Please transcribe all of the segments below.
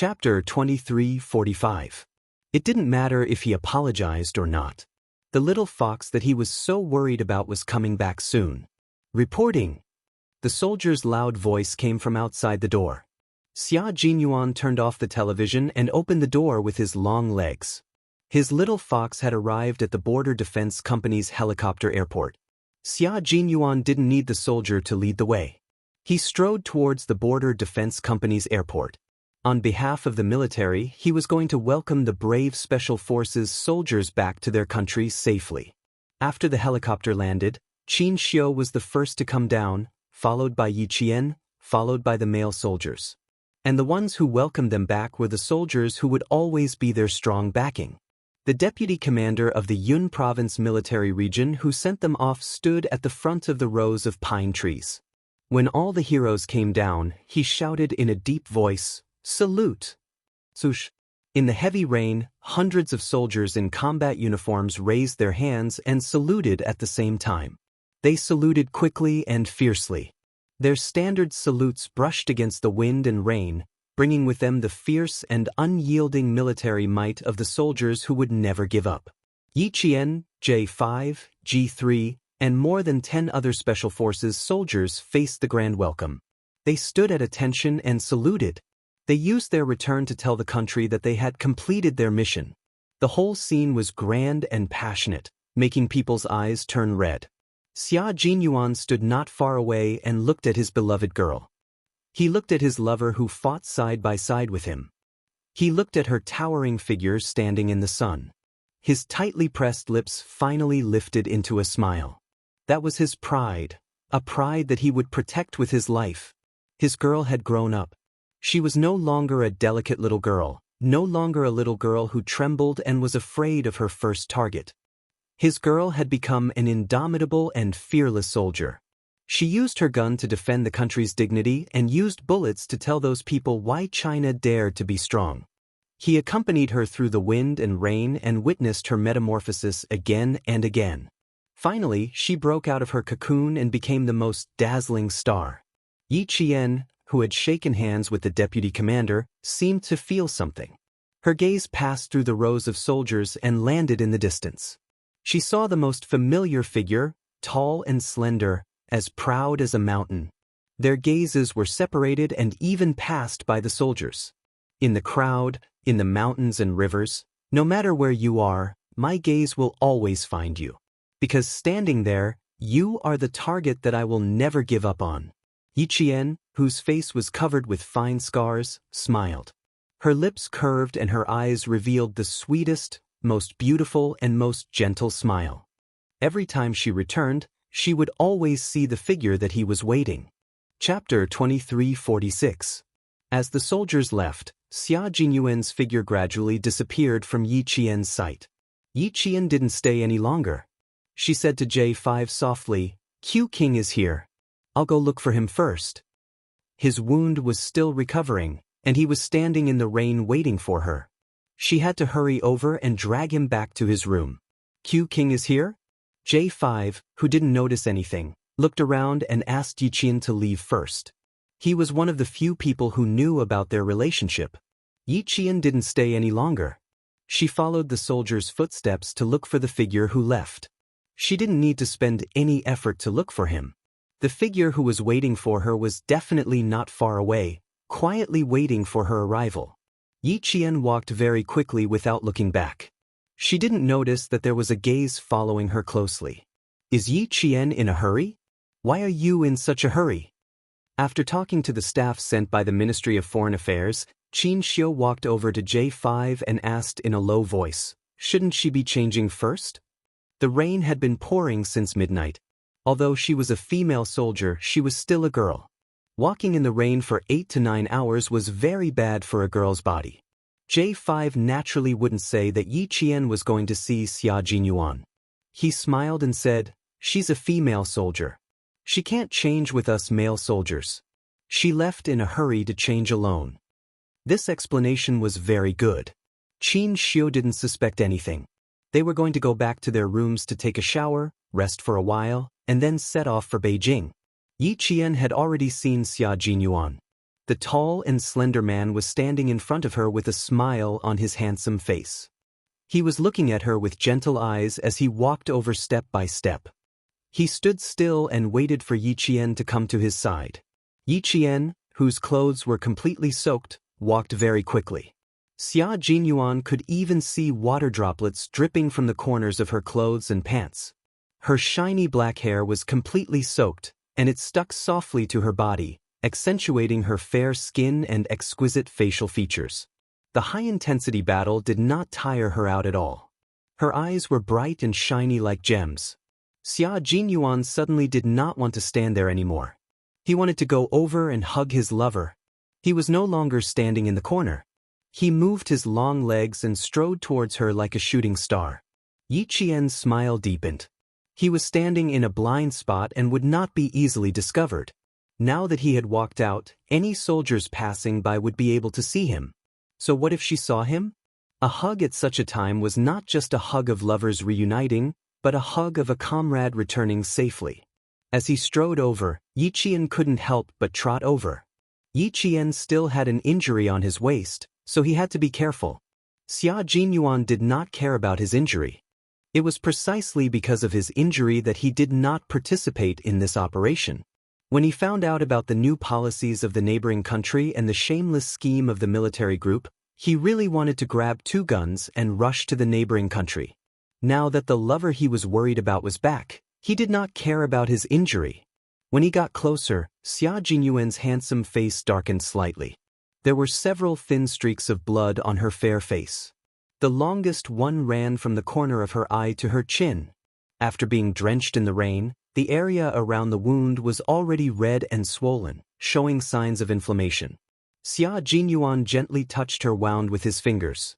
Chapter 23:45. It didn't matter if he apologized or not. The little fox that he was so worried about was coming back soon. Reporting. The soldier's loud voice came from outside the door. Xia Jinyuan turned off the television and opened the door with his long legs. His little fox had arrived at the Border Defense Company's helicopter airport. Xia Jinyuan didn't need the soldier to lead the way. He strode towards the Border Defense Company's airport. On behalf of the military, he was going to welcome the brave Special Forces soldiers back to their country safely. After the helicopter landed, Qin Xiu was the first to come down, followed by Yi Qian, followed by the male soldiers. And the ones who welcomed them back were the soldiers who would always be their strong backing. The deputy commander of the Yun Province military region who sent them off stood at the front of the rows of pine trees. When all the heroes came down, he shouted in a deep voice, "Salute!" Sush. In the heavy rain, hundreds of soldiers in combat uniforms raised their hands and saluted at the same time. They saluted quickly and fiercely. Their standard salutes brushed against the wind and rain, bringing with them the fierce and unyielding military might of the soldiers who would never give up. Yi Qian, J5, G3, and more than 10 other Special Forces soldiers faced the grand welcome. They stood at attention and saluted. They used their return to tell the country that they had completed their mission. The whole scene was grand and passionate, making people's eyes turn red. Xia Jinyuan stood not far away and looked at his beloved girl. He looked at his lover who fought side by side with him. He looked at her towering figure standing in the sun. His tightly pressed lips finally lifted into a smile. That was his pride, a pride that he would protect with his life. His girl had grown up. She was no longer a delicate little girl, no longer a little girl who trembled and was afraid of her first target. His girl had become an indomitable and fearless soldier. She used her gun to defend the country's dignity and used bullets to tell those people why China dared to be strong. He accompanied her through the wind and rain and witnessed her metamorphosis again and again. Finally, she broke out of her cocoon and became the most dazzling star. Yi Qian, who had shaken hands with the deputy commander, seemed to feel something. Her gaze passed through the rows of soldiers and landed in the distance. She saw the most familiar figure, tall and slender, as proud as a mountain. Their gazes were separated and even passed by the soldiers. In the crowd, in the mountains and rivers, no matter where you are, my gaze will always find you. Because standing there, you are the target that I will never give up on. Yi Qian, whose face was covered with fine scars, smiled. Her lips curved and her eyes revealed the sweetest, most beautiful and most gentle smile. Every time she returned, she would always see the figure that he was waiting. Chapter 23:46. As the soldiers left, Xia Jinyuan's figure gradually disappeared from Yi Qian's sight. Yi Qian didn't stay any longer. She said to J5 softly, "Q King is here. I'll go look for him first." His wound was still recovering, and he was standing in the rain waiting for her. She had to hurry over and drag him back to his room. "Q King is here?" J5, who didn't notice anything, looked around and asked Yi Qian to leave first. He was one of the few people who knew about their relationship. Yi Qian didn't stay any longer. She followed the soldier's footsteps to look for the figure who left. She didn't need to spend any effort to look for him. The figure who was waiting for her was definitely not far away, quietly waiting for her arrival. Yi Qian walked very quickly without looking back. She didn't notice that there was a gaze following her closely. "Is Yi Qian in a hurry? Why are you in such a hurry?" After talking to the staff sent by the Ministry of Foreign Affairs, Qin Xiu walked over to J5 and asked in a low voice, "Shouldn't she be changing first?" The rain had been pouring since midnight. Although she was a female soldier, she was still a girl. Walking in the rain for 8 to 9 hours was very bad for a girl's body. J5 naturally wouldn't say that Yi Qian was going to see Xia Jinyuan. He smiled and said, "She's a female soldier. She can't change with us male soldiers. She left in a hurry to change alone." This explanation was very good. Qin Xiu didn't suspect anything. They were going to go back to their rooms to take a shower, rest for a while, and then set off for Beijing. Yi Qian had already seen Xia Jinyuan. The tall and slender man was standing in front of her with a smile on his handsome face. He was looking at her with gentle eyes as he walked over step by step. He stood still and waited for Yi Qian to come to his side. Yi Qian, whose clothes were completely soaked, walked very quickly. Xia Jinyuan could even see water droplets dripping from the corners of her clothes and pants. Her shiny black hair was completely soaked, and it stuck softly to her body, accentuating her fair skin and exquisite facial features. The high-intensity battle did not tire her out at all. Her eyes were bright and shiny like gems. Xia Jinyuan suddenly did not want to stand there anymore. He wanted to go over and hug his lover. He was no longer standing in the corner. He moved his long legs and strode towards her like a shooting star. Yi Qian's smile deepened. He was standing in a blind spot and would not be easily discovered. Now that he had walked out, any soldiers passing by would be able to see him. So what if she saw him? A hug at such a time was not just a hug of lovers reuniting, but a hug of a comrade returning safely. As he strode over, Yi Qian couldn't help but trot over. Yi Qian still had an injury on his waist, so he had to be careful. Xia Jinyuan did not care about his injury. It was precisely because of his injury that he did not participate in this operation. When he found out about the new policies of the neighboring country and the shameless scheme of the military group, he really wanted to grab 2 guns and rush to the neighboring country. Now that the lover he was worried about was back, he did not care about his injury. When he got closer, Xia Jinyuan's handsome face darkened slightly. There were several thin streaks of blood on her fair face. The longest one ran from the corner of her eye to her chin. After being drenched in the rain, the area around the wound was already red and swollen, showing signs of inflammation. Xia Jinyuan gently touched her wound with his fingers.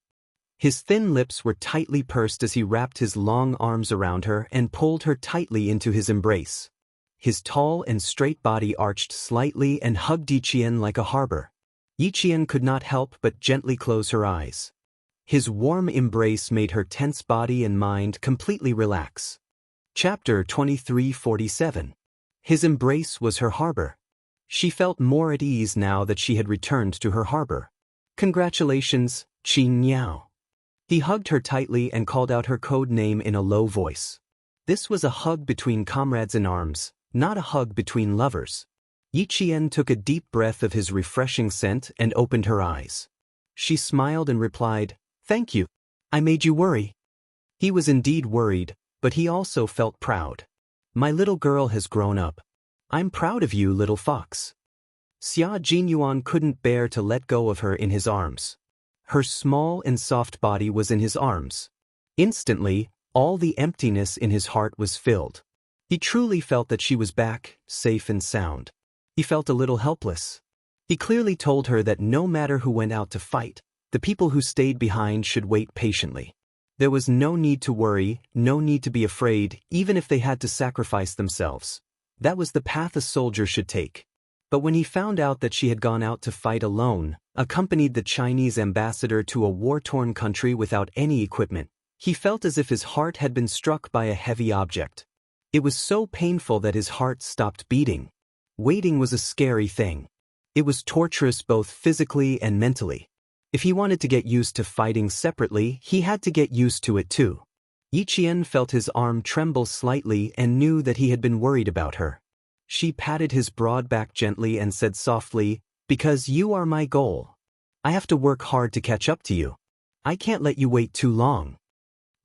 His thin lips were tightly pursed as he wrapped his long arms around her and pulled her tightly into his embrace. His tall and straight body arched slightly and hugged Yi Qian like a harbor. Yi Qian could not help but gently close her eyes. His warm embrace made her tense body and mind completely relax. Chapter 2347. His embrace was her harbor. She felt more at ease now that she had returned to her harbor. Congratulations, Qin Niao. He hugged her tightly and called out her code name in a low voice. This was a hug between comrades in arms, not a hug between lovers. Yi Qian took a deep breath of his refreshing scent and opened her eyes. She smiled and replied, "Thank you. I made you worry." He was indeed worried, but he also felt proud. "My little girl has grown up. I'm proud of you, little fox." Xia Jinyuan couldn't bear to let go of her in his arms. Her small and soft body was in his arms. Instantly, all the emptiness in his heart was filled. He truly felt that she was back, safe and sound. He felt a little helpless. He clearly told her that no matter who went out to fight, the people who stayed behind should wait patiently. There was no need to worry, no need to be afraid, even if they had to sacrifice themselves. That was the path a soldier should take. But when he found out that she had gone out to fight alone, accompanied the Chinese ambassador to a war-torn country without any equipment, he felt as if his heart had been struck by a heavy object. It was so painful that his heart stopped beating. Waiting was a scary thing. It was torturous both physically and mentally. If he wanted to get used to fighting separately, he had to get used to it too. Yi Qian felt his arm tremble slightly and knew that he had been worried about her. She patted his broad back gently and said softly, "Because you are my goal. I have to work hard to catch up to you. I can't let you wait too long."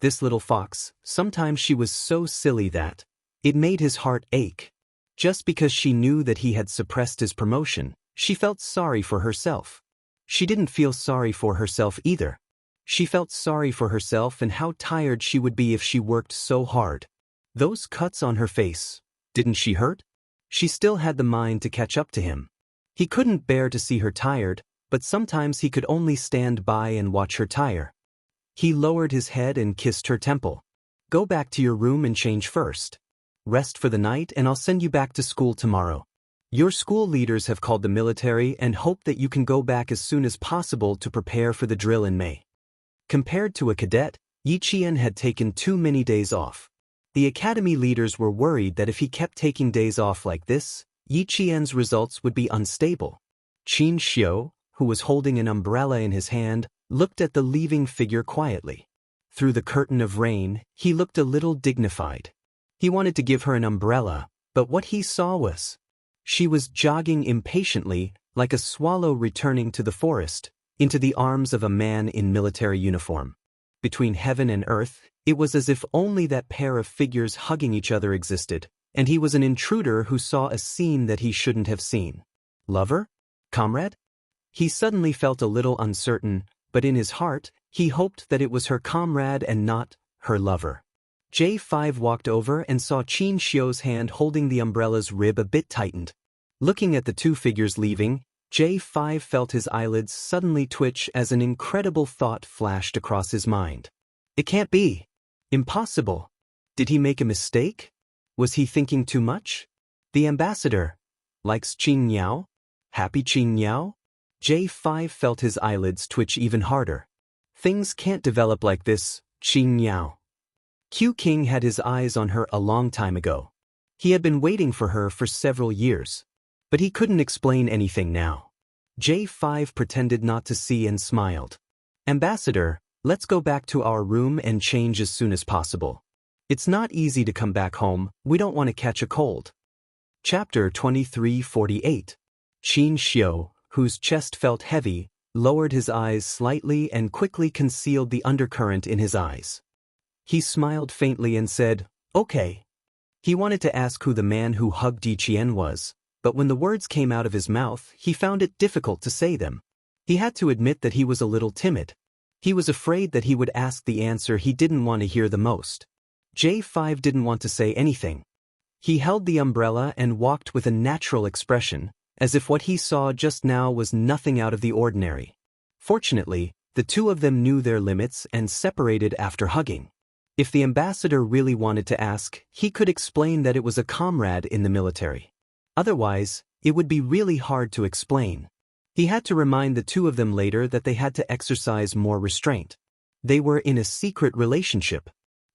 This little fox, sometimes she was so silly that it made his heart ache. Just because she knew that he had suppressed his promotion, she felt sorry for herself. She didn't feel sorry for herself either. She felt sorry for herself and how tired she would be if she worked so hard. Those cuts on her face, didn't she hurt? She still had the mind to catch up to him. He couldn't bear to see her tired, but sometimes he could only stand by and watch her tire. He lowered his head and kissed her temple. "Go back to your room and change first. Rest for the night and I'll send you back to school tomorrow. Your school leaders have called the military and hope that you can go back as soon as possible to prepare for the drill in May." Compared to a cadet, Yi Qian had taken too many days off. The academy leaders were worried that if he kept taking days off like this, Yi Qian's results would be unstable. Qin Xiu, who was holding an umbrella in his hand, looked at the leaving figure quietly. Through the curtain of rain, he looked a little dignified. He wanted to give her an umbrella, but what he saw was, she was jogging impatiently, like a swallow returning to the forest, into the arms of a man in military uniform. Between heaven and earth, it was as if only that pair of figures hugging each other existed, and he was an intruder who saw a scene that he shouldn't have seen. Lover? Comrade? He suddenly felt a little uncertain, but in his heart, he hoped that it was her comrade and not her lover. J5 walked over and saw Qin Xiu's hand holding the umbrella's rib a bit tightened. Looking at the two figures leaving, J5 felt his eyelids suddenly twitch as an incredible thought flashed across his mind. It can't be. Impossible. Did he make a mistake? Was he thinking too much? The ambassador likes Qin Niao? Happy Qin Niao? J5 felt his eyelids twitch even harder. Things can't develop like this, Qin Niao. Q King had his eyes on her a long time ago. He had been waiting for her for several years. But he couldn't explain anything now. J5 pretended not to see and smiled. Ambassador, let's go back to our room and change as soon as possible. It's not easy to come back home, we don't want to catch a cold. Chapter 23:48. Qin Xiu, whose chest felt heavy, lowered his eyes slightly and quickly concealed the undercurrent in his eyes. He smiled faintly and said, "Okay." He wanted to ask who the man who hugged Yi Qian was, but when the words came out of his mouth, he found it difficult to say them. He had to admit that he was a little timid. He was afraid that he would ask the answer he didn't want to hear the most. J5 didn't want to say anything. He held the umbrella and walked with a natural expression, as if what he saw just now was nothing out of the ordinary. Fortunately, the two of them knew their limits and separated after hugging. If the ambassador really wanted to ask, he could explain that it was a comrade in the military. Otherwise, it would be really hard to explain. He had to remind the two of them later that they had to exercise more restraint. They were in a secret relationship.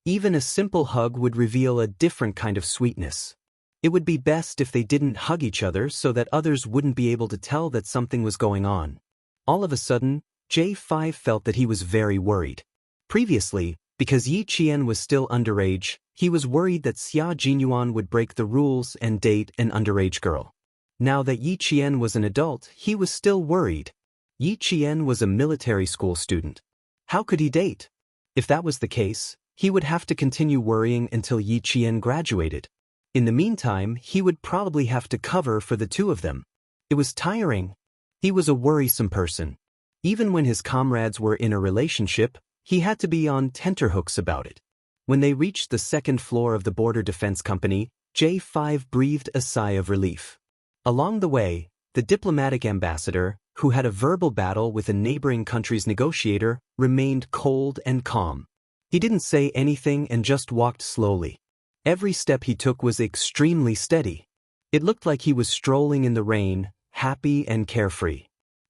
Even a simple hug would reveal a different kind of sweetness. It would be best if they didn't hug each other so that others wouldn't be able to tell that something was going on. All of a sudden, J5 felt that he was very worried. Previously, because Yi Qian was still underage, he was worried that Xia Jinyuan would break the rules and date an underage girl. Now that Yi Qian was an adult, he was still worried. Yi Qian was a military school student. How could he date? If that was the case, he would have to continue worrying until Yi Qian graduated. In the meantime, he would probably have to cover for the two of them. It was tiring. He was a worrisome person. Even when his comrades were in a relationship, he had to be on tenterhooks about it. When they reached the second floor of the Border Defense Company, J5 breathed a sigh of relief. Along the way, the diplomatic ambassador, who had a verbal battle with a neighboring country's negotiator, remained cold and calm. He didn't say anything and just walked slowly. Every step he took was extremely steady. It looked like he was strolling in the rain, happy and carefree.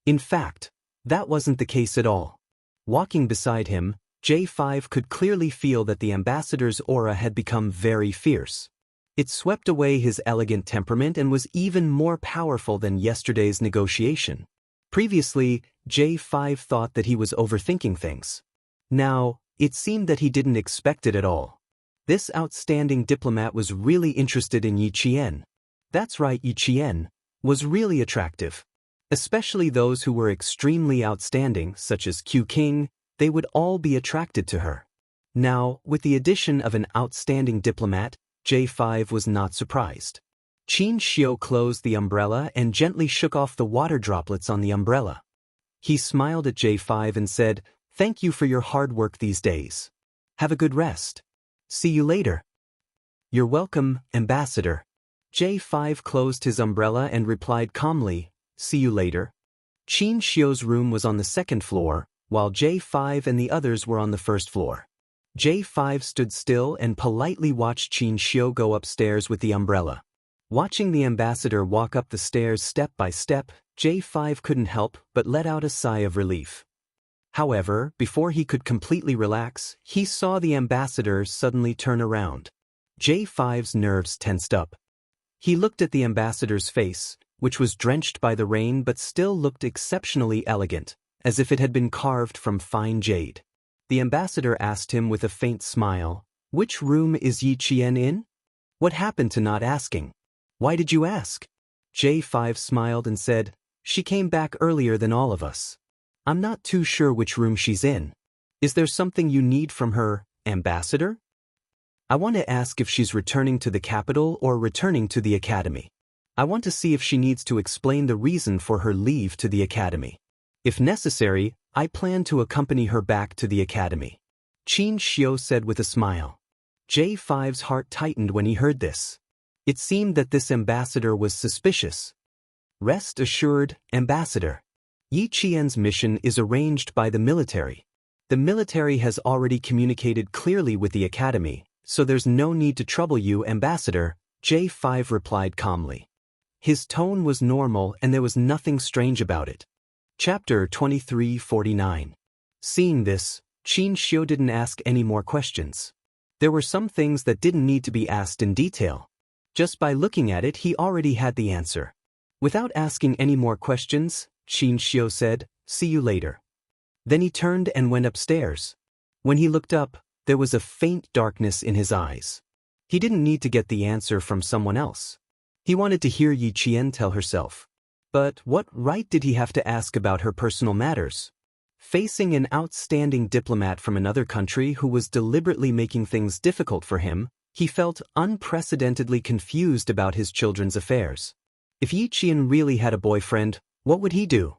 In fact, that wasn't the case at all. Walking beside him, J5 could clearly feel that the ambassador's aura had become very fierce. It swept away his elegant temperament and was even more powerful than yesterday's negotiation. Previously, J5 thought that he was overthinking things. Now, it seemed that he didn't expect it at all. This outstanding diplomat was really interested in Yi Qian. That's right, Yi Qian was really attractive. Especially those who were extremely outstanding, such as Q King, they would all be attracted to her. Now, with the addition of an outstanding diplomat, J5 was not surprised. Qin Xiu closed the umbrella and gently shook off the water droplets on the umbrella. He smiled at J5 and said, "Thank you for your hard work these days. Have a good rest. See you later." "You're welcome, Ambassador." J5 closed his umbrella and replied calmly, "See you later." Qin Xiu's room was on the second floor, while J5 and the others were on the first floor. J5 stood still and politely watched Qin Xiu go upstairs with the umbrella. Watching the ambassador walk up the stairs step by step, J5 couldn't help but let out a sigh of relief. However, before he could completely relax, he saw the ambassador suddenly turn around. J5's nerves tensed up. He looked at the ambassador's face, which was drenched by the rain but still looked exceptionally elegant, as if it had been carved from fine jade. The ambassador asked him with a faint smile, "Which room is Yi Qian in? What happened to not asking? Why did you ask?" J5 smiled and said, "She came back earlier than all of us. I'm not too sure which room she's in. Is there something you need from her, ambassador? I want to ask if she's returning to the capital or returning to the academy. I want to see if she needs to explain the reason for her leave to the academy. If necessary, I plan to accompany her back to the academy," Qin Xiu said with a smile. J5's heart tightened when he heard this. It seemed that this ambassador was suspicious. "Rest assured, ambassador. Yi Qian's mission is arranged by the military. The military has already communicated clearly with the academy, so there's no need to trouble you, ambassador," J5 replied calmly. His tone was normal and there was nothing strange about it. Chapter 2349. Seeing this, Qin Xiu didn't ask any more questions. There were some things that didn't need to be asked in detail. Just by looking at it, he already had the answer. Without asking any more questions, Qin Xiu said, "See you later." Then he turned and went upstairs. When he looked up, there was a faint darkness in his eyes. He didn't need to get the answer from someone else. He wanted to hear Yi Qian tell herself. But what right did he have to ask about her personal matters? Facing an outstanding diplomat from another country who was deliberately making things difficult for him, he felt unprecedentedly confused about his children's affairs. If Yi Qian really had a boyfriend, what would he do?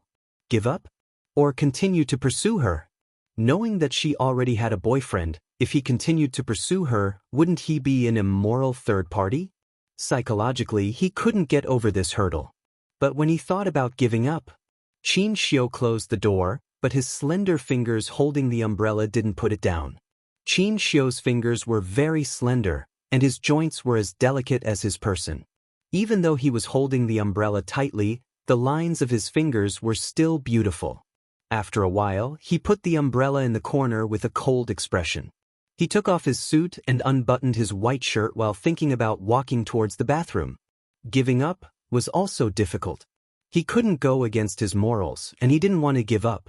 Give up? Or continue to pursue her? Knowing that she already had a boyfriend, if he continued to pursue her, wouldn't he be an immoral third party? Psychologically, he couldn't get over this hurdle. But when he thought about giving up, Qin Xiu closed the door, but his slender fingers holding the umbrella didn't put it down. Qin Xiu's fingers were very slender, and his joints were as delicate as his person. Even though he was holding the umbrella tightly, the lines of his fingers were still beautiful. After a while, he put the umbrella in the corner with a cold expression. He took off his suit and unbuttoned his white shirt while thinking about walking towards the bathroom. Giving up was also difficult. He couldn't go against his morals, and he didn't want to give up.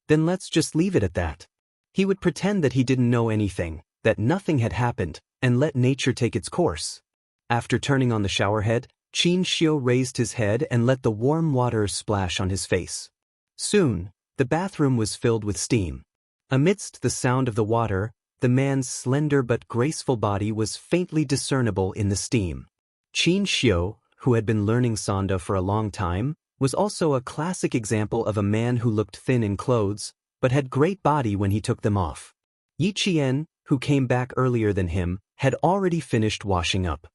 Then let's just leave it at that. He would pretend that he didn't know anything, that nothing had happened, and let nature take its course. After turning on the shower head, Qin Xiu raised his head and let the warm water splash on his face. Soon, the bathroom was filled with steam. Amidst the sound of the water, the man's slender but graceful body was faintly discernible in the steam. Qin Xiu, who had been learning Sanda for a long time, was also a classic example of a man who looked thin in clothes, but had great body when he took them off. Yi Qian, who came back earlier than him, had already finished washing up.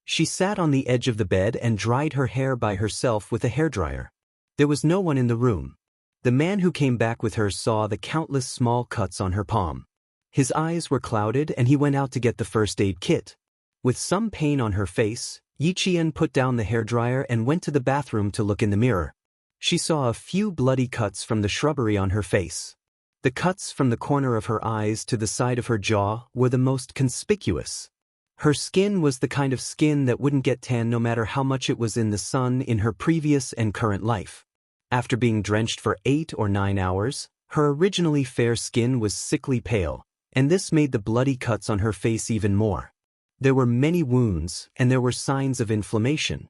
She sat on the edge of the bed and dried her hair by herself with a hairdryer. There was no one in the room. The man who came back with her saw the countless small cuts on her palm. His eyes were clouded and he went out to get the first aid kit. With some pain on her face, Yi Qian put down the hairdryer and went to the bathroom to look in the mirror. She saw a few bloody cuts from the shrubbery on her face. The cuts from the corner of her eyes to the side of her jaw were the most conspicuous. Her skin was the kind of skin that wouldn't get tan no matter how much it was in the sun in her previous and current life. After being drenched for 8 or 9 hours, her originally fair skin was sickly pale, and this made the bloody cuts on her face even more. There were many wounds, and there were signs of inflammation.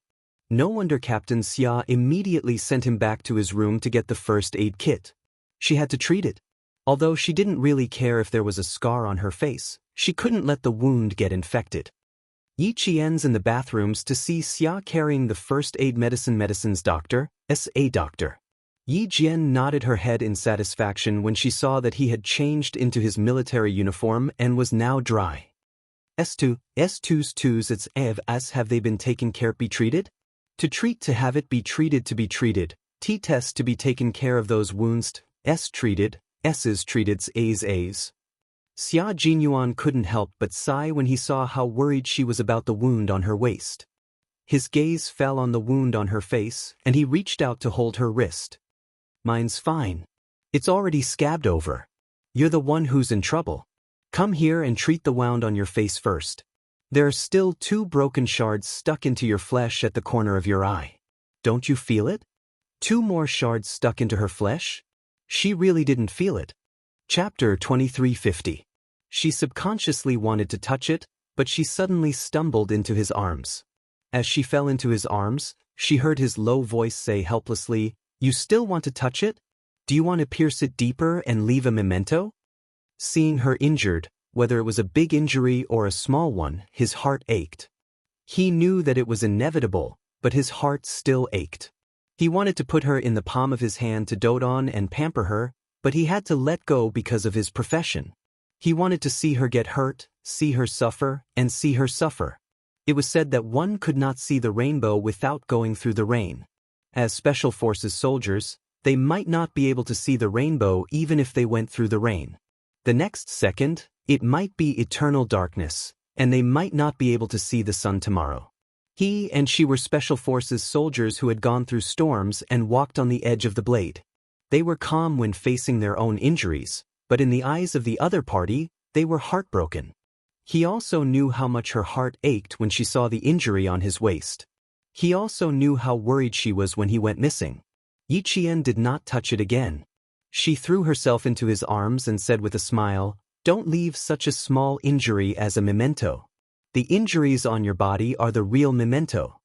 No wonder Captain Xia immediately sent him back to his room to get the first aid kit. She had to treat it. Although she didn't really care if there was a scar on her face, she couldn't let the wound get infected. Yi Qian's in the bathrooms to see Xia carrying the first aid medicines doctor, S.A. doctor. Yi Jian nodded her head in satisfaction when she saw that he had changed into his military uniform and was now dry. S2's its ev as have they been taken care be treated? To treat to have it be treated to be treated, T-test to be taken care of those wounds, S treated, S's treated A's. Xia Jinyuan couldn't help but sigh when he saw how worried she was about the wound on her waist. His gaze fell on the wound on her face, and he reached out to hold her wrist. Mine's fine. It's already scabbed over. You're the one who's in trouble. Come here and treat the wound on your face first. There are still 2 broken shards stuck into your flesh at the corner of your eye. Don't you feel it? 2 more shards stuck into her flesh? She really didn't feel it. Chapter 2350. She subconsciously wanted to touch it, but she suddenly stumbled into his arms. As she fell into his arms, she heard his low voice say helplessly, "You still want to touch it? Do you want to pierce it deeper and leave a memento?" Seeing her injured, whether it was a big injury or a small one, his heart ached. He knew that it was inevitable, but his heart still ached. He wanted to put her in the palm of his hand to dote on and pamper her, but he had to let go because of his profession. He wanted to see her get hurt, see her suffer, and see her suffer. It was said that one could not see the rainbow without going through the rain. As Special Forces soldiers, they might not be able to see the rainbow even if they went through the rain. The next second, it might be eternal darkness, and they might not be able to see the sun tomorrow. He and she were Special Forces soldiers who had gone through storms and walked on the edge of the blade. They were calm when facing their own injuries, but in the eyes of the other party, they were heartbroken. He also knew how much her heart ached when she saw the injury on his waist. He also knew how worried she was when he went missing. Yi Qian did not touch it again. She threw herself into his arms and said with a smile, "Don't leave such a small injury as a memento. The injuries on your body are the real memento."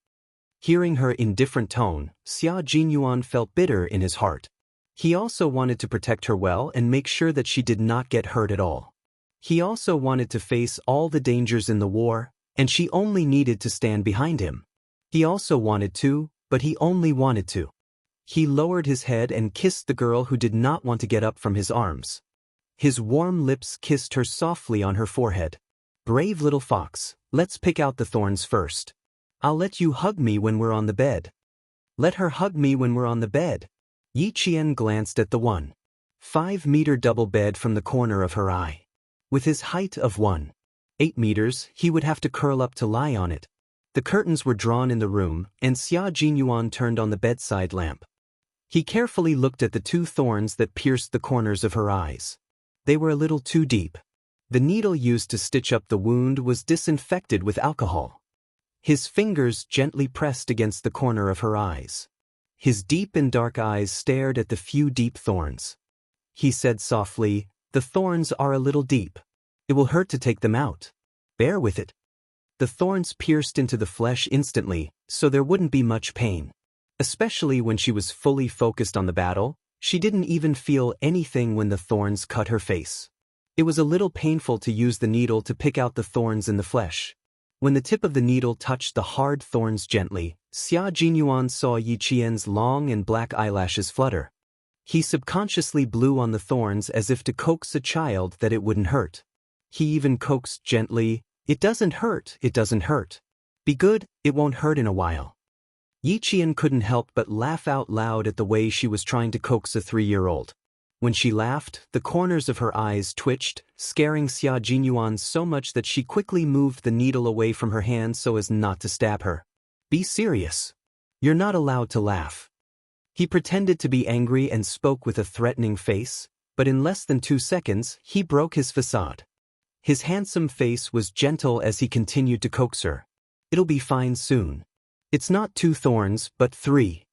Hearing her indifferent tone, Xia Jinyuan felt bitter in his heart. He also wanted to protect her well and make sure that she did not get hurt at all. He also wanted to face all the dangers in the war, and she only needed to stand behind him. He also wanted to, but he only wanted to. He lowered his head and kissed the girl who did not want to get up from his arms. His warm lips kissed her softly on her forehead. "Brave little fox, let's pick out the thorns first. I'll let you hug me when we're on the bed." Let her hug me when we're on the bed. Yi Qian glanced at the 1.5-meter double bed from the corner of her eye. With his height of 1.8 meters, he would have to curl up to lie on it. The curtains were drawn in the room, and Xia Jinyuan turned on the bedside lamp. He carefully looked at the 2 thorns that pierced the corners of her eyes. They were a little too deep. The needle used to stitch up the wound was disinfected with alcohol. His fingers gently pressed against the corner of her eyes. His deep and dark eyes stared at the few deep thorns. He said softly, "The thorns are a little deep. It will hurt to take them out. Bear with it." The thorns pierced into the flesh instantly, so there wouldn't be much pain. Especially when she was fully focused on the battle, she didn't even feel anything when the thorns cut her face. It was a little painful to use the needle to pick out the thorns in the flesh. When the tip of the needle touched the hard thorns gently, Xia Jinyuan saw Yi Qian's long and black eyelashes flutter. He subconsciously blew on the thorns as if to coax a child that it wouldn't hurt. He even coaxed gently, "It doesn't hurt, it doesn't hurt. Be good, it won't hurt in a while." Yi Qian couldn't help but laugh out loud at the way she was trying to coax a 3-year-old. When she laughed, the corners of her eyes twitched, scaring Xia Jinyuan so much that she quickly moved the needle away from her hand so as not to stab her. "Be serious. You're not allowed to laugh." He pretended to be angry and spoke with a threatening face, but in less than 2 seconds, he broke his facade. His handsome face was gentle as he continued to coax her. "It'll be fine soon. It's not 2 thorns, but 3.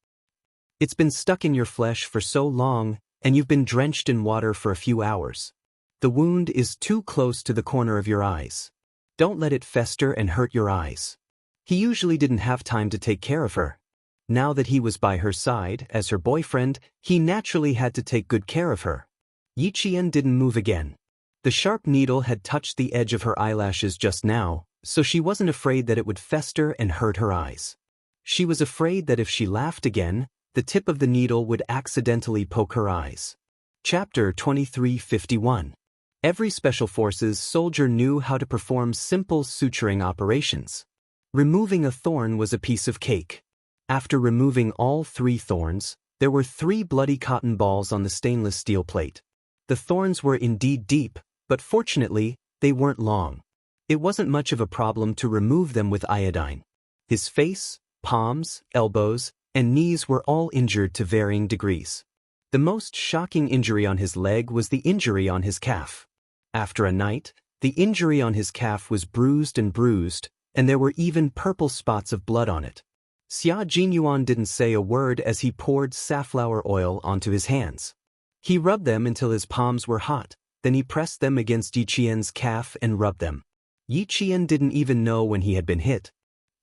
It's been stuck in your flesh for so long, and you've been drenched in water for a few hours. The wound is too close to the corner of your eyes. Don't let it fester and hurt your eyes." He usually didn't have time to take care of her. Now that he was by her side, as her boyfriend, he naturally had to take good care of her. Yi Qian didn't move again. The sharp needle had touched the edge of her eyelashes just now, so she wasn't afraid that it would fester and hurt her eyes. She was afraid that if she laughed again, the tip of the needle would accidentally poke her eyes. Chapter 2351. Every Special Forces soldier knew how to perform simple suturing operations. Removing a thorn was a piece of cake. After removing all 3 thorns, there were 3 bloody cotton balls on the stainless steel plate. The thorns were indeed deep, but fortunately, they weren't long. It wasn't much of a problem to remove them with iodine. His face, palms, elbows, and knees were all injured to varying degrees. The most shocking injury on his leg was the injury on his calf. After a night, the injury on his calf was bruised, and there were even purple spots of blood on it. Xia Jinyuan didn't say a word as he poured safflower oil onto his hands. He rubbed them until his palms were hot, then he pressed them against Yi Qian's calf and rubbed them. Yi Qian didn't even know when he had been hit.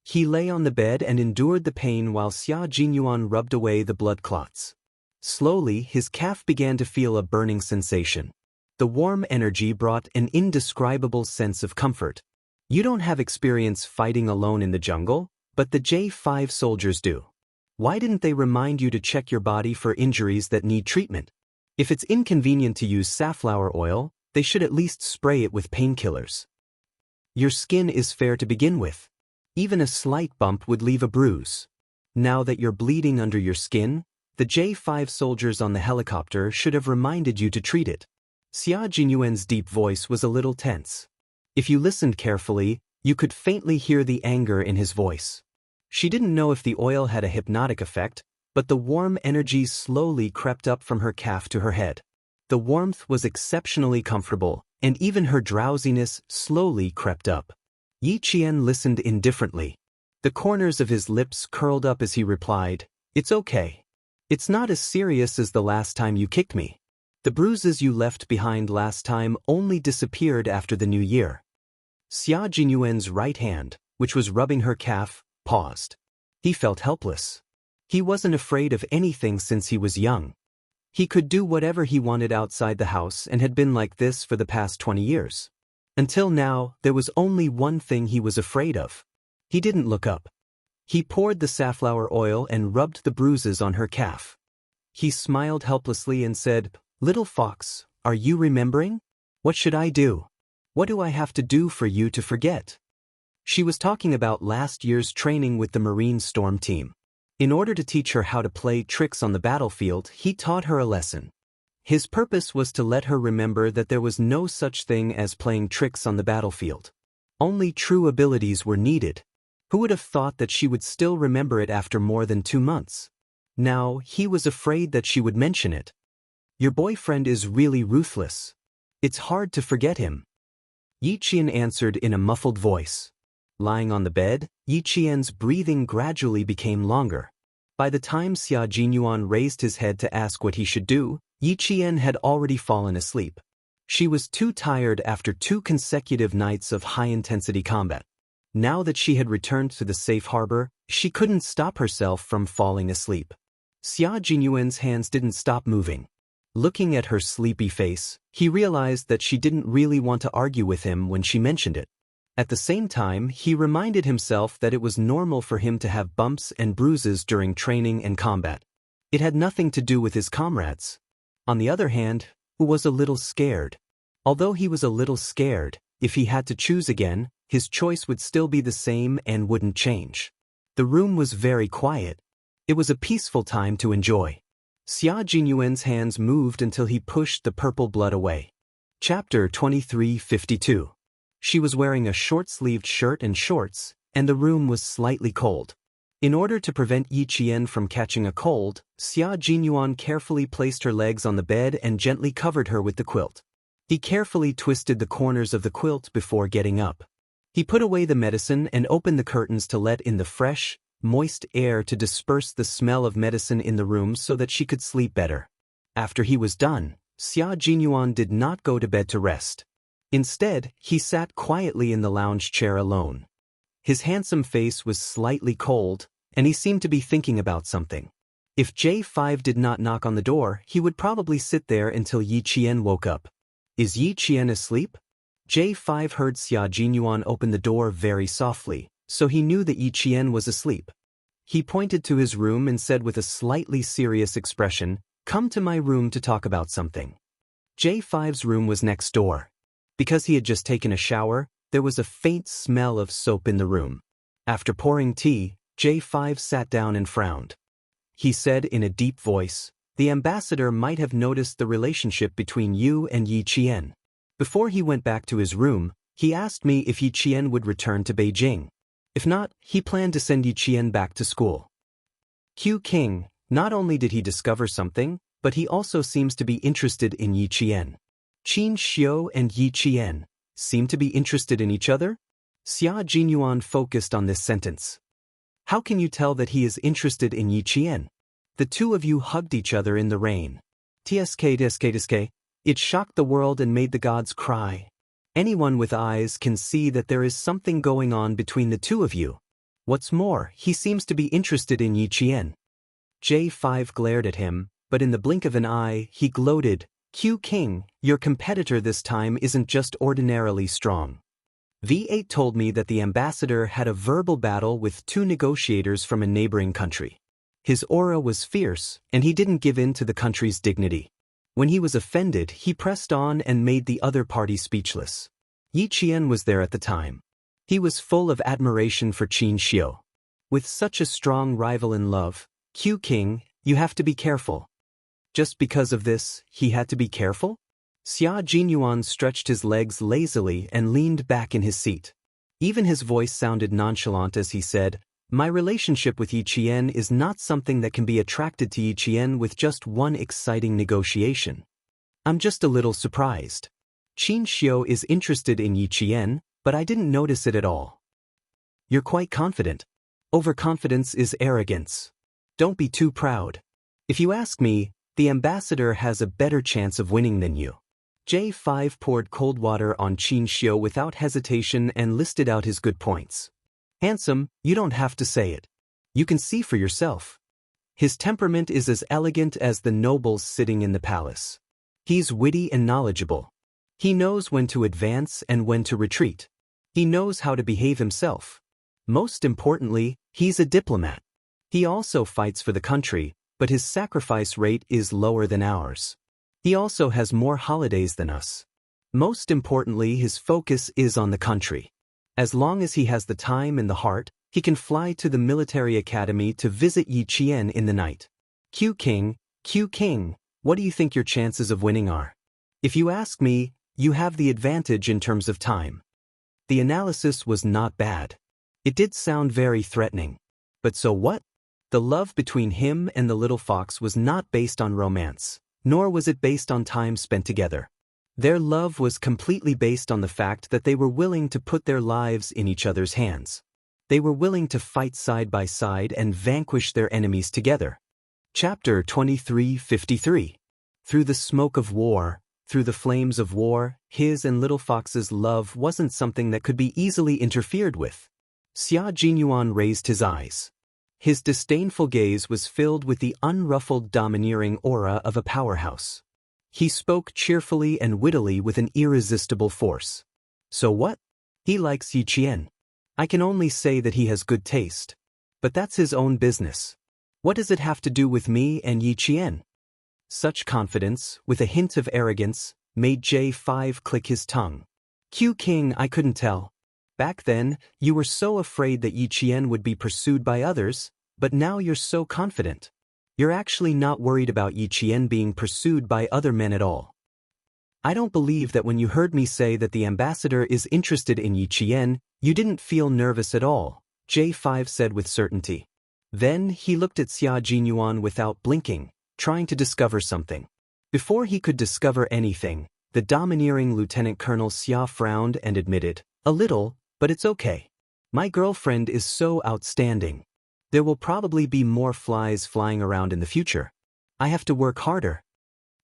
He lay on the bed and endured the pain while Xia Jinyuan rubbed away the blood clots. Slowly, his calf began to feel a burning sensation. The warm energy brought an indescribable sense of comfort. You don't have experience fighting alone in the jungle, but the J5 soldiers do. Why didn't they remind you to check your body for injuries that need treatment? If it's inconvenient to use safflower oil, they should at least spray it with painkillers. Your skin is fair to begin with. Even a slight bump would leave a bruise. Now that you're bleeding under your skin, the J5 soldiers on the helicopter should have reminded you to treat it. Xia Jinyuan's deep voice was a little tense. If you listened carefully, you could faintly hear the anger in his voice. She didn't know if the oil had a hypnotic effect, but the warm energy slowly crept up from her calf to her head. The warmth was exceptionally comfortable, and even her drowsiness slowly crept up. Yi Qian listened indifferently. The corners of his lips curled up as he replied, "It's okay. It's not as serious as the last time you kicked me. The bruises you left behind last time only disappeared after the new year." Xia Jinyuan's right hand, which was rubbing her calf, paused. He felt helpless. He wasn't afraid of anything since he was young. He could do whatever he wanted outside the house and had been like this for the past 20 years. Until now, there was only one thing he was afraid of. He didn't look up. He poured the safflower oil and rubbed the bruises on her calf. He smiled helplessly and said, "Little fox, are you remembering? What should I do? What do I have to do for you to forget?" She was talking about last year's training with the Marine Storm team. In order to teach her how to play tricks on the battlefield, he taught her a lesson. His purpose was to let her remember that there was no such thing as playing tricks on the battlefield. Only true abilities were needed. Who would have thought that she would still remember it after more than 2 months? Now, he was afraid that she would mention it. Your boyfriend is really ruthless. It's hard to forget him. Yi Qian answered in a muffled voice. Lying on the bed, Yi Qian's breathing gradually became longer. By the time Xia Jinyuan raised his head to ask what he should do, Yi Qian had already fallen asleep. She was too tired after 2 consecutive nights of high-intensity combat. Now that she had returned to the safe harbor, she couldn't stop herself from falling asleep. Xia Jinyuan's hands didn't stop moving. Looking at her sleepy face, he realized that she didn't really want to argue with him when she mentioned it. At the same time, he reminded himself that it was normal for him to have bumps and bruises during training and combat. It had nothing to do with his comrades. On the other hand, he was a little scared. Although he was a little scared, if he had to choose again, his choice would still be the same and wouldn't change. The room was very quiet. It was a peaceful time to enjoy. Xia Jinyuan's hands moved until he pushed the purple blood away. Chapter 2352. She was wearing a short-sleeved shirt and shorts, and the room was slightly cold. In order to prevent Yi Qian from catching a cold, Xia Jinyuan carefully placed her legs on the bed and gently covered her with the quilt. He carefully twisted the corners of the quilt before getting up. He put away the medicine and opened the curtains to let in the fresh, moist air to disperse the smell of medicine in the room so that she could sleep better. After he was done, Xia Jinyuan did not go to bed to rest. Instead, he sat quietly in the lounge chair alone. His handsome face was slightly cold, and he seemed to be thinking about something. If J5 did not knock on the door, he would probably sit there until Yi Qian woke up. Is Yi Qian asleep? J5 heard Xia Jinyuan open the door very softly, so he knew that Yi Qian was asleep. He pointed to his room and said with a slightly serious expression, "Come to my room to talk about something." J5's room was next door. Because he had just taken a shower, there was a faint smell of soap in the room. After pouring tea, J5 sat down and frowned. He said in a deep voice, "The ambassador might have noticed the relationship between you and Yi Qian. Before he went back to his room, he asked me if Yi Qian would return to Beijing. If not, he planned to send Yi Qian back to school." Q King, not only did he discover something, but he also seems to be interested in Yi Qian. Qin Xiu and Yi Qian seem to be interested in each other? Xia Jinyuan focused on this sentence. How can you tell that he is interested in Yi Qian? The two of you hugged each other in the rain. Tsk. It shocked the world and made the gods cry. Anyone with eyes can see that there is something going on between the two of you. What's more, he seems to be interested in Yi Qian. J5 glared at him, but in the blink of an eye, he gloated, Q King, your competitor this time isn't just ordinarily strong. V8 told me that the ambassador had a verbal battle with two negotiators from a neighboring country. His aura was fierce, and he didn't give in to the country's dignity. When he was offended, he pressed on and made the other party speechless. Yi Qian was there at the time. He was full of admiration for Qin Xiu. With such a strong rival in love, Q King, you have to be careful. Just because of this, he had to be careful? Xia Jinyuan stretched his legs lazily and leaned back in his seat. Even his voice sounded nonchalant as he said, My relationship with Yi Qian is not something that can be attracted to Yi Qian with just one exciting negotiation. I'm just a little surprised. Qin Xiu is interested in Yi Qian, but I didn't notice it at all. You're quite confident. Overconfidence is arrogance. Don't be too proud. If you ask me, the ambassador has a better chance of winning than you. J5 poured cold water on Qin Xiu without hesitation and listed out his good points. Handsome, you don't have to say it. You can see for yourself. His temperament is as elegant as the nobles sitting in the palace. He's witty and knowledgeable. He knows when to advance and when to retreat. He knows how to behave himself. Most importantly, he's a diplomat. He also fights for the country, but his sacrifice rate is lower than ours. He also has more holidays than us. Most importantly, his focus is on the country. As long as he has the time and the heart, he can fly to the military academy to visit Yi Qian in the night. Q King, what do you think your chances of winning are? If you ask me, you have the advantage in terms of time. The analysis was not bad. It did sound very threatening. But so what? The love between him and the little fox was not based on romance, nor was it based on time spent together. Their love was completely based on the fact that they were willing to put their lives in each other's hands. They were willing to fight side by side and vanquish their enemies together. Chapter 23:53. Through the smoke of war, through the flames of war, his and Little Fox's love wasn't something that could be easily interfered with. Xia Jinyuan raised his eyes. His disdainful gaze was filled with the unruffled domineering aura of a powerhouse. He spoke cheerfully and wittily with an irresistible force. So what? He likes Yi Qian. I can only say that he has good taste. But that's his own business. What does it have to do with me and Yi Qian? Such confidence, with a hint of arrogance, made J5 click his tongue. Q King, I couldn't tell. Back then, you were so afraid that Yi Qian would be pursued by others, but now you're so confident. You're actually not worried about Yi Qian being pursued by other men at all. I don't believe that when you heard me say that the ambassador is interested in Yi Qian, you didn't feel nervous at all, J5 said with certainty. Then he looked at Xia Jinyuan without blinking, trying to discover something. Before he could discover anything, the domineering Lieutenant Colonel Xia frowned and admitted, a little, but it's okay. My girlfriend is so outstanding. There will probably be more flies flying around in the future. I have to work harder.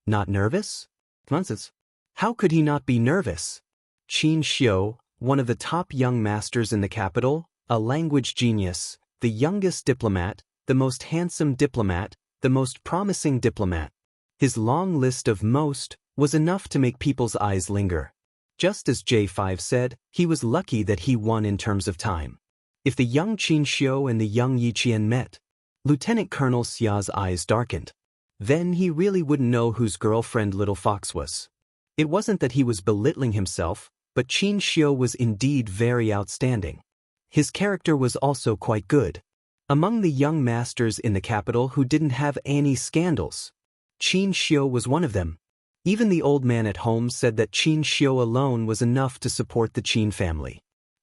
Not nervous? Nonsense. How could he not be nervous? Qin Xiu, one of the top young masters in the capital, a language genius, the youngest diplomat, the most handsome diplomat, the most promising diplomat. His long list of most was enough to make people's eyes linger. Just as J5 said, he was lucky that he won in terms of time. If the young Qin Xiu and the young Yi Qian met, Lieutenant Colonel Xia's eyes darkened. Then he really wouldn't know whose girlfriend Little Fox was. It wasn't that he was belittling himself, but Qin Xiu was indeed very outstanding. His character was also quite good. Among the young masters in the capital who didn't have any scandals, Qin Xiu was one of them. Even the old man at home said that Qin Xiu alone was enough to support the Qin family.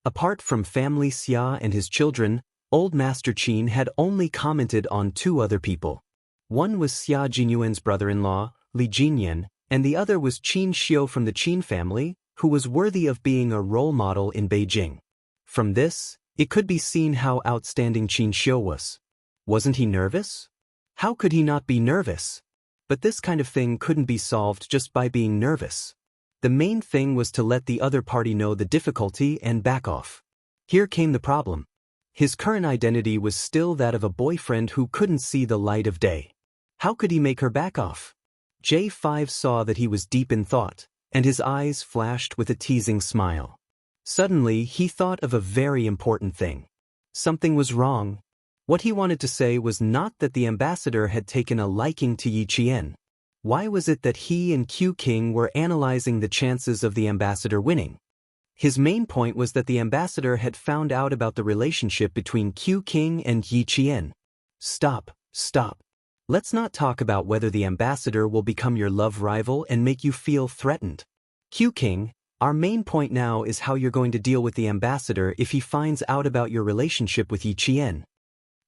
Apart from family Xia and his children, Old Master Qin had only commented on two other people. One was Xia Jinyuan's brother-in-law, Li Jinyan, and the other was Qin Xiu from the Qin family, who was worthy of being a role model in Beijing. From this, It could be seen how outstanding Qin Xiu was. Wasn't he nervous? How could he not be nervous? But this kind of thing couldn't be solved just by being nervous. The main thing was to let the other party know the difficulty and back off. Here came the problem. His current identity was still that of a boyfriend who couldn't see the light of day. How could he make her back off? J5 saw that he was deep in thought, and his eyes flashed with a teasing smile. Suddenly, he thought of a very important thing. Something was wrong. What he wanted to say was not that the ambassador had taken a liking to Yi Qian. Why was it that he and Q King were analyzing the chances of the ambassador winning? His main point was that the ambassador had found out about the relationship between Q King and Yi Qian. Stop. Let's not talk about whether the ambassador will become your love rival and make you feel threatened. Q King, our main point now is how you're going to deal with the ambassador if he finds out about your relationship with Yi Qian.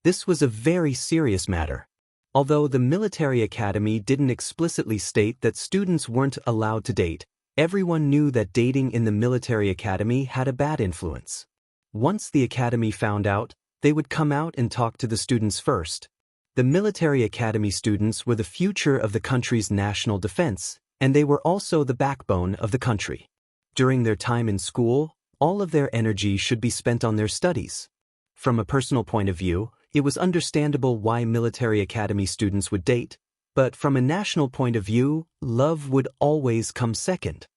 This was a very serious matter. Although the military academy didn't explicitly state that students weren't allowed to date, everyone knew that dating in the military academy had a bad influence. Once the academy found out, they would come out and talk to the students first. The military academy students were the future of the country's national defense, and they were also the backbone of the country. During their time in school, all of their energy should be spent on their studies. From a personal point of view, it was understandable why military academy students would date, but from a national point of view, love would always come second.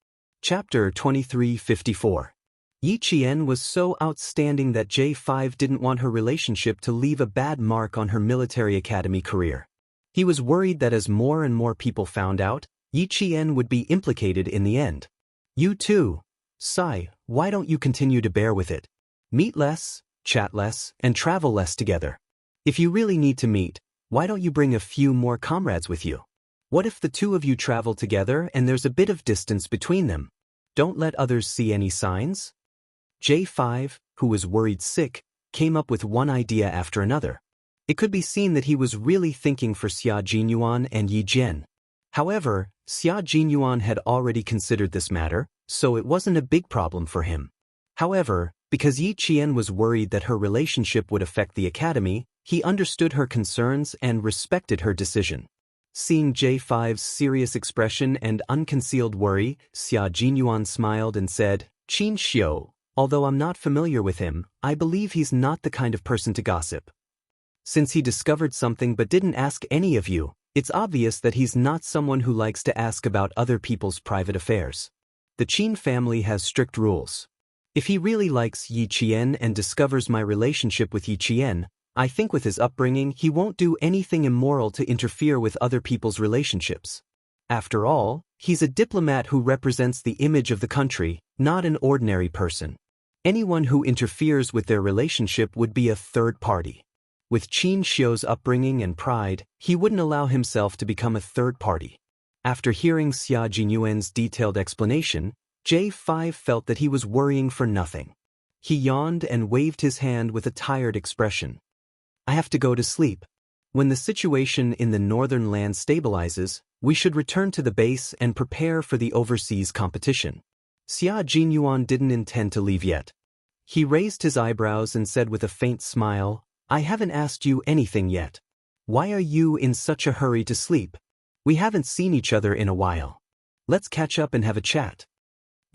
Chapter 2354. Yi Qian was so outstanding that J5 didn't want her relationship to leave a bad mark on her military academy career. He was worried that as more and more people found out, Yi Qian would be implicated in the end. You too. Sai, why don't you continue to bear with it? Meet less, chat less, and travel less together. If you really need to meet, why don't you bring a few more comrades with you? What if the two of you travel together and there's a bit of distance between them? Don't let others see any signs? J5, who was worried sick, came up with one idea after another. It could be seen that he was really thinking for Xia Jinyuan and Yi Jian. However, Xia Jinyuan had already considered this matter, so it wasn't a big problem for him. However, because Yi Qian was worried that her relationship would affect the academy, he understood her concerns and respected her decision. Seeing J5's serious expression and unconcealed worry, Xia Jinyuan smiled and said, Qin Xiu, although I'm not familiar with him, I believe he's not the kind of person to gossip. Since he discovered something but didn't ask any of you, it's obvious that he's not someone who likes to ask about other people's private affairs. The Qin family has strict rules. If he really likes Yi Qian and discovers my relationship with Yi Qian, I think with his upbringing he won't do anything immoral to interfere with other people's relationships. After all, he's a diplomat who represents the image of the country, not an ordinary person. Anyone who interferes with their relationship would be a third party. With Qin Xiu's upbringing and pride, he wouldn't allow himself to become a third party. After hearing Xia Jinyuan's detailed explanation, J5 felt that he was worrying for nothing. He yawned and waved his hand with a tired expression. I have to go to sleep. When the situation in the northern land stabilizes, we should return to the base and prepare for the overseas competition. Xia Jinyuan didn't intend to leave yet. He raised his eyebrows and said with a faint smile, I haven't asked you anything yet. Why are you in such a hurry to sleep? We haven't seen each other in a while. Let's catch up and have a chat.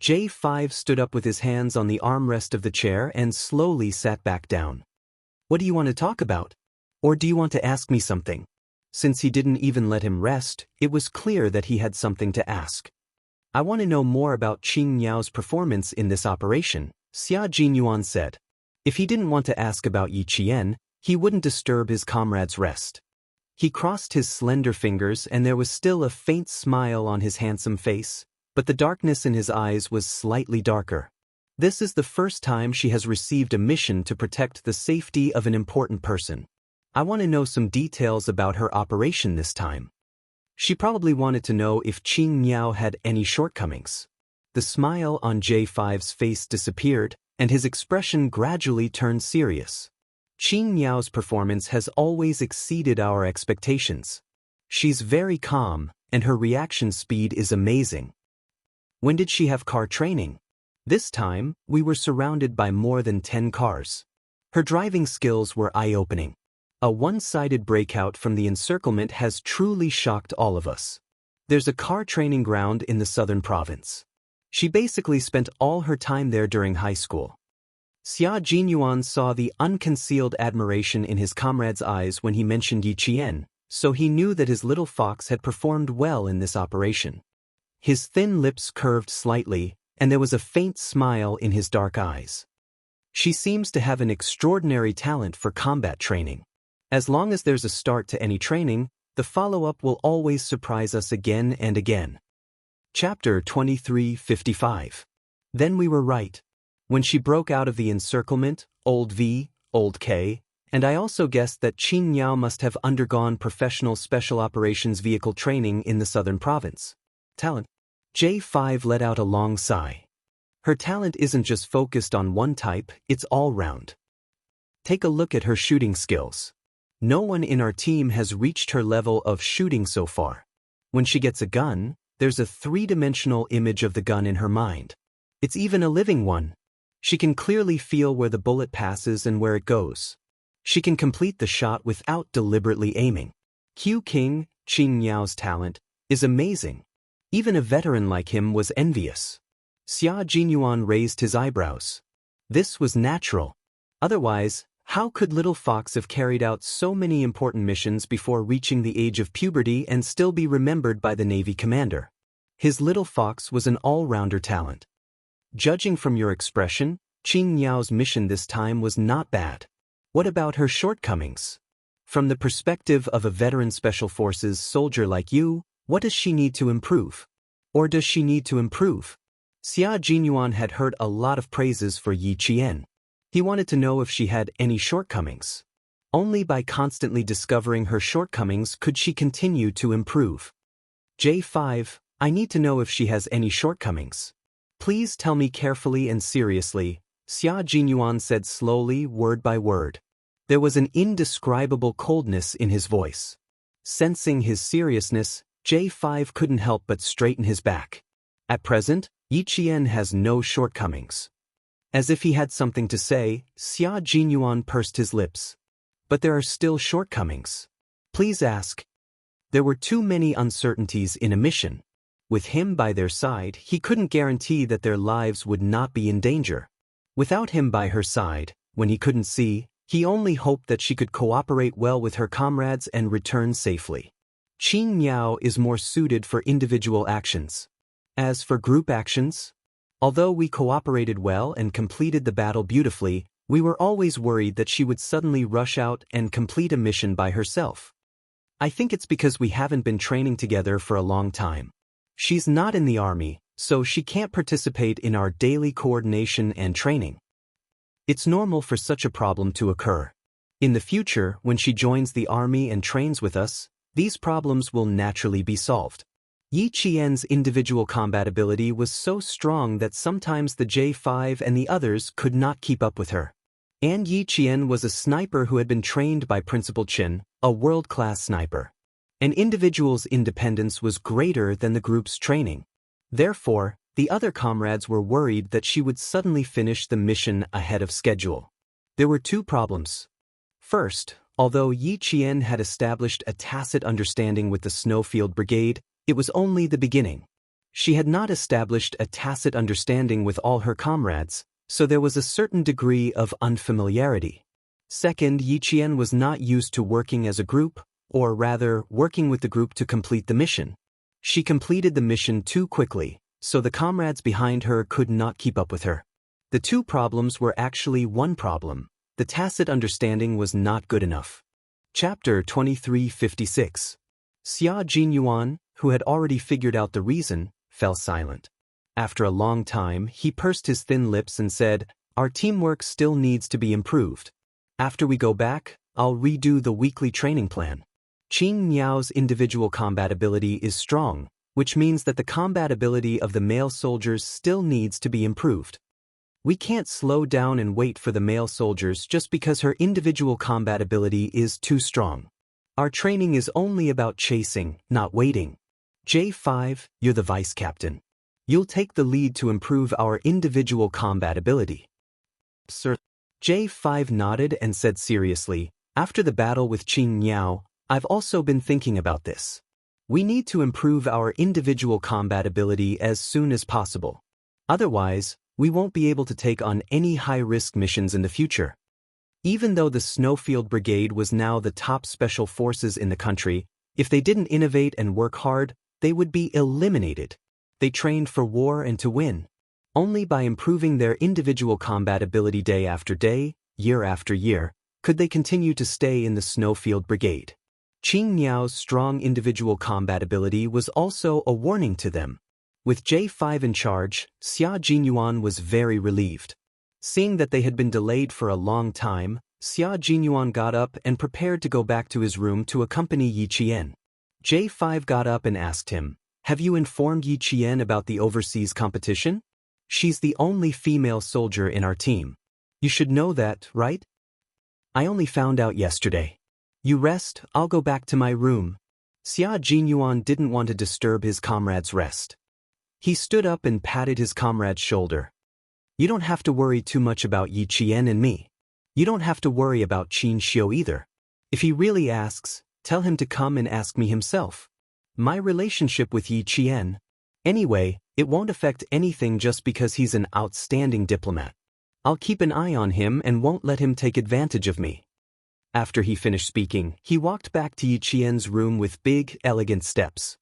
J5 stood up with his hands on the armrest of the chair and slowly sat back down. What do you want to talk about? Or do you want to ask me something? Since he didn't even let him rest, it was clear that he had something to ask. I want to know more about Qing Niao's performance in this operation, Xia Jinyuan said. If he didn't want to ask about Yi Qian, he wouldn't disturb his comrade's rest. He crossed his slender fingers and there was still a faint smile on his handsome face, but the darkness in his eyes was slightly darker. This is the first time she has received a mission to protect the safety of an important person. I want to know some details about her operation this time. She probably wanted to know if Qing Niao had any shortcomings. The smile on J5's face disappeared, and his expression gradually turned serious. Qing Niao's performance has always exceeded our expectations. She's very calm, and her reaction speed is amazing. When did she have car training? This time, we were surrounded by more than 10 cars. Her driving skills were eye-opening. A one-sided breakout from the encirclement has truly shocked all of us. There's a car training ground in the southern province. She basically spent all her time there during high school. Xia Jinyuan saw the unconcealed admiration in his comrade's eyes when he mentioned Yi Qian, so he knew that his little fox had performed well in this operation. His thin lips curved slightly, and there was a faint smile in his dark eyes. She seems to have an extraordinary talent for combat training. As long as there's a start to any training, the follow-up will always surprise us again and again. Chapter 2355. Then we were right. When she broke out of the encirclement, old V, old K, and I also guessed that Qin Yao must have undergone professional special operations vehicle training in the southern province. Talent. J5 let out a long sigh. Her talent isn't just focused on one type, it's all round. Take a look at her shooting skills. No one in our team has reached her level of shooting so far. When she gets a gun, there's a three-dimensional image of the gun in her mind. It's even a living one. She can clearly feel where the bullet passes and where it goes. She can complete the shot without deliberately aiming. Q King, Qin Yao's talent, is amazing. Even a veteran like him was envious. Xia Jinyuan raised his eyebrows. This was natural. Otherwise, how could Little Fox have carried out so many important missions before reaching the age of puberty and still be remembered by the Navy commander? His Little Fox was an all-rounder talent. Judging from your expression, Qin Yao's mission this time was not bad. What about her shortcomings? From the perspective of a veteran Special Forces soldier like you, what does she need to improve? Or does she need to improve? Xia Jinyuan had heard a lot of praises for Yi Qian. He wanted to know if she had any shortcomings. Only by constantly discovering her shortcomings could she continue to improve. J5, I need to know if she has any shortcomings. Please tell me carefully and seriously, Xia Jinyuan said slowly, word by word. There was an indescribable coldness in his voice. Sensing his seriousness, J5 couldn't help but straighten his back. At present, Yi Qian has no shortcomings. As if he had something to say, Xia Jinyuan pursed his lips. But there are still shortcomings. Please ask. There were too many uncertainties in a mission. With him by their side, he couldn't guarantee that their lives would not be in danger. Without him by her side, when he couldn't see, he only hoped that she could cooperate well with her comrades and return safely. Qin Yao is more suited for individual actions. As for group actions, although we cooperated well and completed the battle beautifully, we were always worried that she would suddenly rush out and complete a mission by herself. I think it's because we haven't been training together for a long time. She's not in the army, so she can't participate in our daily coordination and training. It's normal for such a problem to occur. In the future, when she joins the army and trains with us, these problems will naturally be solved. Yi Qian's individual combat ability was so strong that sometimes the J5 and the others could not keep up with her. And Yi Qian was a sniper who had been trained by Principal Qin, a world-class sniper. An individual's independence was greater than the group's training. Therefore, the other comrades were worried that she would suddenly finish the mission ahead of schedule. There were two problems. First, although Yi Qian had established a tacit understanding with the Snowfield Brigade, it was only the beginning. She had not established a tacit understanding with all her comrades, so there was a certain degree of unfamiliarity. Second, Yi Qian was not used to working as a group, or rather, working with the group to complete the mission. She completed the mission too quickly, so the comrades behind her could not keep up with her. The two problems were actually one problem. The tacit understanding was not good enough. Chapter 2356. Xia Jinyuan, who had already figured out the reason, fell silent. After a long time, he pursed his thin lips and said, "Our teamwork still needs to be improved. After we go back, I'll redo the weekly training plan." Qin Yao's individual combat ability is strong, which means that the combat ability of the male soldiers still needs to be improved. We can't slow down and wait for the male soldiers just because her individual combat ability is too strong. Our training is only about chasing, not waiting. J5, you're the vice captain. You'll take the lead to improve our individual combat ability. Sir. J5 nodded and said seriously, "After the battle with Qing Niao, I've also been thinking about this. We need to improve our individual combat ability as soon as possible. Otherwise, we won't be able to take on any high-risk missions in the future." Even though the Snowfield Brigade was now the top special forces in the country, if they didn't innovate and work hard, they would be eliminated. They trained for war and to win. Only by improving their individual combat ability day after day, year after year, could they continue to stay in the Snowfield Brigade. Qing Niao's strong individual combat ability was also a warning to them. With J5 in charge, Xia Jinyuan was very relieved. Seeing that they had been delayed for a long time, Xia Jinyuan got up and prepared to go back to his room to accompany Yi Qian. J5 got up and asked him, "Have you informed Yi Qian about the overseas competition? She's the only female soldier in our team. You should know that, right?" "I only found out yesterday." "You rest, I'll go back to my room." Xia Jinyuan didn't want to disturb his comrade's rest. He stood up and patted his comrade's shoulder. "You don't have to worry too much about Yi Qian and me. You don't have to worry about Qin Xiu either. If he really asks, tell him to come and ask me himself. My relationship with Yi Qian. Anyway, it won't affect anything just because he's an outstanding diplomat. I'll keep an eye on him and won't let him take advantage of me." After he finished speaking, he walked back to Yi Qian's room with big, elegant steps.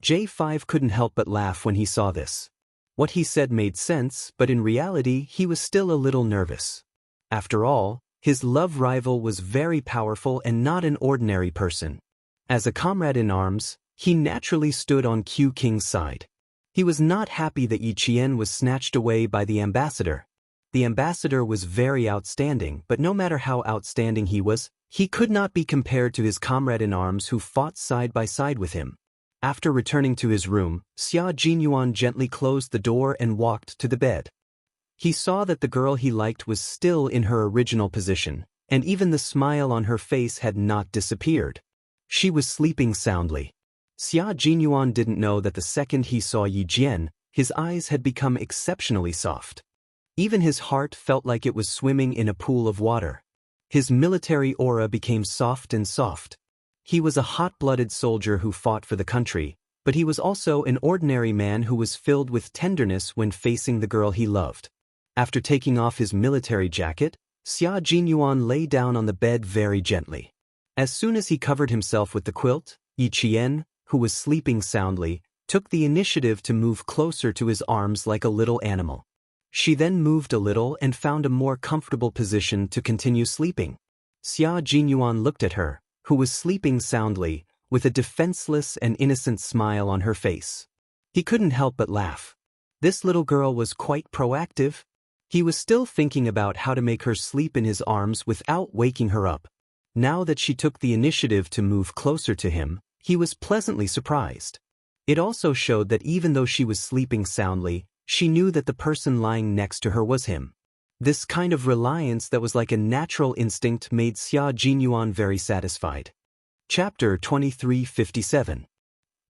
J5 couldn't help but laugh when he saw this. What he said made sense, but in reality he was still a little nervous. After all, his love rival was very powerful and not an ordinary person. As a comrade in arms, he naturally stood on Q King's side. He was not happy that Yi Qian was snatched away by the ambassador. The ambassador was very outstanding, but no matter how outstanding he was, he could not be compared to his comrade in arms who fought side by side with him. After returning to his room, Xia Jinyuan gently closed the door and walked to the bed. He saw that the girl he liked was still in her original position, and even the smile on her face had not disappeared. She was sleeping soundly. Xia Jinyuan didn't know that the second he saw Yi Jian, his eyes had become exceptionally soft. Even his heart felt like it was swimming in a pool of water. His military aura became soft and soft. He was a hot-blooded soldier who fought for the country, but he was also an ordinary man who was filled with tenderness when facing the girl he loved. After taking off his military jacket, Xia Jinyuan lay down on the bed very gently. As soon as he covered himself with the quilt, Yi Qian, who was sleeping soundly, took the initiative to move closer to his arms like a little animal. She then moved a little and found a more comfortable position to continue sleeping. Xia Jinyuan looked at her, who was sleeping soundly, with a defenseless and innocent smile on her face. He couldn't help but laugh. This little girl was quite proactive. He was still thinking about how to make her sleep in his arms without waking her up. Now that she took the initiative to move closer to him, he was pleasantly surprised. It also showed that even though she was sleeping soundly, she knew that the person lying next to her was him. This kind of reliance that was like a natural instinct made Xia Jinyuan very satisfied. Chapter 2357.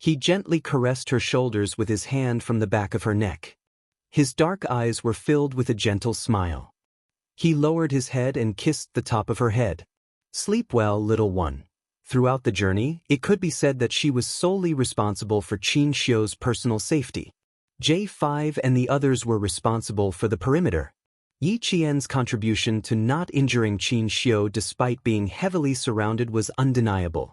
He gently caressed her shoulders with his hand from the back of her neck. His dark eyes were filled with a gentle smile. He lowered his head and kissed the top of her head. "Sleep well, little one." Throughout the journey, it could be said that she was solely responsible for Qin Xiu's personal safety. J5 and the others were responsible for the perimeter. Yi Qian's contribution to not injuring Qin Xiu despite being heavily surrounded was undeniable.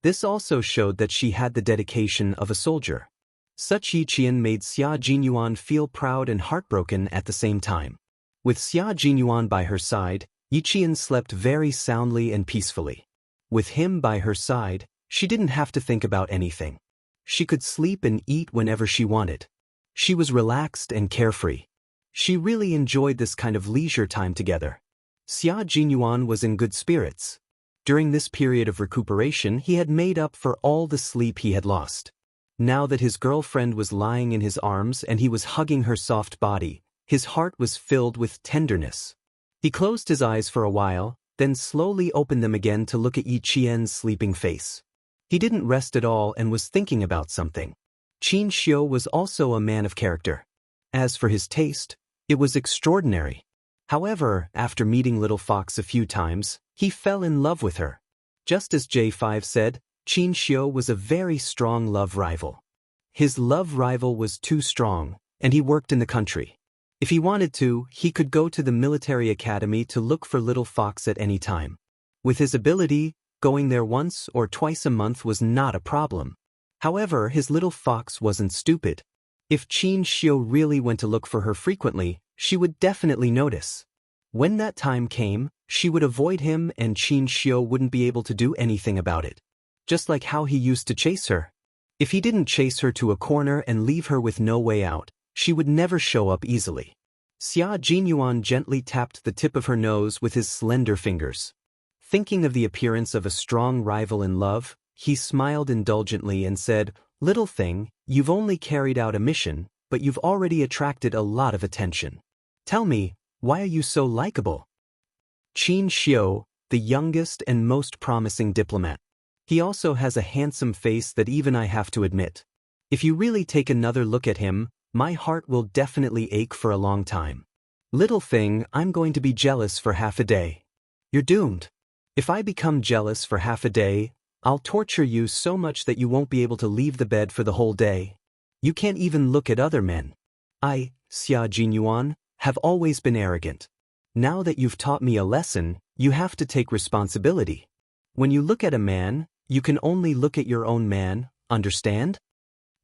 This also showed that she had the dedication of a soldier. Such Yi Qian made Xia Jinyuan feel proud and heartbroken at the same time. With Xia Jinyuan by her side, Yi Qian slept very soundly and peacefully. With him by her side, she didn't have to think about anything. She could sleep and eat whenever she wanted. She was relaxed and carefree. She really enjoyed this kind of leisure time together. Xia Jinyuan was in good spirits. During this period of recuperation, he had made up for all the sleep he had lost. Now that his girlfriend was lying in his arms and he was hugging her soft body, his heart was filled with tenderness. He closed his eyes for a while, then slowly opened them again to look at Yi Qian's sleeping face. He didn't rest at all and was thinking about something. Qin Xiu was also a man of character. As for his taste, it was extraordinary. However, after meeting Little Fox a few times, he fell in love with her. Just as J5 said, Qin Xiu was a very strong love rival. His love rival was too strong, and he worked in the country. If he wanted to, he could go to the military academy to look for Little Fox at any time. With his ability, going there once or twice a month was not a problem. However, his Little Fox wasn't stupid. If Qin Xiu really went to look for her frequently, she would definitely notice. When that time came, she would avoid him and Qin Xiu wouldn't be able to do anything about it. Just like how he used to chase her. If he didn't chase her to a corner and leave her with no way out, she would never show up easily. Xia Jinyuan gently tapped the tip of her nose with his slender fingers. Thinking of the appearance of a strong rival in love, he smiled indulgently and said, "Little thing, you've only carried out a mission, but you've already attracted a lot of attention. Tell me, why are you so likable?" Qin Xiu, the youngest and most promising diplomat. He also has a handsome face that even I have to admit. If you really take another look at him, my heart will definitely ache for a long time. Little thing, I'm going to be jealous for half a day. You're doomed. If I become jealous for half a day, I'll torture you so much that you won't be able to leave the bed for the whole day. You can't even look at other men. I, Xia Jinyuan, have always been arrogant. Now that you've taught me a lesson, you have to take responsibility. When you look at a man, you can only look at your own man, understand?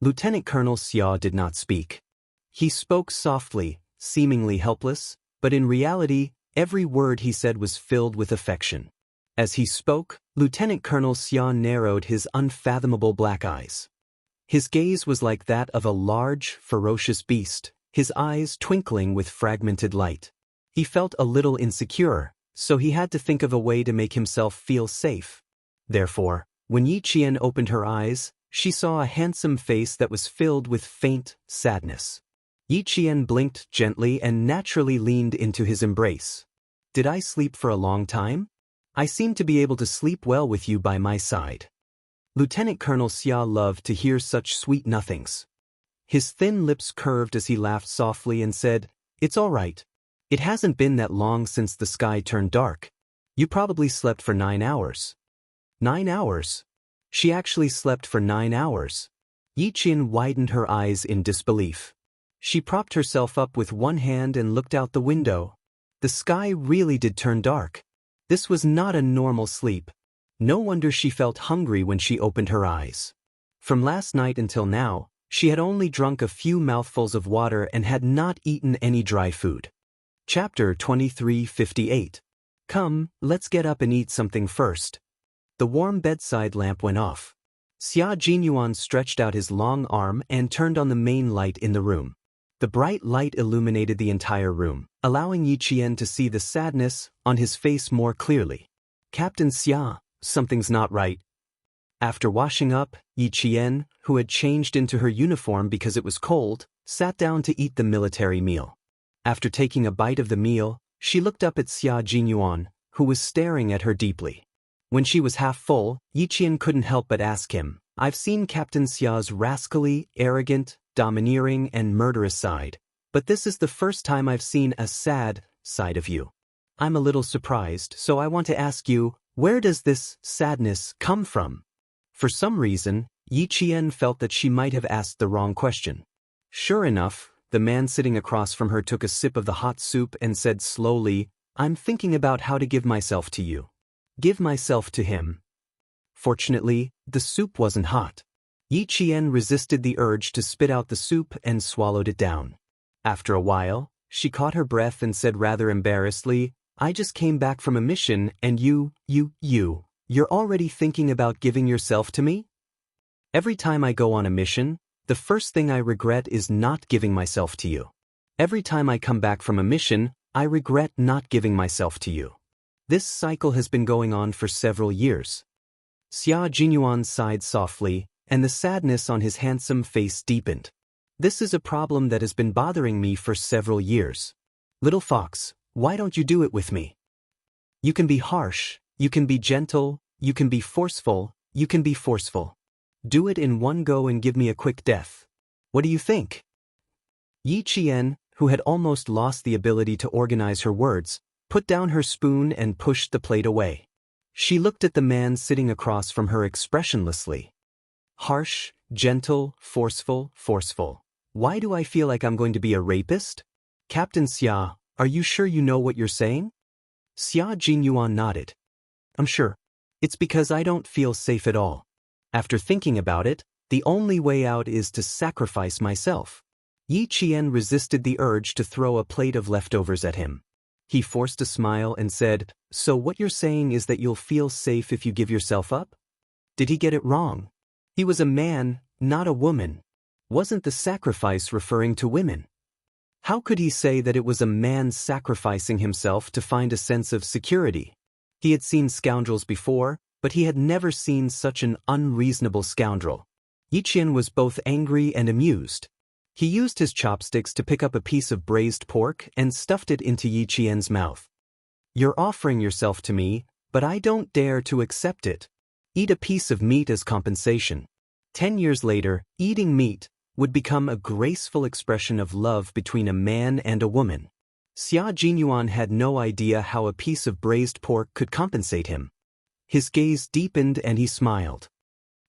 Lieutenant Colonel Xia did not speak. He spoke softly, seemingly helpless, but in reality, every word he said was filled with affection. As he spoke, Lieutenant Colonel Xia narrowed his unfathomable black eyes. His gaze was like that of a large, ferocious beast, his eyes twinkling with fragmented light. He felt a little insecure, so he had to think of a way to make himself feel safe. Therefore, when Yi Qian opened her eyes, she saw a handsome face that was filled with faint sadness. Yi Qian blinked gently and naturally leaned into his embrace. "Did I sleep for a long time? I seem to be able to sleep well with you by my side." Lieutenant Colonel Xia loved to hear such sweet nothings. His thin lips curved as he laughed softly and said, "It's all right. It hasn't been that long since the sky turned dark. You probably slept for 9 hours. 9 hours? She actually slept for 9 hours. Yi Qian widened her eyes in disbelief. She propped herself up with one hand and looked out the window. The sky really did turn dark. This was not a normal sleep. No wonder she felt hungry when she opened her eyes. From last night until now, she had only drunk a few mouthfuls of water and had not eaten any dry food. Chapter 2358. Come, let's get up and eat something first. The warm bedside lamp went off. Xia Jinyuan stretched out his long arm and turned on the main light in the room. The bright light illuminated the entire room, allowing Yi Qian to see the sadness on his face more clearly. "Captain Xia, something's not right." After washing up, Yi Qian, who had changed into her uniform because it was cold, sat down to eat the military meal. After taking a bite of the meal, she looked up at Xia Jinyuan, who was staring at her deeply. When she was half full, Yi Qian couldn't help but ask him, "I've seen Captain Xia's rascally, arrogant, domineering and murderous side, but this is the first time I've seen a sad side of you. I'm a little surprised, so I want to ask you, where does this sadness come from?" For some reason, Yi Qian felt that she might have asked the wrong question. Sure enough, the man sitting across from her took a sip of the hot soup and said slowly, "I'm thinking about how to give myself to you." Give myself to him. Fortunately, the soup wasn't hot. Yi Qian resisted the urge to spit out the soup and swallowed it down. After a while, she caught her breath and said rather embarrassedly, "I just came back from a mission and you're already thinking about giving yourself to me? Every time I go on a mission, the first thing I regret is not giving myself to you. Every time I come back from a mission, I regret not giving myself to you. This cycle has been going on for several years." Xia Jinyuan sighed softly, and the sadness on his handsome face deepened. "This is a problem that has been bothering me for several years. Little Fox, why don't you do it with me? You can be harsh, you can be gentle, you can be forceful, you can be forceful. Do it in one go and give me a quick death. What do you think?" Yi Qian, who had almost lost the ability to organize her words, put down her spoon and pushed the plate away. She looked at the man sitting across from her expressionlessly. Harsh, gentle, forceful. Why do I feel like I'm going to be a rapist? Captain Xia, are you sure you know what you're saying? Xia Jinyuan nodded. I'm sure. It's because I don't feel safe at all. After thinking about it, the only way out is to sacrifice myself. Yi Qian resisted the urge to throw a plate of leftovers at him. He forced a smile and said, "So what you're saying is that you'll feel safe if you give yourself up?" Did he get it wrong? He was a man, not a woman. Wasn't the sacrifice referring to women? How could he say that it was a man sacrificing himself to find a sense of security? He had seen scoundrels before, but he had never seen such an unreasonable scoundrel. Yi Qian was both angry and amused. He used his chopsticks to pick up a piece of braised pork and stuffed it into Yi Qian's mouth. "You're offering yourself to me, but I don't dare to accept it. Eat a piece of meat as compensation." 10 years later, eating meat would become a graceful expression of love between a man and a woman. Xia Jinyuan had no idea how a piece of braised pork could compensate him. His gaze deepened and he smiled.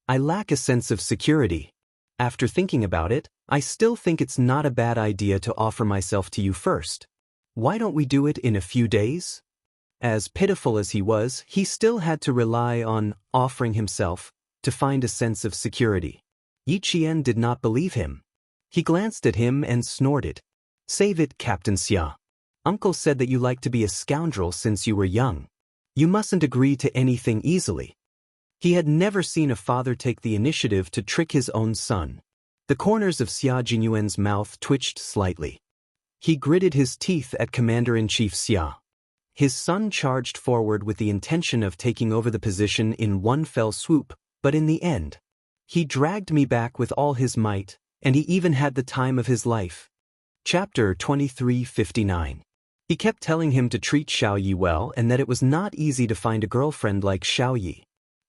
"I lack a sense of security. After thinking about it, I still think it's not a bad idea to offer myself to you first. Why don't we do it in a few days?" As pitiful as he was, he still had to rely on offering himself to find a sense of security. Yi Qian did not believe him. He glanced at him and snorted. "Save it, Captain Xia. Uncle said that you like to be a scoundrel since you were young. You mustn't agree to anything easily." He had never seen a father take the initiative to trick his own son. The corners of Xia Jinyuan's mouth twitched slightly. He gritted his teeth at Commander-in-Chief Xia. His son charged forward with the intention of taking over the position in one fell swoop, but in the end, he dragged me back with all his might, and he even had the time of his life. Chapter 2359. He kept telling him to treat Xiaoyi well and that it was not easy to find a girlfriend like Xiaoyi.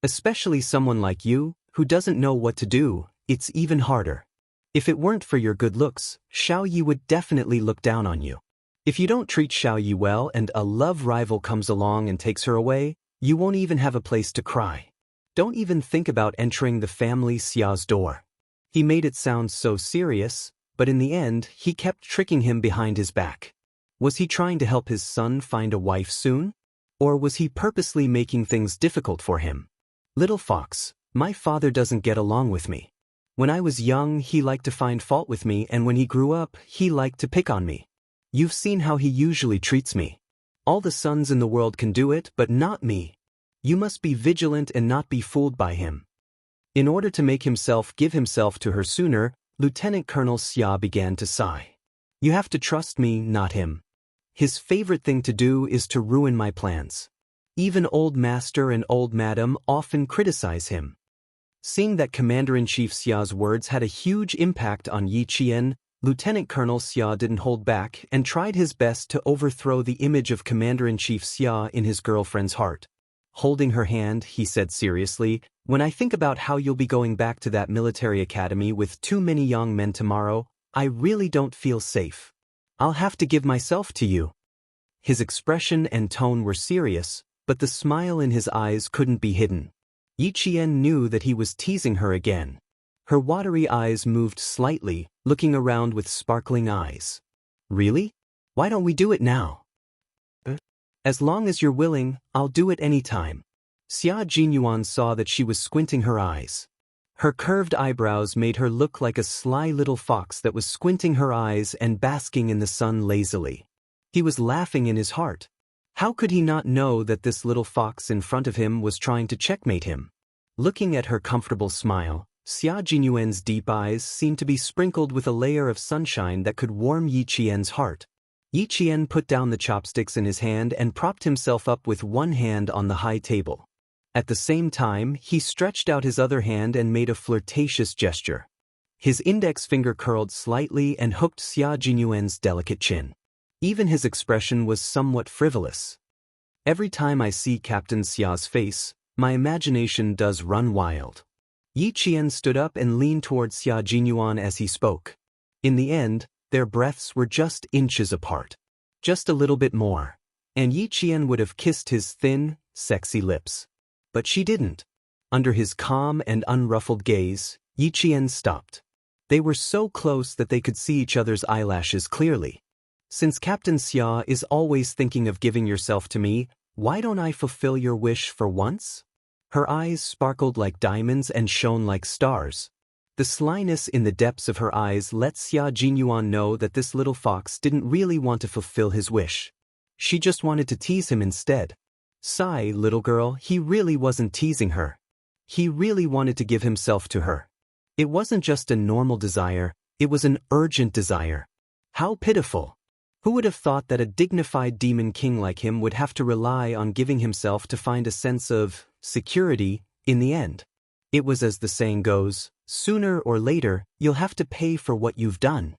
Especially someone like you, who doesn't know what to do, it's even harder. If it weren't for your good looks, Xiaoyi would definitely look down on you. If you don't treat Xiaoyi well and a love rival comes along and takes her away, you won't even have a place to cry. Don't even think about entering the family Xia's door. He made it sound so serious, but in the end, he kept tricking him behind his back. Was he trying to help his son find a wife soon? Or was he purposely making things difficult for him? "Little fox, my father doesn't get along with me. When I was young, he liked to find fault with me, and when he grew up, he liked to pick on me. You've seen how he usually treats me. All the sons in the world can do it, but not me. You must be vigilant and not be fooled by him." In order to make himself give himself to her sooner, Lieutenant Colonel Xia began to sigh. "You have to trust me, not him. His favorite thing to do is to ruin my plans. Even Old Master and Old Madam often criticize him." Seeing that Commander-in-Chief Xia's words had a huge impact on Yi Qian, Lieutenant Colonel Xia didn't hold back and tried his best to overthrow the image of Commander-in-Chief Xia in his girlfriend's heart. Holding her hand, he said seriously, "When I think about how you'll be going back to that military academy with too many young men tomorrow, I really don't feel safe. I'll have to give myself to you." His expression and tone were serious, but the smile in his eyes couldn't be hidden. Yi Qian knew that he was teasing her again. Her watery eyes moved slightly, looking around with sparkling eyes. "Really? Why don't we do it now?" "As long as you're willing, I'll do it any time." Xia Jinyuan saw that she was squinting her eyes. Her curved eyebrows made her look like a sly little fox that was squinting her eyes and basking in the sun lazily. He was laughing in his heart. How could he not know that this little fox in front of him was trying to checkmate him? Looking at her comfortable smile, Xia Jinyuan's deep eyes seemed to be sprinkled with a layer of sunshine that could warm Yi Qian's heart. Yi Qian put down the chopsticks in his hand and propped himself up with one hand on the high table. At the same time, he stretched out his other hand and made a flirtatious gesture. His index finger curled slightly and hooked Xia Jinyuan's delicate chin. Even his expression was somewhat frivolous. "Every time I see Captain Xia's face, my imagination does run wild." Yi Qian stood up and leaned towards Xia Jinyuan as he spoke. In the end, Their breaths were just inches apart. Just a little bit more, and Yi Qian would have kissed his thin, sexy lips. But she didn't. Under his calm and unruffled gaze, Yi Qian stopped. They were so close that they could see each other's eyelashes clearly. Since Captain Xia is always thinking of giving yourself to me, why don't I fulfill your wish for once? Her eyes sparkled like diamonds and shone like stars. The slyness in the depths of her eyes let Xia Jinyuan know that this little fox didn't really want to fulfill his wish. She just wanted to tease him instead. Sigh, little girl, he really wasn't teasing her. He really wanted to give himself to her. It wasn't just a normal desire, it was an urgent desire. How pitiful! Who would have thought that a dignified demon king like him would have to rely on giving himself to find a sense of security in the end? It was as the saying goes, sooner or later, you'll have to pay for what you've done.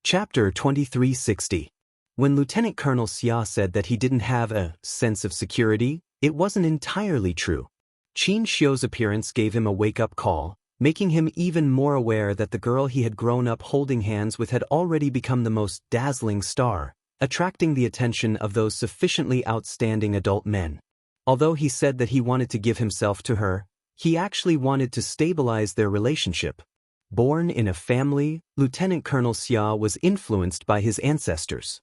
Chapter 2360. When Lieutenant Colonel Xia said that he didn't have a sense of security, it wasn't entirely true. Qin Xiu's appearance gave him a wake-up call, making him even more aware that the girl he had grown up holding hands with had already become the most dazzling star, attracting the attention of those sufficiently outstanding adult men. Although he said that he wanted to give himself to her, he actually wanted to stabilize their relationship. Born in a family, Lieutenant Colonel Xia was influenced by his ancestors.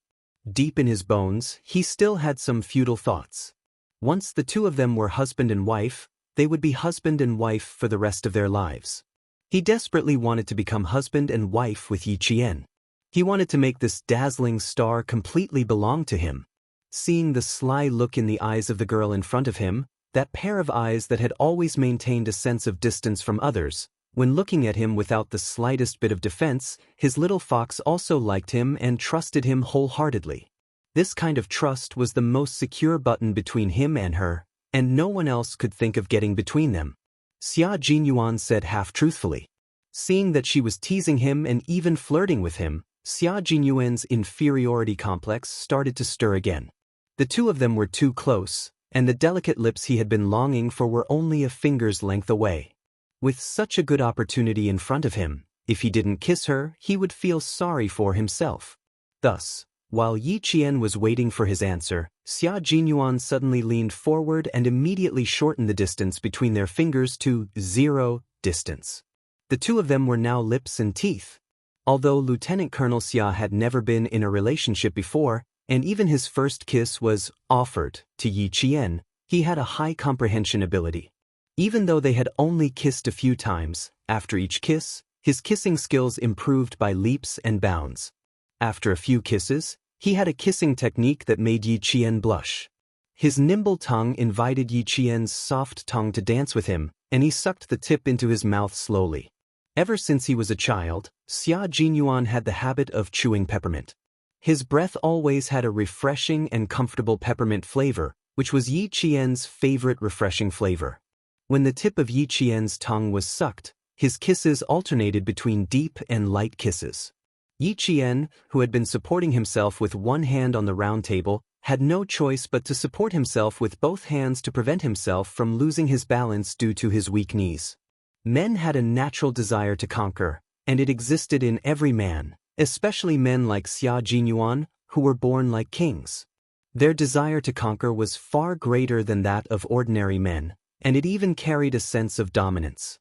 Deep in his bones, he still had some feudal thoughts. Once the two of them were husband and wife, they would be husband and wife for the rest of their lives. He desperately wanted to become husband and wife with Yi Qian. He wanted to make this dazzling star completely belong to him. Seeing the sly look in the eyes of the girl in front of him, that pair of eyes that had always maintained a sense of distance from others, when looking at him without the slightest bit of defense, his little fox also liked him and trusted him wholeheartedly. This kind of trust was the most secure button between him and her, and no one else could think of getting between them. Xia Jinyuan said half-truthfully. Seeing that she was teasing him and even flirting with him, Xia Jinyuan's inferiority complex started to stir again. The two of them were too close, and the delicate lips he had been longing for were only a finger's length away. With such a good opportunity in front of him, if he didn't kiss her, he would feel sorry for himself. Thus, while Yi Qian was waiting for his answer, Xia Jinyuan suddenly leaned forward and immediately shortened the distance between their fingers to 0 distance. The two of them were now lips and teeth. Although Lieutenant Colonel Xia had never been in a relationship before, and even his first kiss was offered to Yi Qian, he had a high comprehension ability. Even though they had only kissed a few times, after each kiss, his kissing skills improved by leaps and bounds. After a few kisses, he had a kissing technique that made Yi Qian blush. His nimble tongue invited Yi Qian's soft tongue to dance with him, and he sucked the tip into his mouth slowly. Ever since he was a child, Xia Jinyuan had the habit of chewing peppermint. His breath always had a refreshing and comfortable peppermint flavor, which was Yi Qian's favorite refreshing flavor. When the tip of Yi Qian's tongue was sucked, his kisses alternated between deep and light kisses. Yi Qian, who had been supporting himself with one hand on the round table, had no choice but to support himself with both hands to prevent himself from losing his balance due to his weak knees. Men had a natural desire to conquer, and it existed in every man, especially men like Xia Jinyuan, who were born like kings. Their desire to conquer was far greater than that of ordinary men, and it even carried a sense of dominance.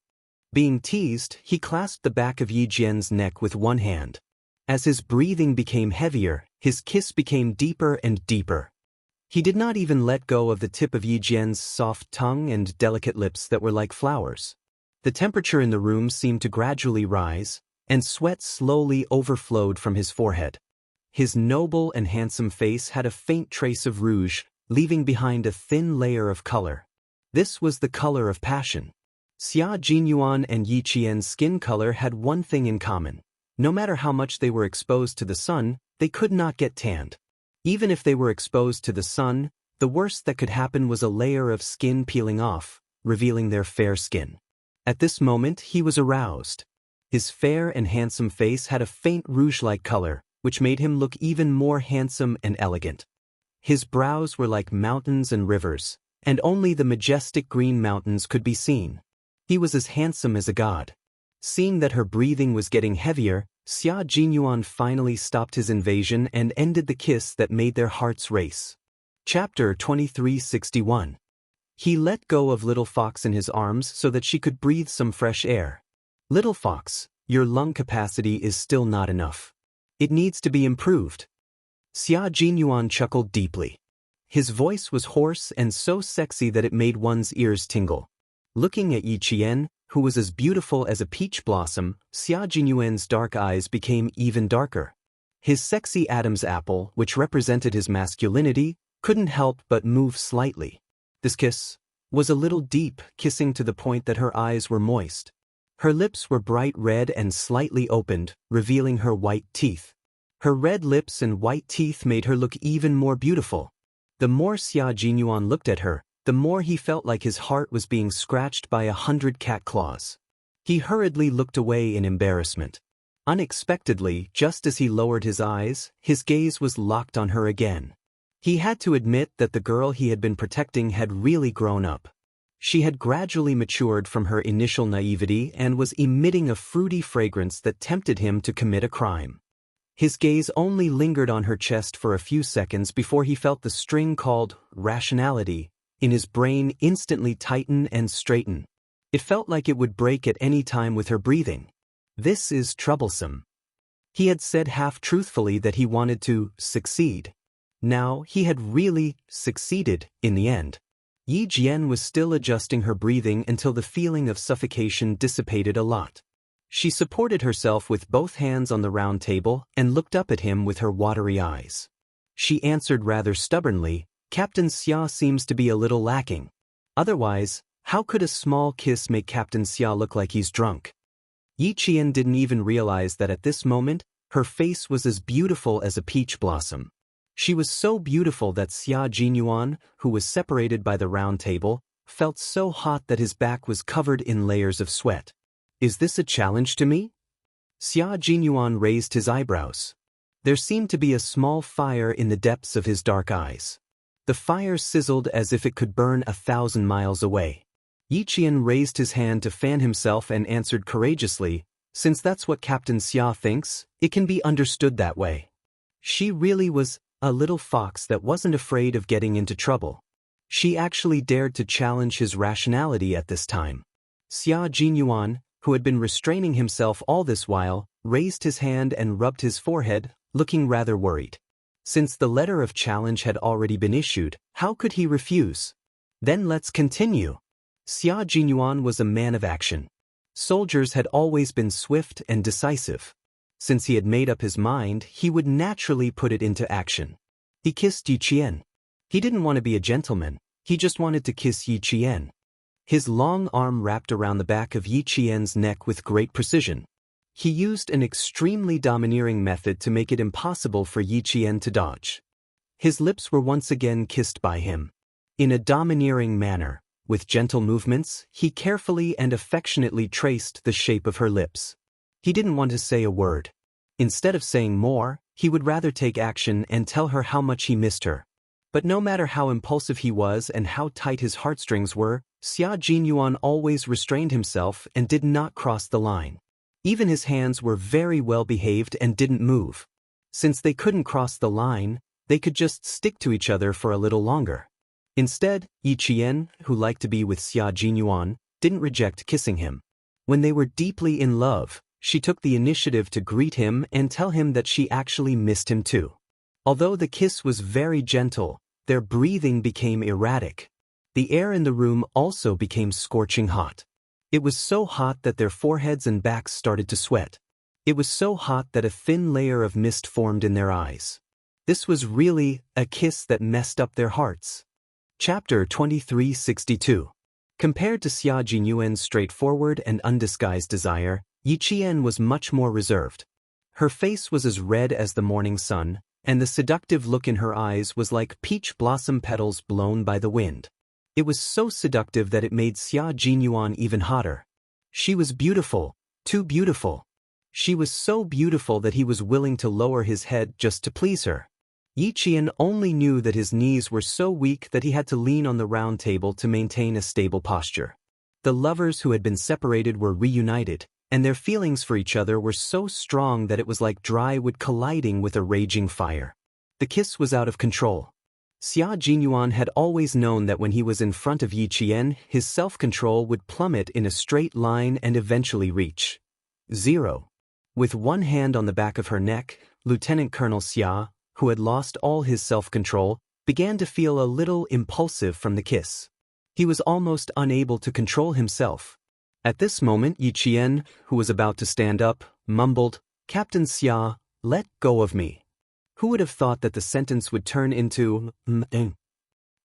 Being teased, he clasped the back of Yi Qian's neck with one hand. As his breathing became heavier, his kiss became deeper and deeper. He did not even let go of the tip of Yi Qian's soft tongue and delicate lips that were like flowers. The temperature in the room seemed to gradually rise, and sweat slowly overflowed from his forehead. His noble and handsome face had a faint trace of rouge, leaving behind a thin layer of color. This was the color of passion. Xia Jinyuan and Yi Qian's skin color had one thing in common. No matter how much they were exposed to the sun, they could not get tanned. Even if they were exposed to the sun, the worst that could happen was a layer of skin peeling off, revealing their fair skin. At this moment, he was aroused. His fair and handsome face had a faint rouge-like color, which made him look even more handsome and elegant. His brows were like mountains and rivers, and only the majestic green mountains could be seen. He was as handsome as a god. Seeing that her breathing was getting heavier, Xia Jinyuan finally stopped his invasion and ended the kiss that made their hearts race. Chapter 2361. He let go of Little Fox in his arms so that she could breathe some fresh air. Little Fox, your lung capacity is still not enough. It needs to be improved. Xia Jinyuan chuckled deeply. His voice was hoarse and so sexy that it made one's ears tingle. Looking at Yi Qian, who was as beautiful as a peach blossom, Xia Jinyuan's dark eyes became even darker. His sexy Adam's apple, which represented his masculinity, couldn't help but move slightly. This kiss was a little deep, kissing to the point that her eyes were moist. Her lips were bright red and slightly opened, revealing her white teeth. Her red lips and white teeth made her look even more beautiful. The more Xia Jinyuan looked at her, the more he felt like his heart was being scratched by 100 cat claws. He hurriedly looked away in embarrassment. Unexpectedly, just as he lowered his eyes, his gaze was locked on her again. He had to admit that the girl he had been protecting had really grown up. She had gradually matured from her initial naivety and was emitting a fruity fragrance that tempted him to commit a crime. His gaze only lingered on her chest for a few seconds before he felt the string called rationality in his brain instantly tighten and straighten. It felt like it would break at any time with her breathing. This is troublesome. He had said half-truthfully that he wanted to succeed. Now he had really succeeded in the end. Yi Jian was still adjusting her breathing until the feeling of suffocation dissipated a lot. She supported herself with both hands on the round table and looked up at him with her watery eyes. She answered rather stubbornly, Captain Xia seems to be a little lacking. Otherwise, how could a small kiss make Captain Xia look like he's drunk? Yi Qian didn't even realize that at this moment, her face was as beautiful as a peach blossom. She was so beautiful that Xia Jinyuan, who was separated by the round table, felt so hot that his back was covered in layers of sweat. Is this a challenge to me? Xia Jinyuan raised his eyebrows. There seemed to be a small fire in the depths of his dark eyes. The fire sizzled as if it could burn 1,000 miles away. Yi Qian raised his hand to fan himself and answered courageously, since that's what Captain Xia thinks, it can be understood that way. She really was a little fox that wasn't afraid of getting into trouble. She actually dared to challenge his rationality at this time. Xia Jinyuan, who had been restraining himself all this while, raised his hand and rubbed his forehead, looking rather worried. Since the letter of challenge had already been issued, how could he refuse? Then let's continue. Xia Jinyuan was a man of action. Soldiers had always been swift and decisive. Since he had made up his mind, he would naturally put it into action. He kissed Yi Qian. He didn't want to be a gentleman, he just wanted to kiss Yi Qian. His long arm wrapped around the back of Yi Qian's neck with great precision. He used an extremely domineering method to make it impossible for Yi Qian to dodge. His lips were once again kissed by him. In a domineering manner, with gentle movements, he carefully and affectionately traced the shape of her lips. He didn't want to say a word. Instead of saying more, he would rather take action and tell her how much he missed her. But no matter how impulsive he was and how tight his heartstrings were, Xia Jinyuan always restrained himself and did not cross the line. Even his hands were very well behaved and didn't move. Since they couldn't cross the line, they could just stick to each other for a little longer. Instead, Yi Qian, who liked to be with Xia Jinyuan, didn't reject kissing him. When they were deeply in love, she took the initiative to greet him and tell him that she actually missed him too. Although the kiss was very gentle, their breathing became erratic. The air in the room also became scorching hot. It was so hot that their foreheads and backs started to sweat. It was so hot that a thin layer of mist formed in their eyes. This was really a kiss that messed up their hearts. Chapter 2362. Compared to Xia Jinyuan's straightforward and undisguised desire, Yi Qian was much more reserved. Her face was as red as the morning sun, and the seductive look in her eyes was like peach blossom petals blown by the wind. It was so seductive that it made Xia Jinyuan even hotter. She was beautiful, too beautiful. She was so beautiful that he was willing to lower his head just to please her. Yi Qian only knew that his knees were so weak that he had to lean on the round table to maintain a stable posture. The lovers who had been separated were reunited, and their feelings for each other were so strong that it was like dry wood colliding with a raging fire. The kiss was out of control. Xia Jinyuan had always known that when he was in front of Yi Qian, his self-control would plummet in a straight line and eventually reach 0. With one hand on the back of her neck, Lieutenant Colonel Xia, who had lost all his self-control, began to feel a little impulsive from the kiss. He was almost unable to control himself. At this moment, Yi Qian, who was about to stand up, mumbled, "Captain Xia, let go of me." Who would have thought that the sentence would turn into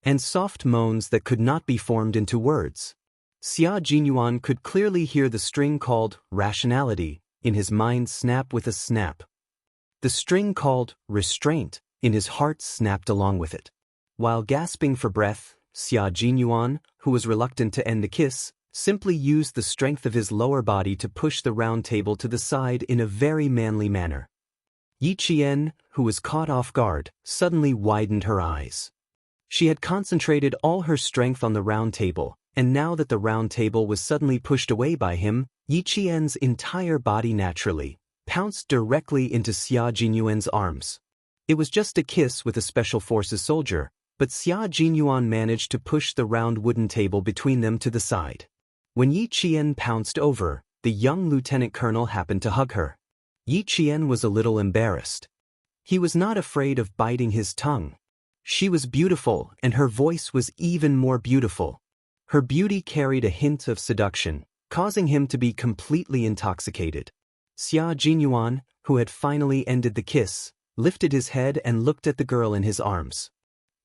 and soft moans that could not be formed into words? Xia Jinyuan could clearly hear the string called rationality in his mind snap with a snap. The string called restraint in his heart snapped along with it. While gasping for breath, Xia Jinyuan, who was reluctant to end the kiss, simply used the strength of his lower body to push the round table to the side in a very manly manner. Yi Qian, who was caught off guard, suddenly widened her eyes. She had concentrated all her strength on the round table, and now that the round table was suddenly pushed away by him, Yi Qian's entire body naturally pounced directly into Xia Jinyuan's arms. It was just a kiss with a special forces soldier, but Xia Jinyuan managed to push the round wooden table between them to the side. When Yi Qian pounced over, the young lieutenant colonel happened to hug her. Yi Qian was a little embarrassed. He was not afraid of biting his tongue. She was beautiful, and her voice was even more beautiful. Her beauty carried a hint of seduction, causing him to be completely intoxicated. Xia Jinyuan, who had finally ended the kiss, lifted his head and looked at the girl in his arms.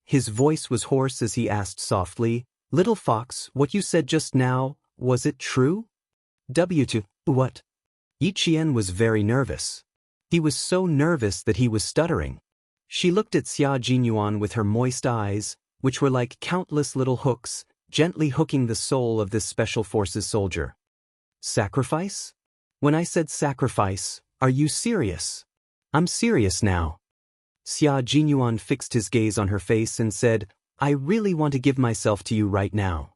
His voice was hoarse as he asked softly, "Little fox, what you said just now, was it true?" What? Yi Qian was very nervous. He was so nervous that he was stuttering. She looked at Xia Jinyuan with her moist eyes, which were like countless little hooks, gently hooking the soul of this special forces soldier. "Sacrifice? When I said sacrifice, are you serious?" "I'm serious now." Xia Jinyuan fixed his gaze on her face and said, "I really want to give myself to you right now."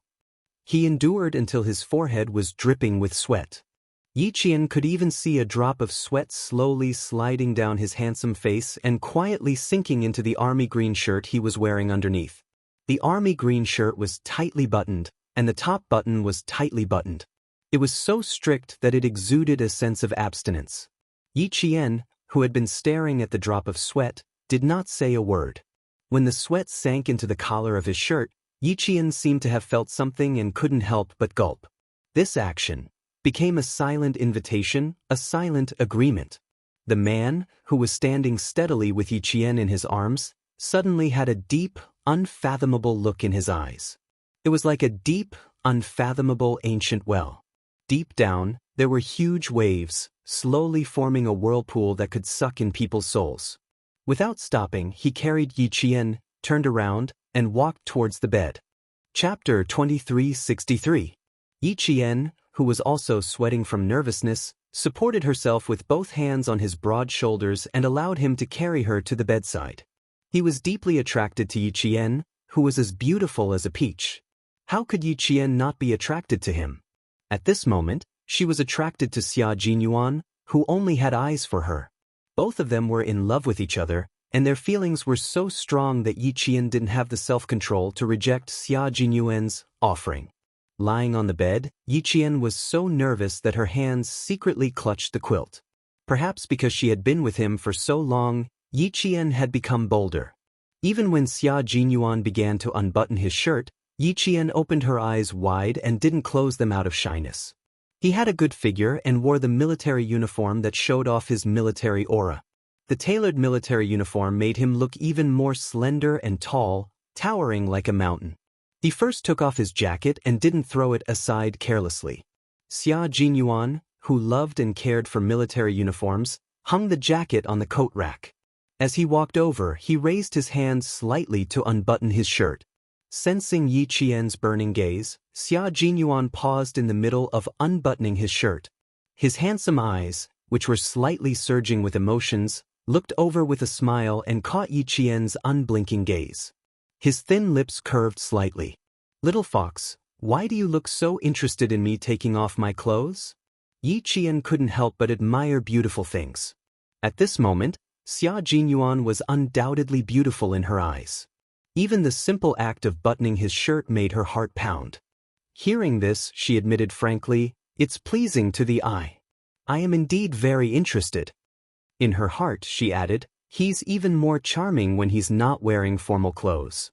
He endured until his forehead was dripping with sweat. Yi Qian could even see a drop of sweat slowly sliding down his handsome face and quietly sinking into the army green shirt he was wearing underneath. The army green shirt was tightly buttoned, and the top button was tightly buttoned. It was so strict that it exuded a sense of abstinence. Yi Qian, who had been staring at the drop of sweat, did not say a word. When the sweat sank into the collar of his shirt, Yi Qian seemed to have felt something and couldn't help but gulp. This action became a silent invitation, a silent agreement. The man, who was standing steadily with Yi Qian in his arms, suddenly had a deep, unfathomable look in his eyes. It was like a deep, unfathomable ancient well. Deep down, there were huge waves, slowly forming a whirlpool that could suck in people's souls. Without stopping, he carried Yi Qian, turned around, and walked towards the bed. Chapter 2363. Yi Qian, who was also sweating from nervousness, supported herself with both hands on his broad shoulders and allowed him to carry her to the bedside. He was deeply attracted to Yi Qian, who was as beautiful as a peach. How could Yi Qian not be attracted to him? At this moment, she was attracted to Xia Jinyuan, who only had eyes for her. Both of them were in love with each other, and their feelings were so strong that Yi Qian didn't have the self-control to reject Xia Jinyuan's offering. Lying on the bed, Yi Qian was so nervous that her hands secretly clutched the quilt. Perhaps because she had been with him for so long, Yi Qian had become bolder. Even when Xia Jinyuan began to unbutton his shirt, Yi Qian opened her eyes wide and didn't close them out of shyness. He had a good figure and wore the military uniform that showed off his military aura. The tailored military uniform made him look even more slender and tall, towering like a mountain. He first took off his jacket and didn't throw it aside carelessly. Xia Jinyuan, who loved and cared for military uniforms, hung the jacket on the coat rack. As he walked over, he raised his hand slightly to unbutton his shirt. Sensing Yi Qian's burning gaze, Xia Jinyuan paused in the middle of unbuttoning his shirt. His handsome eyes, which were slightly surging with emotions, looked over with a smile and caught Yi Qian's unblinking gaze. His thin lips curved slightly. "Little fox, why do you look so interested in me taking off my clothes?" Yi Qian couldn't help but admire beautiful things. At this moment, Xia Jinyuan was undoubtedly beautiful in her eyes. Even the simple act of buttoning his shirt made her heart pound. Hearing this, she admitted frankly, "It's pleasing to the eye. I am indeed very interested." In her heart, she added, "He's even more charming when he's not wearing formal clothes."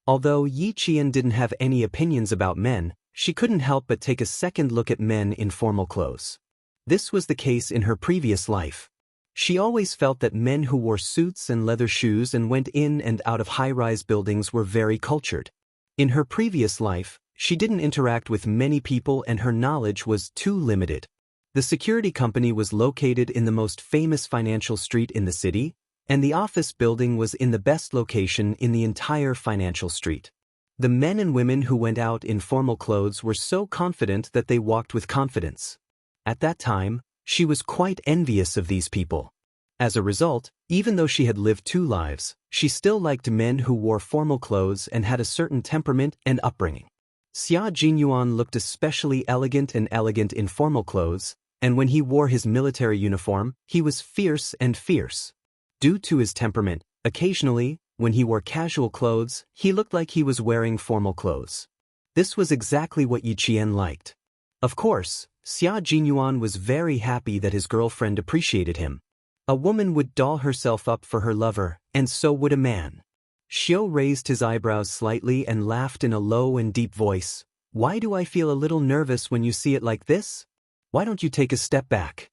Although Yi Qian didn't have any opinions about men, she couldn't help but take a second look at men in formal clothes. This was the case in her previous life. She always felt that men who wore suits and leather shoes and went in and out of high-rise buildings were very cultured. In her previous life, she didn't interact with many people and her knowledge was too limited. The security company was located in the most famous financial street in the city, and the office building was in the best location in the entire financial street. The men and women who went out in formal clothes were so confident that they walked with confidence. At that time, she was quite envious of these people. As a result, even though she had lived two lives, she still liked men who wore formal clothes and had a certain temperament and upbringing. Xia Jinyuan looked especially elegant in formal clothes, and when he wore his military uniform, he was fierce and fierce. Due to his temperament, occasionally, when he wore casual clothes, he looked like he was wearing formal clothes. This was exactly what Yi Qian liked. Of course, Xia Jinyuan was very happy that his girlfriend appreciated him. A woman would doll herself up for her lover, and so would a man. Xiao raised his eyebrows slightly and laughed in a low and deep voice. "Why do I feel a little nervous when you see it like this? Why don't you take a step back?"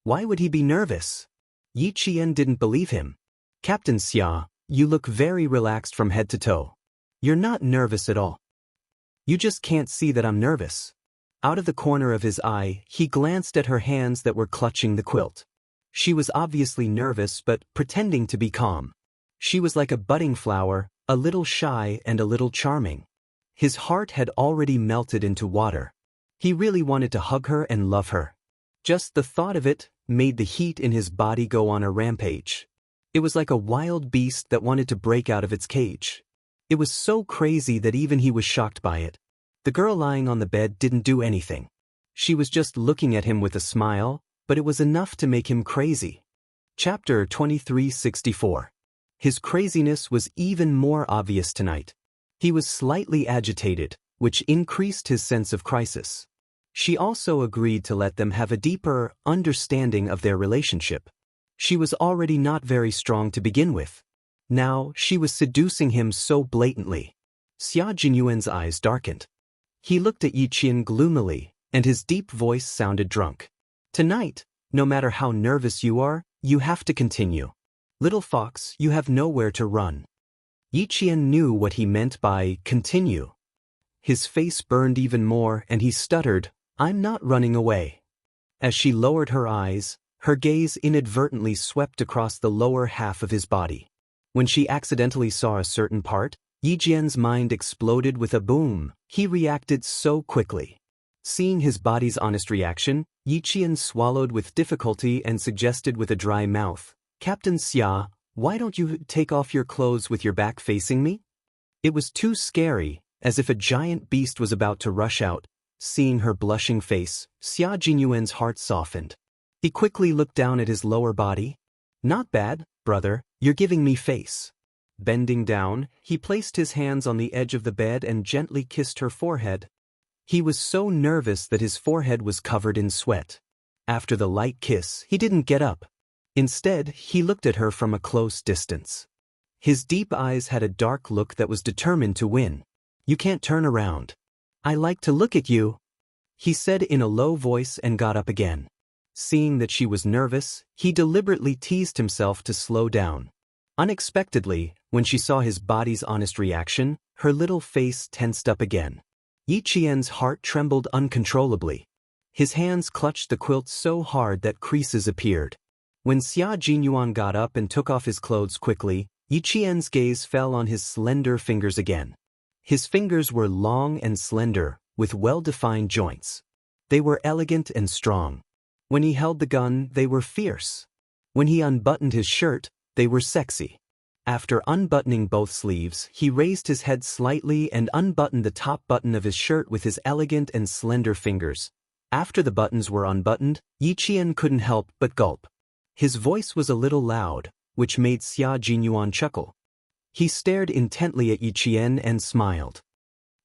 Why would he be nervous? Yi Qian didn't believe him. "Captain Xia, you look very relaxed from head to toe. You're not nervous at all. You just can't see that I'm nervous." Out of the corner of his eye, he glanced at her hands that were clutching the quilt. She was obviously nervous but pretending to be calm. She was like a budding flower, a little shy and a little charming. His heart had already melted into water. He really wanted to hug her and love her. Just the thought of it made the heat in his body go on a rampage. It was like a wild beast that wanted to break out of its cage. It was so crazy that even he was shocked by it. The girl lying on the bed didn't do anything. She was just looking at him with a smile, but it was enough to make him crazy. Chapter 2364. His craziness was even more obvious tonight. He was slightly agitated, which increased his sense of crisis. She also agreed to let them have a deeper understanding of their relationship. She was already not very strong to begin with. Now, she was seducing him so blatantly. Xia Jinyuan's eyes darkened. He looked at Yi Qian gloomily, and his deep voice sounded drunk. "Tonight, no matter how nervous you are, you have to continue. Little fox, you have nowhere to run." Yi Qian knew what he meant by continue. His face burned even more and he stuttered, "I'm not running away." As she lowered her eyes, her gaze inadvertently swept across the lower half of his body. When she accidentally saw a certain part, Yi Jian's mind exploded with a boom. He reacted so quickly. Seeing his body's honest reaction, Yi Qian swallowed with difficulty and suggested with a dry mouth, "Captain Xia, why don't you take off your clothes with your back facing me?" It was too scary, as if a giant beast was about to rush out. Seeing her blushing face, Xia Jinyuan's heart softened. He quickly looked down at his lower body. "Not bad, brother, you're giving me face." Bending down, he placed his hands on the edge of the bed and gently kissed her forehead. He was so nervous that his forehead was covered in sweat. After the light kiss, he didn't get up. Instead, he looked at her from a close distance. His deep eyes had a dark look that was determined to win. "You can't turn around. I like to look at you," he said in a low voice and got up again. Seeing that she was nervous, he deliberately teased himself to slow down. Unexpectedly, when she saw his body's honest reaction, her little face tensed up again. Yi Qian's heart trembled uncontrollably. His hands clutched the quilt so hard that creases appeared. When Xia Jinyuan got up and took off his clothes quickly, Yi Qian's gaze fell on his slender fingers again. His fingers were long and slender, with well-defined joints. They were elegant and strong. When he held the gun, they were fierce. When he unbuttoned his shirt, they were sexy. After unbuttoning both sleeves, he raised his head slightly and unbuttoned the top button of his shirt with his elegant and slender fingers. After the buttons were unbuttoned, Yi Qian couldn't help but gulp. His voice was a little loud, which made Xia Jinyuan chuckle. He stared intently at Yi Qian and smiled.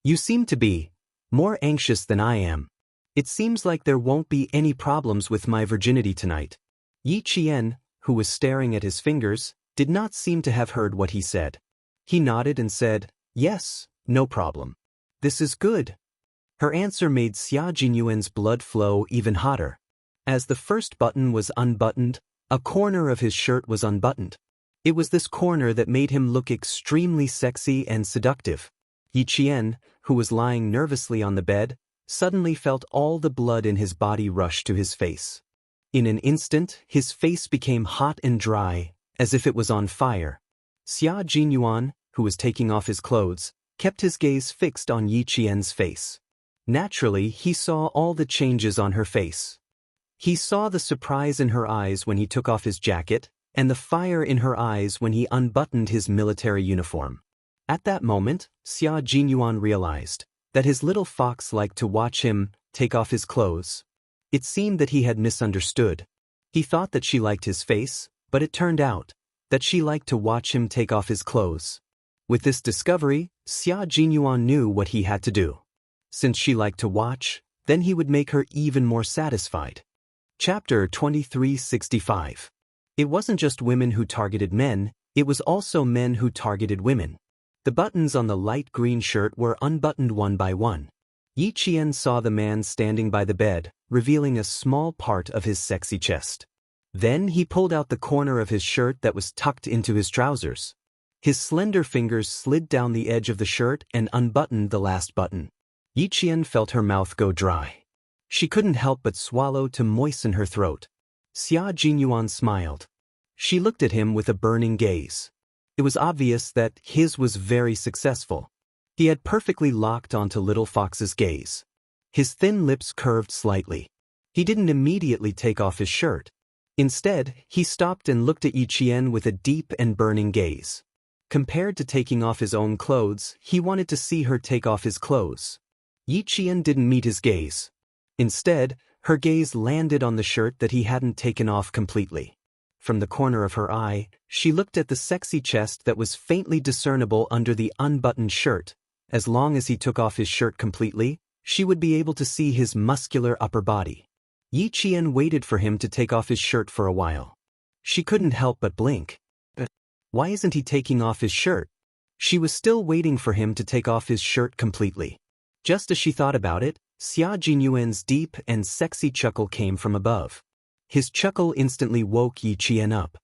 You seem to be more anxious than I am. It seems like there won't be any problems with my virginity tonight. Yi Qian, who was staring at his fingers, did not seem to have heard what he said. He nodded and said, yes, no problem. This is good. Her answer made Xia Jinyuan's blood flow even hotter. As the first button was unbuttoned, a corner of his shirt was unbuttoned. It was this corner that made him look extremely sexy and seductive. Yi Qian, who was lying nervously on the bed, suddenly felt all the blood in his body rush to his face. In an instant, his face became hot and dry, as if it was on fire. Xia Jinyuan, who was taking off his clothes, kept his gaze fixed on Yi Qian's face. Naturally, he saw all the changes on her face. He saw the surprise in her eyes when he took off his jacket, and the fire in her eyes when he unbuttoned his military uniform. At that moment, Xia Jinyuan realized that his little fox liked to watch him take off his clothes. It seemed that he had misunderstood. He thought that she liked his face, but it turned out that she liked to watch him take off his clothes. With this discovery, Xia Jinyuan knew what he had to do. Since she liked to watch, then he would make her even more satisfied. Chapter 2365. It wasn't just women who targeted men, it was also men who targeted women. The buttons on the light green shirt were unbuttoned one by one. Yi Qian saw the man standing by the bed, revealing a small part of his sexy chest. Then he pulled out the corner of his shirt that was tucked into his trousers. His slender fingers slid down the edge of the shirt and unbuttoned the last button. Yi Qian felt her mouth go dry. She couldn't help but swallow to moisten her throat. Xia Jinyuan smiled. She looked at him with a burning gaze. It was obvious that his was very successful. He had perfectly locked onto Little Fox's gaze. His thin lips curved slightly. He didn't immediately take off his shirt. Instead, he stopped and looked at Yi Qian with a deep and burning gaze. Compared to taking off his own clothes, he wanted to see her take off his clothes. Yi Qian didn't meet his gaze. Instead, her gaze landed on the shirt that he hadn't taken off completely. From the corner of her eye, she looked at the sexy chest that was faintly discernible under the unbuttoned shirt. As long as he took off his shirt completely, she would be able to see his muscular upper body. Yi Qian waited for him to take off his shirt for a while. She couldn't help but blink. Why isn't he taking off his shirt? She was still waiting for him to take off his shirt completely. Just as she thought about it, Xia Jinyuan's deep and sexy chuckle came from above. His chuckle instantly woke Yi Qian up.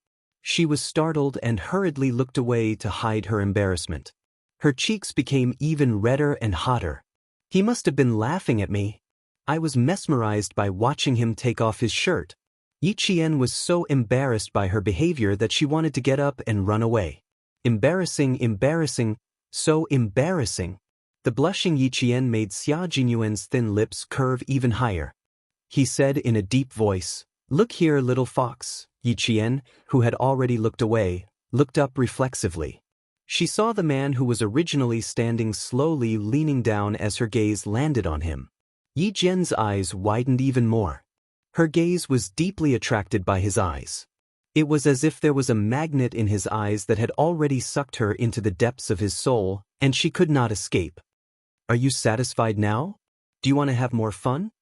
She was startled and hurriedly looked away to hide her embarrassment. Her cheeks became even redder and hotter. He must have been laughing at me. I was mesmerized by watching him take off his shirt. Yi Qian was so embarrassed by her behavior that she wanted to get up and run away. Embarrassing, embarrassing, so embarrassing. The blushing Yi Qian made Xia Jinyuan's thin lips curve even higher. He said in a deep voice, "Look here, little fox." Yi Qian, who had already looked away, looked up reflexively. She saw the man who was originally standing slowly leaning down as her gaze landed on him. Yi Qian's eyes widened even more. Her gaze was deeply attracted by his eyes. It was as if there was a magnet in his eyes that had already sucked her into the depths of his soul, and she could not escape. "Are you satisfied now? Do you want to have more fun?"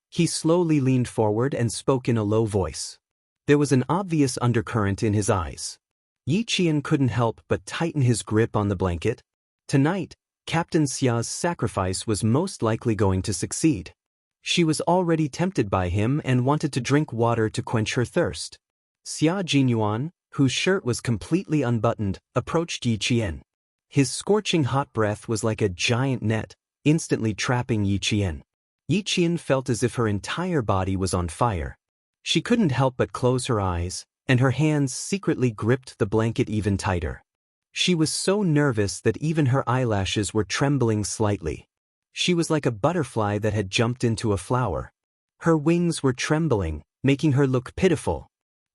He slowly leaned forward and spoke in a low voice. There was an obvious undercurrent in his eyes. Yi Qian couldn't help but tighten his grip on the blanket. Tonight, Captain Xia's sacrifice was most likely going to succeed. She was already tempted by him and wanted to drink water to quench her thirst. Xia Jinyuan, whose shirt was completely unbuttoned, approached Yi Qian. His scorching hot breath was like a giant net, instantly trapping Yi Qian. Yi Qian felt as if her entire body was on fire. She couldn't help but close her eyes, and her hands secretly gripped the blanket even tighter. She was so nervous that even her eyelashes were trembling slightly. She was like a butterfly that had jumped into a flower. Her wings were trembling, making her look pitiful.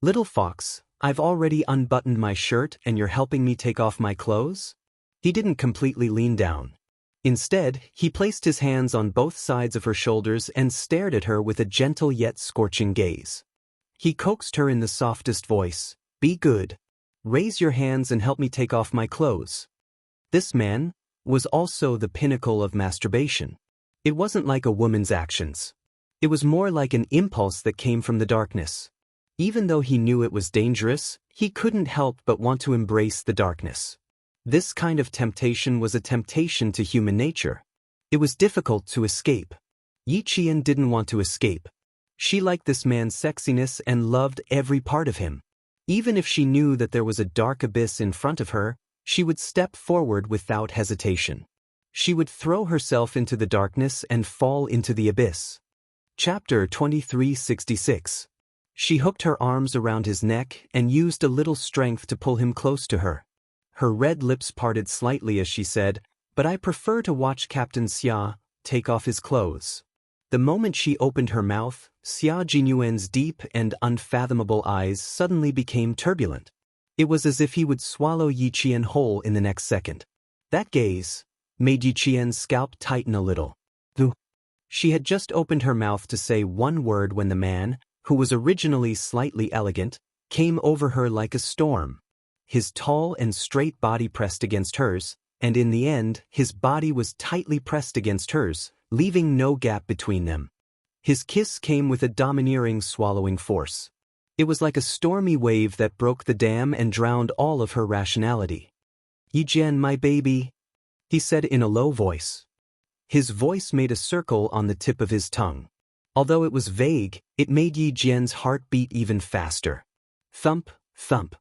"Little fox, I've already unbuttoned my shirt and you're helping me take off my clothes?" He didn't completely lean down. Instead, he placed his hands on both sides of her shoulders and stared at her with a gentle yet scorching gaze. He coaxed her in the softest voice, "Be good. Raise your hands and help me take off my clothes." This man was also the pinnacle of masturbation. It wasn't like a woman's actions. It was more like an impulse that came from the darkness. Even though he knew it was dangerous, he couldn't help but want to embrace the darkness. This kind of temptation was a temptation to human nature. It was difficult to escape. Yi Qian didn't want to escape. She liked this man's sexiness and loved every part of him. Even if she knew that there was a dark abyss in front of her, she would step forward without hesitation. She would throw herself into the darkness and fall into the abyss. Chapter 2366. She hooked her arms around his neck and used a little strength to pull him close to her. Her red lips parted slightly as she said, "But I prefer to watch Captain Xia take off his clothes." The moment she opened her mouth, Xia Jinyuan's deep and unfathomable eyes suddenly became turbulent. It was as if he would swallow Yi Qian whole in the next second. That gaze made Yi Qian's scalp tighten a little. She had just opened her mouth to say one word when the man, who was originally slightly elegant, came over her like a storm. His tall and straight body pressed against hers, and in the end, his body was tightly pressed against hers, leaving no gap between them. His kiss came with a domineering, swallowing force. It was like a stormy wave that broke the dam and drowned all of her rationality. "Yi Jian, my baby," he said in a low voice. His voice made a circle on the tip of his tongue. Although it was vague, it made Yi Jian's heart beat even faster. Thump, thump.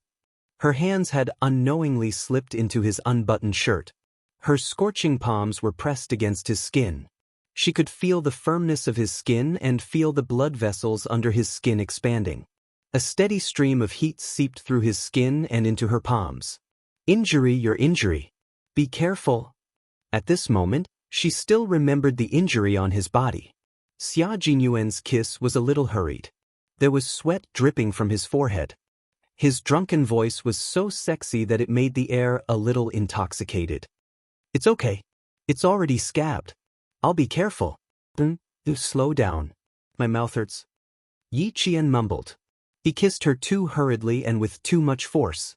Her hands had unknowingly slipped into his unbuttoned shirt. Her scorching palms were pressed against his skin. She could feel the firmness of his skin and feel the blood vessels under his skin expanding. A steady stream of heat seeped through his skin and into her palms. "Injury, your injury. Be careful." At this moment, she still remembered the injury on his body. Xia Jinyuan's kiss was a little hurried. There was sweat dripping from his forehead. His drunken voice was so sexy that it made the air a little intoxicated. "It's okay. It's already scabbed. I'll be careful." Slow down. My mouth hurts." Yi Qian mumbled. He kissed her too hurriedly and with too much force.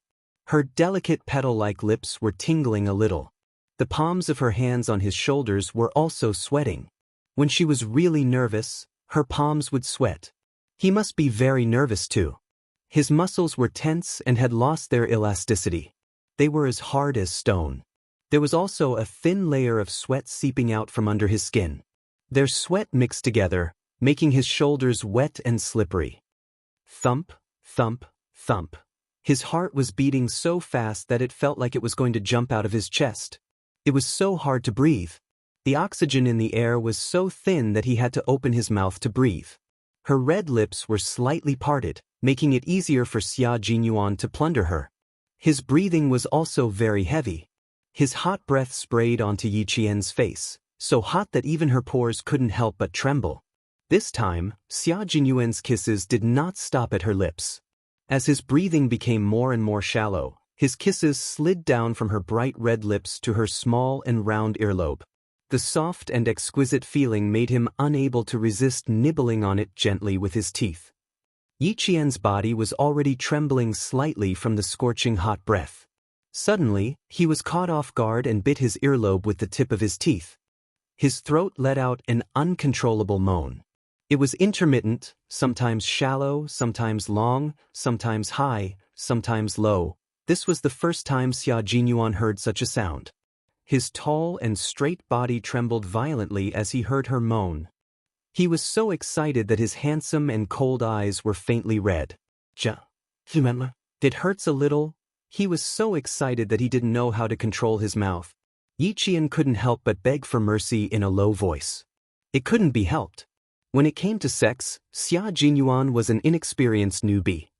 Her delicate petal-like lips were tingling a little. The palms of her hands on his shoulders were also sweating. When she was really nervous, her palms would sweat. He must be very nervous too. His muscles were tense and had lost their elasticity. They were as hard as stone. There was also a thin layer of sweat seeping out from under his skin. Their sweat mixed together, making his shoulders wet and slippery. Thump, thump, thump. His heart was beating so fast that it felt like it was going to jump out of his chest. It was so hard to breathe. The oxygen in the air was so thin that he had to open his mouth to breathe. Her red lips were slightly parted, making it easier for Xia Jinyuan to plunder her. His breathing was also very heavy. His hot breath sprayed onto Yi Qian's face, so hot that even her pores couldn't help but tremble. This time, Xia Jinyuan's kisses did not stop at her lips. As his breathing became more and more shallow, his kisses slid down from her bright red lips to her small and round earlobe. The soft and exquisite feeling made him unable to resist nibbling on it gently with his teeth. Yi Qian's body was already trembling slightly from the scorching hot breath. Suddenly, he was caught off guard and bit his earlobe with the tip of his teeth. His throat let out an uncontrollable moan. It was intermittent, sometimes shallow, sometimes long, sometimes high, sometimes low. This was the first time Xia Jinyuan heard such a sound. His tall and straight body trembled violently as he heard her moan. He was so excited that his handsome and cold eyes were faintly red. It hurts a little. He was so excited that he didn't know how to control his mouth. Yi Qian couldn't help but beg for mercy in a low voice. It couldn't be helped. When it came to sex, Xia Jinyuan was an inexperienced newbie.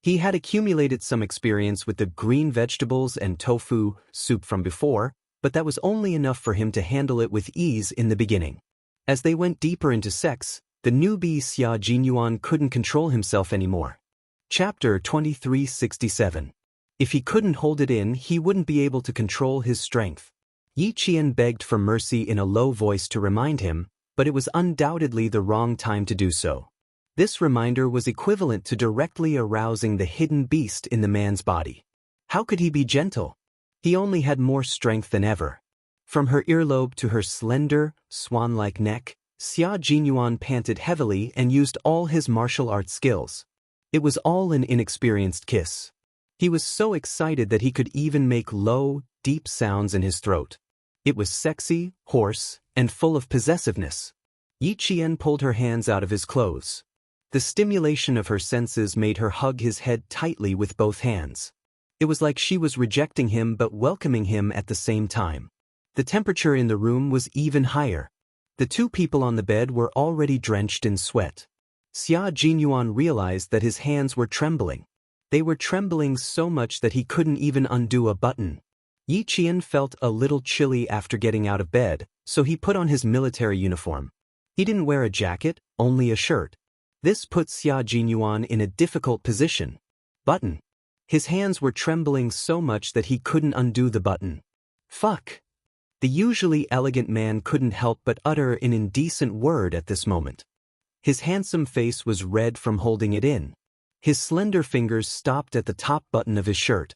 He had accumulated some experience with the green vegetables and tofu soup from before, but that was only enough for him to handle it with ease in the beginning. As they went deeper into sex, the newbie Xia Jinyuan couldn't control himself anymore. Chapter 2367. If he couldn't hold it in, he wouldn't be able to control his strength. Yi Qian begged for mercy in a low voice to remind him, but it was undoubtedly the wrong time to do so. This reminder was equivalent to directly arousing the hidden beast in the man's body. How could he be gentle? He only had more strength than ever. From her earlobe to her slender, swan-like neck, Xia Jinyuan panted heavily and used all his martial arts skills. It was all an inexperienced kiss. He was so excited that he could even make low, deep sounds in his throat. It was sexy, hoarse, and full of possessiveness. Yi Qian pulled her hands out of his clothes. The stimulation of her senses made her hug his head tightly with both hands. It was like she was rejecting him but welcoming him at the same time. The temperature in the room was even higher. The two people on the bed were already drenched in sweat. Xia Jinyuan realized that his hands were trembling. They were trembling so much that he couldn't even undo a button. Yi Qian felt a little chilly after getting out of bed, so he put on his military uniform. He didn't wear a jacket, only a shirt. This put Xia Jinyuan in a difficult position. Button. His hands were trembling so much that he couldn't undo the button. Fuck. The usually elegant man couldn't help but utter an indecent word at this moment. His handsome face was red from holding it in. His slender fingers stopped at the top button of his shirt.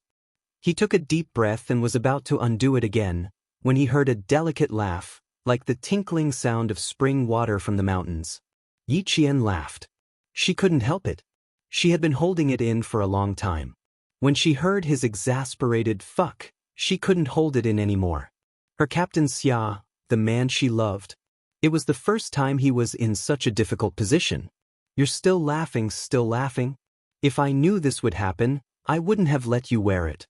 He took a deep breath and was about to undo it again, when he heard a delicate laugh, like the tinkling sound of spring water from the mountains. Yi Qian laughed. She couldn't help it. She had been holding it in for a long time. When she heard his exasperated fuck, she couldn't hold it in anymore. Her captain Xia, the man she loved. It was the first time he was in such a difficult position. You're still laughing, still laughing? If I knew this would happen, I wouldn't have let you wear it.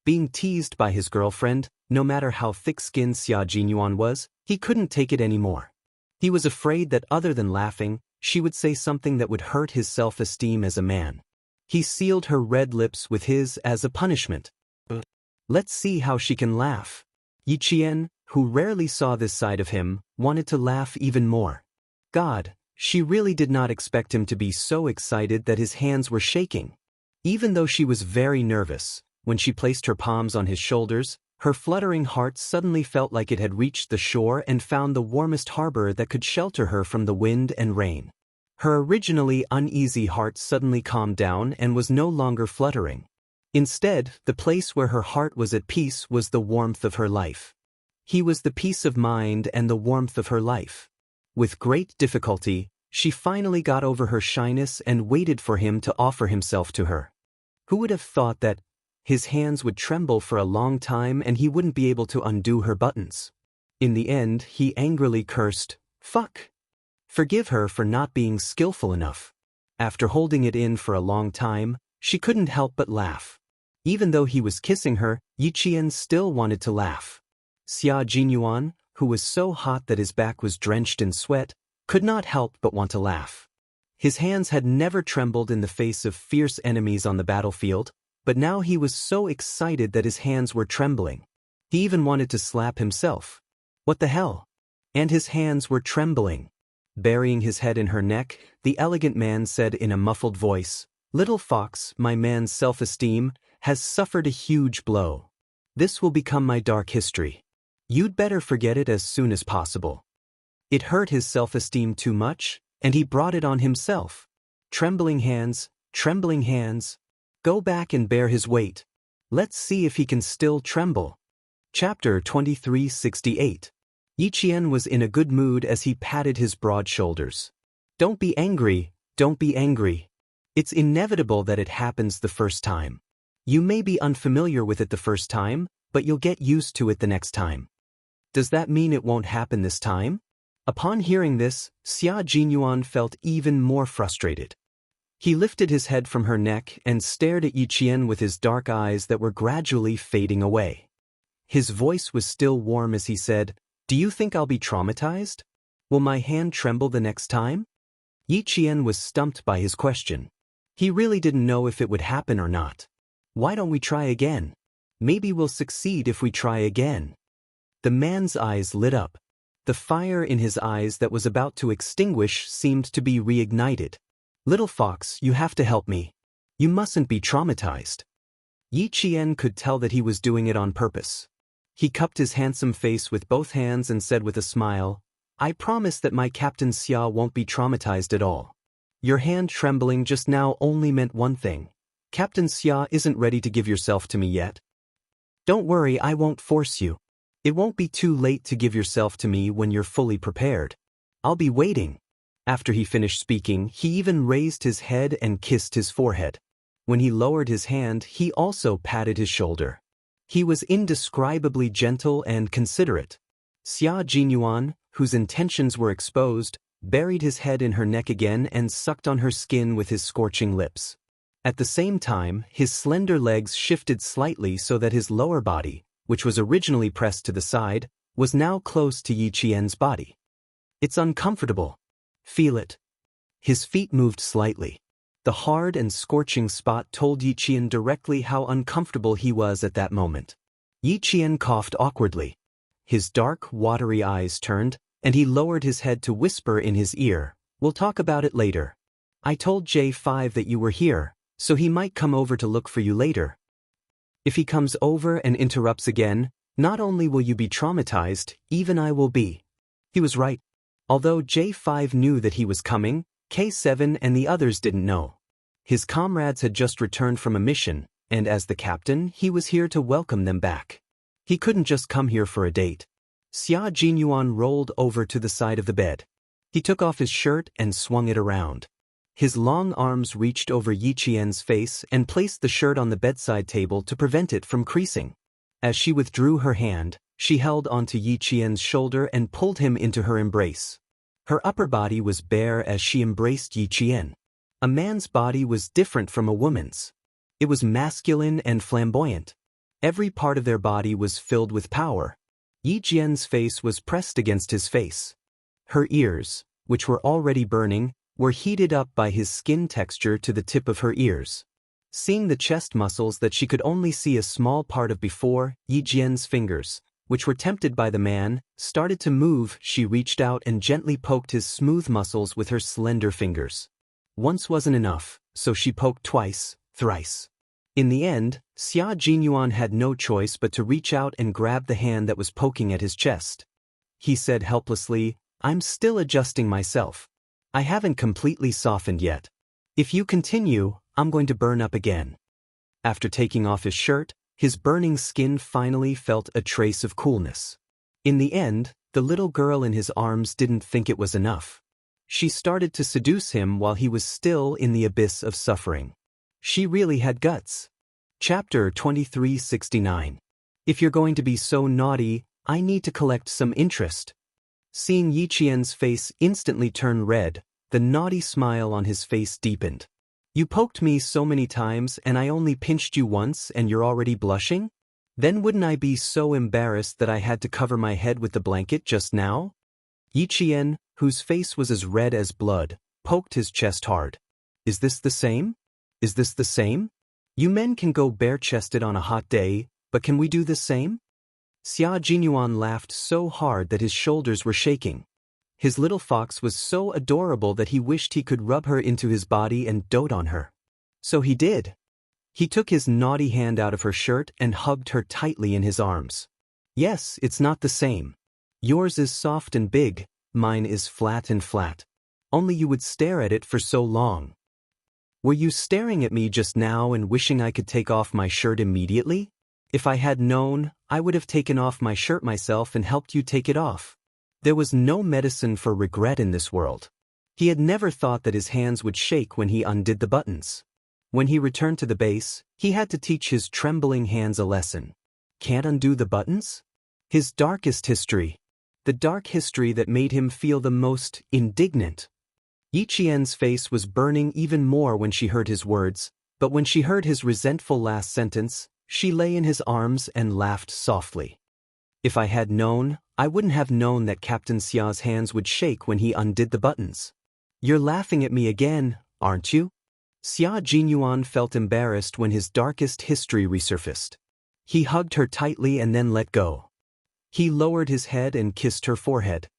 Being teased by his girlfriend, no matter how thick-skinned Xia Jinyuan was, he couldn't take it anymore. He was afraid that other than laughing, she would say something that would hurt his self-esteem as a man. He sealed her red lips with his as a punishment. Let's see how she can laugh. Yi Qian, who rarely saw this side of him, wanted to laugh even more. God, she really did not expect him to be so excited that his hands were shaking. Even though she was very nervous, when she placed her palms on his shoulders, her fluttering heart suddenly felt like it had reached the shore and found the warmest harbor that could shelter her from the wind and rain. Her originally uneasy heart suddenly calmed down and was no longer fluttering. Instead, the place where her heart was at peace was the warmth of her life. He was the peace of mind and the warmth of her life. With great difficulty, she finally got over her shyness and waited for him to offer himself to her. Who would have thought that his hands would tremble for a long time and he wouldn't be able to undo her buttons? In the end, he angrily cursed, "Fuck! Forgive her for not being skillful enough." After holding it in for a long time, she couldn't help but laugh. Even though he was kissing her, Yi Qian still wanted to laugh. Xia Jinyuan, who was so hot that his back was drenched in sweat, could not help but want to laugh. His hands had never trembled in the face of fierce enemies on the battlefield, but now he was so excited that his hands were trembling. He even wanted to slap himself. What the hell? And his hands were trembling. Burying his head in her neck, the elegant man said in a muffled voice, "Little fox, my man's self-esteem has suffered a huge blow. This will become my dark history. You'd better forget it as soon as possible." It hurt his self-esteem too much, and he brought it on himself. Trembling hands, trembling hands. Go back and bear his weight. Let's see if he can still tremble. Chapter 2368. Yi Qian was in a good mood as he patted his broad shoulders. Don't be angry, don't be angry. It's inevitable that it happens the first time. You may be unfamiliar with it the first time, but you'll get used to it the next time. Does that mean it won't happen this time? Upon hearing this, Xia Jinyuan felt even more frustrated. He lifted his head from her neck and stared at Yi Qian with his dark eyes that were gradually fading away. His voice was still warm as he said, "Do you think I'll be traumatized? Will my hand tremble the next time?" Yi Qian was stumped by his question. He really didn't know if it would happen or not. Why don't we try again? Maybe we'll succeed if we try again. The man's eyes lit up. The fire in his eyes that was about to extinguish seemed to be reignited. "Little fox, you have to help me. You mustn't be traumatized." Yi Qian could tell that he was doing it on purpose. He cupped his handsome face with both hands and said with a smile, "I promise that my Captain Xia won't be traumatized at all. Your hand trembling just now only meant one thing. Captain Xia isn't ready to give yourself to me yet. Don't worry, I won't force you. It won't be too late to give yourself to me when you're fully prepared. I'll be waiting." After he finished speaking, he even raised his head and kissed his forehead. When he lowered his hand, he also patted his shoulder. He was indescribably gentle and considerate. Xia Jinyuan, whose intentions were exposed, buried his head in her neck again and sucked on her skin with his scorching lips. At the same time, his slender legs shifted slightly so that his lower body, which was originally pressed to the side, was now close to Yi Qian's body. "It's uncomfortable. Feel it." His feet moved slightly. The hard and scorching spot told Yi Qian directly how uncomfortable he was at that moment. Yi Qian coughed awkwardly. His dark, watery eyes turned, and he lowered his head to whisper in his ear, "We'll talk about it later. I told J5 that you were here, so he might come over to look for you later. If he comes over and interrupts again, not only will you be traumatized, even I will be." He was right. Although J5 knew that he was coming, K7 and the others didn't know. His comrades had just returned from a mission, and as the captain, he was here to welcome them back. He couldn't just come here for a date. Xia Jinyuan rolled over to the side of the bed. He took off his shirt and swung it around. His long arms reached over Yi Qian's face and placed the shirt on the bedside table to prevent it from creasing. As she withdrew her hand, she held onto Yi Qian's shoulder and pulled him into her embrace. Her upper body was bare as she embraced Yi Qian. A man's body was different from a woman's. It was masculine and flamboyant. Every part of their body was filled with power. Yi Qian's face was pressed against his face. Her ears, which were already burning, were heated up by his skin texture to the tip of her ears. Seeing the chest muscles that she could only see a small part of before, Yi Qian's fingers, which were tempted by the man, started to move. She reached out and gently poked his smooth muscles with her slender fingers. Once wasn't enough, so she poked twice, thrice. In the end, Xia Jinyuan had no choice but to reach out and grab the hand that was poking at his chest. He said helplessly, "I'm still adjusting myself. I haven't completely softened yet. If you continue, I'm going to burn up again." After taking off his shirt, his burning skin finally felt a trace of coolness. In the end, the little girl in his arms didn't think it was enough. She started to seduce him while he was still in the abyss of suffering. She really had guts. Chapter 2369. If you're going to be so naughty, I need to collect some interest. Seeing Yi Qian's face instantly turn red, the naughty smile on his face deepened. "You poked me so many times and I only pinched you once and you're already blushing? Then wouldn't I be so embarrassed that I had to cover my head with the blanket just now?" Yi Qian, whose face was as red as blood, poked his chest hard. "Is this the same? Is this the same? You men can go bare-chested on a hot day, but can we do the same?" Xia Jinyuan laughed so hard that his shoulders were shaking. His little fox was so adorable that he wished he could rub her into his body and dote on her. So he did. He took his naughty hand out of her shirt and hugged her tightly in his arms. "Yes, it's not the same. Yours is soft and big, mine is flat and flat. Only you would stare at it for so long. Were you staring at me just now and wishing I could take off my shirt immediately? If I had known, I would have taken off my shirt myself and helped you take it off." There was no medicine for regret in this world. He had never thought that his hands would shake when he undid the buttons. When he returned to the base, he had to teach his trembling hands a lesson. Can't undo the buttons? His darkest history. The dark history that made him feel the most indignant. Yi Qian's face was burning even more when she heard his words, but when she heard his resentful last sentence, she lay in his arms and laughed softly. "If I had known, I wouldn't have known that Captain Xia's hands would shake when he undid the buttons." "You're laughing at me again, aren't you?" Xia Jinyuan felt embarrassed when his darkest history resurfaced. He hugged her tightly and then let go. He lowered his head and kissed her forehead.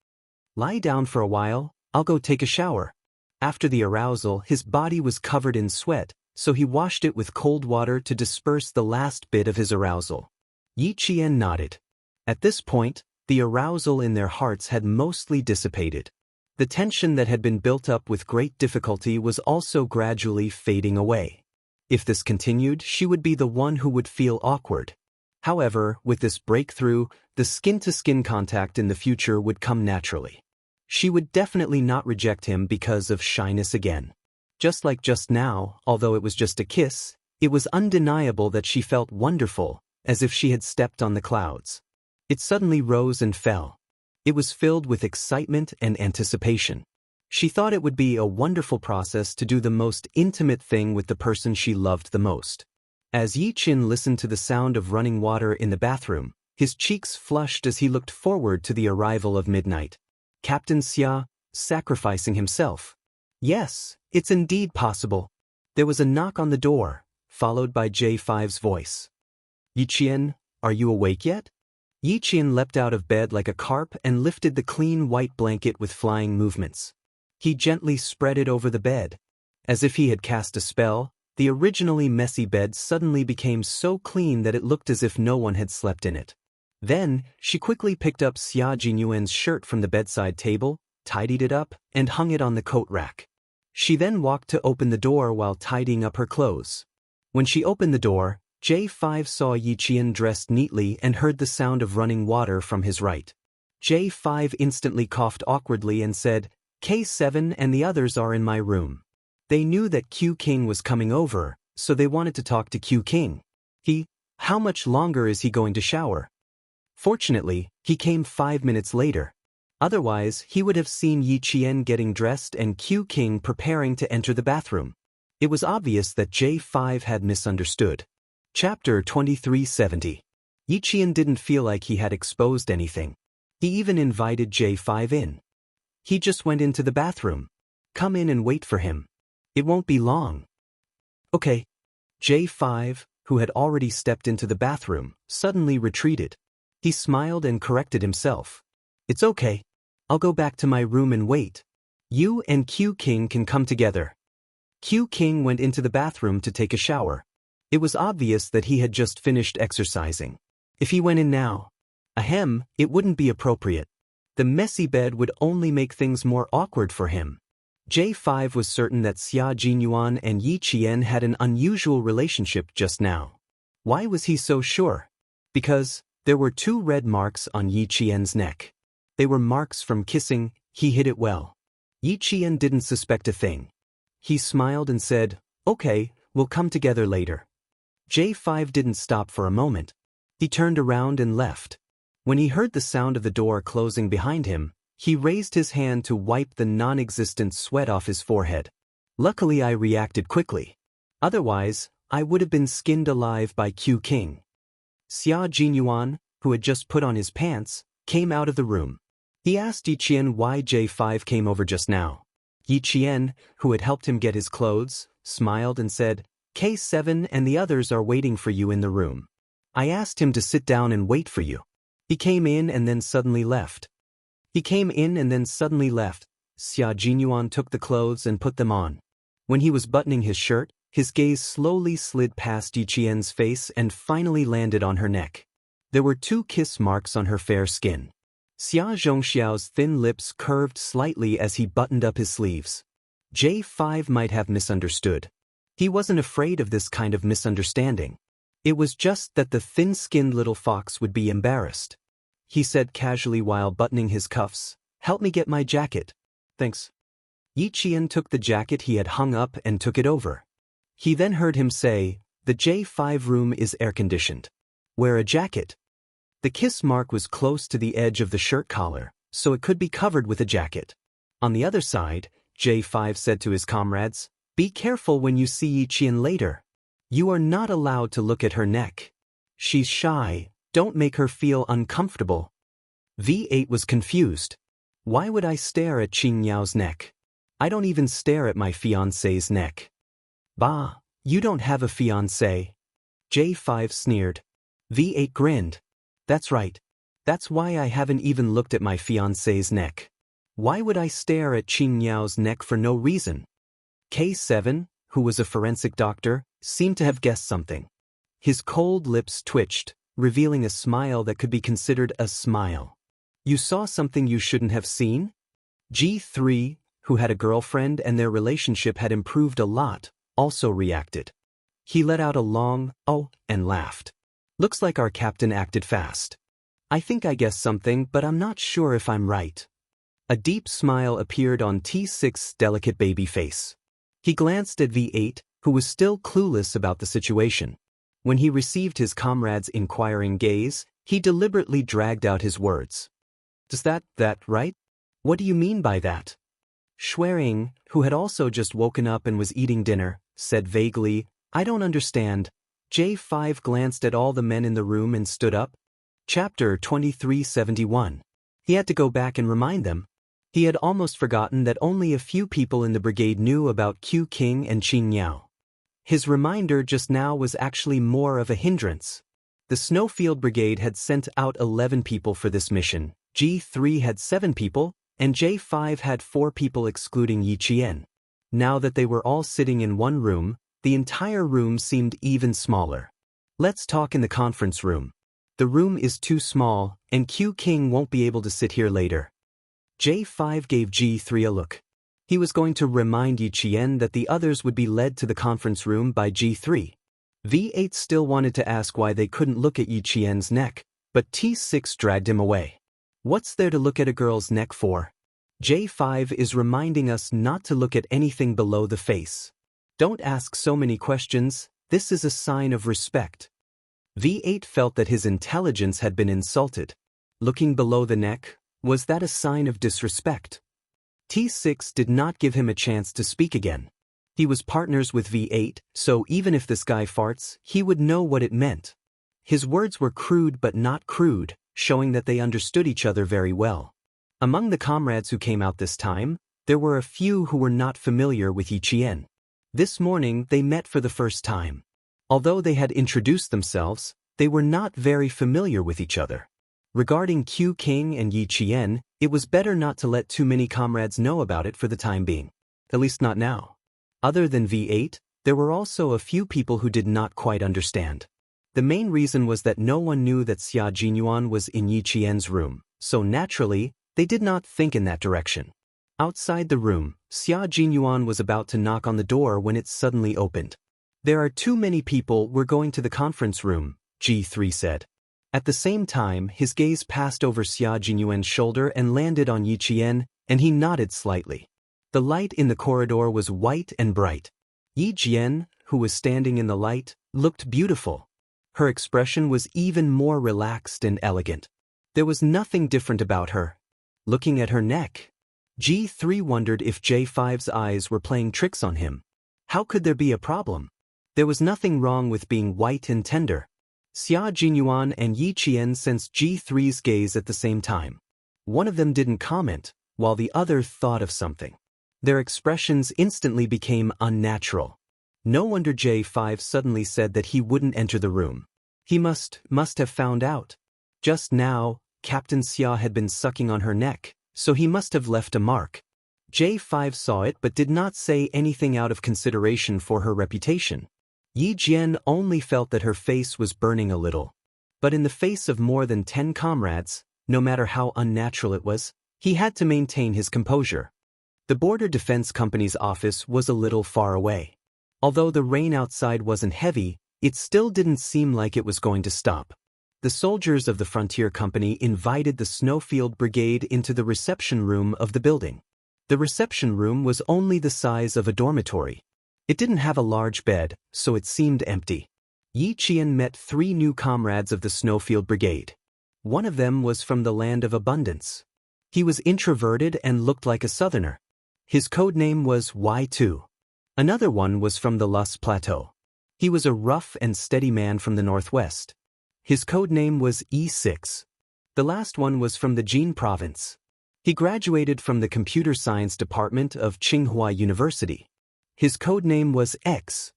"Lie down for a while, I'll go take a shower." After the arousal, his body was covered in sweat, so he washed it with cold water to disperse the last bit of his arousal. Yi Qian nodded. At this point, the arousal in their hearts had mostly dissipated. The tension that had been built up with great difficulty was also gradually fading away. If this continued, she would be the one who would feel awkward. However, with this breakthrough, the skin-to-skin contact in the future would come naturally. She would definitely not reject him because of shyness again. Just like just now, although it was just a kiss, it was undeniable that she felt wonderful, as if she had stepped on the clouds. It suddenly rose and fell. It was filled with excitement and anticipation. She thought it would be a wonderful process to do the most intimate thing with the person she loved the most. As Yi Qin listened to the sound of running water in the bathroom, his cheeks flushed as he looked forward to the arrival of midnight. Captain Xia, sacrificing himself. Yes, it's indeed possible. There was a knock on the door, followed by J5's voice. Yi Qin, are you awake yet? Yi Qin leapt out of bed like a carp and lifted the clean white blanket with flying movements. He gently spread it over the bed. As if he had cast a spell, the originally messy bed suddenly became so clean that it looked as if no one had slept in it. Then, she quickly picked up Xia Jinyuan's shirt from the bedside table, tidied it up, and hung it on the coat rack. She then walked to open the door while tidying up her clothes. When she opened the door, J5 saw Yi Qin dressed neatly and heard the sound of running water from his right. J5 instantly coughed awkwardly and said, K7 and the others are in my room. They knew that Q King was coming over, so they wanted to talk to Q King. How much longer is he going to shower? Fortunately, he came 5 minutes later. Otherwise, he would have seen Yi Qin getting dressed and Q King preparing to enter the bathroom. It was obvious that J5 had misunderstood. Chapter 2370. Yi Qin didn't feel like he had exposed anything. He even invited J5 in. He just went into the bathroom. Come in and wait for him. It won't be long. Okay. J5, who had already stepped into the bathroom, suddenly retreated. He smiled and corrected himself. It's okay. I'll go back to my room and wait. You and Q King can come together. Q King went into the bathroom to take a shower. It was obvious that he had just finished exercising. If he went in now, it wouldn't be appropriate. The messy bed would only make things more awkward for him. J5 was certain that Xia Jinyuan and Yi Qin had an unusual relationship just now. Why was he so sure? Because there were 2 red marks on Yi Qian's neck. They were marks from kissing. He hid it well. Yi Qin didn't suspect a thing. He smiled and said, Okay, we'll come together later. J5 didn't stop for a moment. He turned around and left. When he heard the sound of the door closing behind him, he raised his hand to wipe the non-existent sweat off his forehead. Luckily, I reacted quickly. Otherwise, I would have been skinned alive by Q King. Xia Jinyuan, who had just put on his pants, came out of the room. He asked Yi Qin why J5 came over just now. Yi Qin, who had helped him get his clothes, smiled and said, K7 and the others are waiting for you in the room. I asked him to sit down and wait for you. He came in and then suddenly left. Xia Jinyuan took the clothes and put them on. When he was buttoning his shirt, his gaze slowly slid past Yi Qian's face and finally landed on her neck. There were 2 kiss marks on her fair skin. Xia Zhongxiao's thin lips curved slightly as he buttoned up his sleeves. J5 might have misunderstood. He wasn't afraid of this kind of misunderstanding. It was just that the thin-skinned little fox would be embarrassed. He said casually while buttoning his cuffs, Help me get my jacket. Thanks. Yi Qin took the jacket he had hung up and took it over. He then heard him say, The J5 room is air-conditioned. Wear a jacket. The kiss mark was close to the edge of the shirt collar, so it could be covered with a jacket. On the other side, J5 said to his comrades, Be careful when you see Yi Qin later. You are not allowed to look at her neck. She's shy. Don't make her feel uncomfortable. V8 was confused. Why would I stare at Qing Yao's neck? I don't even stare at my fiancé's neck. Bah, you don't have a fiancé. J5 sneered. V8 grinned. That's right. That's why I haven't even looked at my fiancé's neck. Why would I stare at Qing Yao's neck for no reason? K7, who was a forensic doctor, seemed to have guessed something. His cold lips twitched, revealing a smile that could be considered a smile. You saw something you shouldn't have seen? G3, who had a girlfriend and their relationship had improved a lot, also reacted. He let out a long, "oh," and laughed. Looks like our captain acted fast. I think I guessed something, but I'm not sure if I'm right. A deep smile appeared on T6's delicate baby face. He glanced at V8, who was still clueless about the situation. When he received his comrade's inquiring gaze, he deliberately dragged out his words. Does that right? What do you mean by that? Schwering, who had also just woken up and was eating dinner, said vaguely, I don't understand. J5 glanced at all the men in the room and stood up. Chapter 2371. He had to go back and remind them. He had almost forgotten that only a few people in the brigade knew about Q King and Qing Yao. His reminder just now was actually more of a hindrance. The Snowfield Brigade had sent out 11 people for this mission, G3 had 7 people, and J5 had 4 people excluding Yi Qian. Now that they were all sitting in one room, the entire room seemed even smaller. Let's talk in the conference room. The room is too small, and Q King won't be able to sit here later. J5 gave G3 a look. He was going to remind Yi Qian that the others would be led to the conference room by G3. V8 still wanted to ask why they couldn't look at Yi Qian's neck, but T6 dragged him away. What's there to look at a girl's neck for? J5 is reminding us not to look at anything below the face. Don't ask so many questions, this is a sign of respect. V8 felt that his intelligence had been insulted. Looking below the neck, was that a sign of disrespect? T6 did not give him a chance to speak again. He was partners with V8, so even if this guy farts, he would know what it meant. His words were crude but not crude, showing that they understood each other very well. Among the comrades who came out this time, there were a few who were not familiar with Yi Qian. This morning they met for the first time. Although they had introduced themselves, they were not very familiar with each other. Regarding Q King and Yi Qian, it was better not to let too many comrades know about it for the time being. At least not now. Other than V8, there were also a few people who did not quite understand. The main reason was that no one knew that Xia Jinyuan was in Yi Qian's room, so naturally, they did not think in that direction. Outside the room, Xia Jinyuan was about to knock on the door when it suddenly opened. There are too many people, we're going to the conference room, G3 said. At the same time, his gaze passed over Xia Jinyuan's shoulder and landed on Yi Qian, and he nodded slightly. The light in the corridor was white and bright. Yi Qian, who was standing in the light, looked beautiful. Her expression was even more relaxed and elegant. There was nothing different about her. Looking at her neck, G3 wondered if J5's eyes were playing tricks on him. How could there be a problem? There was nothing wrong with being white and tender. Xia Jinyuan and Yi Qian sensed G3's gaze at the same time. One of them didn't comment, while the other thought of something. Their expressions instantly became unnatural. No wonder J5 suddenly said that he wouldn't enter the room. He must have found out. Just now, Captain Xia had been sucking on her neck, so he must have left a mark. J5 saw it but did not say anything out of consideration for her reputation. Yi Jian only felt that her face was burning a little. But in the face of more than 10 comrades, no matter how unnatural it was, he had to maintain his composure. The Border Defense Company's office was a little far away. Although the rain outside wasn't heavy, it still didn't seem like it was going to stop. The soldiers of the Frontier Company invited the Snowfield Brigade into the reception room of the building. The reception room was only the size of a dormitory. It didn't have a large bed, so it seemed empty. Yi Qian met 3 new comrades of the Snowfield Brigade. One of them was from the land of abundance. He was introverted and looked like a southerner. His code name was Y2. Another one was from the Lus Plateau. He was a rough and steady man from the northwest. His code name was E6. The last one was from the Jin province. He graduated from the Computer Science Department of Tsinghua University. His code name was X.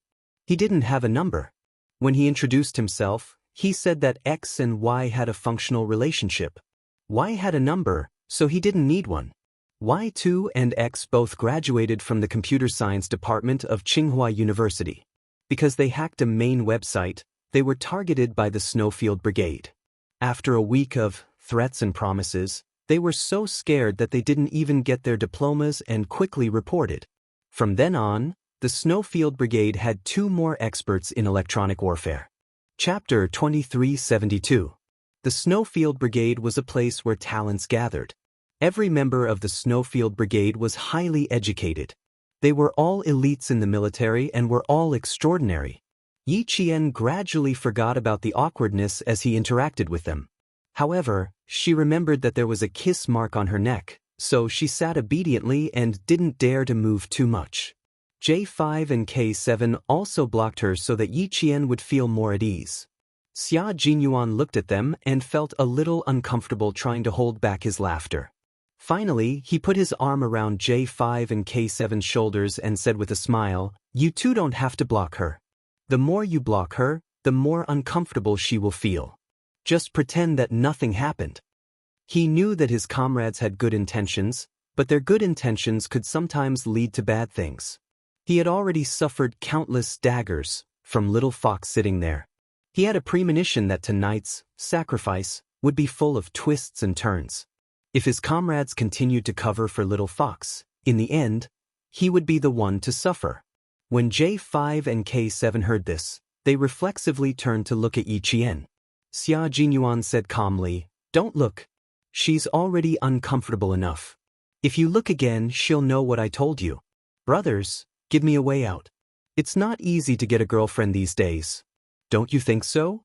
He didn't have a number. When he introduced himself, he said that X and Y had a functional relationship. Y had a number, so he didn't need one. Y2 and X both graduated from the Computer Science Department of Tsinghua University. Because they hacked a main website, They were targeted by the Snowfield Brigade. After a week of threats and promises, they were so scared that they didn't even get their diplomas and quickly reported. From then on, the Snowfield Brigade had 2 more experts in electronic warfare. Chapter 2372. The Snowfield Brigade was a place where talents gathered. Every member of the Snowfield Brigade was highly educated. They were all elites in the military and were all extraordinary. Yi Qian gradually forgot about the awkwardness as he interacted with them. However, she remembered that there was a kiss mark on her neck, so she sat obediently and didn't dare to move too much. J5 and K7 also blocked her so that Yi Qian would feel more at ease. Xia Jinyuan looked at them and felt a little uncomfortable trying to hold back his laughter. Finally, he put his arm around J5 and K7's shoulders and said with a smile, "You two don't have to block her. The more you block her, the more uncomfortable she will feel. Just pretend that nothing happened." He knew that his comrades had good intentions, but their good intentions could sometimes lead to bad things. He had already suffered countless daggers from Little Fox sitting there. He had a premonition that tonight's sacrifice would be full of twists and turns. If his comrades continued to cover for Little Fox, in the end, he would be the one to suffer. When J5 and K7 heard this, they reflexively turned to look at Yi Qian. Xia Jinyuan said calmly, "Don't look. She's already uncomfortable enough. If you look again, she'll know what I told you. Brothers, give me a way out. It's not easy to get a girlfriend these days. Don't you think so?"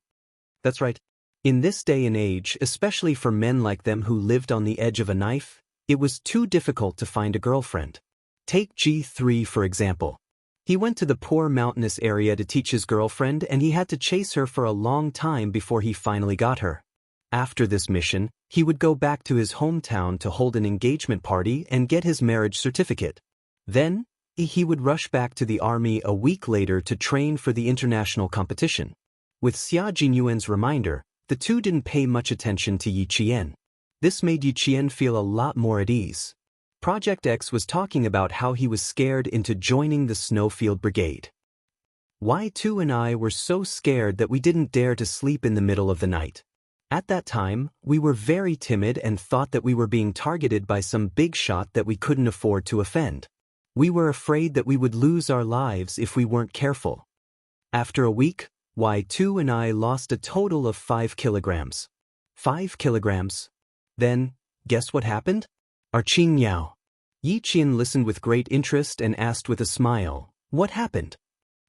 That's right. In this day and age, especially for men like them who lived on the edge of a knife, it was too difficult to find a girlfriend. Take G3 for example. He went to the poor mountainous area to teach his girlfriend and he had to chase her for a long time before he finally got her. After this mission, he would go back to his hometown to hold an engagement party and get his marriage certificate. Then, he would rush back to the army a week later to train for the international competition. With Xia Jinyuan's reminder, the two didn't pay much attention to Yi Qian. This made Yi Qian feel a lot more at ease. Project X was talking about how he was scared into joining the Snowfield Brigade. Y2 and I were so scared that we didn't dare to sleep in the middle of the night. At that time, we were very timid and thought that we were being targeted by some big shot that we couldn't afford to offend. We were afraid that we would lose our lives if we weren't careful. After a week, Y2 and I lost a total of 5 kilograms. 5 kilograms. Then, guess what happened? Our Qing Yao. Yi Qian listened with great interest and asked with a smile, "What happened?"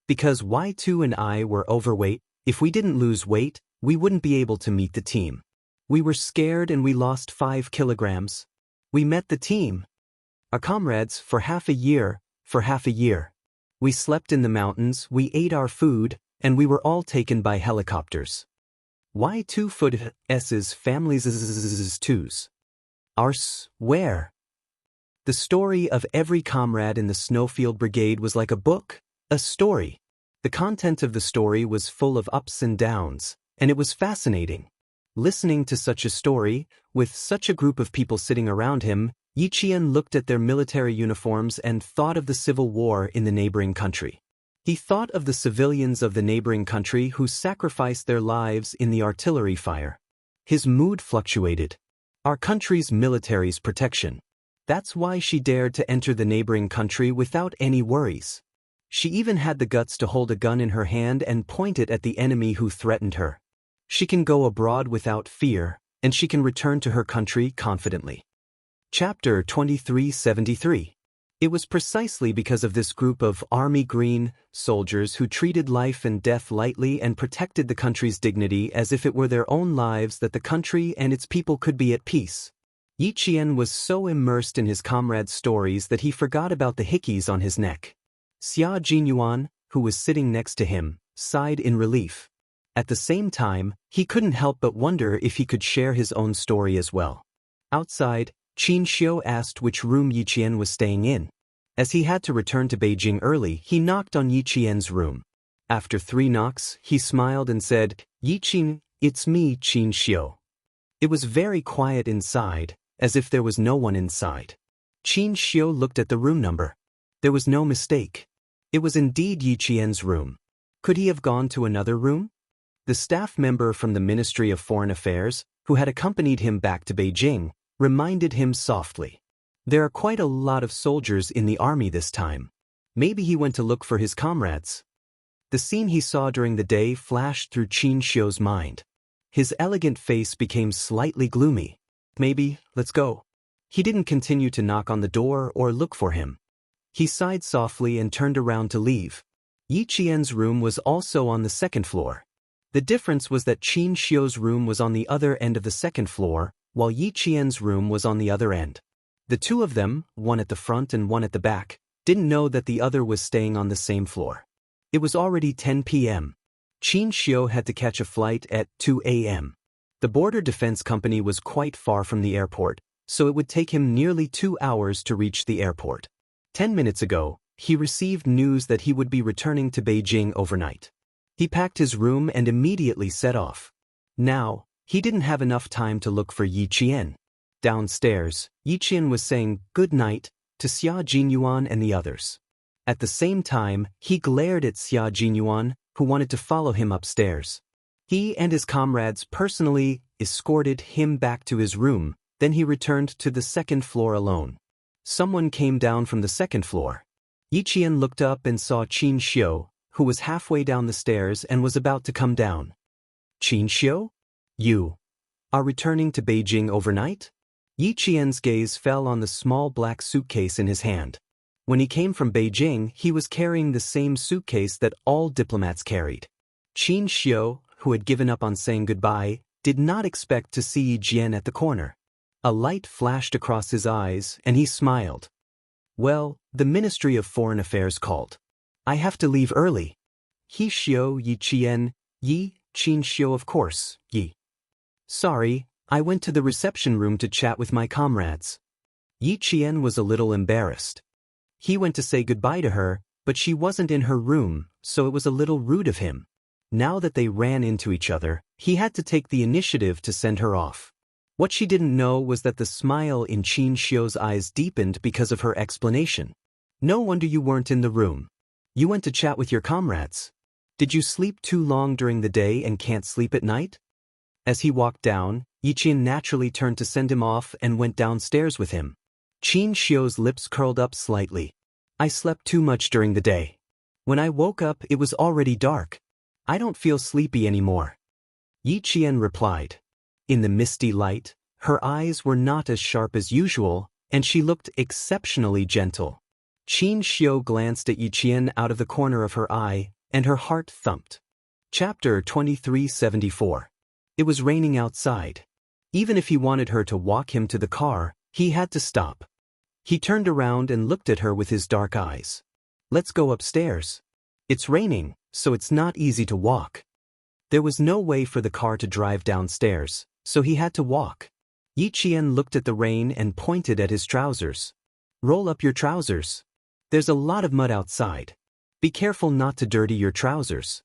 Because Y2 and I were overweight, if we didn't lose weight, we wouldn't be able to meet the team. We were scared and we lost 5 kilograms. We met the team. Our comrades for half a year. We slept in the mountains, we ate our food, and we were all taken by helicopters. Y2 Foot's families' twos. Ours, where? The story of every comrade in the Snowfield Brigade was like a book, a story. The content of the story was full of ups and downs, and it was fascinating. Listening to such a story, with such a group of people sitting around him, Yi Qian looked at their military uniforms and thought of the civil war in the neighboring country. He thought of the civilians of the neighboring country who sacrificed their lives in the artillery fire. His mood fluctuated. Our country's military's protection. That's why she dared to enter the neighboring country without any worries. She even had the guts to hold a gun in her hand and point it at the enemy who threatened her. She can go abroad without fear, and she can return to her country confidently. Chapter 2373. It was precisely because of this group of Army Green soldiers who treated life and death lightly and protected the country's dignity as if it were their own lives that the country and its people could be at peace. Yi Qian was so immersed in his comrades' stories that he forgot about the hickeys on his neck. Xia Jinyuan, who was sitting next to him, sighed in relief. At the same time, he couldn't help but wonder if he could share his own story as well. Outside, Qin Xiu asked which room Yi Qian was staying in. As he had to return to Beijing early, he knocked on Yi Qian's room. After 3 knocks, he smiled and said, "Yi Qian, it's me, Qin Xiu." It was very quiet inside, as if there was no one inside. Qin Xiu looked at the room number. There was no mistake. It was indeed Yi Qian's room. Could he have gone to another room? The staff member from the Ministry of Foreign Affairs, who had accompanied him back to Beijing, reminded him softly. There are quite a lot of soldiers in the army this time. Maybe he went to look for his comrades. The scene he saw during the day flashed through Qin Xiu's mind. His elegant face became slightly gloomy. Maybe, let's go. He didn't continue to knock on the door or look for him. He sighed softly and turned around to leave. Yi Qian's room was also on the second floor. The difference was that Qin Xiu's room was on the other end of the second floor, while Yi Qian's room was on the other end. The two of them, one at the front and one at the back, didn't know that the other was staying on the same floor. It was already 10 p.m. Qin Xiu had to catch a flight at 2 a.m. The Border Defense Company was quite far from the airport, so it would take him nearly 2 hours to reach the airport. 10 minutes ago, he received news that he would be returning to Beijing overnight. He packed his room and immediately set off. Now, he didn't have enough time to look for Yi Qian. Downstairs, Yi Qian was saying good night to Xia Jinyuan and the others. At the same time, he glared at Xia Jinyuan, who wanted to follow him upstairs. He and his comrades personally escorted him back to his room, then he returned to the second floor alone. Someone came down from the second floor. Yi Qian looked up and saw Qin Xiu, who was halfway down the stairs and was about to come down. Qin Xiu? You are returning to Beijing overnight? Yi Qian's gaze fell on the small black suitcase in his hand. When he came from Beijing, he was carrying the same suitcase that all diplomats carried. Qin Xiu, who had given up on saying goodbye, did not expect to see Yi Jian at the corner. A light flashed across his eyes, and he smiled. Well, the Ministry of Foreign Affairs called. I have to leave early. He Xiu Yi Qian, Yi, Qin Xiu of course, Yi. Sorry, I went to the reception room to chat with my comrades. Yi Qian was a little embarrassed. He went to say goodbye to her, but she wasn't in her room, so it was a little rude of him. Now that they ran into each other, he had to take the initiative to send her off. What she didn't know was that the smile in Qin Xiu's eyes deepened because of her explanation. No wonder you weren't in the room. You went to chat with your comrades. Did you sleep too long during the day and can't sleep at night? As he walked down, Yi Qian naturally turned to send him off and went downstairs with him. Qin Xiu's lips curled up slightly. I slept too much during the day. When I woke up, it was already dark. I don't feel sleepy anymore. Yi Qian replied. In the misty light, her eyes were not as sharp as usual, and she looked exceptionally gentle. Qin Xiu glanced at Yi Qian out of the corner of her eye, and her heart thumped. Chapter 2374. It was raining outside. Even if he wanted her to walk him to the car, he had to stop. He turned around and looked at her with his dark eyes. Let's go upstairs. It's raining, so it's not easy to walk. There was no way for the car to drive downstairs, so he had to walk. Yi Qian looked at the rain and pointed at his trousers. Roll up your trousers. There's a lot of mud outside. Be careful not to dirty your trousers.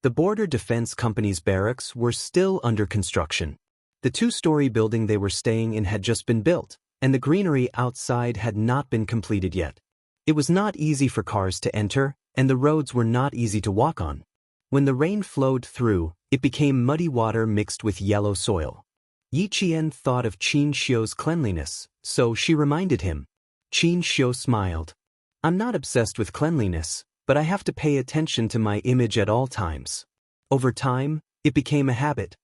The Border Defense Company's barracks were still under construction. The two-story building they were staying in had just been built, and the greenery outside had not been completed yet. It was not easy for cars to enter, and the roads were not easy to walk on. When the rain flowed through, it became muddy water mixed with yellow soil. Yi Qian thought of Qin Xiu's cleanliness, so she reminded him. Qin Xiu smiled. I'm not obsessed with cleanliness, but I have to pay attention to my image at all times. Over time, it became a habit.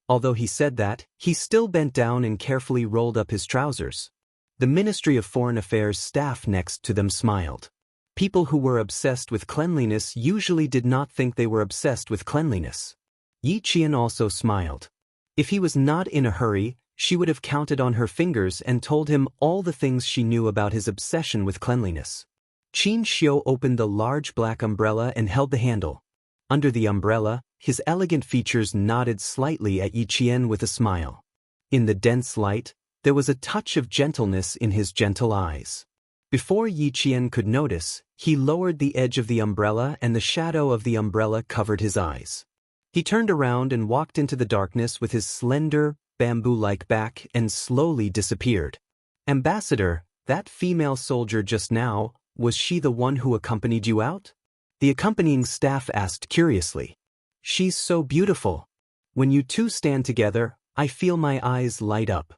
Although he said that, he still bent down and carefully rolled up his trousers. The Ministry of Foreign Affairs staff next to them smiled. People who were obsessed with cleanliness usually did not think they were obsessed with cleanliness. Yi Qian also smiled. If he was not in a hurry, she would have counted on her fingers and told him all the things she knew about his obsession with cleanliness. Qin Xiu opened the large black umbrella and held the handle. Under the umbrella, his elegant features nodded slightly at Yi Qian with a smile. In the dense light, there was a touch of gentleness in his gentle eyes. Before Yi Qian could notice, he lowered the edge of the umbrella and the shadow of the umbrella covered his eyes. He turned around and walked into the darkness with his slender, bamboo-like back and slowly disappeared. Ambassador, that female soldier just now, was she the one who accompanied you out? The accompanying staff asked curiously. She's so beautiful. When you two stand together, I feel my eyes light up.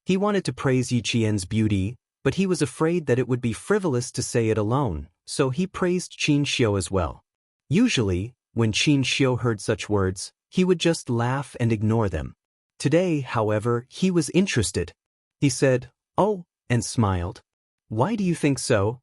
He wanted to praise Yi Qian's beauty, but he was afraid that it would be frivolous to say it alone, so he praised Qin Xiu as well. Usually, when Qin Xiu heard such words, he would just laugh and ignore them. Today, however, he was interested. He said, "Oh," and smiled. "Why do you think so?"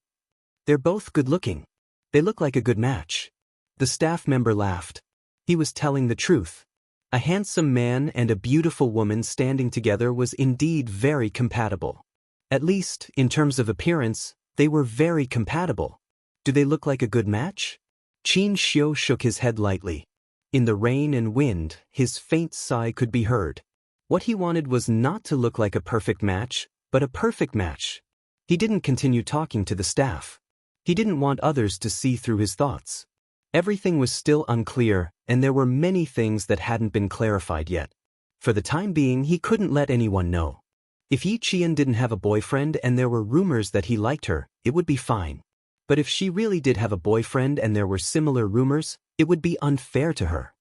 "They're both good-looking. They look like a good match." The staff member laughed. He was telling the truth. A handsome man and a beautiful woman standing together was indeed very compatible. At least, in terms of appearance, they were very compatible. Do they look like a good match? Qin Xiu shook his head lightly. In the rain and wind, his faint sigh could be heard. What he wanted was not to look like a perfect match, but a perfect match. He didn't continue talking to the staff. He didn't want others to see through his thoughts. Everything was still unclear, and there were many things that hadn't been clarified yet. For the time being, he couldn't let anyone know. If Yi Qian didn't have a boyfriend and there were rumors that he liked her, it would be fine. But if she really did have a boyfriend and there were similar rumors, it would be unfair to her.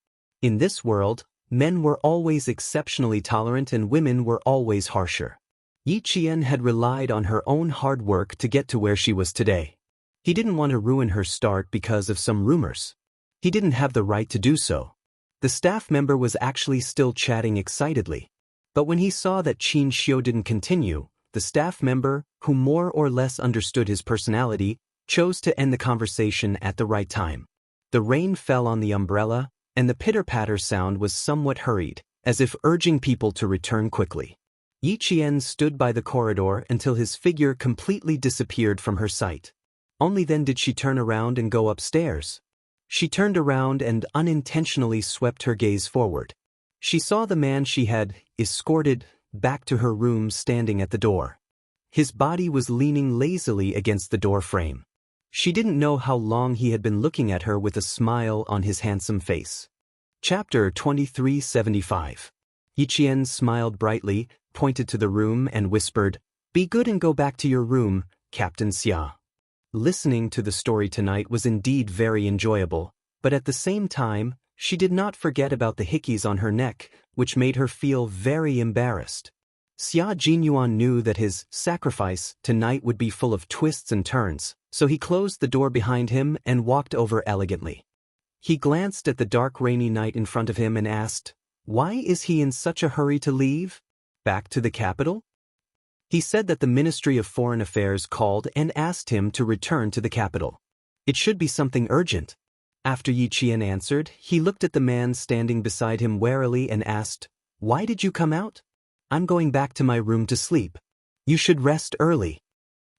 In this world, men were always exceptionally tolerant and women were always harsher. Yi Qian had relied on her own hard work to get to where she was today. He didn't want to ruin her start because of some rumors. He didn't have the right to do so. The staff member was actually still chatting excitedly. But when he saw that Qin Xiu didn't continue, the staff member, who more or less understood his personality, chose to end the conversation at the right time. The rain fell on the umbrella, and the pitter-patter sound was somewhat hurried, as if urging people to return quickly. Yi Qian stood by the corridor until his figure completely disappeared from her sight. Only then did she turn around and go upstairs. She turned around and unintentionally swept her gaze forward. She saw the man she had escorted back to her room standing at the door. His body was leaning lazily against the door frame. She didn't know how long he had been looking at her with a smile on his handsome face. Chapter 2375. Yi Qian smiled brightly, pointed to the room and whispered, "Be good and go back to your room, Captain Xia." Listening to the story tonight was indeed very enjoyable, but at the same time, she did not forget about the hickeys on her neck, which made her feel very embarrassed. Xia Jinyuan knew that his sacrifice tonight would be full of twists and turns, so he closed the door behind him and walked over elegantly. He glanced at the dark rainy night in front of him and asked, why is he in such a hurry to leave? Back to the capital? He said that the Ministry of Foreign Affairs called and asked him to return to the capital. It should be something urgent. After Yi Qian answered, he looked at the man standing beside him warily and asked, "Why did you come out?" "I'm going back to my room to sleep." "You should rest early."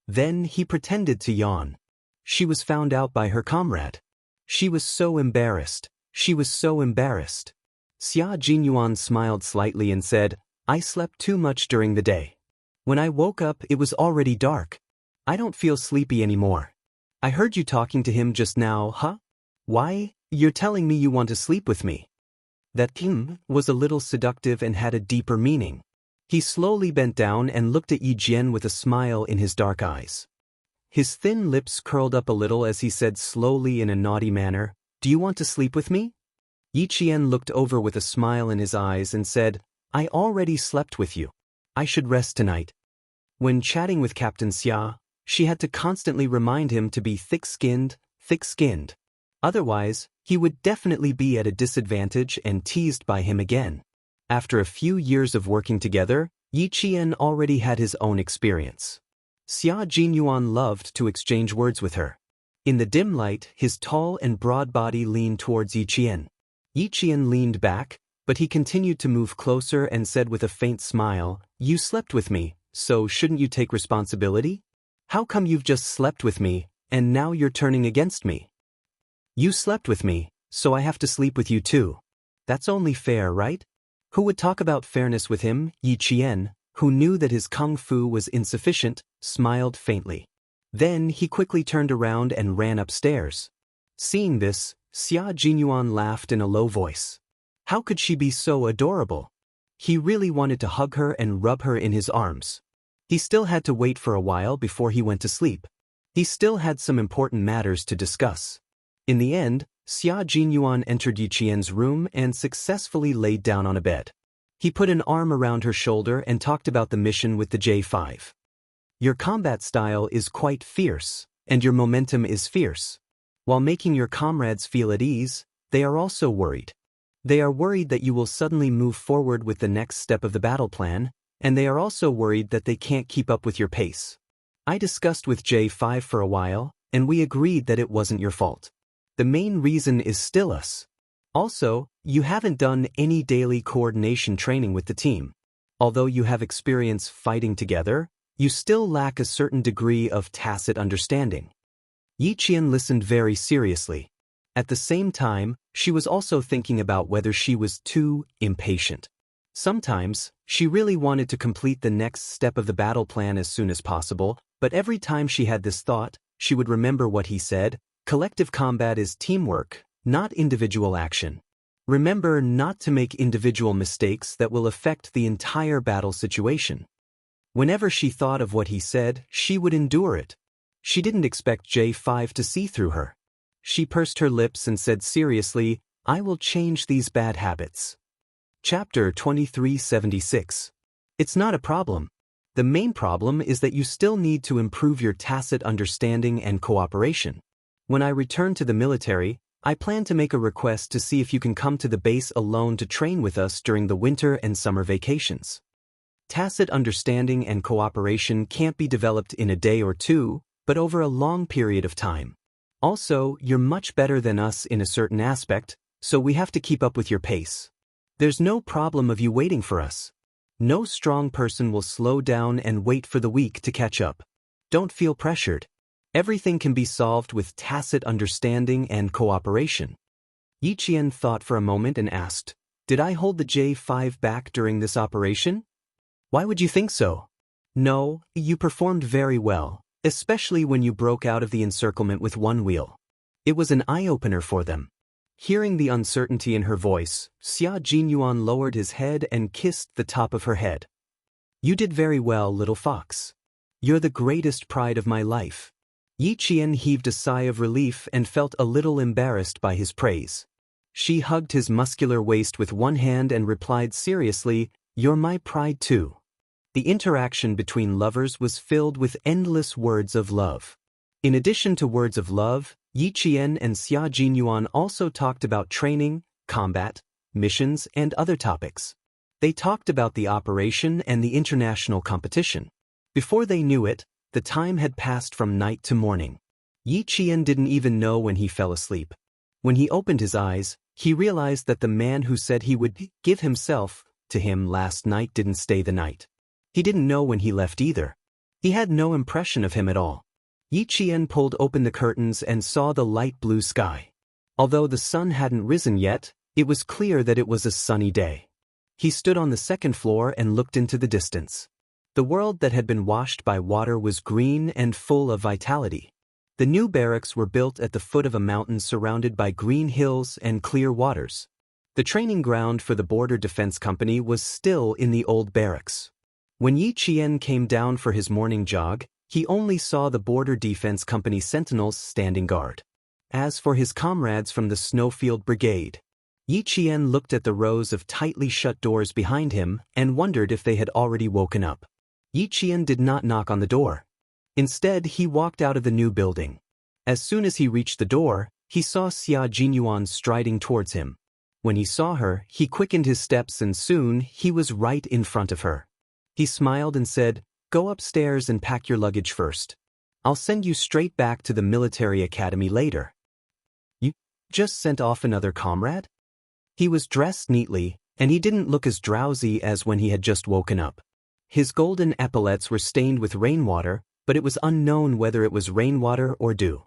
Then he pretended to yawn. She was found out by her comrade. She was so embarrassed. She was so embarrassed. Xia Jinyuan smiled slightly and said, "I slept too much during the day. When I woke up, it was already dark. I don't feel sleepy anymore." "I heard you talking to him just now, huh? Why, you're telling me you want to sleep with me." That was a little seductive and had a deeper meaning. He slowly bent down and looked at Yi Jian with a smile in his dark eyes. His thin lips curled up a little as he said slowly in a naughty manner, "Do you want to sleep with me?" Yi Qian looked over with a smile in his eyes and said, "I already slept with you. I should rest tonight." When chatting with Captain Xia, she had to constantly remind him to be thick-skinned, thick-skinned. Otherwise, he would definitely be at a disadvantage and teased by him again. After a few years of working together, Yi Qian already had his own experience. Xia Jinyuan loved to exchange words with her. In the dim light, his tall and broad body leaned towards Yi Qian. Yi Qian leaned back, but he continued to move closer and said with a faint smile, "You slept with me, so shouldn't you take responsibility? How come you've just slept with me, and now you're turning against me? You slept with me, so I have to sleep with you too. That's only fair, right?" Who would talk about fairness with him? Yi Qian, who knew that his kung fu was insufficient, smiled faintly. Then he quickly turned around and ran upstairs. Seeing this, Xia Jinyuan laughed in a low voice. How could she be so adorable? He really wanted to hug her and rub her in his arms. He still had to wait for a while before he went to sleep. He still had some important matters to discuss. In the end, Xia Jinyuan entered Yi Qian's room and successfully laid down on a bed. He put an arm around her shoulder and talked about the mission with the J5. Your combat style is quite fierce, and your momentum is fierce. While making your comrades feel at ease, they are also worried. They are worried that you will suddenly move forward with the next step of the battle plan, and they are also worried that they can't keep up with your pace. I discussed with J5 for a while, and we agreed that it wasn't your fault. The main reason is still us. Also, you haven't done any daily coordination training with the team. Although you have experience fighting together, you still lack a certain degree of tacit understanding. Yi Qian listened very seriously. At the same time, she was also thinking about whether she was too impatient. Sometimes, she really wanted to complete the next step of the battle plan as soon as possible, but every time she had this thought, she would remember what he said: collective combat is teamwork, not individual action. Remember not to make individual mistakes that will affect the entire battle situation. Whenever she thought of what he said, she would endure it. She didn't expect J5 to see through her. She pursed her lips and said seriously, "I will change these bad habits." Chapter 2376. It's not a problem. The main problem is that you still need to improve your tacit understanding and cooperation. When I return to the military, I plan to make a request to see if you can come to the base alone to train with us during the winter and summer vacations. Tacit understanding and cooperation can't be developed in a day or two, but over a long period of time. Also, you're much better than us in a certain aspect, so we have to keep up with your pace. There's no problem of you waiting for us. No strong person will slow down and wait for the weak to catch up. Don't feel pressured. Everything can be solved with tacit understanding and cooperation. Yi Qian thought for a moment and asked, "Did I hold the J5 back during this operation?" "Why would you think so?" "No, you performed very well, especially when you broke out of the encirclement with one wheel. It was an eye-opener for them." Hearing the uncertainty in her voice, Xia Jinyuan lowered his head and kissed the top of her head. "You did very well, little fox. You're the greatest pride of my life." Yi Qian heaved a sigh of relief and felt a little embarrassed by his praise. She hugged his muscular waist with one hand and replied seriously, "You're my pride too." The interaction between lovers was filled with endless words of love. In addition to words of love, Yi Qian and Xia Jinyuan also talked about training, combat, missions, and other topics. They talked about the operation and the international competition. Before they knew it, the time had passed from night to morning. Yi Qian didn't even know when he fell asleep. When he opened his eyes, he realized that the man who said he would give himself to him last night didn't stay the night. He didn't know when he left either. He had no impression of him at all. Yi Qian pulled open the curtains and saw the light blue sky. Although the sun hadn't risen yet, it was clear that it was a sunny day. He stood on the second floor and looked into the distance. The world that had been washed by water was green and full of vitality. The new barracks were built at the foot of a mountain surrounded by green hills and clear waters. The training ground for the Border Defense Company was still in the old barracks. When Yi Qian came down for his morning jog, he only saw the Border Defense Company sentinels standing guard. As for his comrades from the Snowfield Brigade, Yi Qian looked at the rows of tightly shut doors behind him and wondered if they had already woken up. Yi Qian did not knock on the door. Instead, he walked out of the new building. As soon as he reached the door, he saw Xia Jinyuan striding towards him. When he saw her, he quickened his steps and soon he was right in front of her. He smiled and said, "Go upstairs and pack your luggage first. I'll send you straight back to the military academy later." "You just sent off another comrade?" He was dressed neatly, and he didn't look as drowsy as when he had just woken up. His golden epaulettes were stained with rainwater, but it was unknown whether it was rainwater or dew.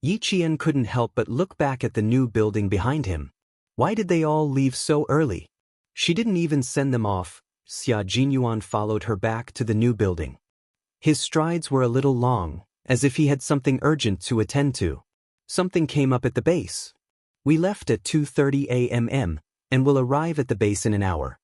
Yi Qian couldn't help but look back at the new building behind him. Why did they all leave so early? She didn't even send them off. Xia Jinyuan followed her back to the new building. His strides were a little long, as if he had something urgent to attend to. Something came up at the base. "We left at 2:30 a.m. and will arrive at the base in an hour."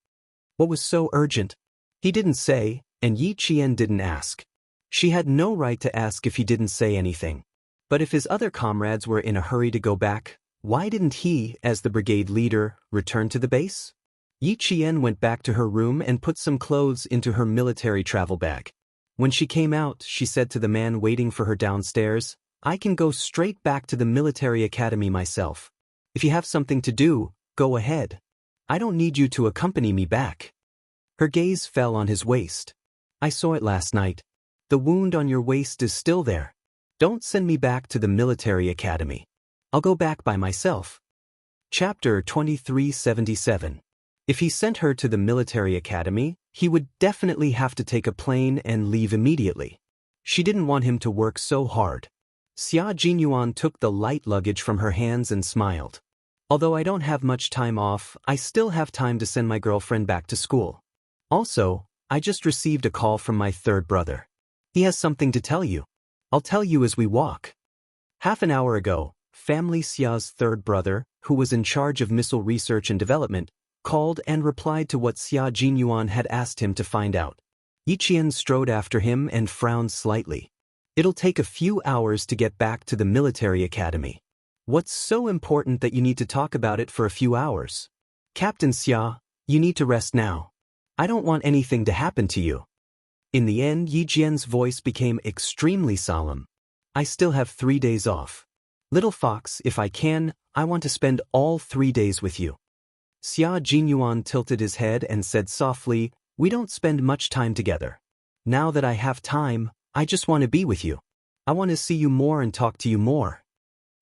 What was so urgent? He didn't say, and Yi Qian didn't ask. She had no right to ask if he didn't say anything. But if his other comrades were in a hurry to go back, Why didn't he, as the brigade leader, return to the base? Yi Qian went back to her room and put some clothes into her military travel bag. When she came out, she said to the man waiting for her downstairs, "I can go straight back to the military academy myself. If you have something to do, go ahead. I don't need you to accompany me back." Her gaze fell on his waist. "I saw it last night. The wound on your waist is still there. Don't send me back to the military academy. I'll go back by myself." Chapter 2377. If he sent her to the military academy, he would definitely have to take a plane and leave immediately. She didn't want him to work so hard. Xia Jinyuan took the light luggage from her hands and smiled. "Although I don't have much time off, I still have time to send my girlfriend back to school. Also, I just received a call from my third brother. He has something to tell you. I'll tell you as we walk." Half an hour ago, Family Xia's third brother, who was in charge of missile research and development, called and replied to what Xia Jinyuan had asked him to find out. Yi Qian strode after him and frowned slightly. "It'll take a few hours to get back to the military academy. What's so important that you need to talk about it for a few hours? Captain Xia, you need to rest now. I don't want anything to happen to you." In the end, Yi Jian's voice became extremely solemn. "I still have 3 days off. Little fox, if I can, I want to spend all 3 days with you." Xia Jinyuan tilted his head and said softly, "We don't spend much time together. Now that I have time, I just want to be with you. I want to see you more and talk to you more."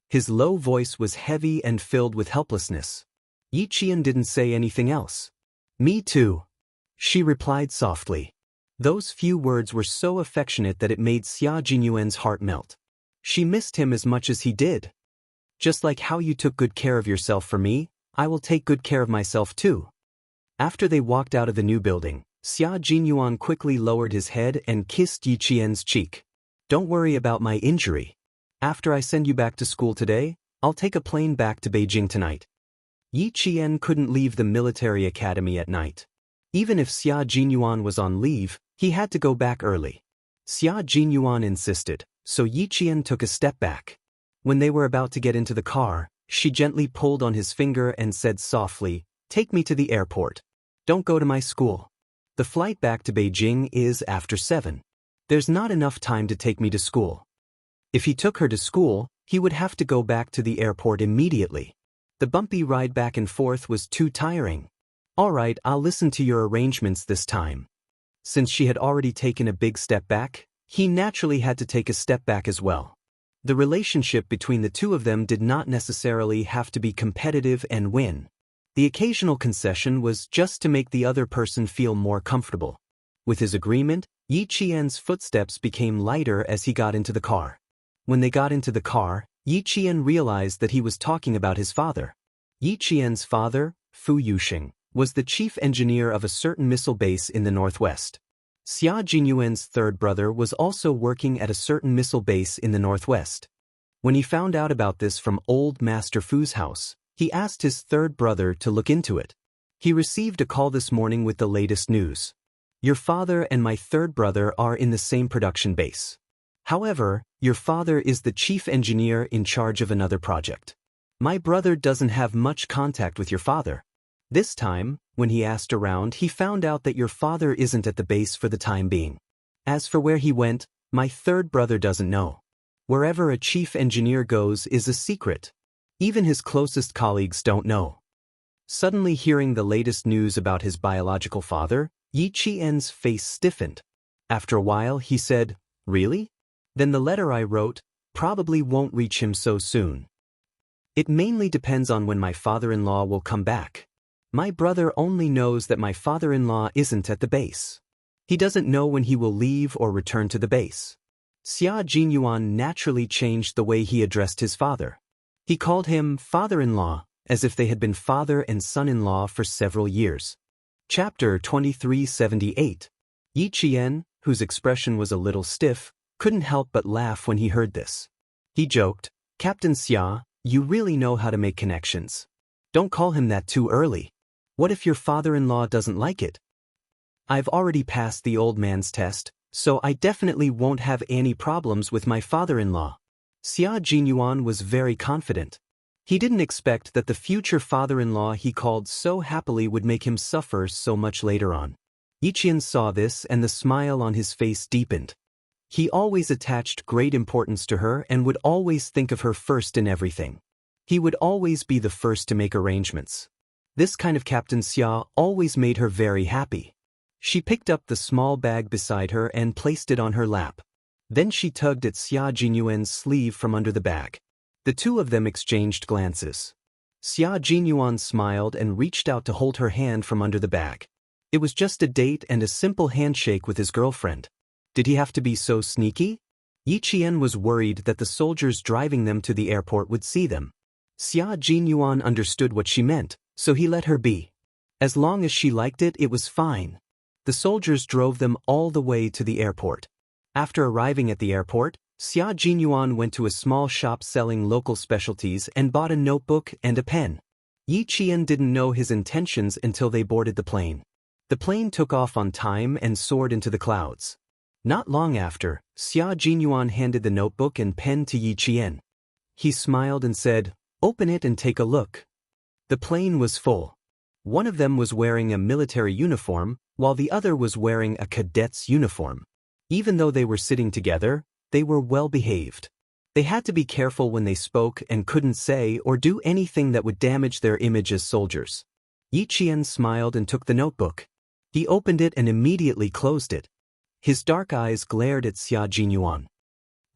His low voice was heavy and filled with helplessness. Yi Qian didn't say anything else. "Me too," she replied softly. Those few words were so affectionate that it made Xia Jinyuan's heart melt. She missed him as much as he did. "Just like how you took good care of yourself for me, I will take good care of myself too." After they walked out of the new building, Xia Jinyuan quickly lowered his head and kissed Yi Qian's cheek. "Don't worry about my injury. After I send you back to school today, I'll take a plane back to Beijing tonight." Yi Qian couldn't leave the military academy at night. Even if Xia Jinyuan was on leave, he had to go back early. Xia Jinyuan insisted, so Yi Qian took a step back. When they were about to get into the car, she gently pulled on his finger and said softly, "Take me to the airport. Don't go to my school. The flight back to Beijing is after 7. There's not enough time to take me to school." If he took her to school, he would have to go back to the airport immediately. The bumpy ride back and forth was too tiring. "All right, I'll listen to your arrangements this time." Since she had already taken a big step back, he naturally had to take a step back as well. The relationship between the two of them did not necessarily have to be competitive and win. The occasional concession was just to make the other person feel more comfortable. With his agreement, Yi Qian's footsteps became lighter as he got into the car. When they got into the car, Yi Qian realized that he was talking about his father. Yi Qian's father, Fu Yuxing, was the chief engineer of a certain missile base in the northwest. Xia Jinyuan's third brother was also working at a certain missile base in the northwest. When he found out about this from old Master Fu's house, he asked his third brother to look into it. He received a call this morning with the latest news. "Your father and my third brother are in the same production base. However, your father is the chief engineer in charge of another project. My brother doesn't have much contact with your father. This time, when he asked around, he found out that your father isn't at the base for the time being. As for where he went, my third brother doesn't know. Wherever a chief engineer goes is a secret. Even his closest colleagues don't know." Suddenly hearing the latest news about his biological father, Yi Qian's face stiffened. After a while he said, "Really? Then the letter I wrote probably won't reach him so soon. It mainly depends on when my father-in-law will come back. My brother only knows that my father-in-law isn't at the base. He doesn't know when he will leave or return to the base." Xia Jinyuan naturally changed the way he addressed his father. He called him father-in-law, as if they had been father and son-in-law for several years. Chapter 2378. Yi Qian, whose expression was a little stiff, couldn't help but laugh when he heard this. He joked, "Captain Xia, you really know how to make connections. Don't call him that too early. What if your father-in-law doesn't like it? I've already passed the old man's test, so I definitely won't have any problems with my father-in-law." Xia Jinyuan was very confident. He didn't expect that the future father-in-law he called so happily would make him suffer so much later on. Yi Qian saw this and the smile on his face deepened. He always attached great importance to her and would always think of her first in everything. He would always be the first to make arrangements. This kind of Captain Xia always made her very happy. She picked up the small bag beside her and placed it on her lap. Then she tugged at Xia Jinyuan's sleeve from under the bag. The two of them exchanged glances. Xia Jinyuan smiled and reached out to hold her hand from under the bag. It was just a date and a simple handshake with his girlfriend. Did he have to be so sneaky? Yi Qian was worried that the soldiers driving them to the airport would see them. Xia Jinyuan understood what she meant, so he let her be. As long as she liked it, it was fine. The soldiers drove them all the way to the airport. After arriving at the airport, Xia Jinyuan went to a small shop selling local specialties and bought a notebook and a pen. Yi Qian didn't know his intentions until they boarded the plane. The plane took off on time and soared into the clouds. Not long after, Xia Jinyuan handed the notebook and pen to Yi Qian. He smiled and said, "Open it and take a look." The plane was full. One of them was wearing a military uniform, while the other was wearing a cadet's uniform. Even though they were sitting together, they were well behaved. They had to be careful when they spoke and couldn't say or do anything that would damage their image as soldiers. Yi Qian smiled and took the notebook. He opened it and immediately closed it. His dark eyes glared at Xia Jinyuan.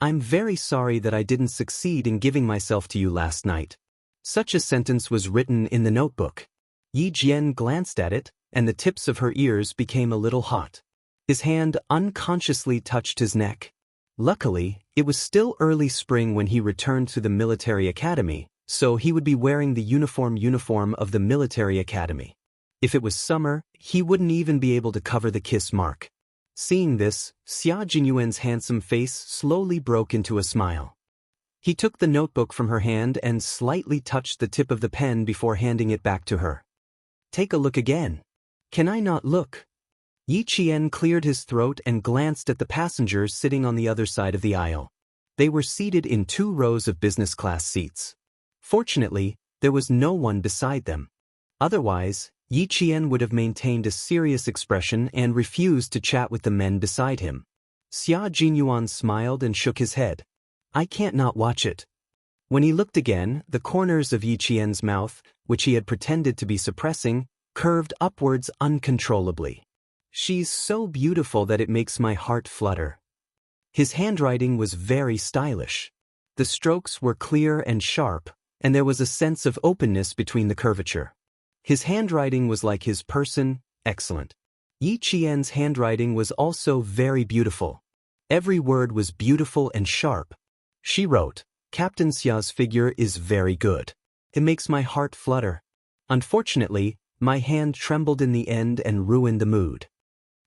"I'm very sorry that I didn't succeed in giving myself to you last night." Such a sentence was written in the notebook. Yi Jian glanced at it, and the tips of her ears became a little hot. His hand unconsciously touched his neck. Luckily, it was still early spring when he returned to the military academy, so he would be wearing the uniform of the military academy. If it was summer, he wouldn't even be able to cover the kiss mark. Seeing this, Xia Jinyuan's handsome face slowly broke into a smile. He took the notebook from her hand and slightly touched the tip of the pen before handing it back to her. "Take a look again." "Can I not look?" Yi Qian cleared his throat and glanced at the passengers sitting on the other side of the aisle. They were seated in 2 rows of business class seats. Fortunately, there was no one beside them. Otherwise, Yi Qian would have maintained a serious expression and refused to chat with the men beside him. Xia Jinyuan smiled and shook his head. "I can't not watch it." When he looked again, the corners of Yi Qian's mouth, which he had pretended to be suppressing, curved upwards uncontrollably. "She's so beautiful that it makes my heart flutter." His handwriting was very stylish. The strokes were clear and sharp, and there was a sense of openness between the curvature. His handwriting was like his person, excellent. Yi Qian's handwriting was also very beautiful. Every word was beautiful and sharp. She wrote, "Captain Xia's figure is very good. It makes my heart flutter. Unfortunately, my hand trembled in the end and ruined the mood.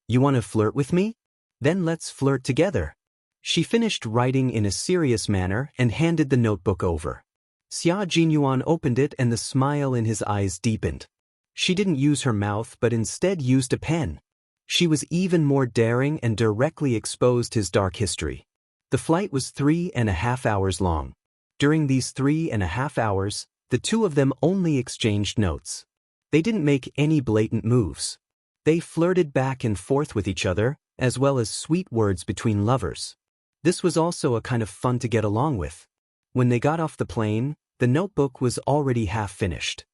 You want to flirt with me? Then let's flirt together." She finished writing in a serious manner and handed the notebook over. Xia Jinyuan opened it and the smile in his eyes deepened. She didn't use her mouth but instead used a pen. She was even more daring and directly exposed his dark history. The flight was 3.5 hours long. During these 3.5 hours, the two of them only exchanged notes. They didn't make any blatant moves. They flirted back and forth with each other, as well as sweet words between lovers. This was also a kind of fun to get along with. When they got off the plane, the notebook was already half finished.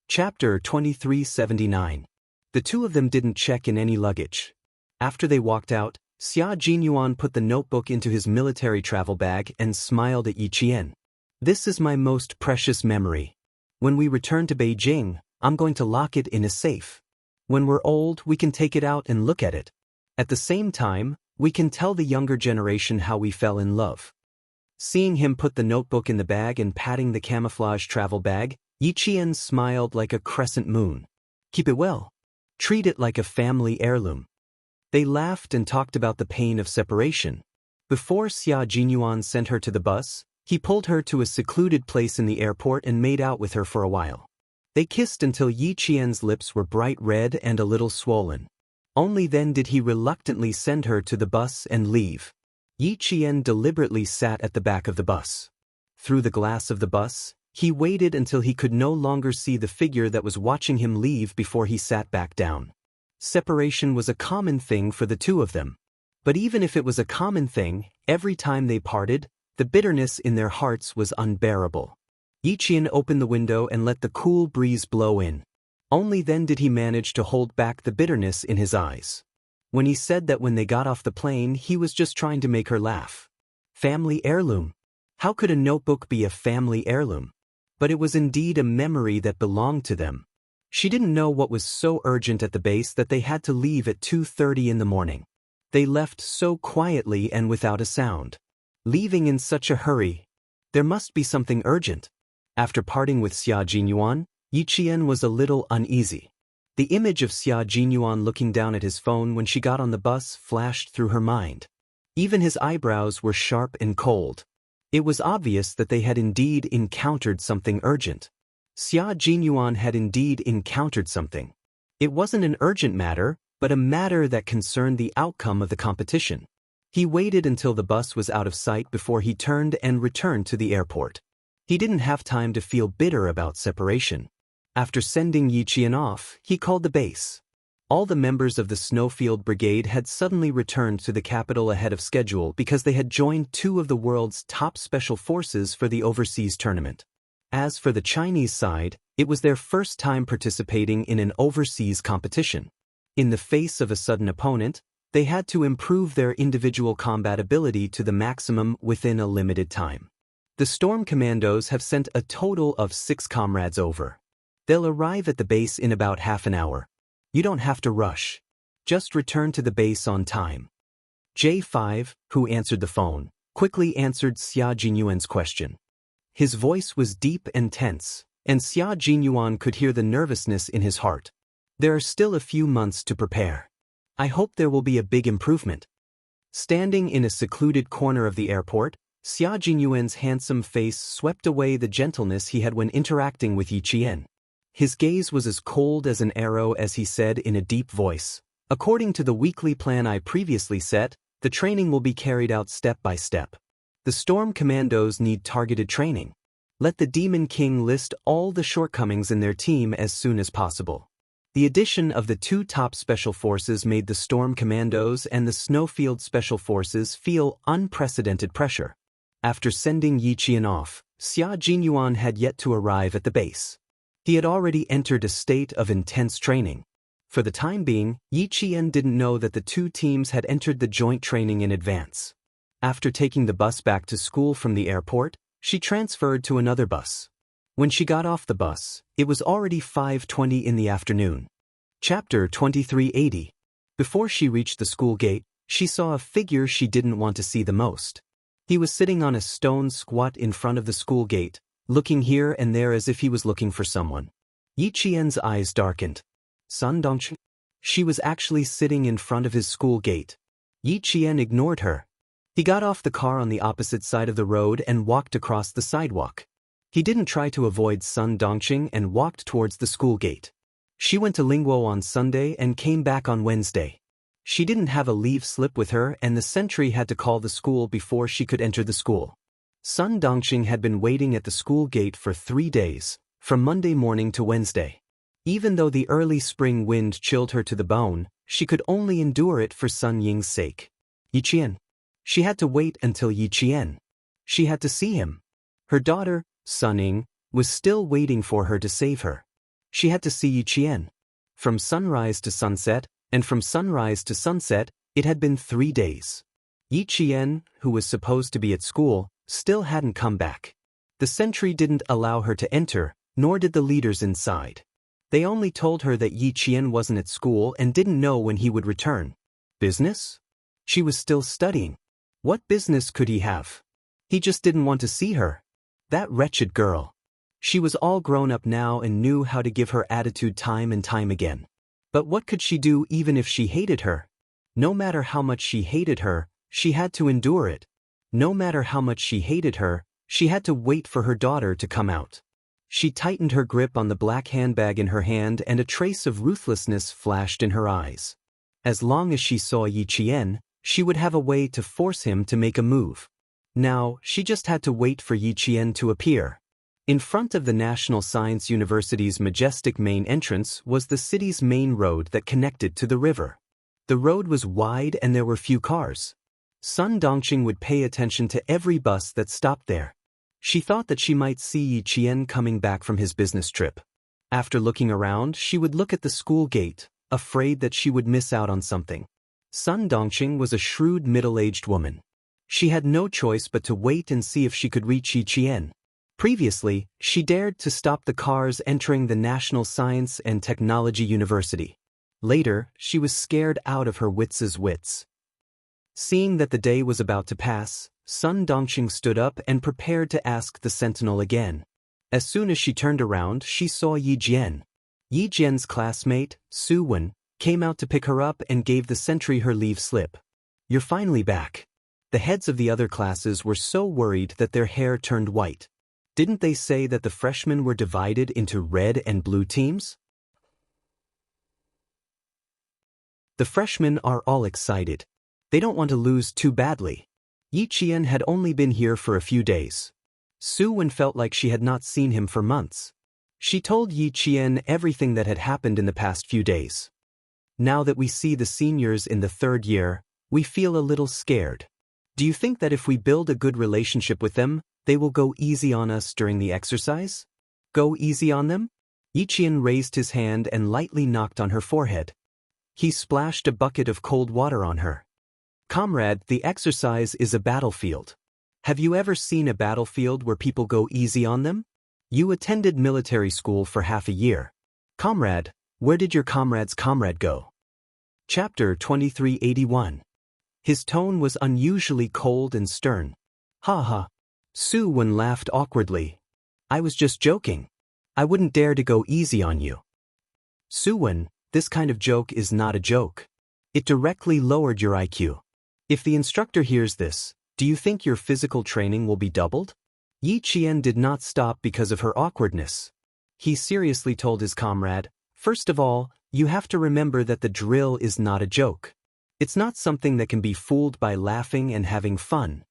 Chapter 2379. The two of them didn't check in any luggage. After they walked out, Xia Jinyuan put the notebook into his military travel bag and smiled at Yi Qian. "This is my most precious memory. When we return to Beijing, I'm going to lock it in a safe. When we're old, we can take it out and look at it. At the same time, we can tell the younger generation how we fell in love." Seeing him put the notebook in the bag and patting the camouflage travel bag, Yi Qian smiled like a crescent moon. "Keep it well. Treat it like a family heirloom." They laughed and talked about the pain of separation. Before Xia Jinyuan sent her to the bus, he pulled her to a secluded place in the airport and made out with her for a while. They kissed until Yi Qian's lips were bright red and a little swollen. Only then did he reluctantly send her to the bus and leave. Yi Qian deliberately sat at the back of the bus. Through the glass of the bus, He waited until he could no longer see the figure that was watching him leave before he sat back down. Separation was a common thing for the two of them. But even if it was a common thing, every time they parted, the bitterness in their hearts was unbearable. Yiqian opened the window and let the cool breeze blow in. Only then did he manage to hold back the bitterness in his eyes. When he said that when they got off the plane he was just trying to make her laugh. Family heirloom. How could a notebook be a family heirloom? But it was indeed a memory that belonged to them. She didn't know what was so urgent at the base that they had to leave at 2:30 in the morning. They left so quietly and without a sound. Leaving in such a hurry. There must be something urgent. After parting with Xia Jinyuan, Yiqian was a little uneasy. The image of Xia Jinyuan looking down at his phone when she got on the bus flashed through her mind. Even his eyebrows were sharp and cold. It was obvious that they had indeed encountered something urgent. Xia Jinyuan had indeed encountered something. It wasn't an urgent matter, but a matter that concerned the outcome of the competition. He waited until the bus was out of sight before he turned and returned to the airport. He didn't have time to feel bitter about separation. After sending Yiqian off, he called the base. All the members of the Snowfield Brigade had suddenly returned to the capital ahead of schedule because they had joined two of the world's top special forces for the overseas tournament. As for the Chinese side, it was their first time participating in an overseas competition. In the face of a sudden opponent, they had to improve their individual combat ability to the maximum within a limited time. The Storm Commandos have sent a total of 6 comrades over. They'll arrive at the base in about half an hour. You don't have to rush. Just return to the base on time. J5, who answered the phone, quickly answered Xia Jinyuan's question. His voice was deep and tense, and Xia Jinyuan could hear the nervousness in his heart. There are still a few months to prepare. I hope there will be a big improvement. Standing in a secluded corner of the airport, Xia Jinyuan's handsome face swept away the gentleness he had when interacting with Yiqian. His gaze was as cold as an arrow as he said in a deep voice, "According to the weekly plan I previously set, the training will be carried out step by step. The Storm Commandos need targeted training. Let the Demon King list all the shortcomings in their team as soon as possible." The addition of the 2 top special forces made the Storm Commandos and the Snowfield Special Forces feel unprecedented pressure. After sending Yiqian off, Xia Jinyuan had yet to arrive at the base. He had already entered a state of intense training. For the time being, Yiqian didn't know that the 2 teams had entered the joint training in advance. After taking the bus back to school from the airport, she transferred to another bus. When she got off the bus, it was already 5:20 in the afternoon. Chapter 2380. Before she reached the school gate, she saw a figure she didn't want to see the most. He was sitting on a stone squat in front of the school gate, looking here and there as if he was looking for someone. Yiqian's eyes darkened. Sun Dongqing? She was actually sitting in front of his school gate. Yiqian ignored her. He got off the car on the opposite side of the road and walked across the sidewalk. He didn't try to avoid Sun Dongqing and walked towards the school gate. She went to Lingguo on Sunday and came back on Wednesday. She didn't have a leave slip with her and the sentry had to call the school before she could enter the school. Sun Dongqing had been waiting at the school gate for 3 days, from Monday morning to Wednesday. Even though the early spring wind chilled her to the bone, she could only endure it for Sun Ying's sake. Yiqian. She had to wait until Yiqian. She had to see him. Her daughter, Sun Ying, was still waiting for her to save her. She had to see Yiqian. From sunrise to sunset, and from sunrise to sunset, it had been 3 days. Yiqian, who was supposed to be at school, still hadn't come back. The sentry didn't allow her to enter, nor did the leaders inside. They only told her that Yiqian wasn't at school and didn't know when he would return. Business? She was still studying. What business could he have? He just didn't want to see her. That wretched girl. She was all grown up now and knew how to give her attitude time and time again. But what could she do even if she hated her? No matter how much she hated her, she had to endure it. No matter how much she hated her, she had to wait for her daughter to come out. She tightened her grip on the black handbag in her hand and a trace of ruthlessness flashed in her eyes. As long as she saw Yiqian, she would have a way to force him to make a move. Now, she just had to wait for Yiqian to appear. In front of the National Science University's majestic main entrance was the city's main road that connected to the river. The road was wide and there were few cars. Sun Dongqing would pay attention to every bus that stopped there. She thought that she might see Yi Qian coming back from his business trip. After looking around, she would look at the school gate, afraid that she would miss out on something. Sun Dongqing was a shrewd middle-aged woman. She had no choice but to wait and see if she could reach Yi Qian. Previously, she dared to stop the cars entering the National Science and Technology University. Later, she was scared out of her wits. Seeing that the day was about to pass, Sun Dongqing stood up and prepared to ask the sentinel again. As soon as she turned around, she saw Yi Jian. Yi Jian's classmate, Su Wen, came out to pick her up and gave the sentry her leave slip. "You're finally back." The heads of the other classes were so worried that their hair turned white. Didn't they say that the freshmen were divided into red and blue teams? The freshmen are all excited. They don't want to lose too badly. Yi Qian had only been here for a few days. Su Wen felt like she had not seen him for months. She told Yi Qian everything that had happened in the past few days. "Now that we see the seniors in the third year, we feel a little scared. Do you think that if we build a good relationship with them, they will go easy on us during the exercise?" "Go easy on them?" Yi Qian raised his hand and lightly knocked on her forehead. He splashed a bucket of cold water on her. "Comrade, the exercise is a battlefield. Have you ever seen a battlefield where people go easy on them? You attended military school for half a year. Comrade, where did your comrade's comrade go?" Chapter 2381. His tone was unusually cold and stern. "Ha ha." Su Wen laughed awkwardly. "I was just joking. I wouldn't dare to go easy on you." "Su Wen, this kind of joke is not a joke. It directly lowered your IQ. If the instructor hears this, do you think your physical training will be doubled?" Yi Qian did not stop because of her awkwardness. He seriously told his comrade, "First of all, you have to remember that the drill is not a joke. It's not something that can be fooled by laughing and having fun.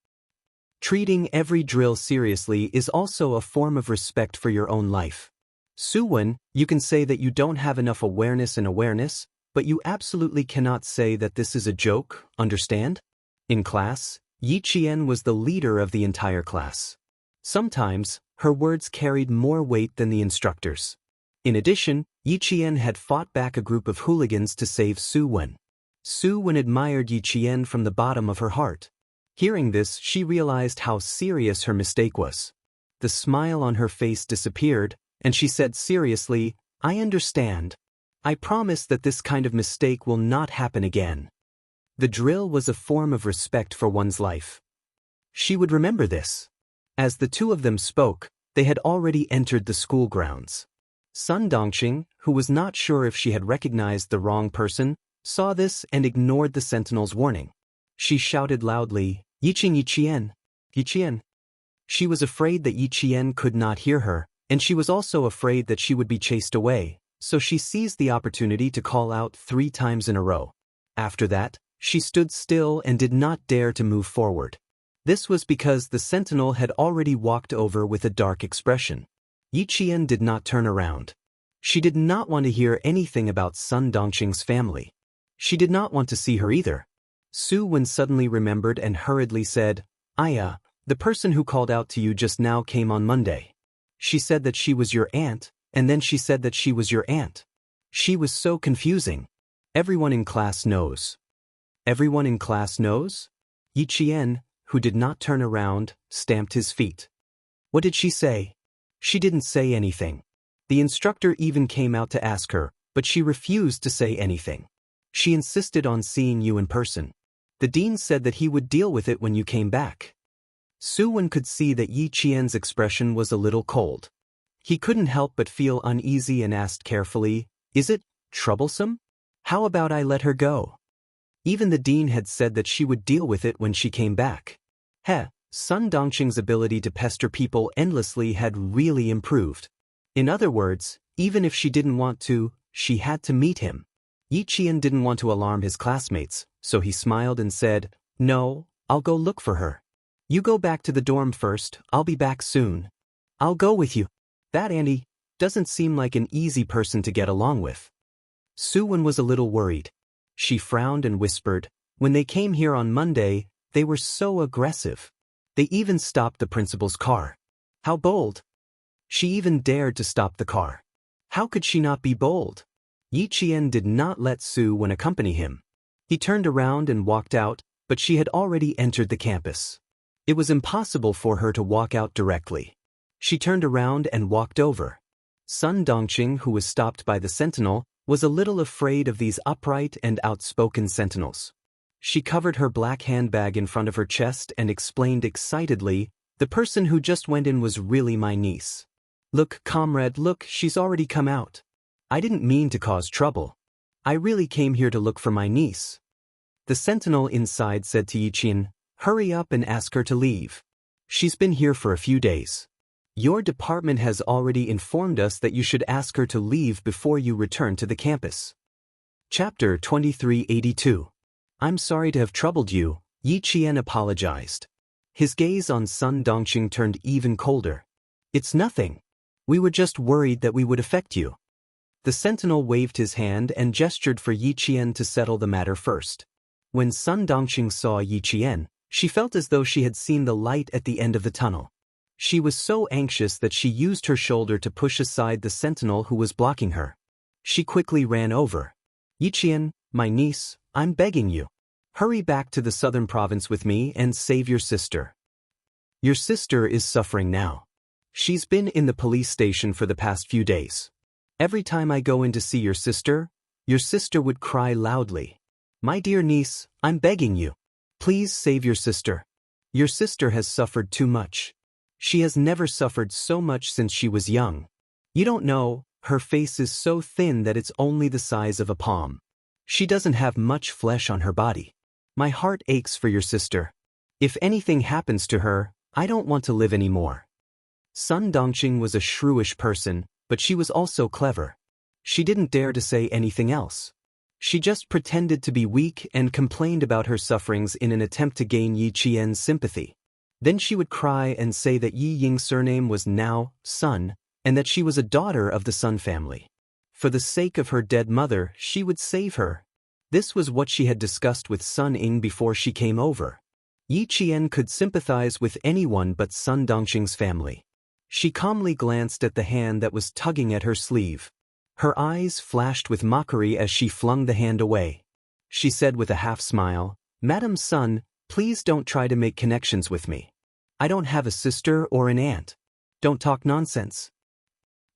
Treating every drill seriously is also a form of respect for your own life. Su Wen, you can say that you don't have enough awareness, but you absolutely cannot say that this is a joke, understand?" In class, Yi Qian was the leader of the entire class. Sometimes, her words carried more weight than the instructor's. In addition, Yi Qian had fought back a group of hooligans to save Su Wen. Su Wen admired Yi Qian from the bottom of her heart. Hearing this, she realized how serious her mistake was. The smile on her face disappeared, and she said seriously, "I understand. I promise that this kind of mistake will not happen again." The drill was a form of respect for one's life. She would remember this. As the two of them spoke, they had already entered the school grounds. Sun Dongqing, who was not sure if she had recognized the wrong person, saw this and ignored the sentinel's warning. She shouted loudly, Yi Qian, Yi Qian." She was afraid that Yi Qian could not hear her, and she was also afraid that she would be chased away, so she seized the opportunity to call out 3 times in a row. After that, she stood still and did not dare to move forward. This was because the sentinel had already walked over with a dark expression. Yi Qian did not turn around. She did not want to hear anything about Sun Dongqing's family. She did not want to see her either. Su Wen suddenly remembered and hurriedly said, "Aya, the person who called out to you just now came on Monday. She said that she was your aunt, and then she said that she was your aunt. She was so confusing. Everyone in class knows." "Everyone in class knows?" Yi Qian, who did not turn around, stamped his feet. "What did she say?" "She didn't say anything. The instructor even came out to ask her, but she refused to say anything. She insisted on seeing you in person. The dean said that he would deal with it when you came back." Su Wen could see that Yi Qian's expression was a little cold. He couldn't help but feel uneasy and asked carefully, "Is it troublesome? How about I let her go?" Even the dean had said that she would deal with it when she came back. Sun Dongqing's ability to pester people endlessly had really improved. In other words, even if she didn't want to, she had to meet him. Yi Qian didn't want to alarm his classmates, so he smiled and said, "No, I'll go look for her. You go back to the dorm first, I'll be back soon." I'll go with you. That Andy doesn't seem like an easy person to get along with. Suwon was a little worried. She frowned and whispered, when they came here on Monday, they were so aggressive. They even stopped the principal's car. How bold. She even dared to stop the car. How could she not be bold? Yi Qian did not let Suwon accompany him. He turned around and walked out, but she had already entered the campus. It was impossible for her to walk out directly. She turned around and walked over. Sun Dongqing, who was stopped by the sentinel, was a little afraid of these upright and outspoken sentinels. She covered her black handbag in front of her chest and explained excitedly, "The person who just went in was really my niece. Look, comrade, look, she's already come out. I didn't mean to cause trouble. I really came here to look for my niece." The sentinel inside said to Yi Qian, "Hurry up and ask her to leave. She's been here for a few days. Your department has already informed us that you should ask her to leave before you return to the campus." Chapter 2382. I'm sorry to have troubled you, Yi Qian apologized. His gaze on Sun Dongqing turned even colder. It's nothing. We were just worried that we would affect you. The sentinel waved his hand and gestured for Yi Qian to settle the matter first. When Sun Dongqing saw Yi Qian, she felt as though she had seen the light at the end of the tunnel. She was so anxious that she used her shoulder to push aside the sentinel who was blocking her. She quickly ran over. "Yi Qian, my niece, I'm begging you. Hurry back to the southern province with me and save your sister. Your sister is suffering now. She's been in the police station for the past few days. Every time I go in to see your sister would cry loudly. My dear niece, I'm begging you. Please save your sister. Your sister has suffered too much. She has never suffered so much since she was young. You don't know, her face is so thin that it's only the size of a palm. She doesn't have much flesh on her body. My heart aches for your sister. If anything happens to her, I don't want to live anymore." Sun Dongqing was a shrewish person, but she was also clever. She didn't dare to say anything else. She just pretended to be weak and complained about her sufferings in an attempt to gain Yi Qian's sympathy. Then she would cry and say that Yi Ying's surname was now Sun, and that she was a daughter of the Sun family. For the sake of her dead mother, she would save her. This was what she had discussed with Sun Ying before she came over. Yi Qian could sympathize with anyone but Sun Dongqing's family. She calmly glanced at the hand that was tugging at her sleeve. Her eyes flashed with mockery as she flung the hand away. She said with a half-smile, "Madam Sun, please don't try to make connections with me. I don't have a sister or an aunt. Don't talk nonsense.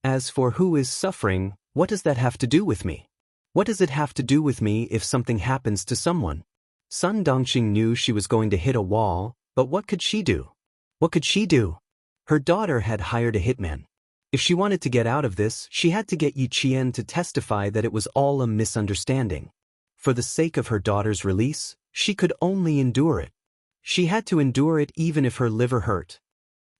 As for who is suffering, what does that have to do with me? What does it have to do with me if something happens to someone?" Sun Dongqing knew she was going to hit a wall, but what could she do? What could she do? Her daughter had hired a hitman. If she wanted to get out of this, she had to get Yi Qian to testify that it was all a misunderstanding. For the sake of her daughter's release, she could only endure it. She had to endure it even if her liver hurt.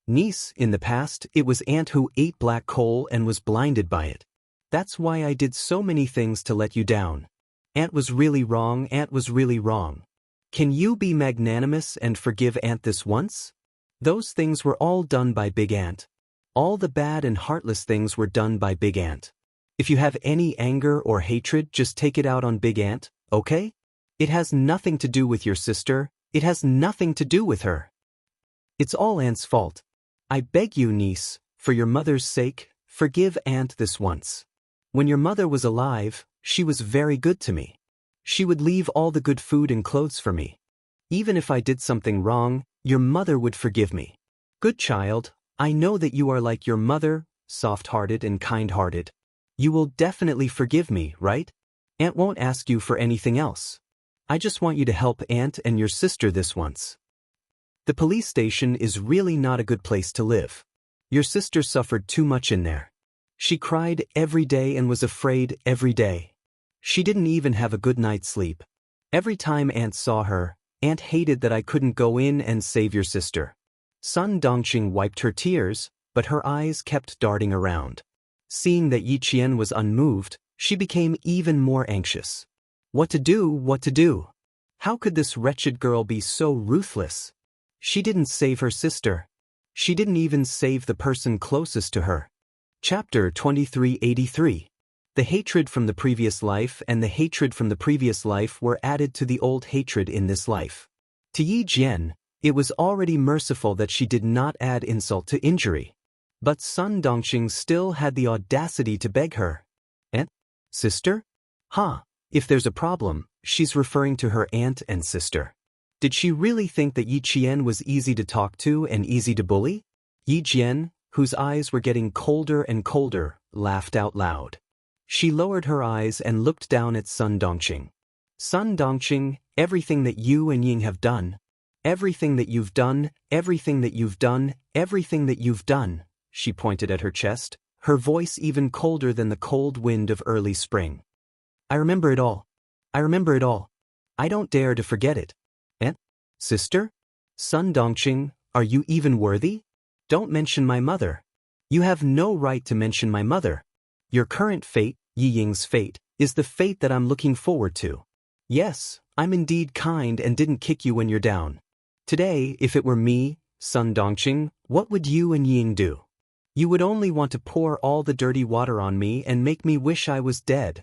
Niece, in the past, it was Aunt who ate black coal and was blinded by it. That's why I did so many things to let you down. Aunt was really wrong, Aunt was really wrong. Can you be magnanimous and forgive Aunt this once? Those things were all done by Big Aunt. All the bad and heartless things were done by Big Aunt. If you have any anger or hatred, just take it out on Big Aunt, okay? It has nothing to do with your sister, it has nothing to do with her. It's all Aunt's fault. I beg you, niece, for your mother's sake, forgive Aunt this once. When your mother was alive, she was very good to me. She would leave all the good food and clothes for me. Even if I did something wrong, your mother would forgive me. Good child, I know that you are like your mother, soft-hearted and kind-hearted. You will definitely forgive me, right? Aunt won't ask you for anything else. I just want you to help Aunt and your sister this once. The police station is really not a good place to live. Your sister suffered too much in there. She cried every day and was afraid every day. She didn't even have a good night's sleep. Every time Aunt saw her, Aunt hated that I couldn't go in and save your sister. Sun Dongqing wiped her tears, but her eyes kept darting around. Seeing that Yi Qian was unmoved, she became even more anxious. What to do, what to do? How could this wretched girl be so ruthless? She didn't save her sister. She didn't even save the person closest to her. Chapter 2383. The hatred from the previous life and the hatred from the previous life were added to the old hatred in this life. To Yi Jian, it was already merciful that she did not add insult to injury. But Sun Dongqing still had the audacity to beg her. Aunt? Sister? If there's a problem, she's referring to her aunt and sister. Did she really think that Yi Qian was easy to talk to and easy to bully? Yi Jian, whose eyes were getting colder and colder, laughed out loud. She lowered her eyes and looked down at Sun Dongqing. Sun Dongqing, everything that you and Ying have done, everything that you've done, everything that you've done, everything that you've done, she pointed at her chest, her voice even colder than the cold wind of early spring. I remember it all. I remember it all. I don't dare to forget it. Aunt? Sister? Sun Dongqing, are you even worthy? Don't mention my mother. You have no right to mention my mother. Your current fate, Yi Ying's fate, is the fate that I'm looking forward to. Yes, I'm indeed kind and didn't kick you when you're down. Today, if it were me, Sun Dongqing, what would you and Ying do? You would only want to pour all the dirty water on me and make me wish I was dead.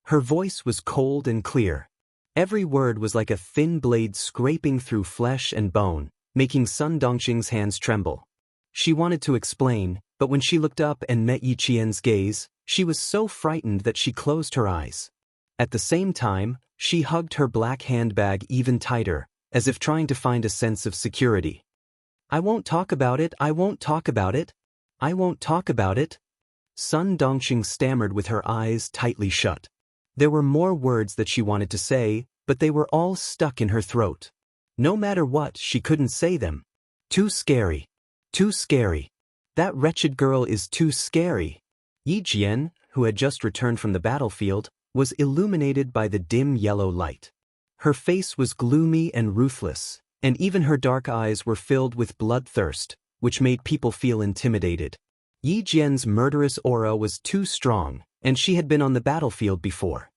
Her voice was cold and clear. Every word was like a thin blade scraping through flesh and bone, making Sun Dongqing's hands tremble. She wanted to explain, but when she looked up and met Yi Qian's gaze, she was so frightened that she closed her eyes. At the same time, she hugged her black handbag even tighter, as if trying to find a sense of security. I won't talk about it, I won't talk about it. I won't talk about it. Sun Dongqing stammered with her eyes tightly shut. There were more words that she wanted to say, but they were all stuck in her throat. No matter what, she couldn't say them. Too scary. Too scary. That wretched girl is too scary. Yi Jian, who had just returned from the battlefield, was illuminated by the dim yellow light. Her face was gloomy and ruthless, and even her dark eyes were filled with bloodthirst, which made people feel intimidated. Yi Jian's murderous aura was too strong, and she had been on the battlefield before.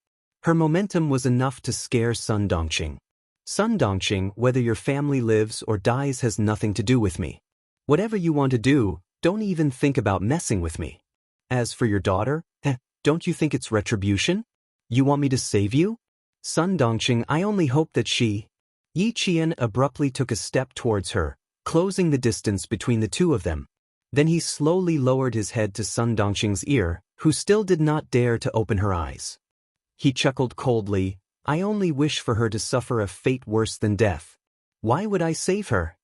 Her momentum was enough to scare Sun Dongqing. Sun Dongqing, whether your family lives or dies has nothing to do with me. Whatever you want to do, don't even think about messing with me. As for your daughter, don't you think it's retribution? You want me to save you? Sun Dongqing, I only hope that she... Yi Qian abruptly took a step towards her, closing the distance between the two of them. Then he slowly lowered his head to Sun Dongqing's ear, who still did not dare to open her eyes. He chuckled coldly, I only wish for her to suffer a fate worse than death. Why would I save her?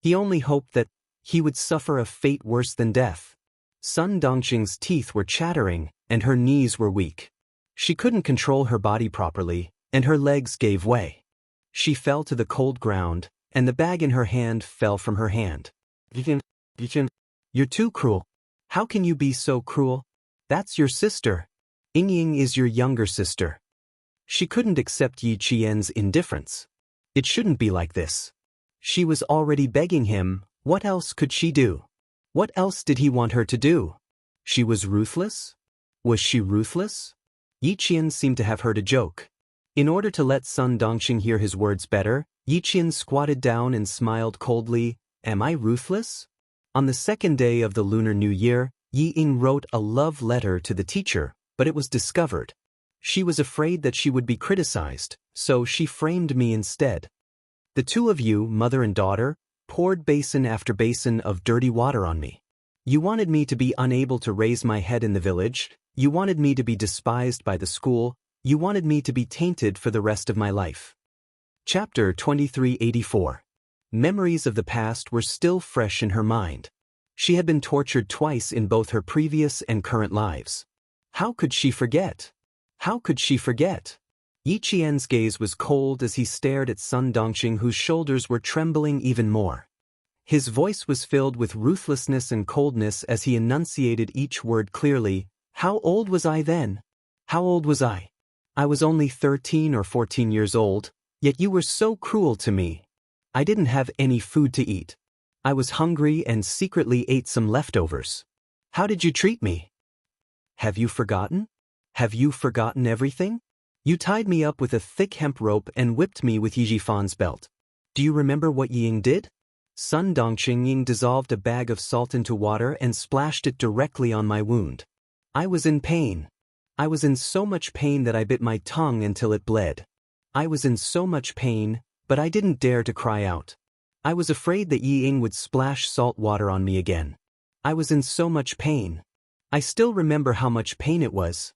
He only hoped that he would suffer a fate worse than death. Sun Dongqing's teeth were chattering, and her knees were weak. She couldn't control her body properly, and her legs gave way. She fell to the cold ground, and the bag in her hand fell from her hand. You're too cruel. How can you be so cruel? That's your sister. Ying is your younger sister. She couldn't accept Yi Qian's indifference. It shouldn't be like this. She was already begging him, what else could she do? What else did he want her to do? She was ruthless? Was she ruthless? Yi Qian seemed to have heard a joke. In order to let Sun Dongqing hear his words better, Yi Qian squatted down and smiled coldly, Am I ruthless? On the second day of the Lunar New Year, Yi Ying wrote a love letter to the teacher, but it was discovered. She was afraid that she would be criticized, so she framed me instead. The two of you, mother and daughter, poured basin after basin of dirty water on me. You wanted me to be unable to raise my head in the village, you wanted me to be despised by the school, you wanted me to be tainted for the rest of my life. Chapter 2384. Memories of the past were still fresh in her mind. She had been tortured twice in both her previous and current lives. How could she forget? How could she forget? Yi Qian's gaze was cold as he stared at Sun Dongqing, whose shoulders were trembling even more. His voice was filled with ruthlessness and coldness as he enunciated each word clearly. How old was I then? How old was I? I was only 13 or 14 years old, yet you were so cruel to me. I didn't have any food to eat. I was hungry and secretly ate some leftovers. How did you treat me? Have you forgotten? Have you forgotten everything? You tied me up with a thick hemp rope and whipped me with Yi Jifan's belt. Do you remember what Ying did? Sun Dongqing dissolved a bag of salt into water and splashed it directly on my wound. I was in pain. I was in so much pain that I bit my tongue until it bled. I was in so much pain, but I didn't dare to cry out. I was afraid that Yi Ying would splash salt water on me again. I was in so much pain. I still remember how much pain it was.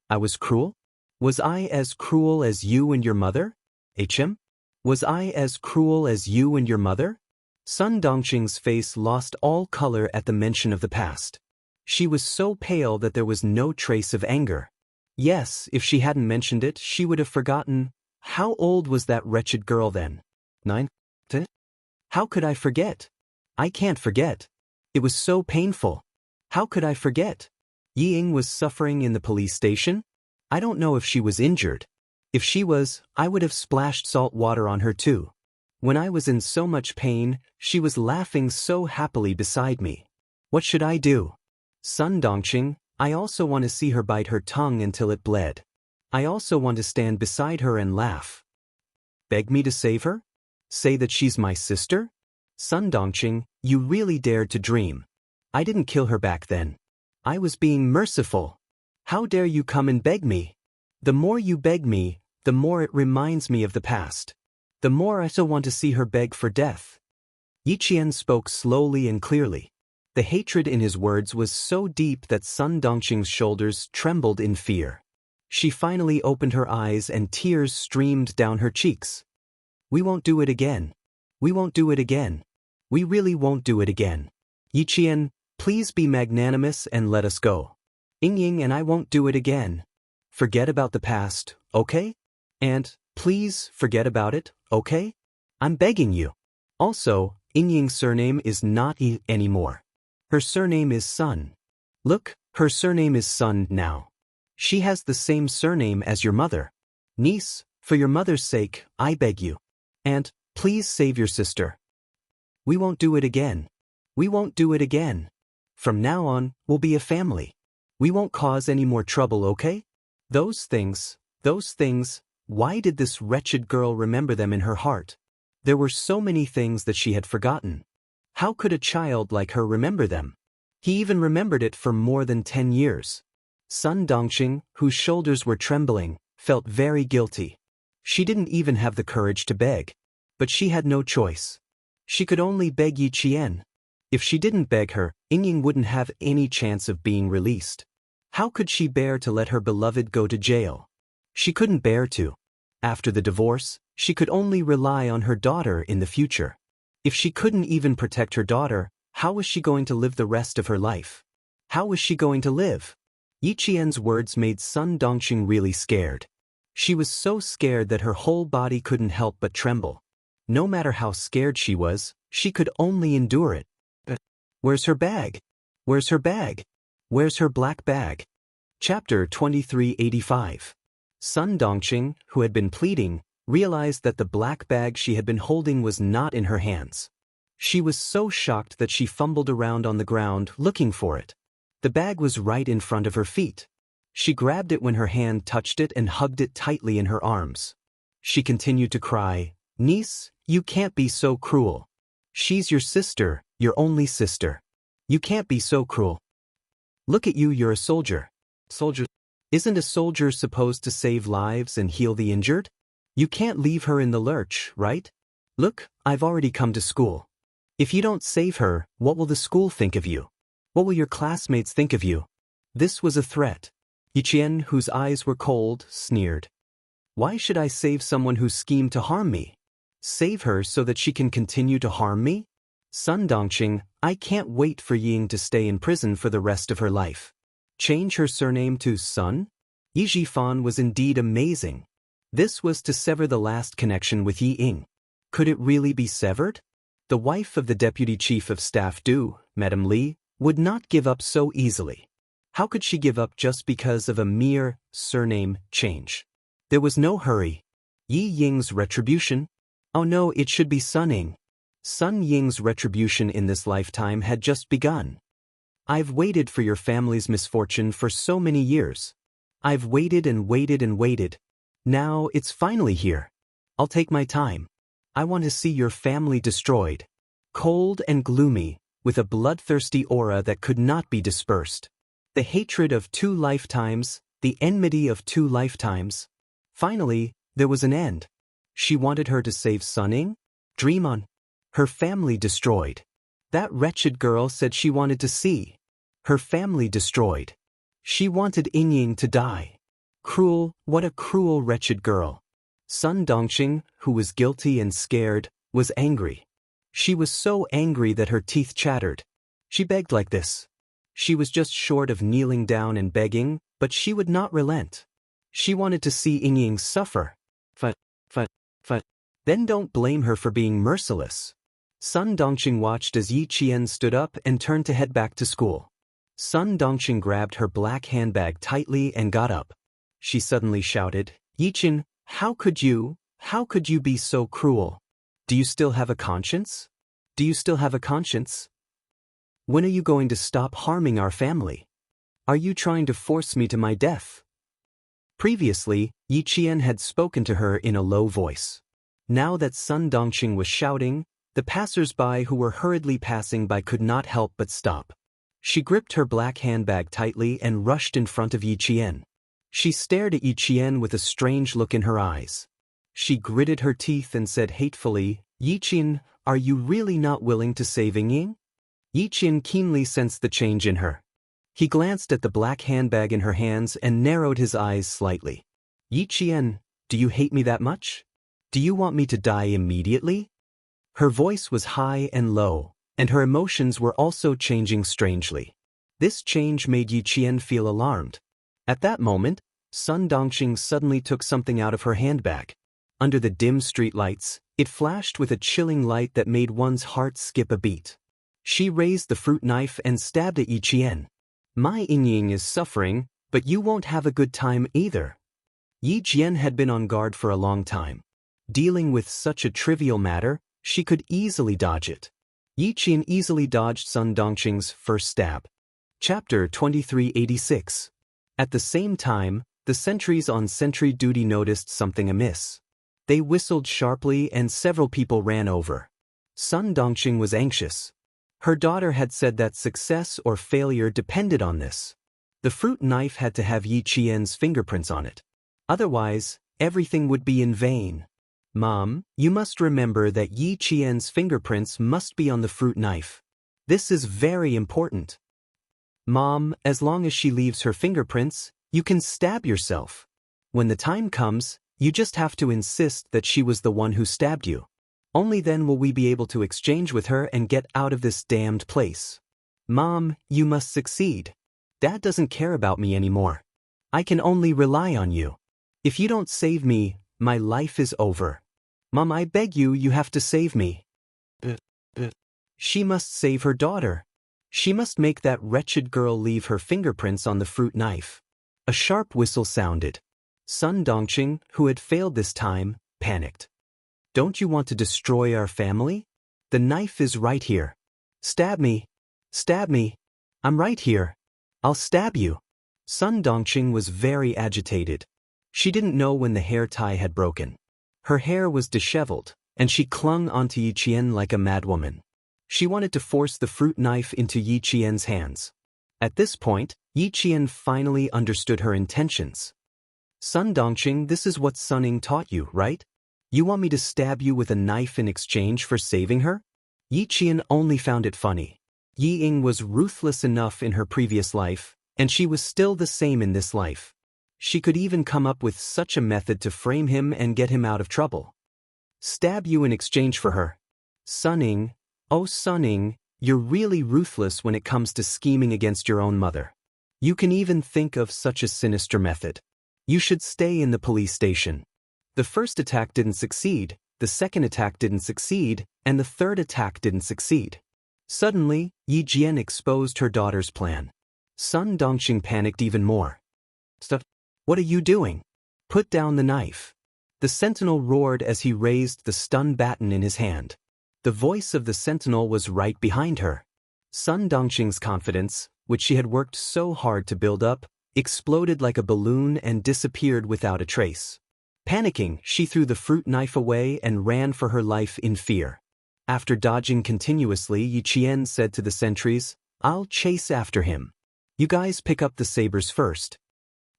I was cruel? Was I as cruel as you and your mother? HM? Was I as cruel as you and your mother? Sun Dongqing's face lost all color at the mention of the past. She was so pale that there was no trace of anger. Yes, if she hadn't mentioned it, she would have forgotten. How old was that wretched girl then? 9? 10? How could I forget? I can't forget. It was so painful. How could I forget? Yi Ying was suffering in the police station? I don't know if she was injured. If she was, I would have splashed salt water on her too. When I was in so much pain, she was laughing so happily beside me. What should I do? Sun Dongqing, I also want to see her bite her tongue until it bled. I also want to stand beside her and laugh. Beg me to save her? Say that she's my sister? Sun Dongqing, you really dared to dream. I didn't kill her back then. I was being merciful. How dare you come and beg me? The more you beg me, the more it reminds me of the past. The more I still want to see her beg for death. Yi Qian spoke slowly and clearly. The hatred in his words was so deep that Sun Dongqing's shoulders trembled in fear. She finally opened her eyes and tears streamed down her cheeks. We won't do it again. We won't do it again. We really won't do it again. Yi Qian, please be magnanimous and let us go. Ying Ying and I won't do it again. Forget about the past, okay? And, please, forget about it, okay? I'm begging you. Also, Ying Ying's surname is not Yi anymore. Her surname is Sun. Look, her surname is Sun now. She has the same surname as your mother. Niece, for your mother's sake, I beg you. And, please save your sister. We won't do it again. We won't do it again. From now on, we'll be a family. We won't cause any more trouble, okay? Those things, why did this wretched girl remember them in her heart? There were so many things that she had forgotten. How could a child like her remember them? He even remembered it for more than 10 years. Sun Dongqing, whose shoulders were trembling, felt very guilty. She didn't even have the courage to beg. But she had no choice. She could only beg Yi Qian. If she didn't beg her, Ying Ying wouldn't have any chance of being released. How could she bear to let her beloved go to jail? She couldn't bear to. After the divorce, she could only rely on her daughter in the future. If she couldn't even protect her daughter, how was she going to live the rest of her life? How was she going to live? Yi Qian's words made Sun Dongqing really scared. She was so scared that her whole body couldn't help but tremble. No matter how scared she was, she could only endure it. Where's her bag? Where's her bag? Where's her black bag? Chapter 2385. Sun Dongqing, who had been pleading, realized that the black bag she had been holding was not in her hands. She was so shocked that she fumbled around on the ground looking for it. The bag was right in front of her feet. She grabbed it when her hand touched it and hugged it tightly in her arms. She continued to cry, "Niece, you can't be so cruel. She's your sister, your only sister. You can't be so cruel. Look at you, you're a soldier. Soldier. Isn't a soldier supposed to save lives and heal the injured? You can't leave her in the lurch, right? Look, I've already come to school. If you don't save her, what will the school think of you? What will your classmates think of you?" This was a threat. Yi Qian, whose eyes were cold, sneered. Why should I save someone who schemed to harm me? Save her so that she can continue to harm me? Sun Dongqing, I can't wait for Ying to stay in prison for the rest of her life. Change her surname to Sun? Yi Jifan was indeed amazing. This was to sever the last connection with Yi Ying. Could it really be severed? The wife of the deputy chief of staff Du, Madame Li, would not give up so easily. How could she give up just because of a mere surname change? There was no hurry. Yi Ying's retribution? Oh no, it should be Sun Ying. Sun Ying's retribution in this lifetime had just begun. I've waited for your family's misfortune for so many years. I've waited and waited and waited. Now it's finally here. I'll take my time. I want to see your family destroyed. cold and gloomy, with a bloodthirsty aura that could not be dispersed. The hatred of 2 lifetimes, the enmity of 2 lifetimes. Finally, there was an end. She wanted her to save Sunning? Dream on. Her family destroyed. That wretched girl said she wanted to see her family destroyed. She wanted Yingying to die. Cruel, what a cruel wretched girl. Sun Dongqing, who was guilty and scared, was angry. She was so angry that her teeth chattered. She begged like this. She was just short of kneeling down and begging, but she would not relent. She wanted to see Yingying suffer. Then don't blame her for being merciless. Sun Dongqing watched as Yi Qian stood up and turned to head back to school. Sun Dongqing grabbed her black handbag tightly and got up. She suddenly shouted, Yi Qian, how could you be so cruel? Do you still have a conscience? Do you still have a conscience? When are you going to stop harming our family? Are you trying to force me to my death? Previously, Yi Qian had spoken to her in a low voice. Now that Sun Dongqing was shouting, the passers-by who were hurriedly passing by could not help but stop. She gripped her black handbag tightly and rushed in front of Yi Qian. She stared at Yi Qian with a strange look in her eyes. She gritted her teeth and said hatefully, Yi Qian, are you really not willing to save Yingying? Yi Qian keenly sensed the change in her. He glanced at the black handbag in her hands and narrowed his eyes slightly. Yi Qian, do you hate me that much? Do you want me to die immediately? Her voice was high and low, and her emotions were also changing strangely. This change made Yi Qian feel alarmed. At that moment, Sun Dongqing suddenly took something out of her handbag. Under the dim street lights, it flashed with a chilling light that made one's heart skip a beat. She raised the fruit knife and stabbed at Yi Qian. My Yingying is suffering, but you won't have a good time either. Yi Qian had been on guard for a long time. Dealing with such a trivial matter, she could easily dodge it. Yi Qian easily dodged Sun Dongqing's first stab. Chapter 2386. At the same time, the sentries on sentry duty noticed something amiss. They whistled sharply and several people ran over. Sun Dongqing was anxious. Her daughter had said that success or failure depended on this. The fruit knife had to have Yi Qian's fingerprints on it. Otherwise, everything would be in vain. Mom, you must remember that Yi Qian's fingerprints must be on the fruit knife. This is very important. Mom, as long as she leaves her fingerprints, you can stab yourself. When the time comes, you just have to insist that she was the one who stabbed you. Only then will we be able to exchange with her and get out of this damned place. Mom, you must succeed. Dad doesn't care about me anymore. I can only rely on you. If you don't save me, my life is over. Mom, I beg you, you have to save me. She must save her daughter. She must make that wretched girl leave her fingerprints on the fruit knife. A sharp whistle sounded. Sun Dongqing, who had failed this time, panicked. Don't you want to destroy our family? The knife is right here. Stab me. Stab me. I'm right here. I'll stab you. Sun Dongqing was very agitated. She didn't know when the hair tie had broken. Her hair was disheveled, and she clung onto Yi Qian like a madwoman. She wanted to force the fruit knife into Yi Qian's hands. At this point, Yi Qian finally understood her intentions. Sun Dongqing, this is what Sunning taught you, right? You want me to stab you with a knife in exchange for saving her? Yi Qian only found it funny. Yi Ying was ruthless enough in her previous life, and she was still the same in this life. She could even come up with such a method to frame him and get him out of trouble. Stab you in exchange for her. Sunning, oh Sunning, you're really ruthless when it comes to scheming against your own mother. You can even think of such a sinister method. You should stay in the police station. The first attack didn't succeed, the second attack didn't succeed, and the third attack didn't succeed. Suddenly, Yi Jian exposed her daughter's plan. Sun Dongqing panicked even more. Stuff. What are you doing? Put down the knife. The sentinel roared as he raised the stun baton in his hand. The voice of the sentinel was right behind her. Sun Dongqing's confidence, which she had worked so hard to build up, exploded like a balloon and disappeared without a trace. Panicking, she threw the fruit knife away and ran for her life in fear. After dodging continuously, Yi Qian said to the sentries, "I'll chase after him. You guys pick up the sabers first."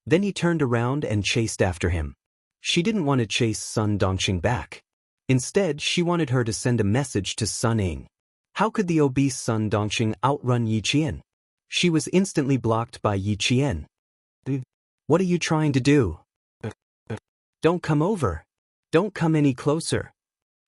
Then he turned around and chased after him. She didn't want to chase Sun Dongqing back. Instead, she wanted her to send a message to Sun Ying. How could the obese Sun Dongqing outrun Yi Qian? She was instantly blocked by Yi Qian. "What are you trying to do? Don't come over. Don't come any closer."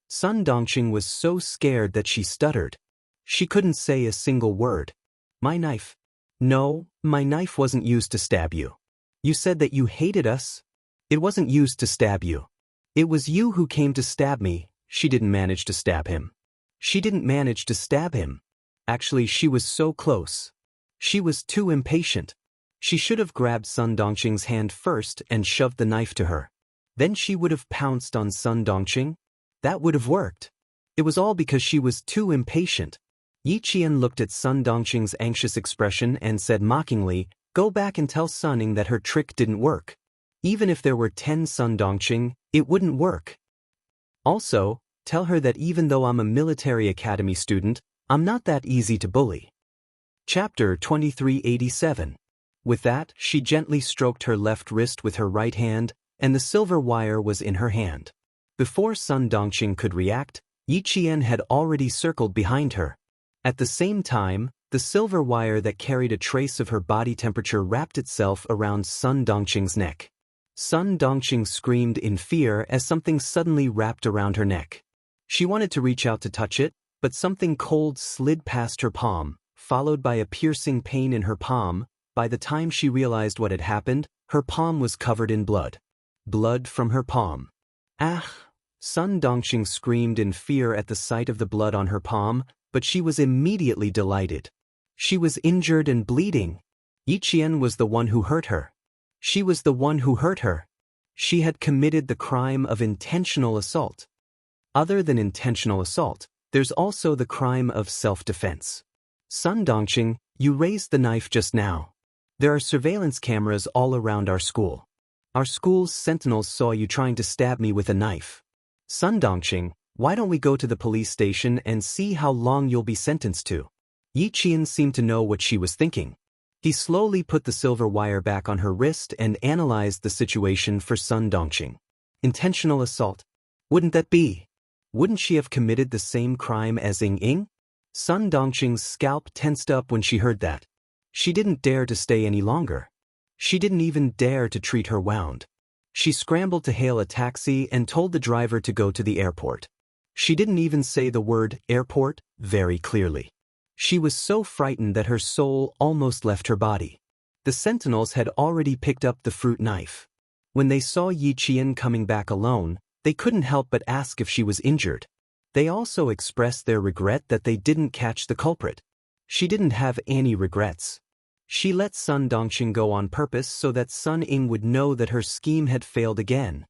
Sun Dongqing was so scared that she stuttered. She couldn't say a single word. "My knife." "No, my knife wasn't used to stab you. You said that you hated us." "It wasn't used to stab you. It was you who came to stab me." She didn't manage to stab him. She didn't manage to stab him. Actually, she was so close. She was too impatient. She should have grabbed Sun Dongqing's hand first and shoved the knife to her. Then she would have pounced on Sun Dongqing. That would have worked. It was all because she was too impatient. Yi Qian looked at Sun Dongqing's anxious expression and said mockingly, "Go back and tell Sun Ying that her trick didn't work. Even if there were 10 Sun Dongqing, it wouldn't work. Also, tell her that even though I'm a military academy student, I'm not that easy to bully." Chapter 2387. With that, she gently stroked her left wrist with her right hand, and the silver wire was in her hand. Before Sun Dongqing could react, Yi Qian had already circled behind her. At the same time, the silver wire that carried a trace of her body temperature wrapped itself around Sun Dongqing's neck. Sun Dongqing screamed in fear as something suddenly wrapped around her neck. She wanted to reach out to touch it, but something cold slid past her palm, followed by a piercing pain in her palm. By the time she realized what had happened, her palm was covered in blood. Blood from her palm. "Ah!" Sun Dongqing screamed in fear at the sight of the blood on her palm, but she was immediately delighted. She was injured and bleeding. Yi Qian was the one who hurt her. She was the one who hurt her. She had committed the crime of intentional assault. Other than intentional assault, there's also the crime of self-defense. "Sun Dongqing, you raised the knife just now. There are surveillance cameras all around our school. Our school's sentinels saw you trying to stab me with a knife. Sun Dongqing, why don't we go to the police station and see how long you'll be sentenced to?" Yi Qian seemed to know what she was thinking. He slowly put the silver wire back on her wrist and analyzed the situation for Sun Dongqing. Intentional assault. Wouldn't that be? Wouldn't she have committed the same crime as Ying? Sun Dongqing's scalp tensed up when she heard that. She didn't dare to stay any longer. She didn't even dare to treat her wound. She scrambled to hail a taxi and told the driver to go to the airport. She didn't even say the word airport very clearly. She was so frightened that her soul almost left her body. The sentinels had already picked up the fruit knife. When they saw Yi Qian coming back alone, they couldn't help but ask if she was injured. They also expressed their regret that they didn't catch the culprit. She didn't have any regrets. She let Sun Dongqing go on purpose so that Sun Ying would know that her scheme had failed again.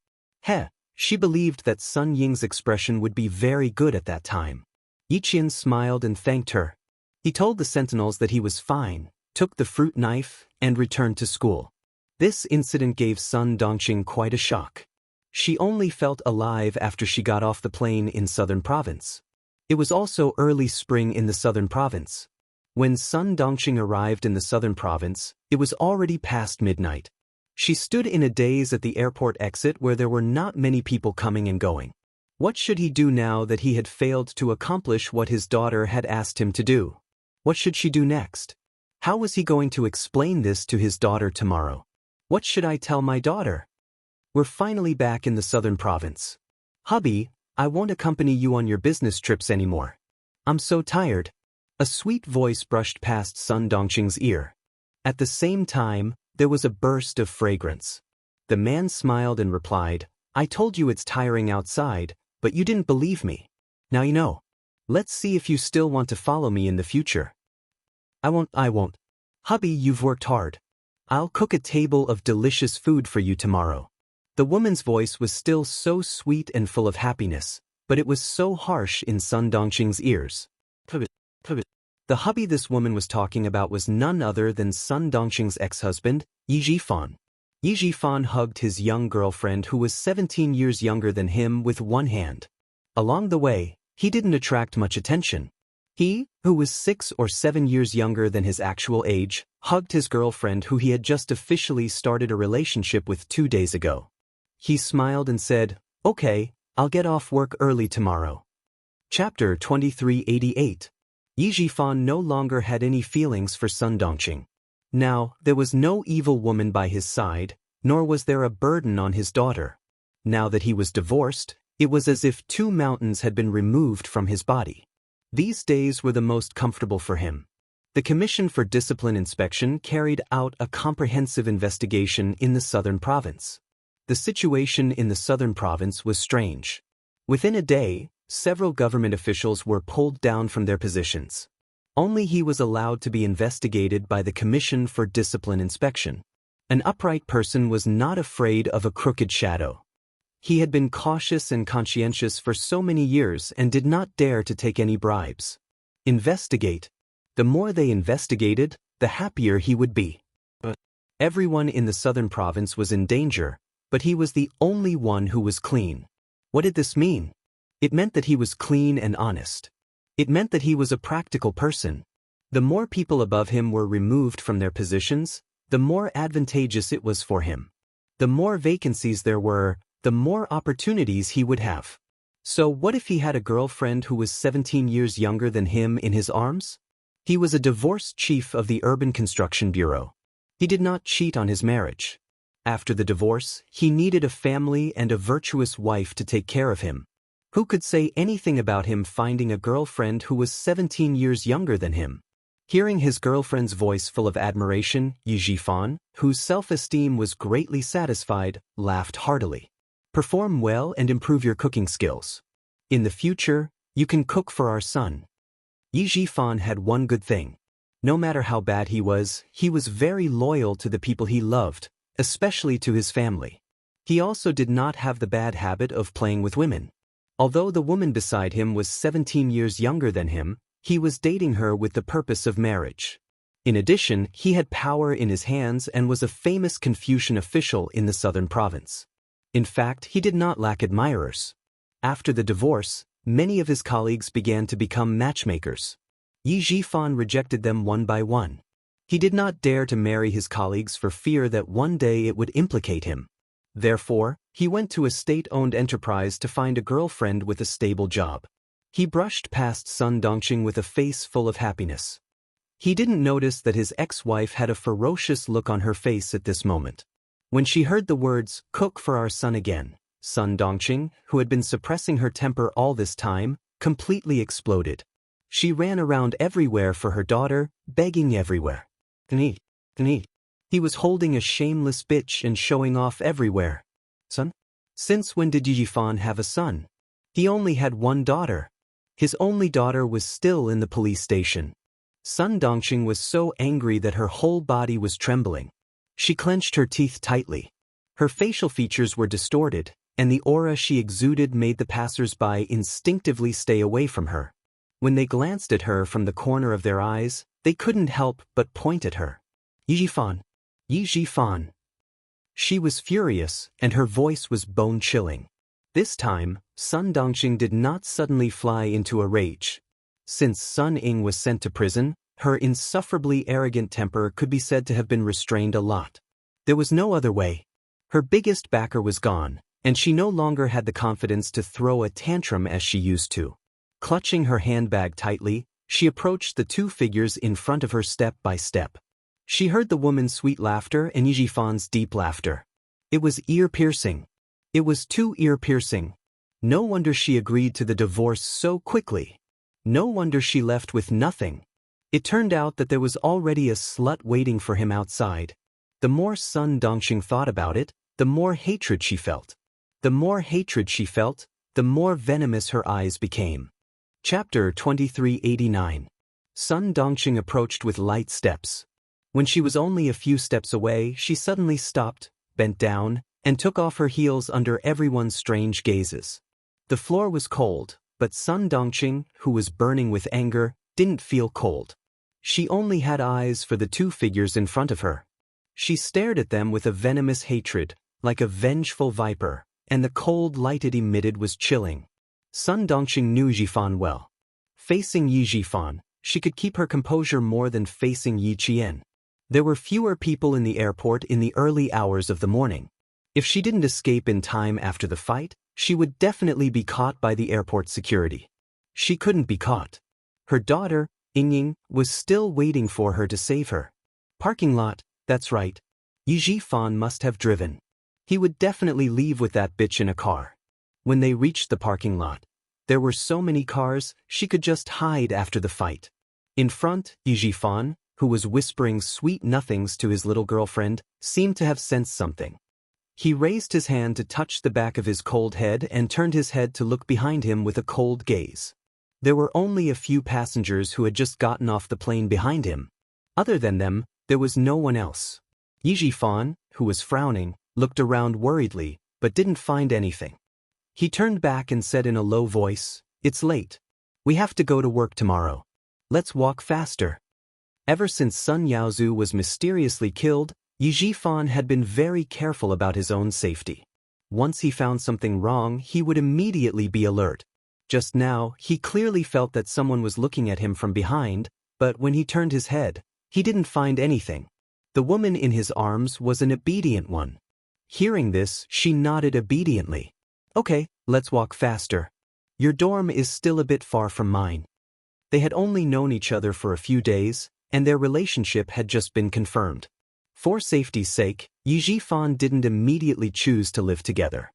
She believed that Sun Ying's expression would be very good at that time. Yi Qian smiled and thanked her. He told the sentinels that he was fine, took the fruit knife, and returned to school. This incident gave Sun Dongqing quite a shock. She only felt alive after she got off the plane in Southern Province. It was also early spring in the Southern Province. When Sun Dongqing arrived in the Southern Province, it was already past midnight. She stood in a daze at the airport exit where there were not many people coming and going. What should he do now that he had failed to accomplish what his daughter had asked him to do? What should she do next? How was he going to explain this to his daughter tomorrow? What should I tell my daughter? We're finally back in the Southern Province. "Hubby, I won't accompany you on your business trips anymore. I'm so tired." A sweet voice brushed past Sun Dongqing's ear. At the same time, there was a burst of fragrance. The man smiled and replied, "I told you it's tiring outside, but you didn't believe me. Now you know. Let's see if you still want to follow me in the future." I won't. "Hubby, you've worked hard. I'll cook a table of delicious food for you tomorrow." The woman's voice was still so sweet and full of happiness, but it was so harsh in Sun Dongqing's ears. The hubby this woman was talking about was none other than Sun Dongqing's ex-husband, Yi Jifan. Yi Jifan hugged his young girlfriend who was 17 years younger than him with one hand. Along the way, he didn't attract much attention. He, who was 6 or 7 years younger than his actual age, hugged his girlfriend who he had just officially started a relationship with 2 days ago. He smiled and said, "Okay, I'll get off work early tomorrow." Chapter 2388. Yi Jifan no longer had any feelings for Sun Dongqing. Now, there was no evil woman by his side, nor was there a burden on his daughter. Now that he was divorced, it was as if 2 mountains had been removed from his body. These days were the most comfortable for him. The Commission for Discipline Inspection carried out a comprehensive investigation in the southern province. The situation in the southern province was strange. Within a day, several government officials were pulled down from their positions. Only he was allowed to be investigated by the Commission for Discipline Inspection. An upright person was not afraid of a crooked shadow. He had been cautious and conscientious for so many years and did not dare to take any bribes. Investigate. The more they investigated, the happier he would be. But everyone in the southern province was in danger, but he was the only one who was clean. What did this mean? It meant that he was clean and honest. It meant that he was a practical person. The more people above him were removed from their positions, the more advantageous it was for him. The more vacancies there were, the more opportunities he would have. So what if he had a girlfriend who was 17 years younger than him in his arms? He was a divorced chief of the Urban Construction Bureau. He did not cheat on his marriage. After the divorce, he needed a family and a virtuous wife to take care of him. Who could say anything about him finding a girlfriend who was 17 years younger than him? Hearing his girlfriend's voice full of admiration, Yi Jifan, whose self-esteem was greatly satisfied, laughed heartily. Perform well and improve your cooking skills. In the future, you can cook for our son. Yi Jifan had one good thing. No matter how bad he was very loyal to the people he loved, especially to his family. He also did not have the bad habit of playing with women. Although the woman beside him was 17 years younger than him, he was dating her with the purpose of marriage. In addition, he had power in his hands and was a famous Confucian official in the southern province. In fact, he did not lack admirers. After the divorce, many of his colleagues began to become matchmakers. Yi Jifan rejected them one by one. He did not dare to marry his colleagues for fear that one day it would implicate him. Therefore, he went to a state-owned enterprise to find a girlfriend with a stable job. He brushed past Sun Dongqing with a face full of happiness. He didn't notice that his ex-wife had a ferocious look on her face at this moment. When she heard the words, "Cook for our son again," Sun Dongqing, who had been suppressing her temper all this time, completely exploded. She ran around everywhere for her daughter, begging everywhere. He was holding a shameless bitch and showing off everywhere. Son? Since when did Yi Jifan have a son? He only had one daughter. His only daughter was still in the police station. Sun Dongqing was so angry that her whole body was trembling. She clenched her teeth tightly. Her facial features were distorted, and the aura she exuded made the passers-by instinctively stay away from her. When they glanced at her from the corner of their eyes, they couldn't help but point at her. Yi Jifan. Yi Jifan. She was furious, and her voice was bone-chilling. This time, Sun Dongqing did not suddenly fly into a rage. Since Sun Ying was sent to prison, her insufferably arrogant temper could be said to have been restrained a lot. There was no other way. Her biggest backer was gone, and she no longer had the confidence to throw a tantrum as she used to. Clutching her handbag tightly, she approached the 2 figures in front of her step by step. She heard the woman's sweet laughter and Yi Jifan's deep laughter. It was ear-piercing. It was too ear-piercing. No wonder she agreed to the divorce so quickly. No wonder she left with nothing. It turned out that there was already a slut waiting for him outside. The more Sun Dongqing thought about it, the more hatred she felt. The more hatred she felt, the more venomous her eyes became. Chapter 2389. Sun Dongqing approached with light steps. When she was only a few steps away, she suddenly stopped, bent down, and took off her heels under everyone's strange gazes. The floor was cold, but Sun Dongqing, who was burning with anger, didn't feel cold. She only had eyes for the 2 figures in front of her. She stared at them with a venomous hatred, like a vengeful viper, and the cold light it emitted was chilling. Sun Dongqing knew Jifan well. Facing Yi Jifan, she could keep her composure more than facing Yi Qian. There were fewer people in the airport in the early hours of the morning. If she didn't escape in time after the fight, she would definitely be caught by the airport security. She couldn't be caught. Her daughter, Yingying, was still waiting for her to save her. Parking lot, that's right. Yi Jifan must have driven. He would definitely leave with that bitch in a car. When they reached the parking lot, there were so many cars, she could just hide after the fight. In front, Yi Jifan, who was whispering sweet nothings to his little girlfriend, seemed to have sensed something. He raised his hand to touch the back of his cold head and turned his head to look behind him with a cold gaze. There were only a few passengers who had just gotten off the plane behind him. Other than them, there was no one else. Yi Jifan, who was frowning, looked around worriedly, but didn't find anything. He turned back and said in a low voice, "It's late. We have to go to work tomorrow. Let's walk faster." Ever since Sun Yaozu was mysteriously killed, Yi Jifan had been very careful about his own safety. Once he found something wrong, he would immediately be alert. Just now, he clearly felt that someone was looking at him from behind, but when he turned his head, he didn't find anything. The woman in his arms was an obedient one. Hearing this, she nodded obediently. "Okay, let's walk faster. Your dorm is still a bit far from mine." They had only known each other for a few days, and their relationship had just been confirmed. For safety's sake, Yi Jifan didn't immediately choose to live together.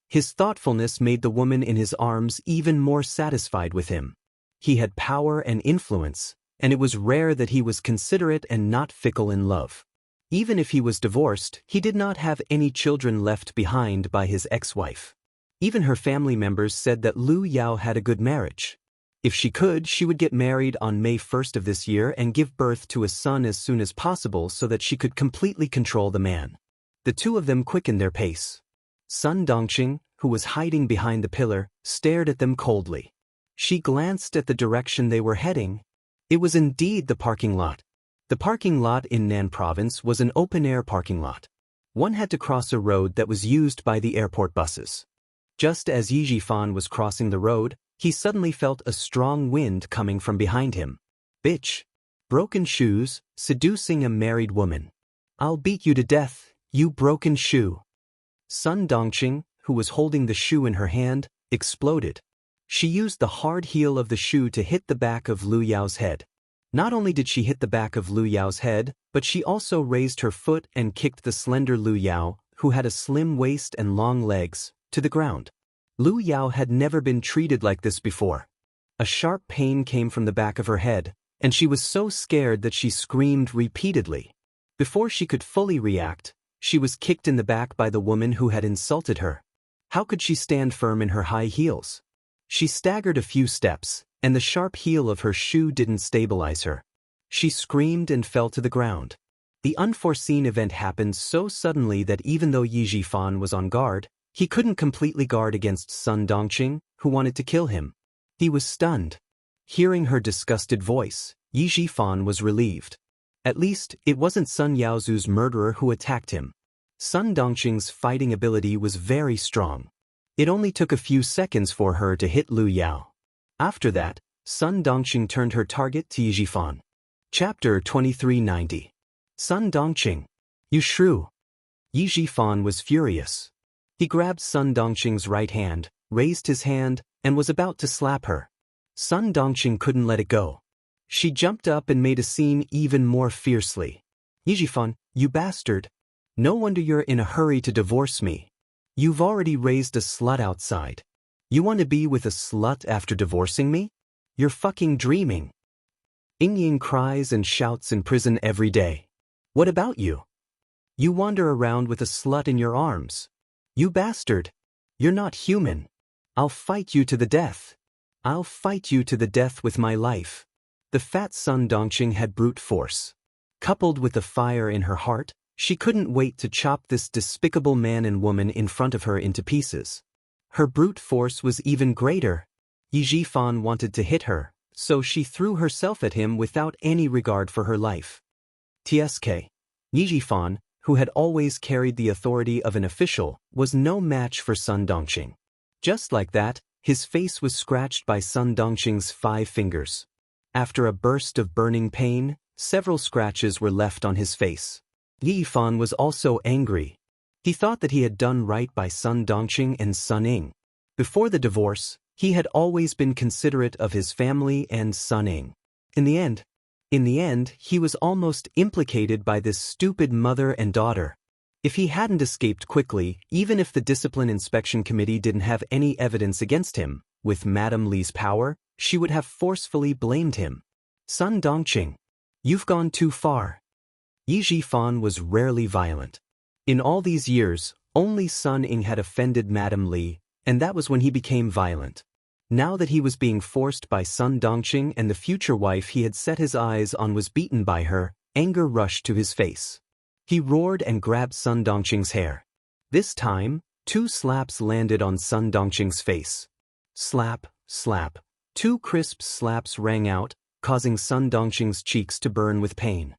His thoughtfulness made the woman in his arms even more satisfied with him. He had power and influence, and it was rare that he was considerate and not fickle in love. Even if he was divorced, he did not have any children left behind by his ex-wife. Even her family members said that Lu Yao had a good marriage. If she could, she would get married on May 1st of this year and give birth to a son as soon as possible so that she could completely control the man. The two of them quickened their pace. Sun Dongqing, who was hiding behind the pillar, stared at them coldly. She glanced at the direction they were heading. It was indeed the parking lot. The parking lot in Nan Province was an open-air parking lot. One had to cross a road that was used by the airport buses. Just as Yi Jifan was crossing the road, he suddenly felt a strong wind coming from behind him. "Bitch. Broken shoes, seducing a married woman. I'll beat you to death, you broken shoe." Sun Dongqing, who was holding the shoe in her hand, exploded. She used the hard heel of the shoe to hit the back of Lu Yao's head. Not only did she hit the back of Lu Yao's head, but she also raised her foot and kicked the slender Lu Yao, who had a slim waist and long legs, to the ground. Lu Yao had never been treated like this before. A sharp pain came from the back of her head, and she was so scared that she screamed repeatedly. Before she could fully react, she was kicked in the back by the woman who had insulted her. How could she stand firm in her high heels? She staggered a few steps, and the sharp heel of her shoe didn't stabilize her. She screamed and fell to the ground. The unforeseen event happened so suddenly that even though Yi Jifan was on guard, he couldn't completely guard against Sun Dongqing, who wanted to kill him. He was stunned. Hearing her disgusted voice, Yi Jifan was relieved. At least, it wasn't Sun Yaozu's murderer who attacked him. Sun Dongqing's fighting ability was very strong. It only took a few seconds for her to hit Lu Yao. After that, Sun Dongqing turned her target to Yi Jifan. Chapter 2390. Sun Dongqing. You shrew. Yi Jifan was furious. He grabbed Sun Dongqing's right hand, raised his hand, and was about to slap her. Sun Dongqing couldn't let it go. She jumped up and made a scene even more fiercely. "Yi Jifan, you bastard. No wonder you're in a hurry to divorce me. You've already raised a slut outside. You want to be with a slut after divorcing me? You're fucking dreaming." Yingying cries and shouts in prison every day. What about you? You wander around with a slut in your arms. You bastard. You're not human. I'll fight you to the death. I'll fight you to the death with my life. The fat Sun Dongqing had brute force. Coupled with the fire in her heart, she couldn't wait to chop this despicable man and woman in front of her into pieces. Her brute force was even greater. Yi Jifan wanted to hit her, so she threw herself at him without any regard for her life. TSK. Yi Jifan, who had always carried the authority of an official, was no match for Sun Dongqing. Just like that, His face was scratched by Sun Dongqing's 5 fingers. After a burst of burning pain, several scratches were left on his face. Yi Fan was also angry. He thought that he had done right by Sun Dongqing and Sun Ying. Before the divorce, he had always been considerate of his family and Sun Ying. In the end, he was almost implicated by this stupid mother and daughter. If he hadn't escaped quickly, even if the Discipline Inspection Committee didn't have any evidence against him, with Madame Li's power, she would have forcefully blamed him. Sun Dongqing, you've gone too far. Yi Jifan was rarely violent. In all these years, only Sun Ying had offended Madame Li, and that was when he became violent. Now that he was being forced by Sun Dongqing and the future wife he had set his eyes on was beaten by her, anger rushed to his face. He roared and grabbed Sun Dongqing's hair. This time, 2 slaps landed on Sun Dongqing's face. Slap, slap. 2 crisp slaps rang out, causing Sun Dongqing's cheeks to burn with pain.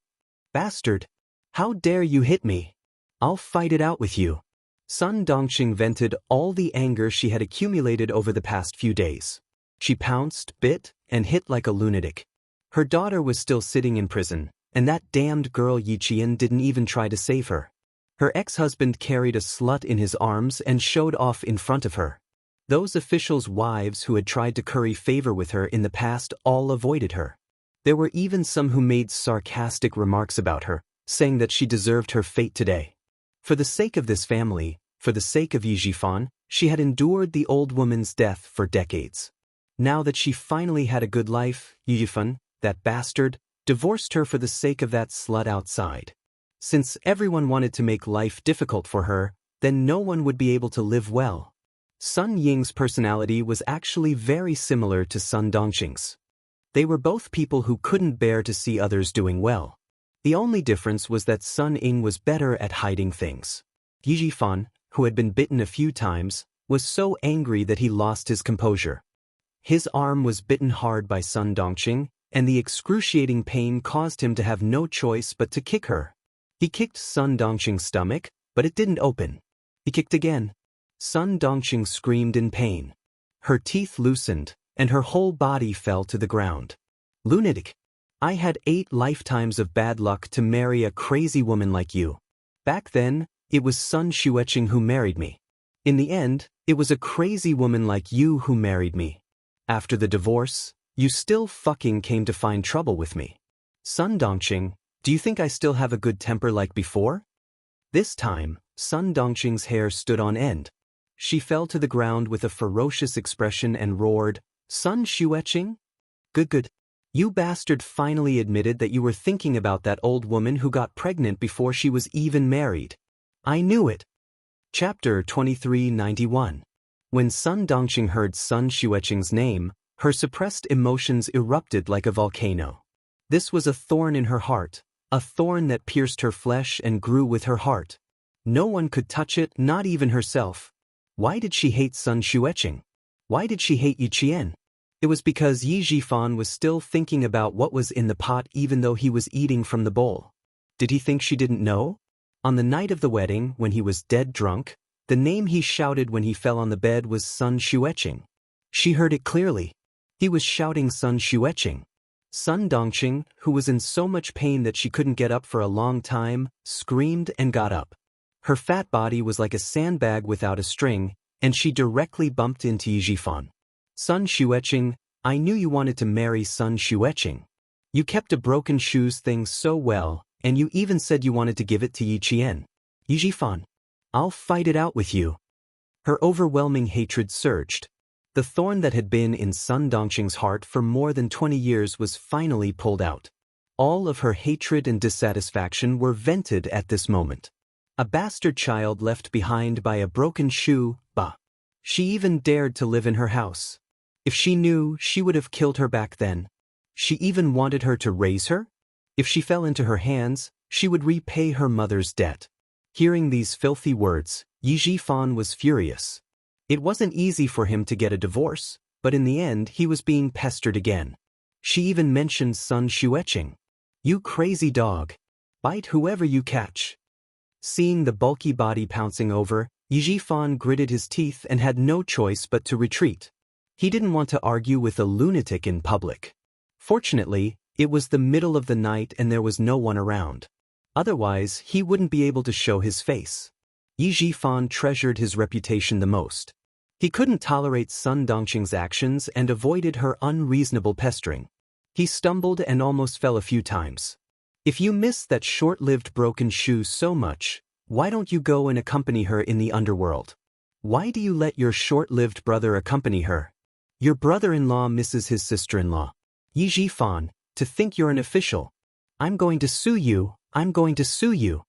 Bastard! How dare you hit me? I'll fight it out with you. Sun Dongqing vented all the anger she had accumulated over the past few days. She pounced, bit, and hit like a lunatic. Her daughter was still sitting in prison, and that damned girl Yi Qian didn't even try to save her. Her ex-husband carried a slut in his arms and showed off in front of her. Those officials' wives who had tried to curry favor with her in the past all avoided her. There were even some who made sarcastic remarks about her, saying that she deserved her fate today. For the sake of this family, for the sake of Yi Jifan, she had endured the old woman's death for decades. Now that she finally had a good life, Yi Jifan, that bastard, divorced her for the sake of that slut outside. Since everyone wanted to make life difficult for her, then no one would be able to live well. Sun Ying's personality was actually very similar to Sun Dongqing's. They were both people who couldn't bear to see others doing well. The only difference was that Sun Ying was better at hiding things. Yi Jifan, who had been bitten a few times, was so angry that he lost his composure. His arm was bitten hard by Sun Dongqing, and the excruciating pain caused him to have no choice but to kick her. He kicked Sun Dongqing's stomach, but it didn't open. He kicked again. Sun Dongqing screamed in pain. Her teeth loosened, and her whole body fell to the ground. Lunatic! I had 8 lifetimes of bad luck to marry a crazy woman like you. Back then, it was Sun Xueqing who married me. In the end, it was a crazy woman like you who married me. After the divorce, you still fucking came to find trouble with me. Sun Dongqing, do you think I still have a good temper like before? This time, Sun Dongqing's hair stood on end. She fell to the ground with a ferocious expression and roared, Sun Xueqing? Good. You bastard finally admitted that you were thinking about that old woman who got pregnant before she was even married. I knew it. Chapter 2391. When Sun Dongqing heard Sun Xueqing's name, her suppressed emotions erupted like a volcano. This was a thorn in her heart, a thorn that pierced her flesh and grew with her heart. No one could touch it, not even herself. Why did she hate Sun Xueqing? Why did she hate Yi Qian? It was because Yi Jifan was still thinking about what was in the pot even though he was eating from the bowl. Did he think she didn't know? On the night of the wedding, when he was dead drunk, the name he shouted when he fell on the bed was Sun Xueqing. She heard it clearly. He was shouting Sun Xueqing. Sun Dongqing, who was in so much pain that she couldn't get up for a long time, screamed and got up. Her fat body was like a sandbag without a string, and she directly bumped into Yi Jifan. Sun Xueqing, I knew you wanted to marry Sun Xueqing. You kept a broken shoes thing so well, and you even said you wanted to give it to Yi Qian. Yi Jifan, I'll fight it out with you. Her overwhelming hatred surged. The thorn that had been in Sun Dongqing's heart for more than 20 years was finally pulled out. All of her hatred and dissatisfaction were vented at this moment. A bastard child left behind by a broken shoe, bah. She even dared to live in her house. If she knew, she would have killed her back then. She even wanted her to raise her? If she fell into her hands, she would repay her mother's debt. Hearing these filthy words, Yi Jifan was furious. It wasn't easy for him to get a divorce, but in the end he was being pestered again. She even mentioned Sun Xueqing. You crazy dog. Bite whoever you catch. Seeing the bulky body pouncing over, Yi Jifan gritted his teeth and had no choice but to retreat. He didn't want to argue with a lunatic in public. Fortunately, it was the middle of the night and there was no one around. Otherwise, he wouldn't be able to show his face. Yi Jifan treasured his reputation the most. He couldn't tolerate Sun Dongqing's actions and avoided her unreasonable pestering. He stumbled and almost fell a few times. If you miss that short-lived broken shoe so much, why don't you go and accompany her in the underworld? Why do you let your short-lived brother accompany her? Your brother-in-law misses his sister-in-law. Yi Jifan, to think you're an official. I'm going to sue you, I'm going to sue you.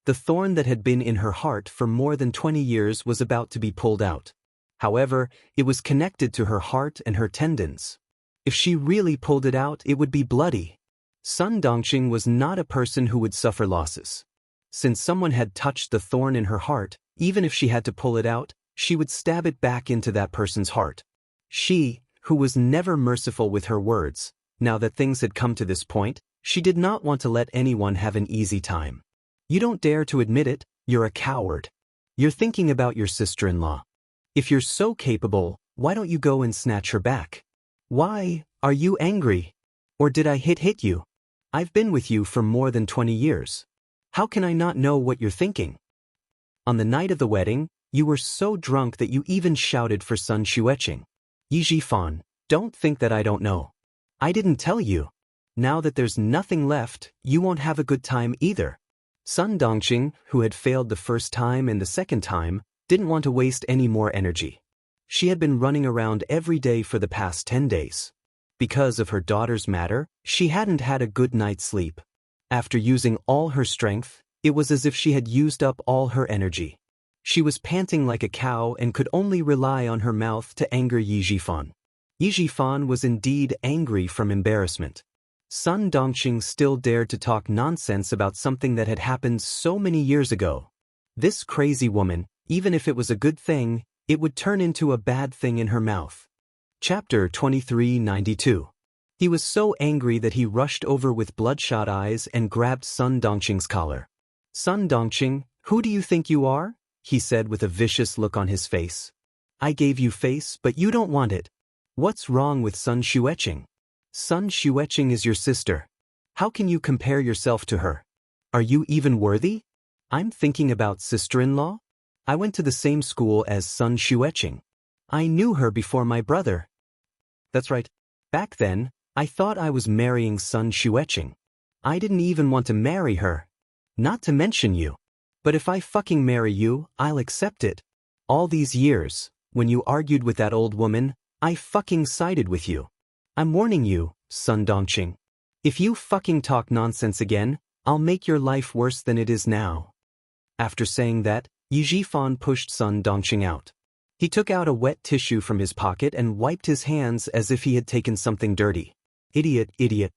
The thorn that had been in her heart for more than 20 years was about to be pulled out. However, it was connected to her heart and her tendons. If she really pulled it out, it would be bloody. Sun Dongqing was not a person who would suffer losses. Since someone had touched the thorn in her heart, even if she had to pull it out, she would stab it back into that person's heart. She, who was never merciful with her words, now that things had come to this point, she did not want to let anyone have an easy time. You don't dare to admit it, you're a coward. You're thinking about your sister-in-law. If you're so capable, why don't you go and snatch her back? Why, are you angry? Or did I hit you? I've been with you for more than 20 years. How can I not know what you're thinking? On the night of the wedding, you were so drunk that you even shouted for Sun Xueqing. Yi Jifan, don't think that I don't know. I didn't tell you. Now that there's nothing left, you won't have a good time either. Sun Dongqing, who had failed the first time and the second time, didn't want to waste any more energy. She had been running around every day for the past 10 days. Because of her daughter's matter, she hadn't had a good night's sleep. After using all her strength, it was as if she had used up all her energy. She was panting like a cow and could only rely on her mouth to anger Yi Jifan. Yi Jifan was indeed angry from embarrassment. Sun Dongqing still dared to talk nonsense about something that had happened so many years ago. This crazy woman, even if it was a good thing, it would turn into a bad thing in her mouth. Chapter 2392. He was so angry that he rushed over with bloodshot eyes and grabbed Sun Dongqing's collar. Sun Dongqing, who do you think you are? He said with a vicious look on his face. I gave you face, but you don't want it. What's wrong with Sun Xueqing? Sun Xueqing is your sister. How can you compare yourself to her? Are you even worthy? I'm thinking about sister-in-law? I went to the same school as Sun Xueqing. I knew her before my brother. That's right. Back then, I thought I was marrying Sun Xueqing. I didn't even want to marry her. Not to mention you. But if I fucking marry you, I'll accept it. All these years, when you argued with that old woman, I fucking sided with you. I'm warning you, Sun Dongqing. If you fucking talk nonsense again, I'll make your life worse than it is now. After saying that, Yi Jifan pushed Sun Dongqing out. He took out a wet tissue from his pocket and wiped his hands as if he had taken something dirty. Idiot, idiot.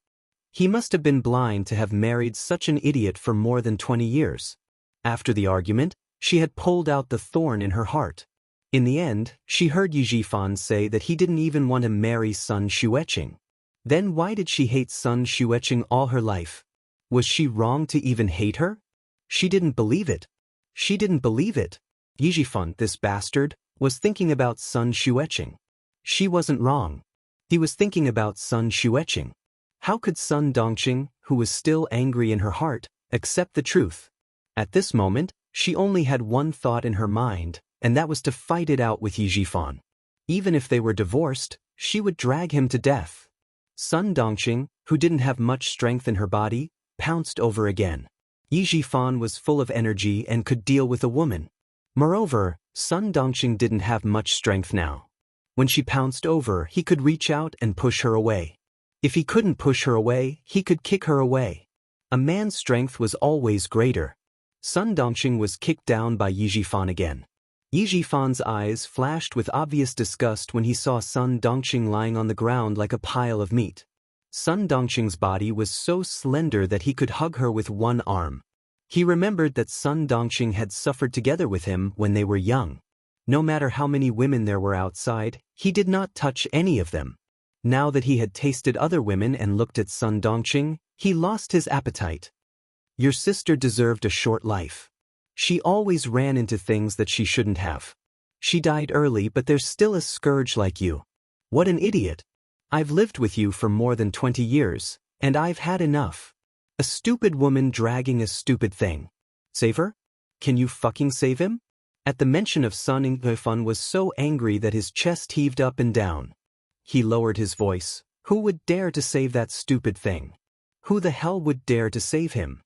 He must have been blind to have married such an idiot for more than 20 years. After the argument, she had pulled out the thorn in her heart. In the end, she heard Yi Jifan say that he didn't even want to marry Sun Xueqing. Then why did she hate Sun Xueqing all her life? Was she wrong to even hate her? She didn't believe it. She didn't believe it. Yi Jifan, this bastard, was thinking about Sun Xueqing. She wasn't wrong. He was thinking about Sun Xueqing. How could Sun Dongqing, who was still angry in her heart, accept the truth? At this moment, she only had one thought in her mind, and that was to fight it out with Yi Jifan. Even if they were divorced, she would drag him to death. Sun Dongqing, who didn't have much strength in her body, pounced over again. Yi Jifan was full of energy and could deal with a woman. Moreover, Sun Dongqing didn't have much strength now. When she pounced over, he could reach out and push her away. If he couldn't push her away, he could kick her away. A man's strength was always greater. Sun Dongqing was kicked down by Yi Jifan again. Yi Jifan's eyes flashed with obvious disgust when he saw Sun Dongqing lying on the ground like a pile of meat. Sun Dongqing's body was so slender that he could hug her with one arm. He remembered that Sun Dongqing had suffered together with him when they were young. No matter how many women there were outside, he did not touch any of them. Now that he had tasted other women and looked at Sun Dongqing, he lost his appetite. Your sister deserved a short life. She always ran into things that she shouldn't have. She died early, but there's still a scourge like you. What an idiot. I've lived with you for more than 20 years, and I've had enough. A stupid woman dragging a stupid thing. Save her? Can you fucking save him? At the mention of Sun Yifan was so angry that his chest heaved up and down. He lowered his voice. Who would dare to save that stupid thing? Who the hell would dare to save him?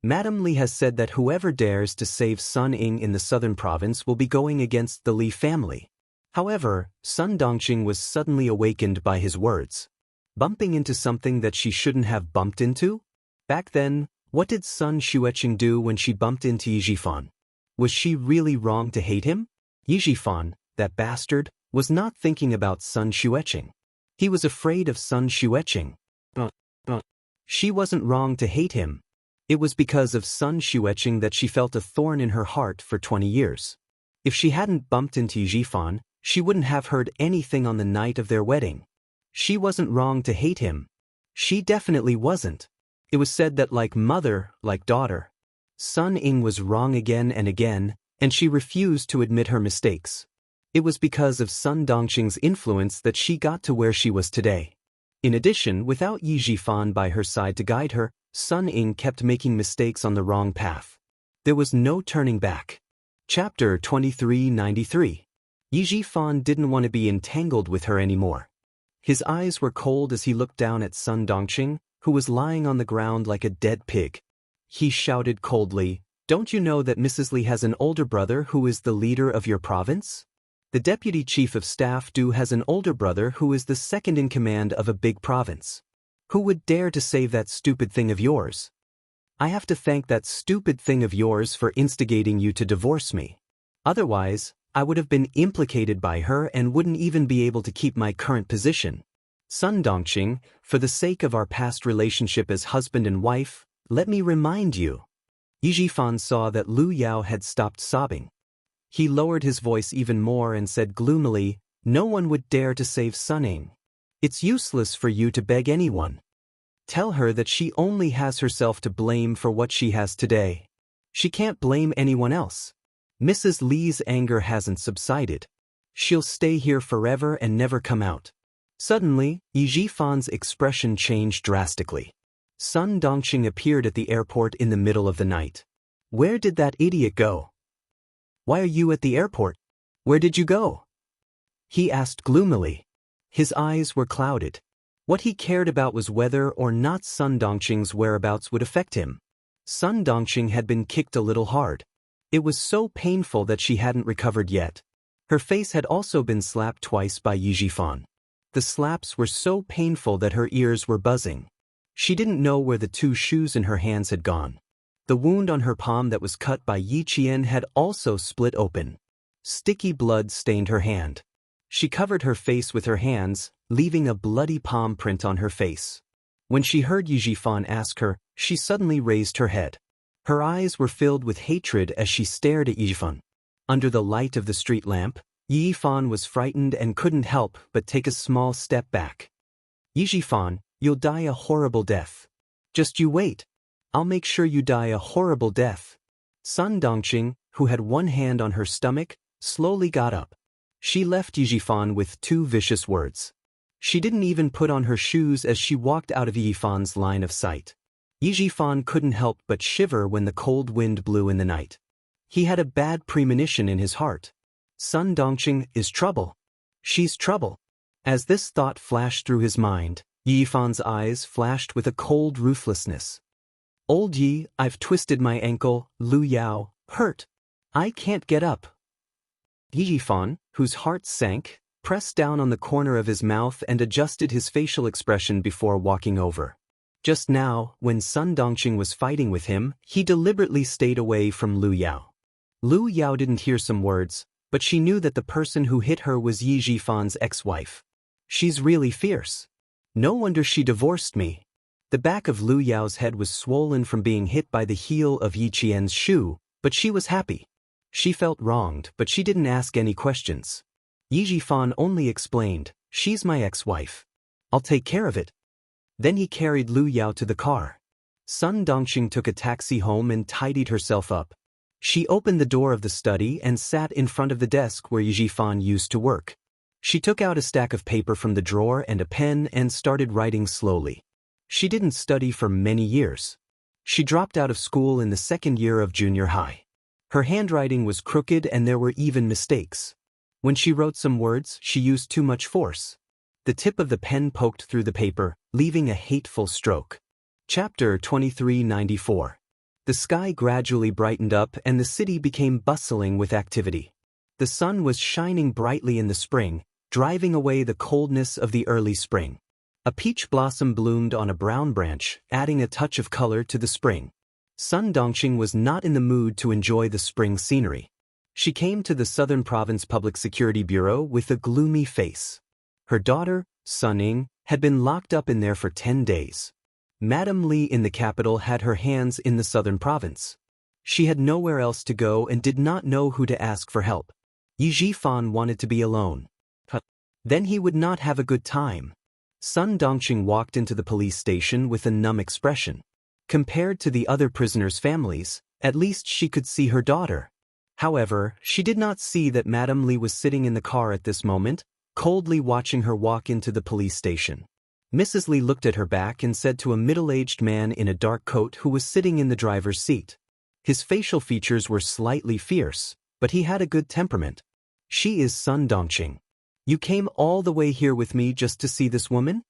Madam Li has said that whoever dares to save Sun Ying in the southern province will be going against the Li family. However, Sun Dongqing was suddenly awakened by his words. Bumping into something that she shouldn't have bumped into? Back then, what did Sun Xueqing do when she bumped into Yijifan? Was she really wrong to hate him? Yijifan, that bastard, was not thinking about Sun Xueqing. He was afraid of Sun Xueqing. She wasn't wrong to hate him. It was because of Sun Xueqing that she felt a thorn in her heart for 20 years. If she hadn't bumped into Yijifan, she wouldn't have heard anything on the night of their wedding. She wasn't wrong to hate him. She definitely wasn't. It was said that like mother, like daughter. Sun Ying was wrong again and again, and she refused to admit her mistakes. It was because of Sun Dongqing's influence that she got to where she was today. In addition, without Yijifan by her side to guide her, Sun Ying kept making mistakes on the wrong path. There was no turning back. Chapter 2393. Yijifan didn't want to be entangled with her anymore. His eyes were cold as he looked down at Sun Dongqing, who was lying on the ground like a dead pig. He shouted coldly, "Don't you know that Mrs. Li has an older brother who is the leader of your province? The deputy chief of staff has an older brother who is the second in command of a big province. Who would dare to save that stupid thing of yours? I have to thank that stupid thing of yours for instigating you to divorce me. Otherwise, I would have been implicated by her and wouldn't even be able to keep my current position. Sun Dongqing, for the sake of our past relationship as husband and wife, let me remind you." Yijifan saw that Lu Yao had stopped sobbing. He lowered his voice even more and said gloomily, "No one would dare to save Sun Ying. It's useless for you to beg anyone. Tell her that she only has herself to blame for what she has today. She can't blame anyone else. Mrs. Li's anger hasn't subsided. She'll stay here forever and never come out." Suddenly, Yijifan's expression changed drastically. Sun Dongqing appeared at the airport in the middle of the night. "Where did that idiot go? Why are you at the airport? Where did you go?" he asked gloomily. His eyes were clouded. What he cared about was whether or not Sun Dongqing's whereabouts would affect him. Sun Dongqing had been kicked a little hard. It was so painful that she hadn't recovered yet. Her face had also been slapped twice by Yijifan. The slaps were so painful that her ears were buzzing. She didn't know where the 2 shoes in her hands had gone. The wound on her palm that was cut by Yi Qian had also split open. Sticky blood stained her hand. She covered her face with her hands, leaving a bloody palm print on her face. When she heard Yijifan ask her, she suddenly raised her head. Her eyes were filled with hatred as she stared at Yijifan. Under the light of the street lamp, Yijifan was frightened and couldn't help but take a small step back. "Yijifan, you'll die a horrible death. Just you wait. I'll make sure you die a horrible death." Sun Dongqing, who had one hand on her stomach, slowly got up. She left Yijifan with 2 vicious words. She didn't even put on her shoes as she walked out of Yijifan's line of sight. Yijifan couldn't help but shiver when the cold wind blew in the night. He had a bad premonition in his heart. Sun Dongqing is trouble. She's trouble. As this thought flashed through his mind, Yijifan's eyes flashed with a cold ruthlessness. "Old Yi, I've twisted my ankle, Lu Yao, hurt. I can't get up." Yijifan, whose heart sank, pressed down on the corner of his mouth and adjusted his facial expression before walking over. Just now, when Sun Dongqing was fighting with him, he deliberately stayed away from Lu Yao. Lu Yao didn't hear some words, but she knew that the person who hit her was Yijifan's ex-wife. "She's really fierce. No wonder she divorced me." The back of Lu Yao's head was swollen from being hit by the heel of Yi Qian's shoe, but she was happy. She felt wronged, but she didn't ask any questions. Yijifan only explained, "She's my ex-wife. I'll take care of it." Then he carried Lu Yao to the car. Sun Dongqing took a taxi home and tidied herself up. She opened the door of the study and sat in front of the desk where Yijifan used to work. She took out a stack of paper from the drawer and a pen and started writing slowly. She didn't study for many years. She dropped out of school in the second year of junior high. Her handwriting was crooked and there were even mistakes. When she wrote some words, she used too much force. The tip of the pen poked through the paper, leaving a hateful stroke. Chapter 2394. The sky gradually brightened up and the city became bustling with activity. The sun was shining brightly in the spring, driving away the coldness of the early spring. A peach blossom bloomed on a brown branch, adding a touch of color to the spring. Sun Dongqing was not in the mood to enjoy the spring scenery. She came to the Southern Province Public Security Bureau with a gloomy face. Her daughter, Sun Ying, had been locked up in there for 10 days. Madame Li in the capital had her hands in the Southern Province. She had nowhere else to go and did not know who to ask for help. Yi Zhifan wanted to be alone. Then he would not have a good time. Sun Dongqing walked into the police station with a numb expression. Compared to the other prisoners' families, at least she could see her daughter. However, she did not see that Madame Li was sitting in the car at this moment, coldly watching her walk into the police station. Mrs. Li looked at her back and said to a middle-aged man in a dark coat who was sitting in the driver's seat. His facial features were slightly fierce, but he had a good temperament. "She is Sun Dongqing. You came all the way here with me just to see this woman?"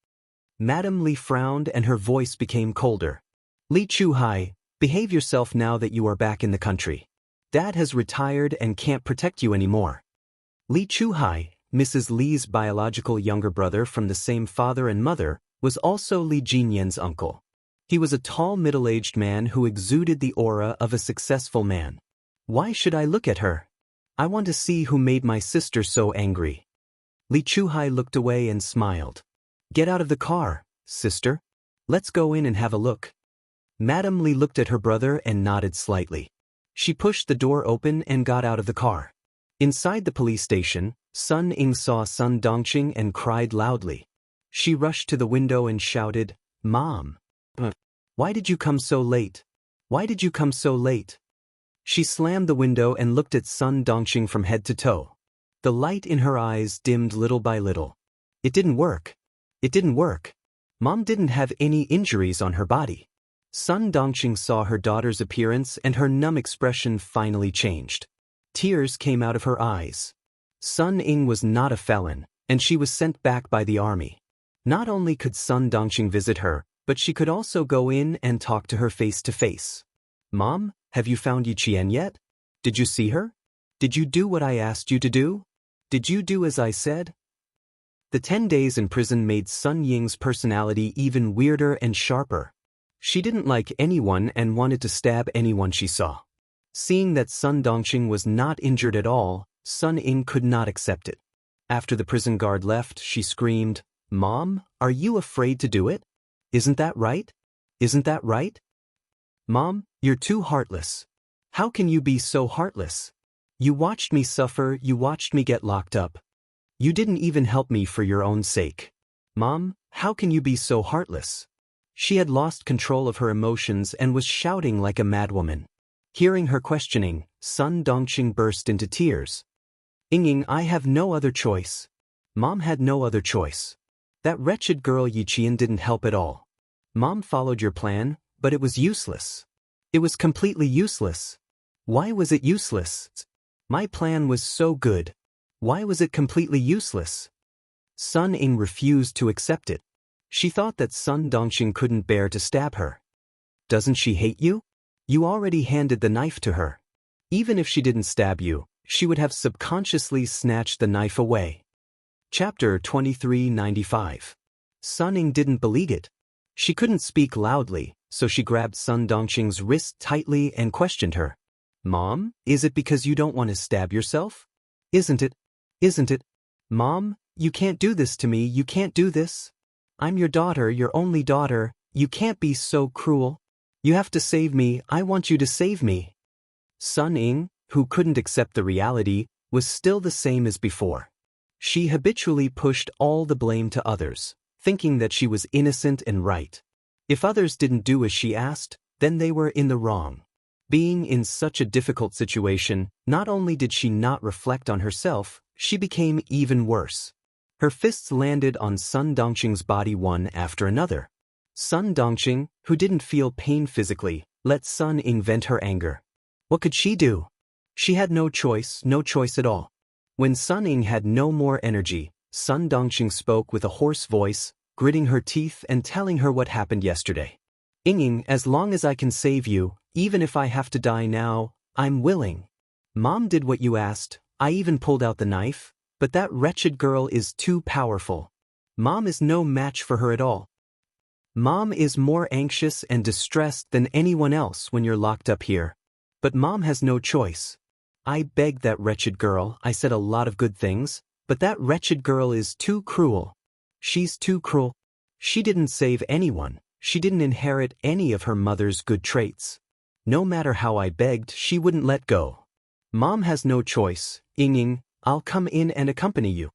Madame Li frowned and her voice became colder. "Li Chuhai, behave yourself now that you are back in the country. Dad has retired and can't protect you anymore." Li Chuhai, Mrs. Li's biological younger brother from the same father and mother, was also Li Jinyan's uncle. He was a tall middle-aged man who exuded the aura of a successful man. "Why should I look at her? I want to see who made my sister so angry." Li Chuhai looked away and smiled. "Get out of the car, sister. Let's go in and have a look." Madame Li looked at her brother and nodded slightly. She pushed the door open and got out of the car. Inside the police station, Sun Ying saw Sun Dongqing and cried loudly. She rushed to the window and shouted, "Mom! Why did you come so late? Why did you come so late?" She slammed the window and looked at Sun Dongqing from head to toe. The light in her eyes dimmed little by little. It didn't work. It didn't work. Mom didn't have any injuries on her body. Sun Dongqing saw her daughter's appearance and her numb expression finally changed. Tears came out of her eyes. Sun Ying was not a felon, and she was sent back by the army. Not only could Sun Dongqing visit her, but she could also go in and talk to her face to face. "Mom, have you found Yi Qian yet? Did you see her? Did you do what I asked you to do? Did you do as I said?" The 10 days in prison made Sun Ying's personality even weirder and sharper. She didn't like anyone and wanted to stab anyone she saw. Seeing that Sun Dongqing was not injured at all, Sun Ying could not accept it. After the prison guard left, she screamed, "Mom, are you afraid to do it? Isn't that right? Isn't that right? Mom, you're too heartless. How can you be so heartless? You watched me suffer, you watched me get locked up. You didn't even help me for your own sake. Mom, how can you be so heartless?" She had lost control of her emotions and was shouting like a madwoman. Hearing her questioning, Sun Dongqing burst into tears. "Ying, I have no other choice. Mom had no other choice. That wretched girl Yi Qian didn't help at all. Mom followed your plan, but it was useless. It was completely useless. Why was it useless? My plan was so good. Why was it completely useless?" Sun Ying refused to accept it. She thought that Sun Dongqing couldn't bear to stab her. "Doesn't she hate you? You already handed the knife to her. Even if she didn't stab you, she would have subconsciously snatched the knife away." Chapter 2395. Sun Ying didn't believe it. She couldn't speak loudly, so she grabbed Sun Dongqing's wrist tightly and questioned her. "Mom, is it because you don't want to stab yourself? Isn't it? Isn't it? Mom, you can't do this to me, you can't do this. I'm your daughter, your only daughter, you can't be so cruel. You have to save me, I want you to save me." Sun Ying, who couldn't accept the reality, was still the same as before. She habitually pushed all the blame to others, thinking that she was innocent and right. If others didn't do as she asked, then they were in the wrong. Being in such a difficult situation, not only did she not reflect on herself, she became even worse. Her fists landed on Sun Dongqing's body one after another. Sun Dongqing, who didn't feel pain physically, let Sun Ying vent her anger. What could she do? She had no choice at all. When Sun Ying had no more energy, Sun Dongqing spoke with a hoarse voice, gritting her teeth and telling her what happened yesterday. Ying, as long as I can save you, even if I have to die now, I'm willing. Mom did what you asked, I even pulled out the knife, but that wretched girl is too powerful. Mom is no match for her at all. Mom is more anxious and distressed than anyone else when you're locked up here. But Mom has no choice. I begged that wretched girl, I said a lot of good things, but that wretched girl is too cruel. She's too cruel. She didn't save anyone, she didn't inherit any of her mother's good traits. No matter how I begged, she wouldn't let go. Mom has no choice. Ying, I'll come in and accompany you.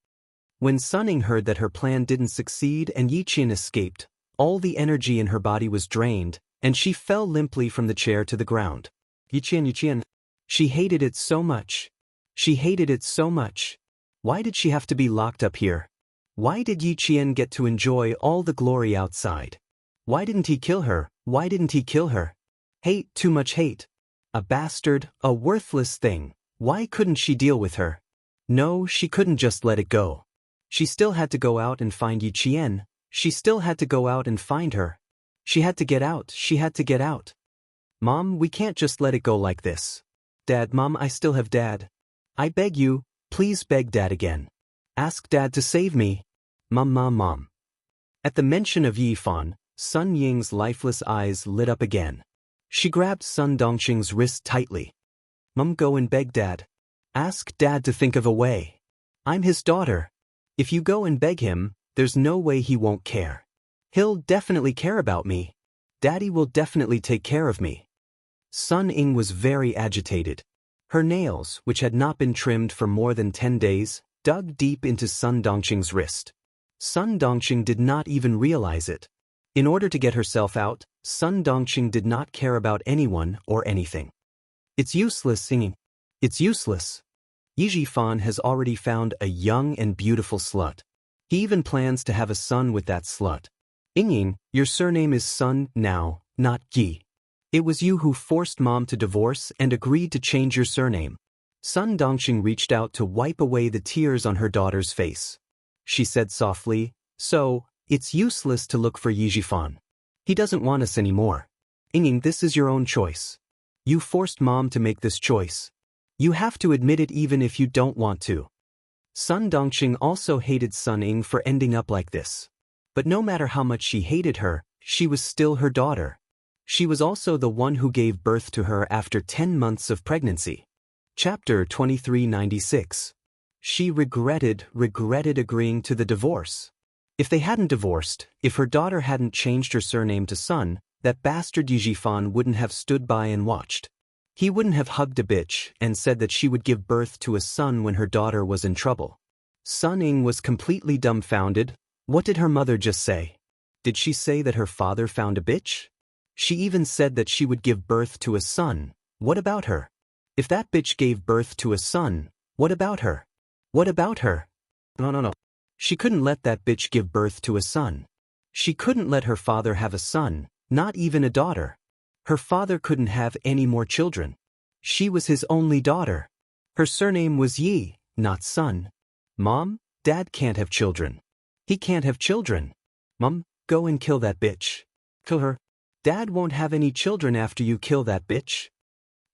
When Sun Ying heard that her plan didn't succeed and Yi Qian escaped, all the energy in her body was drained, and she fell limply from the chair to the ground. Yi Qian. She hated it so much. She hated it so much. Why did she have to be locked up here? Why did Yi Qian get to enjoy all the glory outside? Why didn't he kill her? Why didn't he kill her? Hate, too much hate. A bastard, a worthless thing. Why couldn't she deal with her? No, she couldn't just let it go. She still had to go out and find Yi Qian. She still had to go out and find her. She had to get out, she had to get out. Mom, we can't just let it go like this. Dad, Mom, I still have Dad. I beg you, please beg Dad again. Ask Dad to save me. Mom. At the mention of Yi Fan, Sun Ying's lifeless eyes lit up again. She grabbed Sun Dongqing's wrist tightly. Mom, go and beg Dad. Ask Dad to think of a way. I'm his daughter. If you go and beg him, there's no way he won't care. He'll definitely care about me. Daddy will definitely take care of me. Sun Ying was very agitated. Her nails, which had not been trimmed for more than 10 days, dug deep into Sun Dongqing's wrist. Sun Dongqing did not even realize it. In order to get herself out, Sun Dongqing did not care about anyone or anything. It's useless singing. It's useless. Yi Fan has already found a young and beautiful slut. He even plans to have a son with that slut. Ying, your surname is Sun now, not Yi. It was you who forced Mom to divorce and agreed to change your surname. Sun Dongqing reached out to wipe away the tears on her daughter's face. She said softly, so, it's useless to look for Yi Fan. He doesn't want us anymore. Ying, this is your own choice. You forced Mom to make this choice. You have to admit it even if you don't want to. Sun Dongqing also hated Sun Ying for ending up like this. But no matter how much she hated her, she was still her daughter. She was also the one who gave birth to her after 10 months of pregnancy. Chapter 2396. She regretted agreeing to the divorce. If they hadn't divorced, if her daughter hadn't changed her surname to Sun, that bastard Yi Fan wouldn't have stood by and watched. He wouldn't have hugged a bitch and said that she would give birth to a son when her daughter was in trouble. Sun Ying was completely dumbfounded. What did her mother just say? Did she say that her father found a bitch? She even said that she would give birth to a son. What about her? If that bitch gave birth to a son, what about her? What about her? No. She couldn't let that bitch give birth to a son. She couldn't let her father have a son, not even a daughter. Her father couldn't have any more children. She was his only daughter. Her surname was Yi, not Sun. Mom, Dad can't have children. He can't have children. Mom, go and kill that bitch. Kill her. Dad won't have any children after you kill that bitch.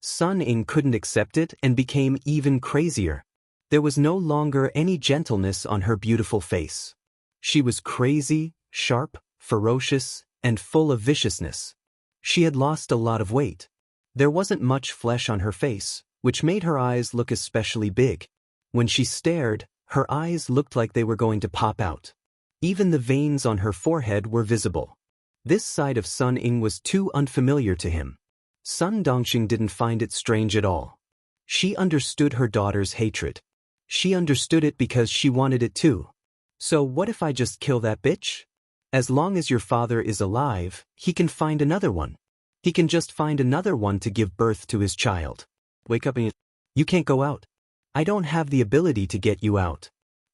Sun Ying couldn't accept it and became even crazier. There was no longer any gentleness on her beautiful face. She was crazy, sharp, ferocious, and full of viciousness. She had lost a lot of weight. There wasn't much flesh on her face, which made her eyes look especially big. When she stared, her eyes looked like they were going to pop out. Even the veins on her forehead were visible. This side of Sun Ying was too unfamiliar to him. Sun Dongqing didn't find it strange at all. She understood her daughter's hatred. She understood it because she wanted it too. So what if I just kill that bitch? As long as your father is alive, he can find another one. He can just find another one to give birth to his child. Wake up and you can't go out. I don't have the ability to get you out.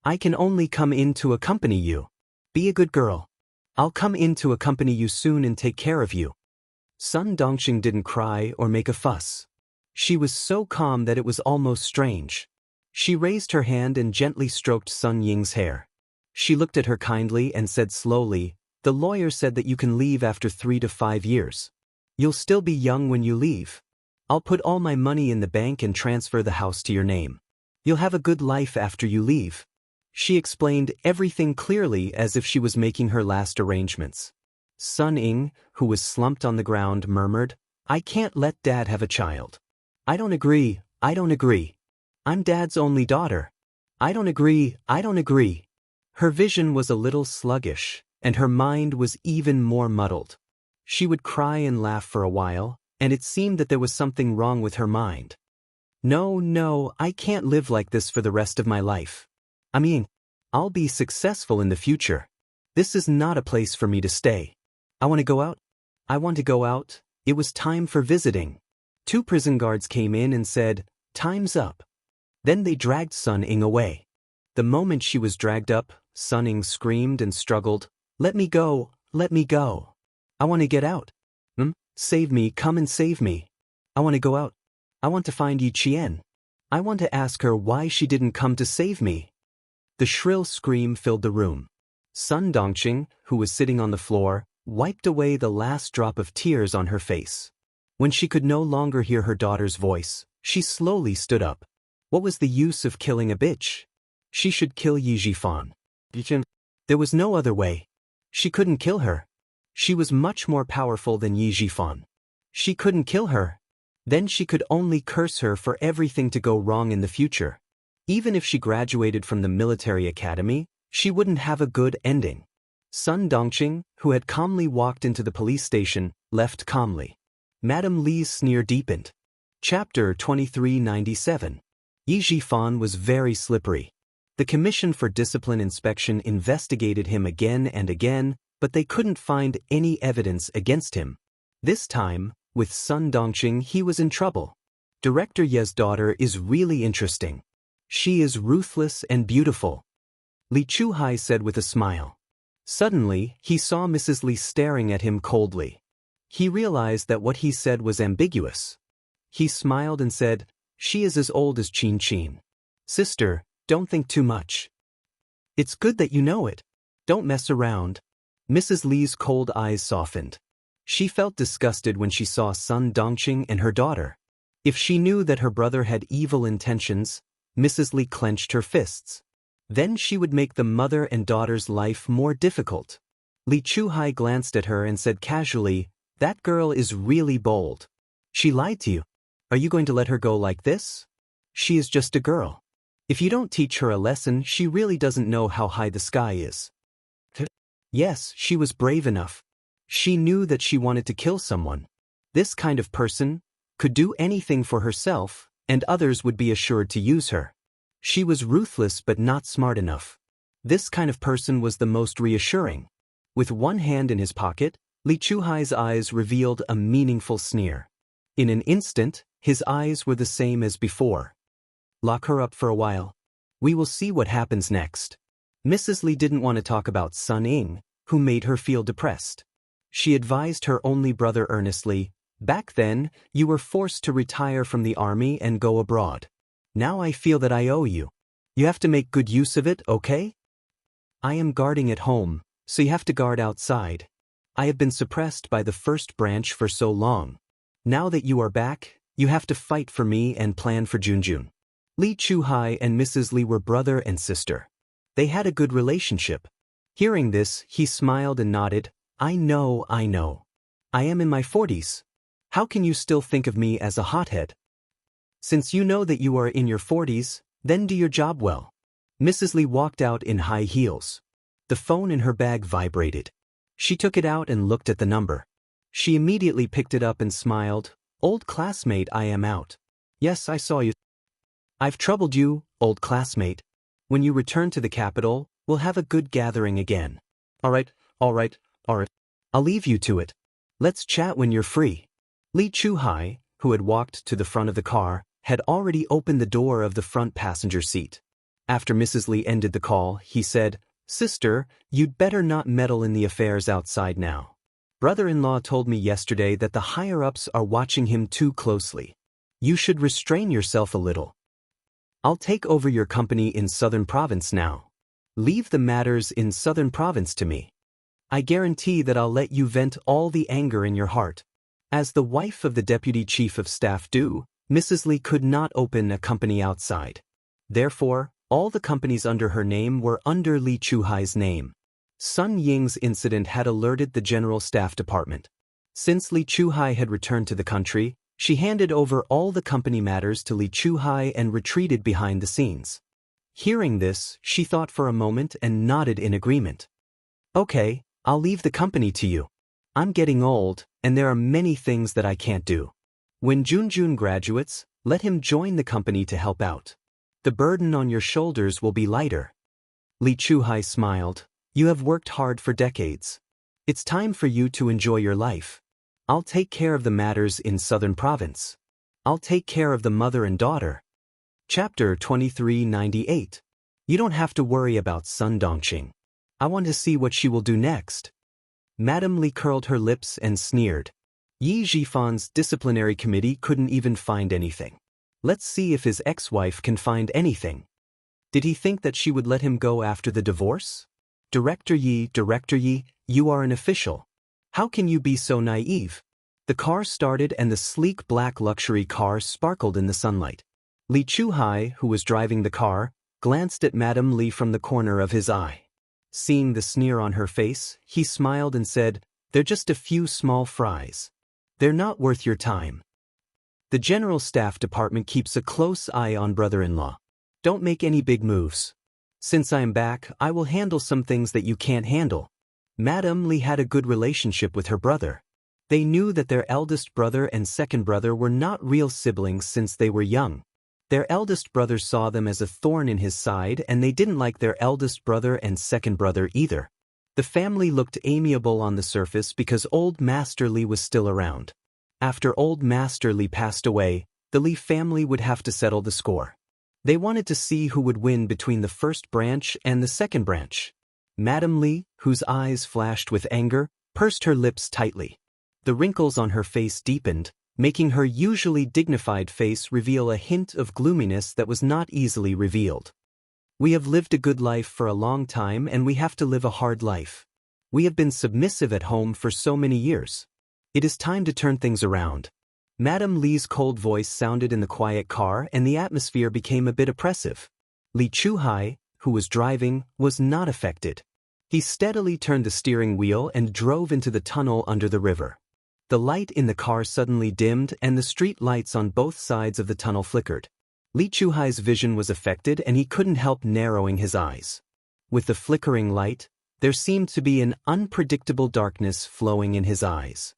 I can only come in to accompany you. Be a good girl. I'll come in to accompany you soon and take care of you. Sun Dongxing didn't cry or make a fuss. She was so calm that it was almost strange. She raised her hand and gently stroked Sun Ying's hair. She looked at her kindly and said slowly, "The lawyer said that you can leave after 3 to 5 years. You'll still be young when you leave. I'll put all my money in the bank and transfer the house to your name. You'll have a good life after you leave." She explained everything clearly as if she was making her last arrangements. Sun Ying, who was slumped on the ground, murmured, "I can't let Dad have a child. I don't agree. I'm Dad's only daughter. I don't agree. Her vision was a little sluggish, and her mind was even more muddled. She would cry and laugh for a while, and it seemed that there was something wrong with her mind. No, I can't live like this for the rest of my life. I'll be successful in the future. This is not a place for me to stay. I want to go out. It was time for visiting. 2 prison guards came in and said, "Time's up." Then they dragged Sun Ying away. The moment she was dragged up, Sun Ying screamed and struggled, Let me go. I want to get out. Save me, come and save me. I want to go out. I want to find Yi Qian. I want to ask her why she didn't come to save me." The shrill scream filled the room. Sun Dongxing, who was sitting on the floor, wiped away the last drop of tears on her face. When she could no longer hear her daughter's voice, she slowly stood up. What was the use of killing a bitch? She should kill Yi Jifan. There was no other way. She couldn't kill her. She was much more powerful than Yi Jifan. She couldn't kill her. Then she could only curse her for everything to go wrong in the future. Even if she graduated from the military academy, she wouldn't have a good ending. Sun Dongxing, who had calmly walked into the police station, left calmly. Madame Li's sneer deepened. Chapter 2397. Yi Jifan was very slippery. The Commission for Discipline Inspection investigated him again and again, but they couldn't find any evidence against him. This time, with Sun Dongxing, he was in trouble. Director Ye's daughter is really interesting. She is ruthless and beautiful, Li Chuhai said with a smile. Suddenly, he saw Mrs. Li staring at him coldly. He realized that what he said was ambiguous. He smiled and said, "She is as old as Qin Qin. Sister, don't think too much. It's good that you know it. Don't mess around." Mrs. Li's cold eyes softened. She felt disgusted when she saw Sun Dongxing and her daughter. If she knew that her brother had evil intentions, Mrs. Li clenched her fists. Then she would make the mother and daughter's life more difficult. Li Chuhai glanced at her and said casually, "That girl is really bold. She lied to you. Are you going to let her go like this? She is just a girl. If you don't teach her a lesson, she really doesn't know how high the sky is." Yes, she was brave enough. She knew that she wanted to kill someone. This kind of person could do anything for herself, and others would be assured to use her. She was ruthless but not smart enough. This kind of person was the most reassuring. With one hand in his pocket, Li Chuhai's eyes revealed a meaningful sneer. In an instant, his eyes were the same as before. "Lock her up for a while. We will see what happens next." Mrs. Li didn't want to talk about Sun Ying, who made her feel depressed. She advised her only brother earnestly, "Back then, you were forced to retire from the army and go abroad. Now I feel that I owe you. You have to make good use of it, okay? I am guarding at home, so you have to guard outside. I have been suppressed by the first branch for so long. Now that you are back, you have to fight for me and plan for Junjun." Li Chuhai and Mrs. Li were brother and sister. They had a good relationship. Hearing this, he smiled and nodded, I know. I am in my 40s. How can you still think of me as a hothead? Since you know that you are in your 40s, then do your job well." Mrs. Li walked out in high heels. The phone in her bag vibrated. She took it out and looked at the number. She immediately picked it up and smiled, "Old classmate, I am out. Yes, I saw you. I've troubled you, old classmate. When you return to the capital, we'll have a good gathering again." All right. I'll leave you to it. Let's chat when you're free." Li Chuhai, who had walked to the front of the car, had already opened the door of the front passenger seat. After Mrs. Li ended the call, he said, "Sister, you'd better not meddle in the affairs outside now. Brother-in-law told me yesterday that the higher-ups are watching him too closely. You should restrain yourself a little. I'll take over your company in Southern Province now. Leave the matters in Southern Province to me. I guarantee that I'll let you vent all the anger in your heart." As the wife of the Deputy Chief of Staff do, Mrs. Li could not open a company outside. Therefore, all the companies under her name were under Li Chuhai's name. Sun Ying's incident had alerted the General Staff Department. Since Li Chuhai had returned to the country, she handed over all the company matters to Li Chuhai and retreated behind the scenes. Hearing this, she thought for a moment and nodded in agreement. "Okay, I'll leave the company to you. I'm getting old, and there are many things that I can't do. When Junjun graduates, let him join the company to help out. The burden on your shoulders will be lighter." Li Chuhai smiled. "You have worked hard for decades. It's time for you to enjoy your life. I'll take care of the matters in Southern Province. I'll take care of the mother and daughter." Chapter 2398. You don't have to worry about Sun Dongqing. I want to see what she will do next. Madame Li curled her lips and sneered. Yi Jifan's disciplinary committee couldn't even find anything. Let's see if his ex-wife can find anything. Did he think that she would let him go after the divorce? Director Yi, you are an official. How can you be so naive? The car started and the sleek black luxury car sparkled in the sunlight. Li Chuhai, who was driving the car, glanced at Madame Li from the corner of his eye. Seeing the sneer on her face, he smiled and said, "They're just a few small fries. They're not worth your time." The General Staff Department keeps a close eye on brother-in-law. Don't make any big moves. Since I am back, I will handle some things that you can't handle. Madame Li had a good relationship with her brother. They knew that their eldest brother and second brother were not real siblings since they were young. Their eldest brother saw them as a thorn in his side, and they didn't like their eldest brother and second brother either. The family looked amiable on the surface because old Master Li was still around. After old Master Li passed away, the Li family would have to settle the score. They wanted to see who would win between the first branch and the second branch. Madame Li, whose eyes flashed with anger, pursed her lips tightly. The wrinkles on her face deepened, making her usually dignified face reveal a hint of gloominess that was not easily revealed. "We have lived a good life for a long time and we have to live a hard life. We have been submissive at home for so many years. It is time to turn things around." Madame Li's cold voice sounded in the quiet car and the atmosphere became a bit oppressive. Li Chuhai, who was driving, was not affected. He steadily turned the steering wheel and drove into the tunnel under the river. The light in the car suddenly dimmed and the street lights on both sides of the tunnel flickered. Li Chuhai's vision was affected and he couldn't help narrowing his eyes. With the flickering light, there seemed to be an unpredictable darkness flowing in his eyes.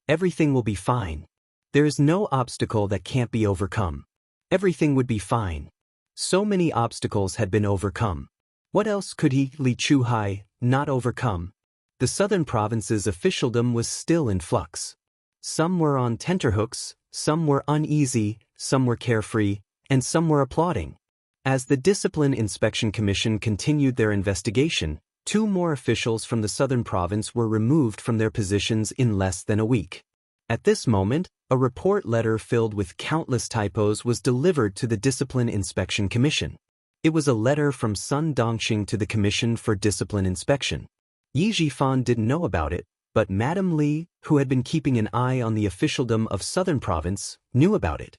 Everything will be fine. There is no obstacle that can't be overcome. Everything would be fine. So many obstacles had been overcome. What else could he, Li Chuhai, not overcome? The southern province's officialdom was still in flux. Some were on tenterhooks, some were uneasy, some were carefree, and some were applauding. As the Discipline Inspection Commission continued their investigation, 2 more officials from the southern province were removed from their positions in less than a week. At this moment, a report letter filled with countless typos was delivered to the Discipline Inspection Commission. It was a letter from Sun Dongqing to the Commission for Discipline Inspection. Yi Jifan didn't know about it, but Madame Li, who had been keeping an eye on the officialdom of Southern Province, knew about it.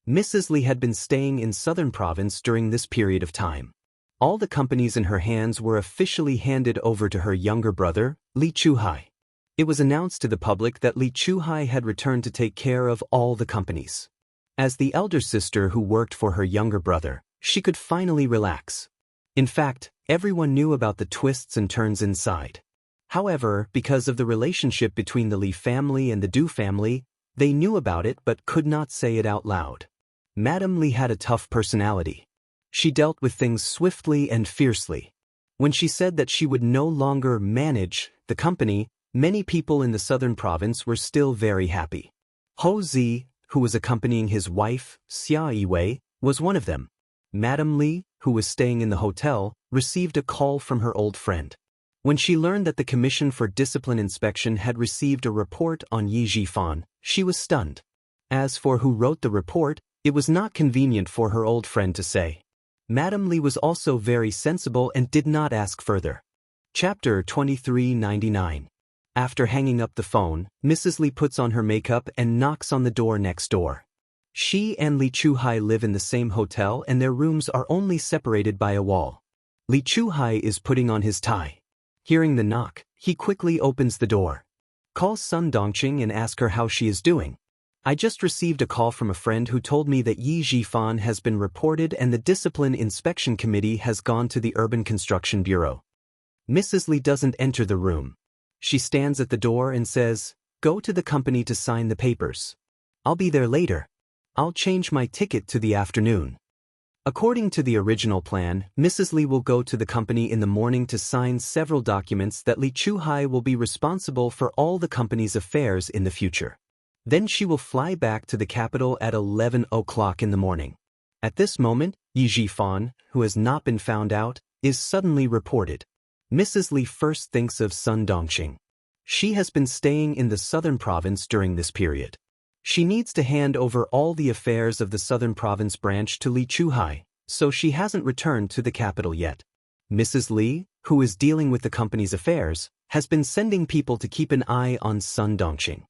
Mrs. Li had been staying in Southern Province during this period of time. All the companies in her hands were officially handed over to her younger brother, Li Chuhai. It was announced to the public that Li Chuhai had returned to take care of all the companies. As the elder sister who worked for her younger brother, she could finally relax. In fact, everyone knew about the twists and turns inside. However, because of the relationship between the Li family and the Du family, they knew about it but could not say it out loud. Madame Li had a tough personality. She dealt with things swiftly and fiercely. When she said that she would no longer manage the company, many people in the southern province were still very happy. Ho Zi, who was accompanying his wife, Xia Yiwei, was one of them. Madame Li, who was staying in the hotel, received a call from her old friend. When she learned that the Commission for Discipline Inspection had received a report on Yi Jifan, she was stunned. As for who wrote the report, it was not convenient for her old friend to say. Madame Li was also very sensible and did not ask further. Chapter 2399. After hanging up the phone, Mrs. Li puts on her makeup and knocks on the door next door. She and Li Chuhai live in the same hotel and their rooms are only separated by a wall. Li Chuhai is putting on his tie. Hearing the knock, he quickly opens the door. Calls Sun Dongqing and asks her how she is doing. I just received a call from a friend who told me that Yi Jifan has been reported and the Discipline Inspection Committee has gone to the Urban Construction Bureau. Mrs. Li doesn't enter the room. She stands at the door and says, "Go to the company to sign the papers. I'll be there later. I'll change my ticket to the afternoon." According to the original plan, Mrs. Li will go to the company in the morning to sign several documents that Li Chuhai will be responsible for all the company's affairs in the future. Then she will fly back to the capital at 11 o'clock in the morning. At this moment, Yi Jifan, who has not been found out, is suddenly reported. Mrs. Li first thinks of Sun Dongqing. She has been staying in the southern province during this period. She needs to hand over all the affairs of the southern province branch to Li Chuhai, so she hasn't returned to the capital yet. Mrs. Li, who is dealing with the company's affairs, has been sending people to keep an eye on Sun Dongqing.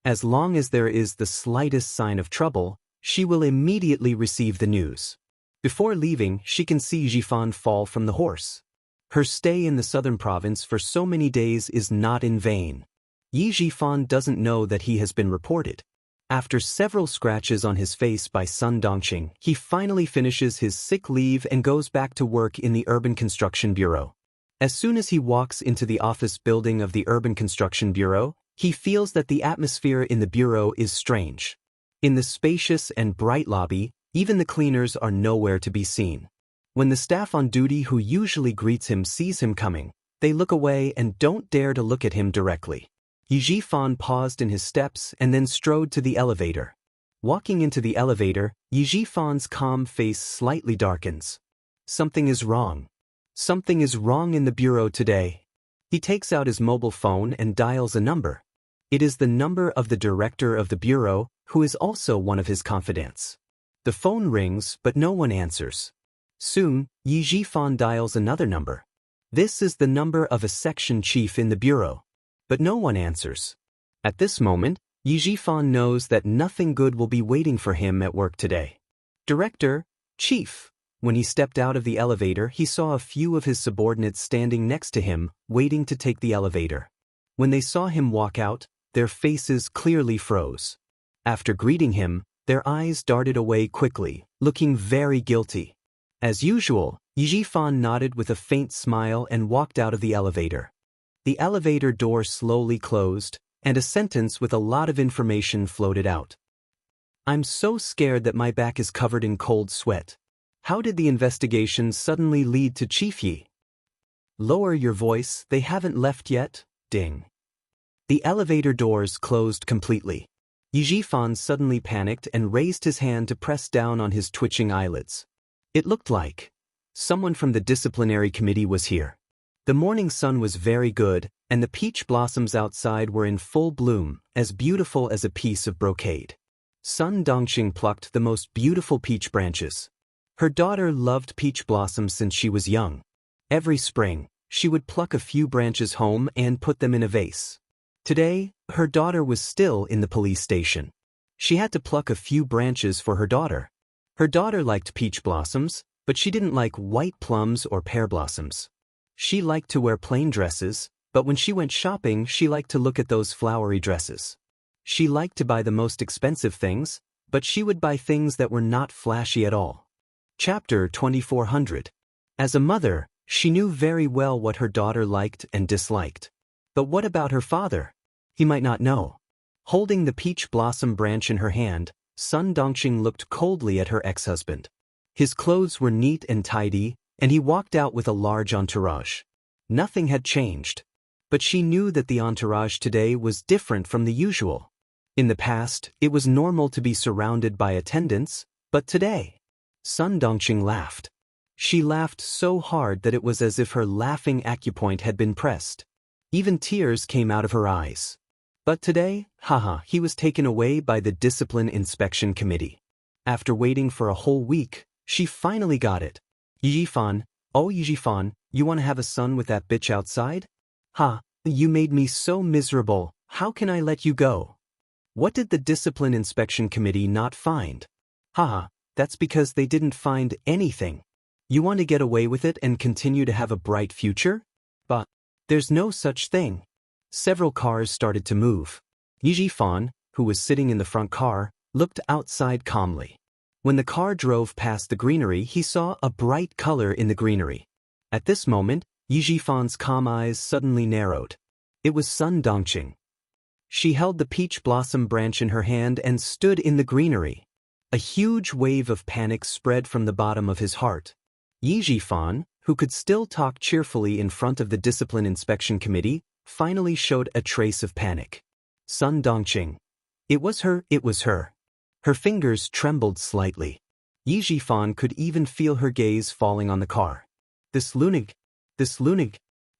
As long as there is the slightest sign of trouble, she will immediately receive the news. Before leaving, she can see Jifan fall from the horse. Her stay in the southern province for so many days is not in vain. Yi Jifan doesn't know that he has been reported. After several scratches on his face by Sun Dongqing, he finally finishes his sick leave and goes back to work in the Urban Construction Bureau. As soon as he walks into the office building of the Urban Construction Bureau, he feels that the atmosphere in the bureau is strange. In the spacious and bright lobby, even the cleaners are nowhere to be seen. When the staff on duty who usually greets him sees him coming, they look away and don't dare to look at him directly. Yi Jifan paused in his steps and then strode to the elevator. Walking into the elevator, Yi Jifan's calm face slightly darkens. Something is wrong. Something is wrong in the bureau today. He takes out his mobile phone and dials a number. It is the number of the director of the bureau, who is also one of his confidants. The phone rings, but no one answers. Soon, Yi Jifan dials another number. This is the number of a section chief in the bureau. But no one answers. At this moment, Yi Jifan knows that nothing good will be waiting for him at work today. Director, chief. When he stepped out of the elevator, he saw a few of his subordinates standing next to him, waiting to take the elevator. When they saw him walk out, their faces clearly froze. After greeting him, their eyes darted away quickly, looking very guilty. As usual, Yi Jifan nodded with a faint smile and walked out of the elevator. The elevator door slowly closed, and a sentence with a lot of information floated out. "I'm so scared that my back is covered in cold sweat. How did the investigation suddenly lead to Chief Yi? Lower your voice, they haven't left yet, ding." The elevator doors closed completely. Yi Jifan suddenly panicked and raised his hand to press down on his twitching eyelids. It looked like someone from the disciplinary committee was here. The morning sun was very good, and the peach blossoms outside were in full bloom, as beautiful as a piece of brocade. Sun Dongqing plucked the most beautiful peach branches. Her daughter loved peach blossoms since she was young. Every spring, she would pluck a few branches home and put them in a vase. Today, her daughter was still in the police station. She had to pluck a few branches for her daughter. Her daughter liked peach blossoms, but she didn't like white plums or pear blossoms. She liked to wear plain dresses, but when she went shopping, she liked to look at those flowery dresses. She liked to buy the most expensive things, but she would buy things that were not flashy at all. Chapter 2400. As a mother, she knew very well what her daughter liked and disliked. But what about her father? He might not know. Holding the peach blossom branch in her hand, Sun Dongqing looked coldly at her ex-husband. His clothes were neat and tidy, and he walked out with a large entourage. Nothing had changed. But she knew that the entourage today was different from the usual. In the past, it was normal to be surrounded by attendants, but today... Sun Dongqing laughed. She laughed so hard that it was as if her laughing acupoint had been pressed. Even tears came out of her eyes. But today, he was taken away by the Discipline Inspection Committee. After waiting for a whole week, she finally got it. Yijifan, oh Yijifan, you want to have a son with that bitch outside? You made me so miserable, how can I let you go? What did the Discipline Inspection Committee not find? That's because they didn't find anything. You want to get away with it and continue to have a bright future? But there's no such thing. Several cars started to move. Yijifan, who was sitting in the front car, looked outside calmly. When the car drove past the greenery, he saw a bright color in the greenery. At this moment, Yijifan's calm eyes suddenly narrowed. It was Sun Dongqing. She held the peach blossom branch in her hand and stood in the greenery. A huge wave of panic spread from the bottom of his heart. Yijifan, who could still talk cheerfully in front of the Discipline Inspection Committee, finally showed a trace of panic. Sun Dongqing. It was her. Her fingers trembled slightly. Yijifan could even feel her gaze falling on the car. This lunatic.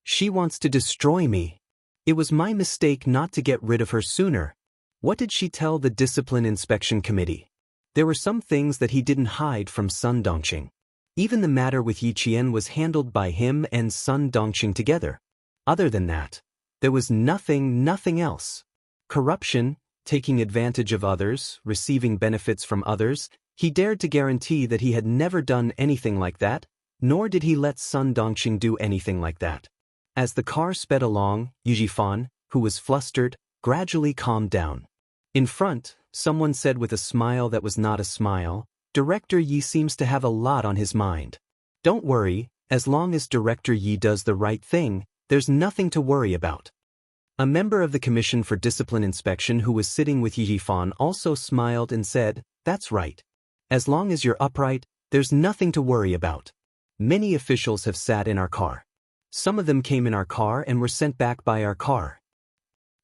She wants to destroy me. It was my mistake not to get rid of her sooner. What did she tell the Discipline Inspection Committee? There were some things that he didn't hide from Sun Dongqing. Even the matter with Yi Qian was handled by him and Sun Dongqing together. Other than that, there was nothing else. Corruption, taking advantage of others, receiving benefits from others, he dared to guarantee that he had never done anything like that, nor did he let Sun Dongqing do anything like that. As the car sped along, Yijifan, who was flustered, gradually calmed down. In front, someone said with a smile that was not a smile, "Director Yi seems to have a lot on his mind." Don't worry, as long as Director Yi does the right thing, there's nothing to worry about. A member of the Commission for Discipline Inspection who was sitting with Yijifan also smiled and said, "That's right. As long as you're upright, there's nothing to worry about." Many officials have sat in our car. Some of them came in our car and were sent back by our car.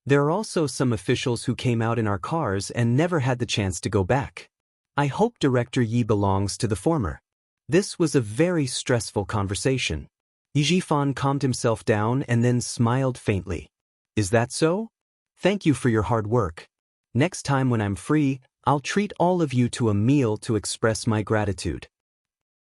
There are also some officials who came out in our cars and never had the chance to go back. I hope Director Yi belongs to the former. This was a very stressful conversation. Yijifan calmed himself down and then smiled faintly. Is that so? Thank you for your hard work. Next time when I'm free, I'll treat all of you to a meal to express my gratitude.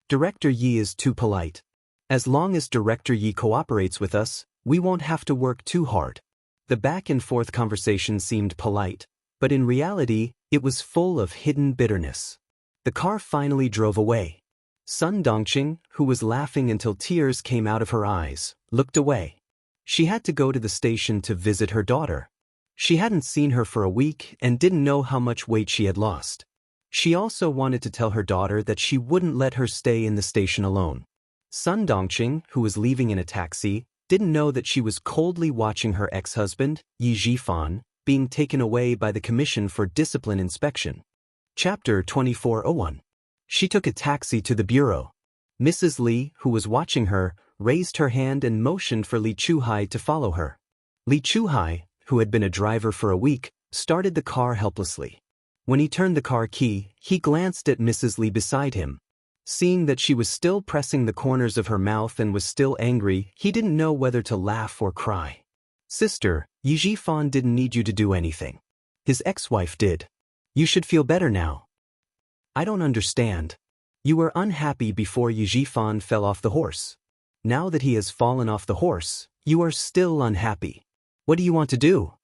Director Yi is too polite. As long as Director Yi cooperates with us, we won't have to work too hard. The back-and-forth conversation seemed polite, but in reality, it was full of hidden bitterness. The car finally drove away. Sun Dongqing, who was laughing until tears came out of her eyes, looked away. She had to go to the station to visit her daughter. She hadn't seen her for a week and didn't know how much weight she had lost. She also wanted to tell her daughter that she wouldn't let her stay in the station alone. Sun Dongqing, who was leaving in a taxi, didn't know that she was coldly watching her ex-husband, Yijifan, being taken away by the Commission for Discipline Inspection. Chapter 2401. She took a taxi to the bureau. Mrs. Li, who was watching her, raised her hand and motioned for Li Chuhai to follow her. Li Chuhai, who had been a driver for a week, started the car helplessly. When he turned the car key, he glanced at Mrs. Li beside him. Seeing that she was still pressing the corners of her mouth and was still angry, he didn't know whether to laugh or cry. Sister, Yijifan didn't need you to do anything. His ex-wife did. You should feel better now. I don't understand. You were unhappy before Yijifan fell off the horse. Now that he has fallen off the horse, you are still unhappy. What do you want to do?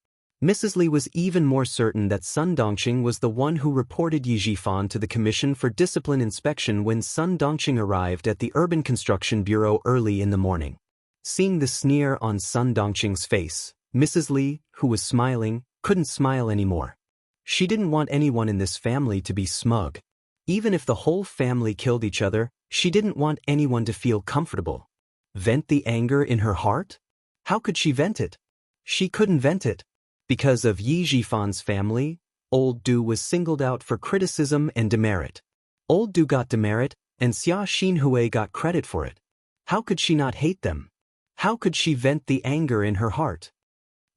Mrs. Li was even more certain that Sun Dongqing was the one who reported Yijifan to the Commission for Discipline Inspection when Sun Dongqing arrived at the Urban Construction Bureau early in the morning. Seeing the sneer on Sun Dongqing's face, Mrs. Li, who was smiling, couldn't smile anymore. She didn't want anyone in this family to be smug. Even if the whole family killed each other, she didn't want anyone to feel comfortable. Vent the anger in her heart? How could she vent it? She couldn't vent it. Because of Yijifan's family, Old Du was singled out for criticism and demerit. Old Du got demerit, and Xia Xinhui got credit for it. How could she not hate them? How could she vent the anger in her heart?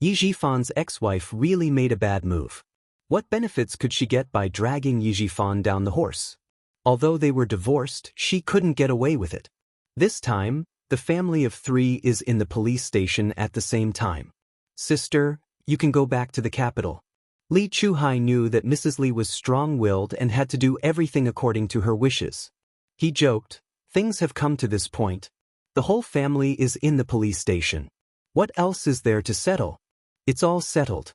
Yijifan's ex-wife really made a bad move. What benefits could she get by dragging Yijifan down the horse? Although they were divorced, she couldn't get away with it. This time, the family of 3 is in the police station at the same time. Sister, you can go back to the capital. Li Chuhai knew that Mrs. Li was strong-willed and had to do everything according to her wishes. He joked, things have come to this point. The whole family is in the police station. What else is there to settle? It's all settled.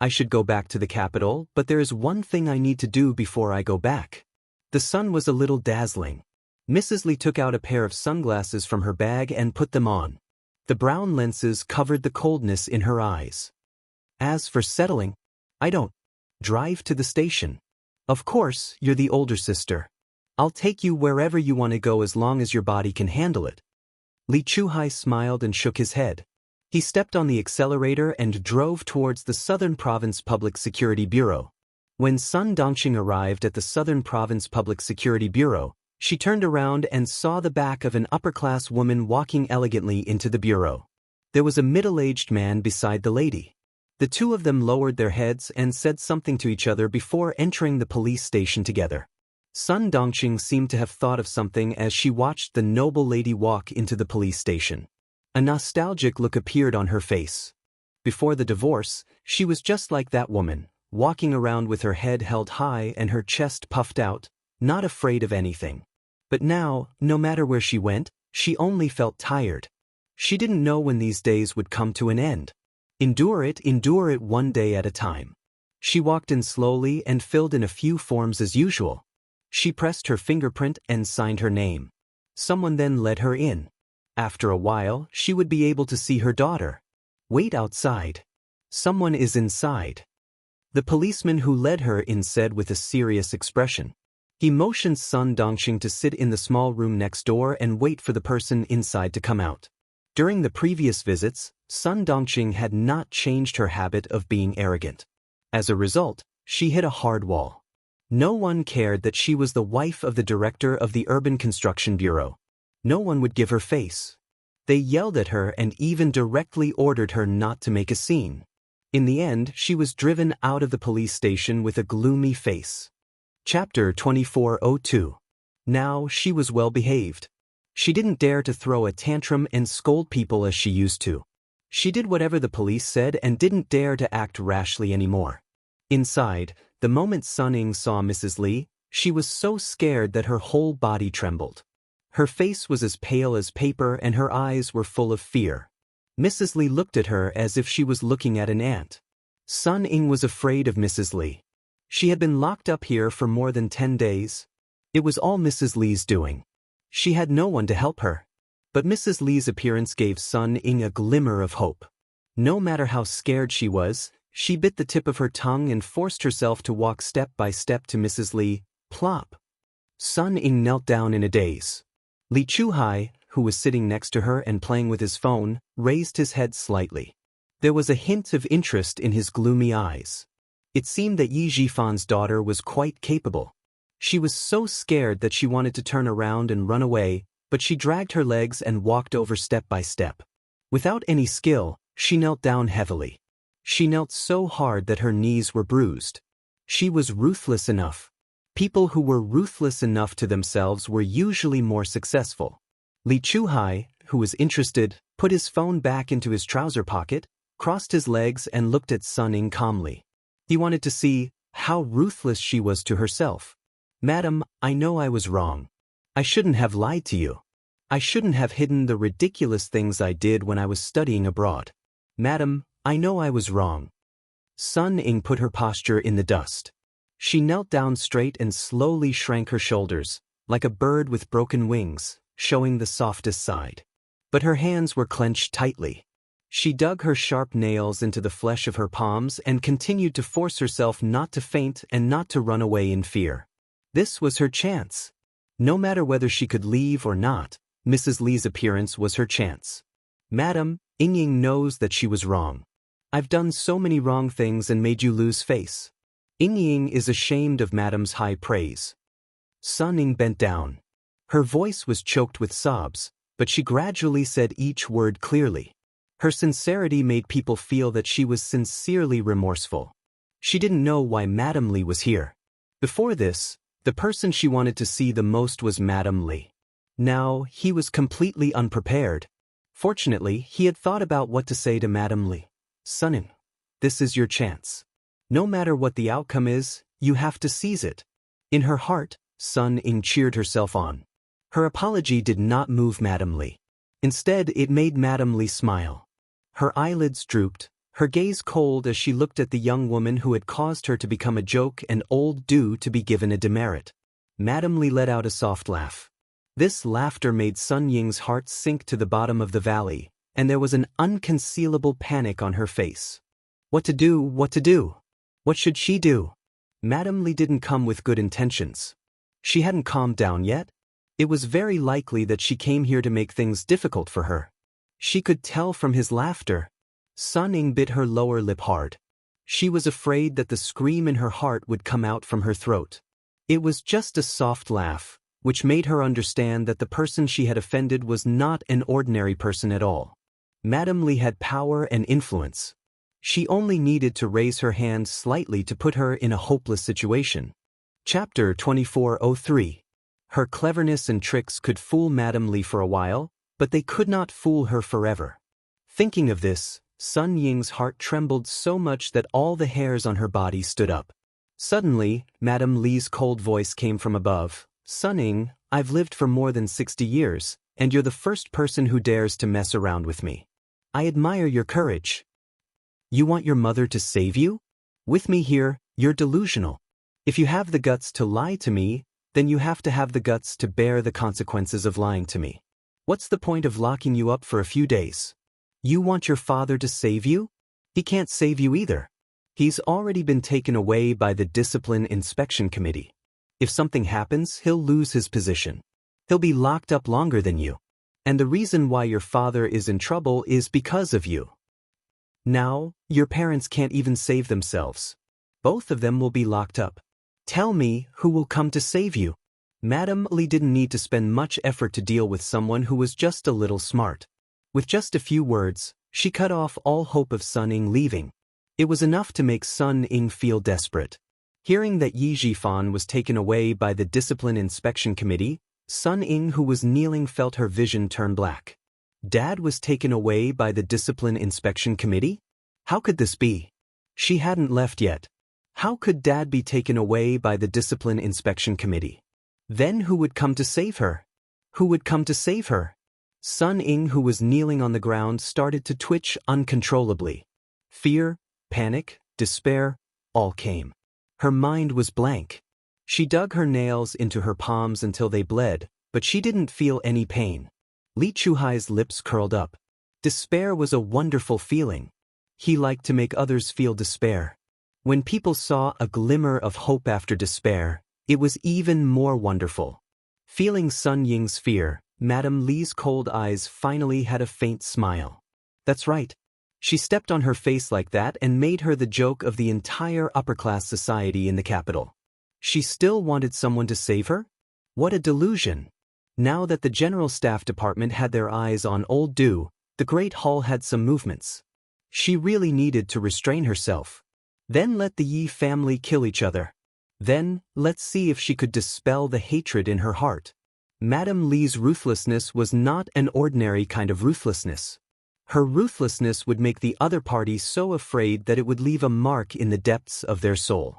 I should go back to the capital, but there is one thing I need to do before I go back. The sun was a little dazzling. Mrs. Li took out a pair of sunglasses from her bag and put them on. The brown lenses covered the coldness in her eyes. As for settling, I don't. Drive to the station. Of course, you're the older sister. I'll take you wherever you want to go as long as your body can handle it. Li Chuhai smiled and shook his head. He stepped on the accelerator and drove towards the Southern Province Public Security Bureau. When Sun Dongxing arrived at the Southern Province Public Security Bureau, she turned around and saw the back of an upper-class woman walking elegantly into the bureau. There was a middle-aged man beside the lady. The two of them lowered their heads and said something to each other before entering the police station together. Sun Dongxing seemed to have thought of something as she watched the noble lady walk into the police station. A nostalgic look appeared on her face. Before the divorce, she was just like that woman, walking around with her head held high and her chest puffed out, not afraid of anything. But now, no matter where she went, she only felt tired. She didn't know when these days would come to an end. Endure it one day at a time. She walked in slowly and filled in a few forms as usual. She pressed her fingerprint and signed her name. Someone then led her in. After a while, she would be able to see her daughter. Wait outside. Someone is inside. The policeman who led her in said with a serious expression. He motioned Sun Dongxing to sit in the small room next door and wait for the person inside to come out. During the previous visits, Sun Dongxing had not changed her habit of being arrogant. As a result, she hit a hard wall. No one cared that she was the wife of the director of the Urban Construction Bureau. No one would give her face. They yelled at her and even directly ordered her not to make a scene. In the end, she was driven out of the police station with a gloomy face. Chapter 2402. Now she was well behaved. She didn't dare to throw a tantrum and scold people as she used to. She did whatever the police said and didn't dare to act rashly anymore. Inside, the moment Sun Ying saw Mrs. Li, she was so scared that her whole body trembled. Her face was as pale as paper and her eyes were full of fear. Mrs. Li looked at her as if she was looking at an ant. Sun Ying was afraid of Mrs. Li. She had been locked up here for more than 10 days. It was all Mrs. Li's doing. She had no one to help her. But Mrs. Li's appearance gave Sun Ying a glimmer of hope. No matter how scared she was, she bit the tip of her tongue and forced herself to walk step by step to Mrs. Li. Plop. Sun Ying knelt down in a daze. Li Chuhai, who was sitting next to her and playing with his phone, raised his head slightly. There was a hint of interest in his gloomy eyes. It seemed that Yi Jifan's daughter was quite capable. She was so scared that she wanted to turn around and run away, but she dragged her legs and walked over step by step. Without any skill, she knelt down heavily. She knelt so hard that her knees were bruised. She was ruthless enough. People who were ruthless enough to themselves were usually more successful. Li Chuhai, who was interested, put his phone back into his trouser pocket, crossed his legs and looked at Sun Ying calmly. He wanted to see how ruthless she was to herself. Madam, I know I was wrong. I shouldn't have lied to you. I shouldn't have hidden the ridiculous things I did when I was studying abroad. Madam, I know I was wrong. Sun Ying put her posture in the dust. She knelt down straight and slowly shrank her shoulders, like a bird with broken wings, showing the softest side. But her hands were clenched tightly. She dug her sharp nails into the flesh of her palms and continued to force herself not to faint and not to run away in fear. This was her chance. No matter whether she could leave or not, Mrs. Li's appearance was her chance. Madam, Ying knows that she was wrong. I've done so many wrong things and made you lose face. Ying is ashamed of Madam's high praise. Sun Ying bent down. Her voice was choked with sobs, but she gradually said each word clearly. Her sincerity made people feel that she was sincerely remorseful. She didn't know why Madam Li was here. Before this, the person she wanted to see the most was Madam Li. Now, he was completely unprepared. Fortunately, he had thought about what to say to Madame Li. Sun-in, this is your chance. No matter what the outcome is, you have to seize it. In her heart, Sun-in cheered herself on. Her apology did not move Madame Li. Instead, it made Madame Li smile. Her eyelids drooped, her gaze cold as she looked at the young woman who had caused her to become a joke and old due to be given a demerit. Madame Li let out a soft laugh. This laughter made Sun Ying's heart sink to the bottom of the valley, and there was an unconcealable panic on her face. What to do, what to do? What should she do? Madame Li didn't come with good intentions. She hadn't calmed down yet. It was very likely that she came here to make things difficult for her. She could tell from his laughter. Sun Ying bit her lower lip hard. She was afraid that the scream in her heart would come out from her throat. It was just a soft laugh, which made her understand that the person she had offended was not an ordinary person at all. Madame Li had power and influence. She only needed to raise her hand slightly to put her in a hopeless situation. Chapter 2403. Her cleverness and tricks could fool Madame Li for a while, but they could not fool her forever. Thinking of this, Sun Ying's heart trembled so much that all the hairs on her body stood up. Suddenly, Madame Li's cold voice came from above. Sun Ying, I've lived for more than 60 years, and you're the first person who dares to mess around with me. I admire your courage. You want your mother to save you? With me here, you're delusional. If you have the guts to lie to me, then you have to have the guts to bear the consequences of lying to me. What's the point of locking you up for a few days? You want your father to save you? He can't save you either. He's already been taken away by the Discipline Inspection Committee. If something happens, he'll lose his position. He'll be locked up longer than you. And the reason why your father is in trouble is because of you. Now, your parents can't even save themselves. Both of them will be locked up. Tell me who will come to save you. Madame Li didn't need to spend much effort to deal with someone who was just a little smart. With just a few words, she cut off all hope of Sun Ying leaving. It was enough to make Sun Ying feel desperate. Hearing that Yi Jifan was taken away by the Discipline Inspection Committee, Sun Ying, who was kneeling, felt her vision turn black. Dad was taken away by the Discipline Inspection Committee? How could this be? She hadn't left yet. How could Dad be taken away by the Discipline Inspection Committee? Then who would come to save her? Who would come to save her? Sun Ying, who was kneeling on the ground, started to twitch uncontrollably. Fear, panic, despair, all came. Her mind was blank. She dug her nails into her palms until they bled, but she didn't feel any pain. Li Chuhai's lips curled up. Despair was a wonderful feeling. He liked to make others feel despair. When people saw a glimmer of hope after despair, it was even more wonderful. Feeling Sun Ying's fear, Madame Li's cold eyes finally had a faint smile. That's right. She stepped on her face like that and made her the joke of the entire upper-class society in the capital. She still wanted someone to save her? What a delusion! Now that the General Staff Department had their eyes on Old Du, the Great Hall had some movements. She really needed to restrain herself. Then let the Yi family kill each other. Then, let's see if she could dispel the hatred in her heart. Madame Li's ruthlessness was not an ordinary kind of ruthlessness. Her ruthlessness would make the other party so afraid that it would leave a mark in the depths of their soul.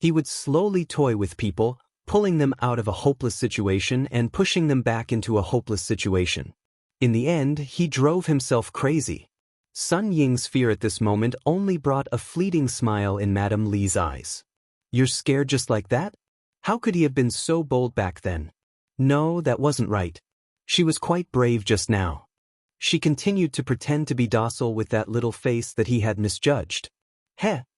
He would slowly toy with people, pulling them out of a hopeless situation and pushing them back into a hopeless situation. In the end, he drove himself crazy. Sun Ying's fear at this moment only brought a fleeting smile in Madame Li's eyes. You're scared just like that? How could he have been so bold back then? No, that wasn't right. She was quite brave just now. She continued to pretend to be docile with that little face that he had misjudged.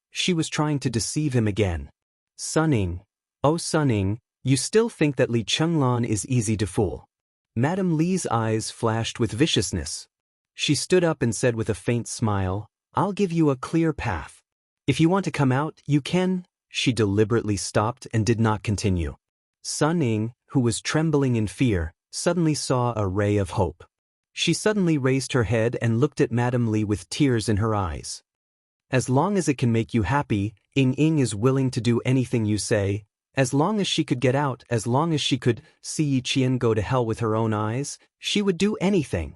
She was trying to deceive him again. Sun Ying, oh Sun Ying, you still think that Li Chenglan is easy to fool. Madame Li's eyes flashed with viciousness. She stood up and said with a faint smile, I'll give you a clear path. If you want to come out, you can. She deliberately stopped and did not continue. Sun Ying, who was trembling in fear, suddenly saw a ray of hope. She suddenly raised her head and looked at Madame Li with tears in her eyes. As long as it can make you happy, Ying is willing to do anything you say, As long as she could get out, as long as she could see Yi Qian go to hell with her own eyes, she would do anything.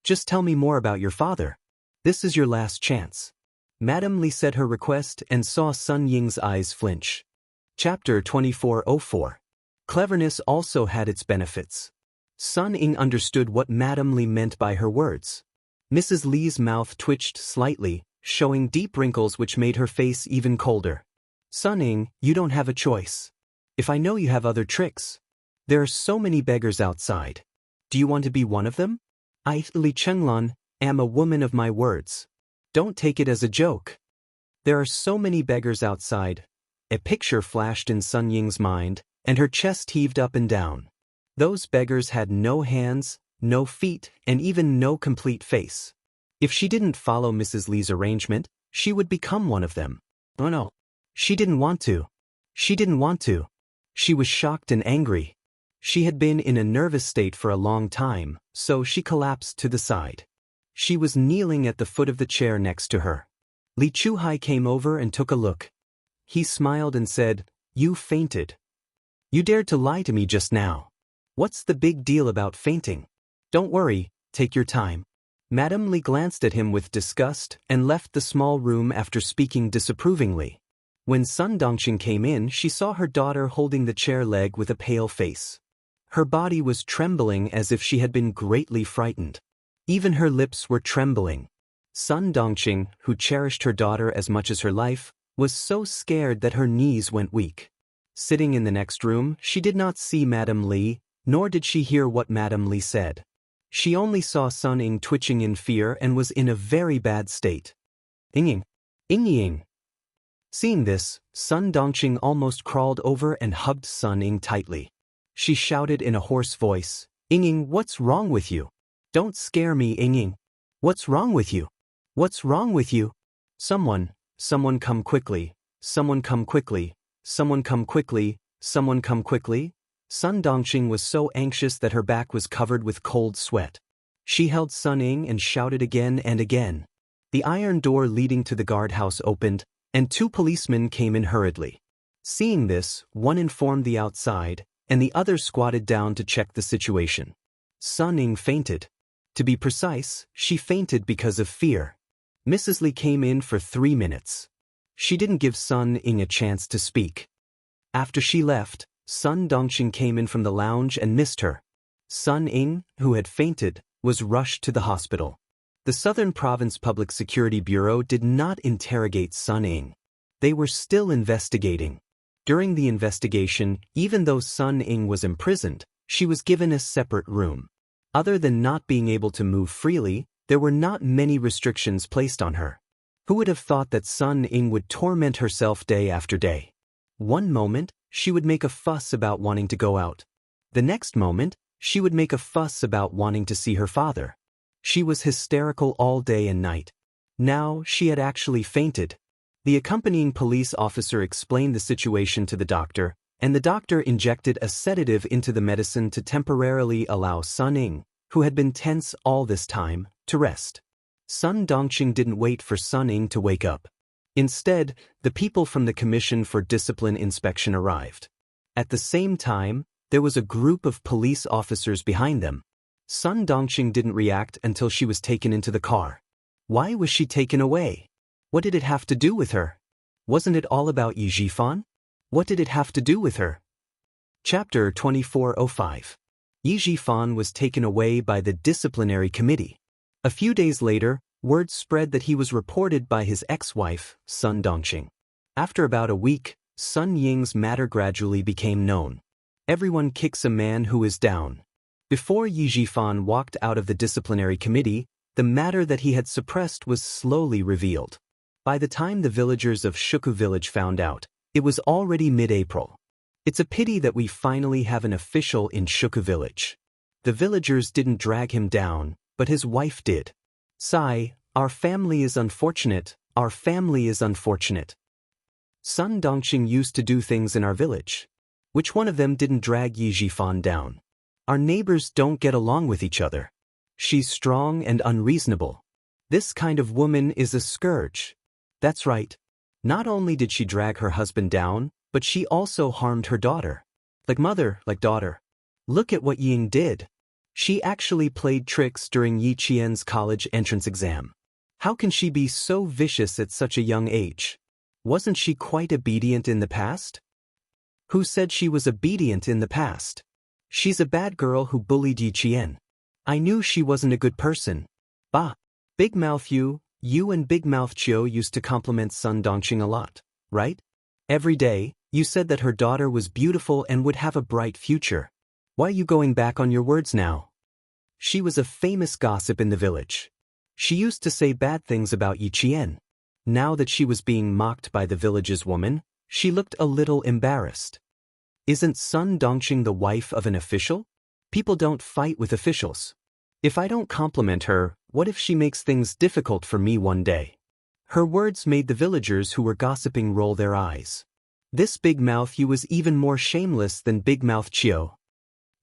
Just tell me more about your father. This is your last chance. Madame Li said her request and saw Sun Ying's eyes flinch. Chapter 2404. Cleverness also had its benefits. Sun Ying understood what Madame Li meant by her words. Mrs. Li's mouth twitched slightly, showing deep wrinkles which made her face even colder. Sun Ying, you don't have a choice. If I know you have other tricks. There are so many beggars outside. Do you want to be one of them? I, Li Chenglun, am a woman of my words. Don't take it as a joke. There are so many beggars outside. A picture flashed in Sun Ying's mind, and her chest heaved up and down. Those beggars had no hands, no feet, and even no complete face. If she didn't follow Mrs. Li's arrangement, she would become one of them. Oh no. She didn't want to. She didn't want to. She was shocked and angry. She had been in a nervous state for a long time, so she collapsed to the side. She was kneeling at the foot of the chair next to her. Li Chuhai came over and took a look. He smiled and said, "You fainted. You dared to lie to me just now. What's the big deal about fainting? Don't worry, take your time." Madame Li glanced at him with disgust and left the small room after speaking disapprovingly. When Sun Dongqing came in, she saw her daughter holding the chair leg with a pale face. Her body was trembling as if she had been greatly frightened. Even her lips were trembling. Sun Dongqing, who cherished her daughter as much as her life, was so scared that her knees went weak. Sitting in the next room, she did not see Madame Li, nor did she hear what Madame Li said. She only saw Sun Ying twitching in fear and was in a very bad state. Ying Ying. Seeing this, Sun Dongqing almost crawled over and hugged Sun Ying tightly. She shouted in a hoarse voice, Ying, what's wrong with you? Don't scare me, Ying. What's wrong with you? What's wrong with you? Someone come quickly, someone come quickly, someone come quickly, someone come quickly. Sun Dongqing was so anxious that her back was covered with cold sweat. She held Sun Ying and shouted again and again. The iron door leading to the guardhouse opened, and 2 policemen came in hurriedly. Seeing this, one informed the outside, and the other squatted down to check the situation. Sun Ying fainted. To be precise, she fainted because of fear. Mrs. Li came in for 3 minutes. She didn't give Sun Ying a chance to speak. After she left, Sun Dongqing came in from the lounge and missed her. Sun Ying, who had fainted, was rushed to the hospital. The Southern Province Public Security Bureau did not interrogate Sun Ying. They were still investigating. During the investigation, even though Sun Ying was imprisoned, she was given a separate room. Other than not being able to move freely, there were not many restrictions placed on her. Who would have thought that Sun Ying would torment herself day after day? One moment, she would make a fuss about wanting to go out. The next moment, she would make a fuss about wanting to see her father. She was hysterical all day and night. Now, she had actually fainted. The accompanying police officer explained the situation to the doctor, and the doctor injected a sedative into the medicine to temporarily allow Sun Ying, who had been tense all this time, to rest. Sun Dongqing didn't wait for Sun Ying to wake up. Instead, the people from the Commission for Discipline Inspection arrived. At the same time, there was a group of police officers behind them. Sun Dongqing didn't react until she was taken into the car. Why was she taken away? What did it have to do with her? Wasn't it all about Yi Jifan? What did it have to do with her? Chapter 2405. Yi Jifan was taken away by the disciplinary committee. A few days later, word spread that he was reported by his ex-wife, Sun Dongqing. After about a week, Sun Ying's matter gradually became known. Everyone kicks a man who is down. Before Yi Jifan walked out of the disciplinary committee, the matter that he had suppressed was slowly revealed. By the time the villagers of Shuku village found out, it was already mid-April. It's a pity that we finally have an official in Shuku village. The villagers didn't drag him down, but his wife did. Sigh, our family is unfortunate, our family is unfortunate. Sun Dongqing used to do things in our village. Which one of them didn't drag Yi Jifan down? Our neighbors don't get along with each other. She's strong and unreasonable. This kind of woman is a scourge. That's right. Not only did she drag her husband down, But she also harmed her daughter. Like mother, like daughter. Look at what Ying did. She actually played tricks during Yi Qian's college entrance exam. How can she be so vicious at such a young age? Wasn't she quite obedient in the past? Who said she was obedient in the past? She's a bad girl who bullied Yi Qian. I knew she wasn't a good person. Bah! Big Mouth you and Big Mouth Chiu used to compliment Sun Dongqing a lot, right? Every day, you said that her daughter was beautiful and would have a bright future. Why are you going back on your words now? She was a famous gossip in the village. She used to say bad things about Yi Qian. Now that she was being mocked by the village's woman, she looked a little embarrassed. Isn't Sun Dongqing the wife of an official? People don't fight with officials. If I don't compliment her, what if she makes things difficult for me one day? Her words made the villagers who were gossiping roll their eyes. This Big Mouth Yu was even more shameless than Big Mouth Chiu.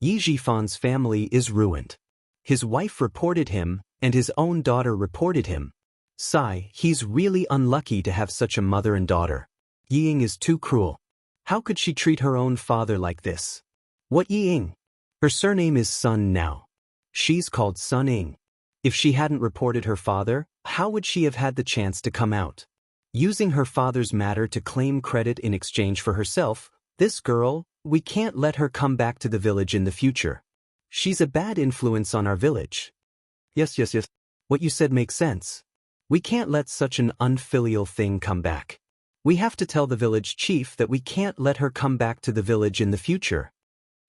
Yi Jifan's family is ruined. His wife reported him, and his own daughter reported him. Sigh, he's really unlucky to have such a mother and daughter. Ying is too cruel. How could she treat her own father like this? What Ying? Her surname is Sun now. She's called Sun Ying. If she hadn't reported her father, how would she have had the chance to come out? Using her father's matter to claim credit in exchange for herself, this girl, we can't let her come back to the village in the future. She's a bad influence on our village. Yes. What you said makes sense. We can't let such an unfilial thing come back. We have to tell the village chief that we can't let her come back to the village in the future.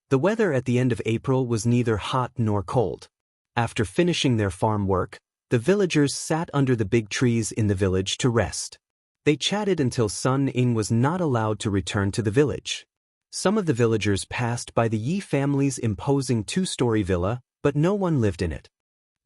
The weather at the end of April was neither hot nor cold. After finishing their farm work, the villagers sat under the big trees in the village to rest. They chatted until Sun Ying was not allowed to return to the village. Some of the villagers passed by the Yi family's imposing two-story villa, but no one lived in it.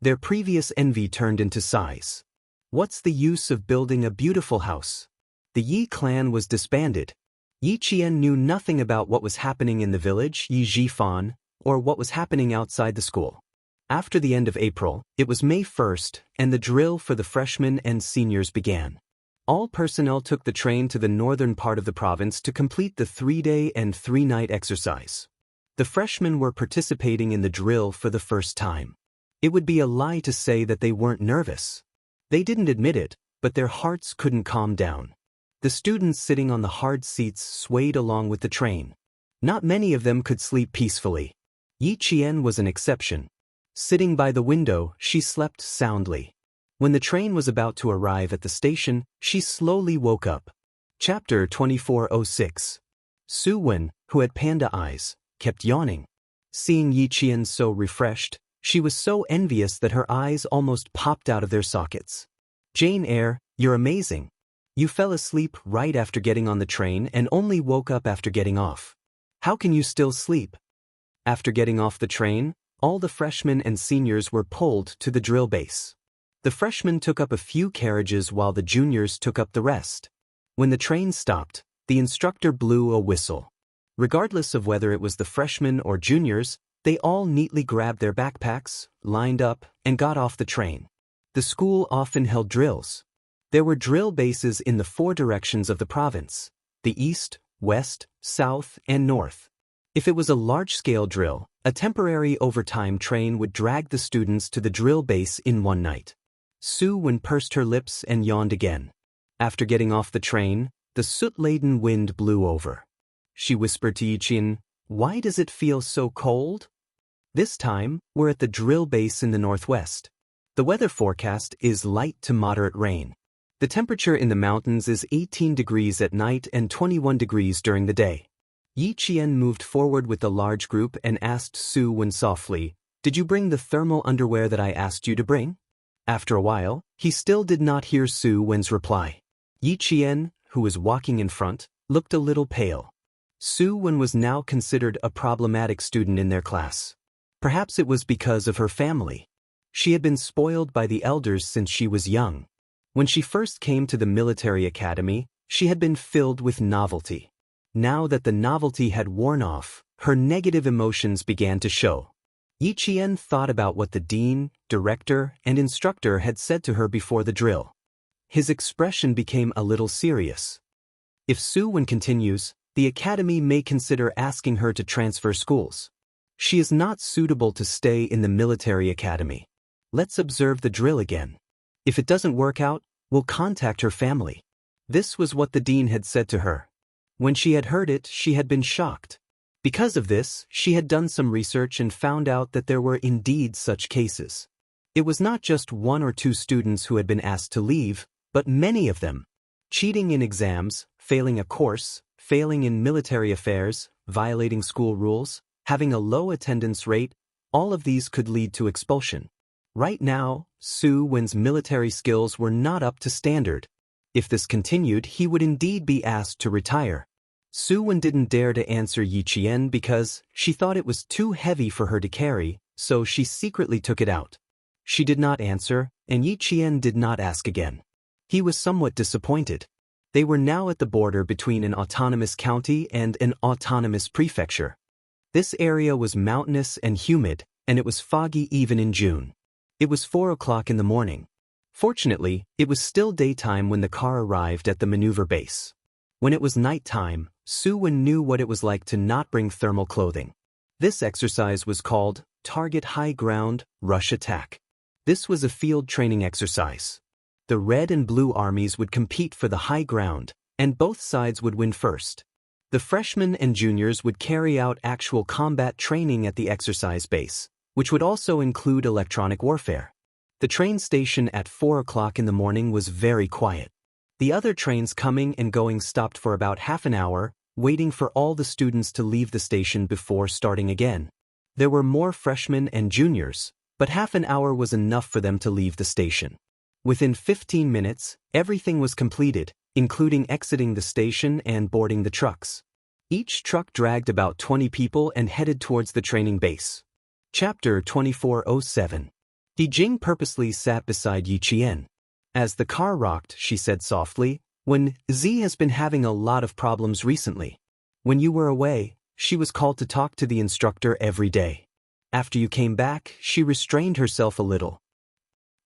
Their previous envy turned into sighs. What's the use of building a beautiful house? The Yi clan was disbanded. Yi Qian knew nothing about what was happening in the village, Yi Jifan, or what was happening outside the school. After the end of April, it was May 1st, and the drill for the freshmen and seniors began. All personnel took the train to the northern part of the province to complete the 3-day and 3-night exercise. The freshmen were participating in the drill for the first time. It would be a lie to say that they weren't nervous. They didn't admit it, but their hearts couldn't calm down. The students sitting on the hard seats swayed along with the train. Not many of them could sleep peacefully. Yi Qian was an exception. Sitting by the window, she slept soundly. When the train was about to arrive at the station, she slowly woke up. Chapter 2406. Su Wen, who had panda eyes, kept yawning. Seeing Yi Qian so refreshed, she was so envious that her eyes almost popped out of their sockets. Jane Eyre, you're amazing. You fell asleep right after getting on the train and only woke up after getting off. How can you still sleep? After getting off the train, all the freshmen and seniors were pulled to the drill base. The freshmen took up a few carriages while the juniors took up the rest. When the train stopped, the instructor blew a whistle. Regardless of whether it was the freshmen or juniors, they all neatly grabbed their backpacks, lined up, and got off the train. The school often held drills. There were drill bases in the 4 directions of the province: the east, west, south, and north. If it was a large-scale drill, a temporary overtime train would drag the students to the drill base in one night. Su Wen pursed her lips and yawned again. After getting off the train, the soot-laden wind blew over. She whispered to Yi Qian, "Why does it feel so cold?" This time, we're at the drill base in the northwest. The weather forecast is light to moderate rain. The temperature in the mountains is 18 degrees at night and 21 degrees during the day. Yi Qian moved forward with the large group and asked Su Wen softly, "Did you bring the thermal underwear that I asked you to bring?" After a while, he still did not hear Su Wen's reply. Yi Qian, who was walking in front, looked a little pale. Su Wen was now considered a problematic student in their class. Perhaps it was because of her family. She had been spoiled by the elders since she was young. When she first came to the military academy, she had been filled with novelty. Now that the novelty had worn off, her negative emotions began to show. Yi Qian thought about what the dean, director, and instructor had said to her before the drill. His expression became a little serious. If Su Wen continues, the academy may consider asking her to transfer schools. She is not suitable to stay in the military academy. Let's observe the drill again. If it doesn't work out, we'll contact her family. This was what the dean had said to her. When she had heard it, she had been shocked. Because of this, she had done some research and found out that there were indeed such cases. It was not just 1 or 2 students who had been asked to leave, but many of them. Cheating in exams, failing a course, failing in military affairs, violating school rules, having a low attendance rate, all of these could lead to expulsion. Right now, Su Wen's military skills were not up to standard. If this continued, he would indeed be asked to retire. Su Wen didn't dare to answer Yi Qian because she thought it was too heavy for her to carry, so she secretly took it out. She did not answer, and Yi Qian did not ask again. He was somewhat disappointed. They were now at the border between an autonomous county and an autonomous prefecture. This area was mountainous and humid, and it was foggy even in June. It was 4 o'clock in the morning. Fortunately, it was still daytime when the car arrived at the maneuver base. When it was nighttime, Su Wen knew what it was like to not bring thermal clothing. This exercise was called Target High Ground, Rush Attack. This was a field training exercise. The Red and Blue armies would compete for the high ground, and both sides would win first. The freshmen and juniors would carry out actual combat training at the exercise base, which would also include electronic warfare. The train station at 4 o'clock in the morning was very quiet. The other trains coming and going stopped for about half an hour, waiting for all the students to leave the station before starting again. There were more freshmen and juniors, but half an hour was enough for them to leave the station. Within 15 minutes, everything was completed, including exiting the station and boarding the trucks. Each truck dragged about 20 people and headed towards the training base. Chapter 2407. Di Jing purposely sat beside Yi Qian. As the car rocked, she said softly, "When Z has been having a lot of problems recently. When you were away, she was called to talk to the instructor every day. After you came back, she restrained herself a little.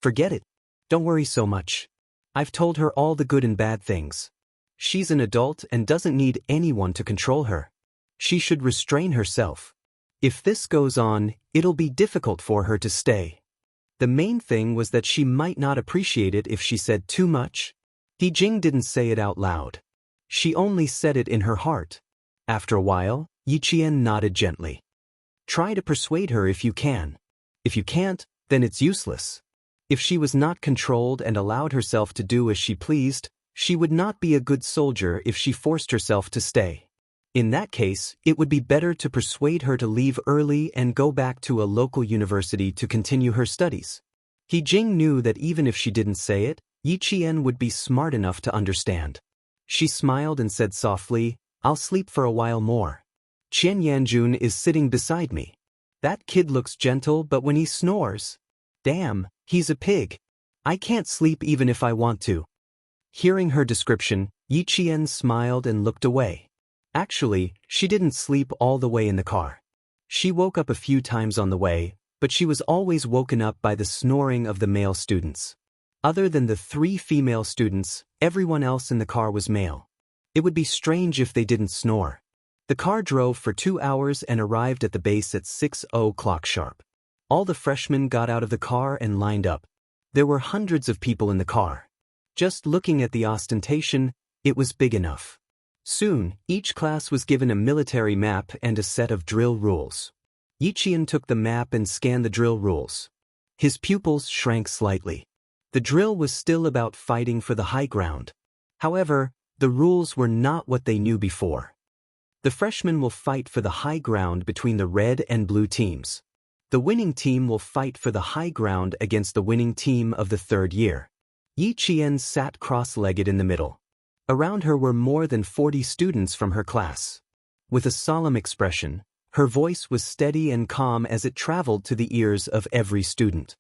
Forget it. Don't worry so much. I've told her all the good and bad things. She's an adult and doesn't need anyone to control her. She should restrain herself. If this goes on, it'll be difficult for her to stay." The main thing was that she might not appreciate it if she said too much. Di Jing didn't say it out loud. She only said it in her heart. After a while, Yi Qian nodded gently. Try to persuade her if you can. If you can't, then it's useless. If she was not controlled and allowed herself to do as she pleased, she would not be a good soldier if she forced herself to stay. In that case, it would be better to persuade her to leave early and go back to a local university to continue her studies. Di Jing knew that even if she didn't say it, Yi Qian would be smart enough to understand. She smiled and said softly, "I'll sleep for a while more. Qian Yanjun is sitting beside me. That kid looks gentle, but when he snores, damn, he's a pig. I can't sleep even if I want to." Hearing her description, Yi Qian smiled and looked away. Actually, she didn't sleep all the way in the car. She woke up a few times on the way, but she was always woken up by the snoring of the male students. Other than the 3 female students, everyone else in the car was male. It would be strange if they didn't snore. The car drove for 2 hours and arrived at the base at 6 o'clock sharp. All the freshmen got out of the car and lined up. There were hundreds of people in the car. Just looking at the ostentation, it was big enough. Soon, each class was given a military map and a set of drill rules. Yi Qian took the map and scanned the drill rules. His pupils shrank slightly. The drill was still about fighting for the high ground. However, the rules were not what they knew before. The freshmen will fight for the high ground between the red and blue teams. The winning team will fight for the high ground against the winning team of the 3rd year. Yi Qian sat cross-legged in the middle. Around her were more than 40 students from her class. With a solemn expression, her voice was steady and calm as it traveled to the ears of every student.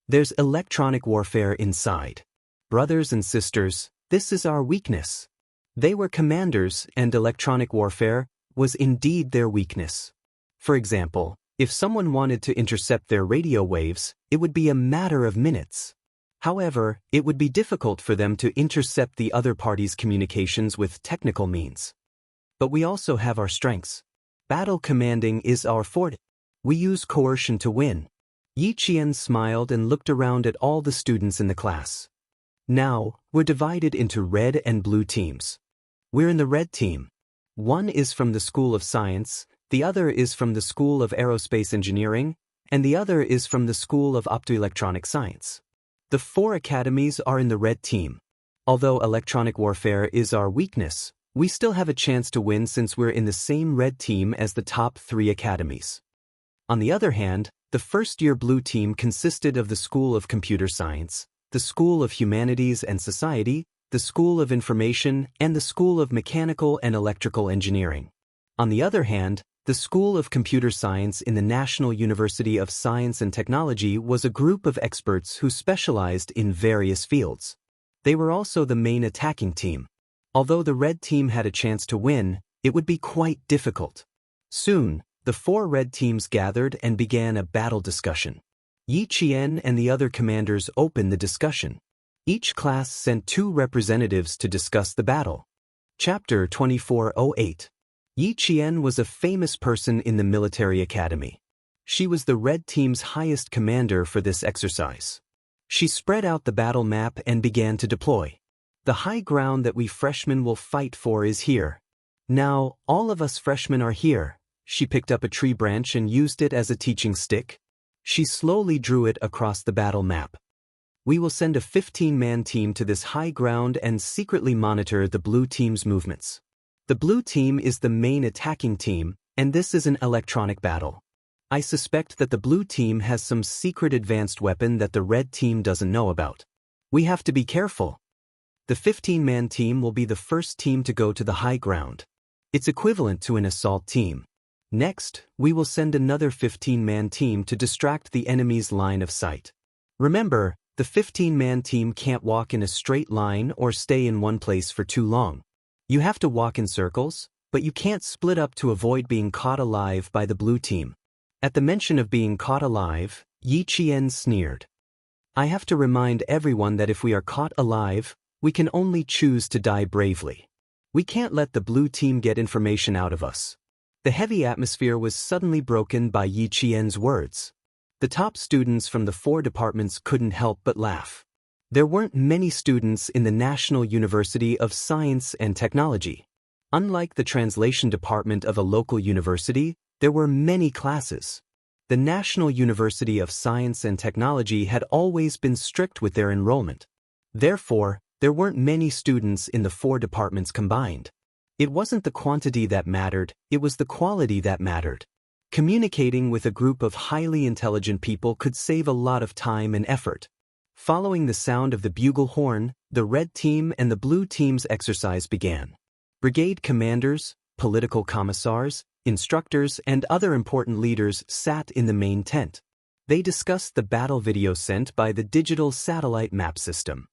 There's electronic warfare inside. Brothers and sisters, this is our weakness. They were commanders, and electronic warfare was indeed their weakness. For example, if someone wanted to intercept their radio waves, it would be a matter of minutes. However, it would be difficult for them to intercept the other party's communications with technical means. but we also have our strengths. Battle commanding is our forte. We use coercion to win. Yi Qian smiled and looked around at all the students in the class. Now, we're divided into red and blue teams. We're in the red team. One is from the School of Science, the other is from the School of Aerospace Engineering, and the other is from the School of Optoelectronic Science. The 4 academies are in the red team. Although electronic warfare is our weakness, we still have a chance to win since we're in the same red team as the top 3 academies. On the other hand, the first-year blue team consisted of the School of Computer Science, the School of Humanities and Society, the School of Information, and the School of Mechanical and Electrical Engineering. On the other hand, the School of Computer Science in the National University of Science and Technology was a group of experts who specialized in various fields. They were also the main attacking team. Although the red team had a chance to win, it would be quite difficult. Soon, the 4 red teams gathered and began a battle discussion. Yi Qian and the other commanders opened the discussion. Each class sent 2 representatives to discuss the battle. Chapter 2408. Yi Qian was a famous person in the military academy. She was the red team's highest commander for this exercise. She spread out the battle map and began to deploy. The high ground that we freshmen will fight for is here. Now, all of us freshmen are here. She picked up a tree branch and used it as a teaching stick. She slowly drew it across the battle map. We will send a 15-man team to this high ground and secretly monitor the blue team's movements. The blue team is the main attacking team, and this is an electronic battle. I suspect that the blue team has some secret advanced weapon that the red team doesn't know about. We have to be careful. The 15-man team will be the first team to go to the high ground. It's equivalent to an assault team. Next, we will send another 15-man team to distract the enemy's line of sight. Remember, the 15-man team can't walk in a straight line or stay in one place for too long. You have to walk in circles, but you can't split up to avoid being caught alive by the blue team. At the mention of being caught alive, Yi Qian sneered. I have to remind everyone that if we are caught alive, we can only choose to die bravely. We can't let the blue team get information out of us. The heavy atmosphere was suddenly broken by Yi Qian's words. The top students from the 4 departments couldn't help but laugh. There weren't many students in the National University of Science and Technology. Unlike the translation department of a local university, there were many classes. The National University of Science and Technology had always been strict with their enrollment. Therefore, there weren't many students in the 4 departments combined. It wasn't the quantity that mattered, it was the quality that mattered. Communicating with a group of highly intelligent people could save a lot of time and effort. Following the sound of the bugle horn, the red team and the blue team's exercise began. Brigade commanders, political commissars, instructors, and other important leaders sat in the main tent. They discussed the battle video sent by the digital satellite map system.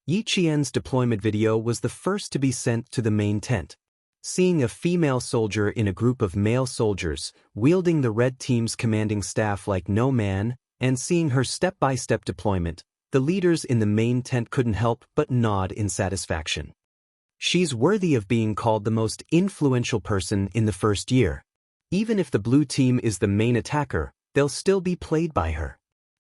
Yi Qian's deployment video was the first to be sent to the main tent. Seeing a female soldier in a group of male soldiers, wielding the red team's commanding staff like no man, and seeing her step-by-step deployment, the leaders in the main tent couldn't help but nod in satisfaction. She's worthy of being called the most influential person in the first year. Even if the blue team is the main attacker, they'll still be played by her.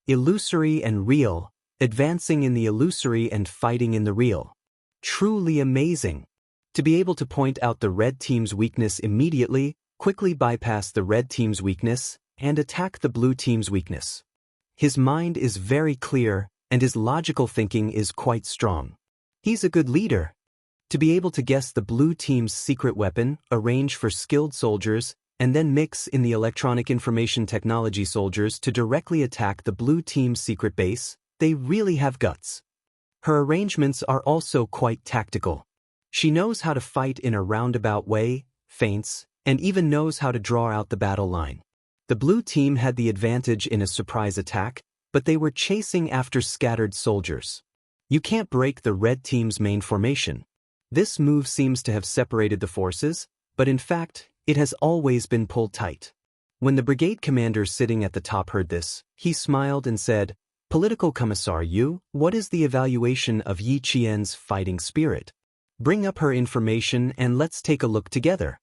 Illusory and real, advancing in the illusory and fighting in the real. Truly amazing. To be able to point out the red team's weakness immediately, quickly bypass the red team's weakness, and attack the blue team's weakness. His mind is very clear, and his logical thinking is quite strong. He's a good leader. To be able to guess the blue team's secret weapon, arrange for skilled soldiers, and then mix in the electronic information technology soldiers to directly attack the blue team's secret base, they really have guts. Her arrangements are also quite tactical. She knows how to fight in a roundabout way, feints, and even knows how to draw out the battle line. The blue team had the advantage in a surprise attack, but they were chasing after scattered soldiers. You can't break the red team's main formation. This move seems to have separated the forces, but in fact, it has always been pulled tight. When the brigade commander sitting at the top heard this, he smiled and said, Political Commissar Yu, what is the evaluation of Yi Qian's fighting spirit? Bring up her information and let's take a look together.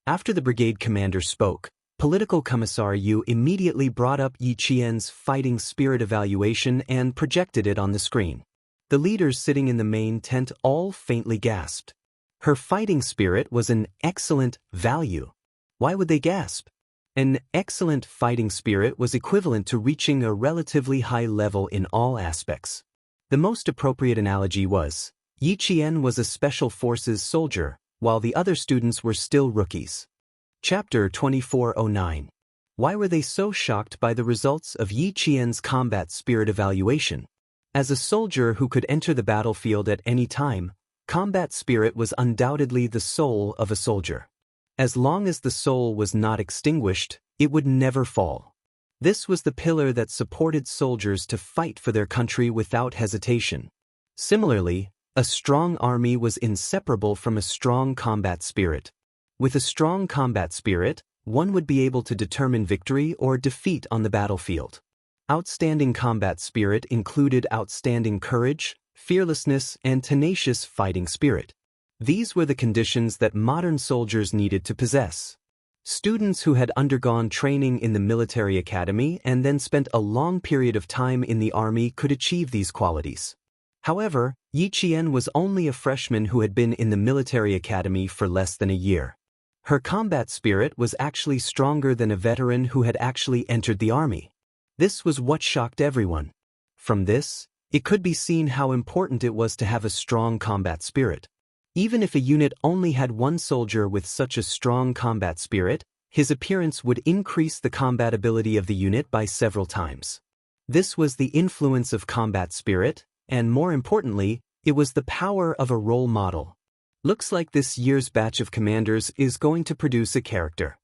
After the brigade commander spoke, Political Commissar Yu immediately brought up Yi Qian's fighting spirit evaluation and projected it on the screen. The leaders sitting in the main tent all faintly gasped. Her fighting spirit was an excellent value. Why would they gasp? An excellent fighting spirit was equivalent to reaching a relatively high level in all aspects. The most appropriate analogy was, Yi Qian was a special forces soldier, while the other students were still rookies. Chapter 2409. Why were they so shocked by the results of Yi Qian's combat spirit evaluation? As a soldier who could enter the battlefield at any time, combat spirit was undoubtedly the soul of a soldier. As long as the soul was not extinguished, it would never fall. This was the pillar that supported soldiers to fight for their country without hesitation. Similarly, a strong army was inseparable from a strong combat spirit. With a strong combat spirit, one would be able to determine victory or defeat on the battlefield. Outstanding combat spirit included outstanding courage, fearlessness, and tenacious fighting spirit. These were the conditions that modern soldiers needed to possess. Students who had undergone training in the military academy and then spent a long period of time in the army could achieve these qualities. However, Yi Qian was only a freshman who had been in the military academy for less than a year. Her combat spirit was actually stronger than a veteran who had actually entered the army. This was what shocked everyone. From this, it could be seen how important it was to have a strong combat spirit. Even if a unit only had one soldier with such a strong combat spirit, his appearance would increase the combat ability of the unit by several times. This was the influence of combat spirit, and more importantly, it was the power of a role model. Looks like this year's batch of commanders is going to produce a character.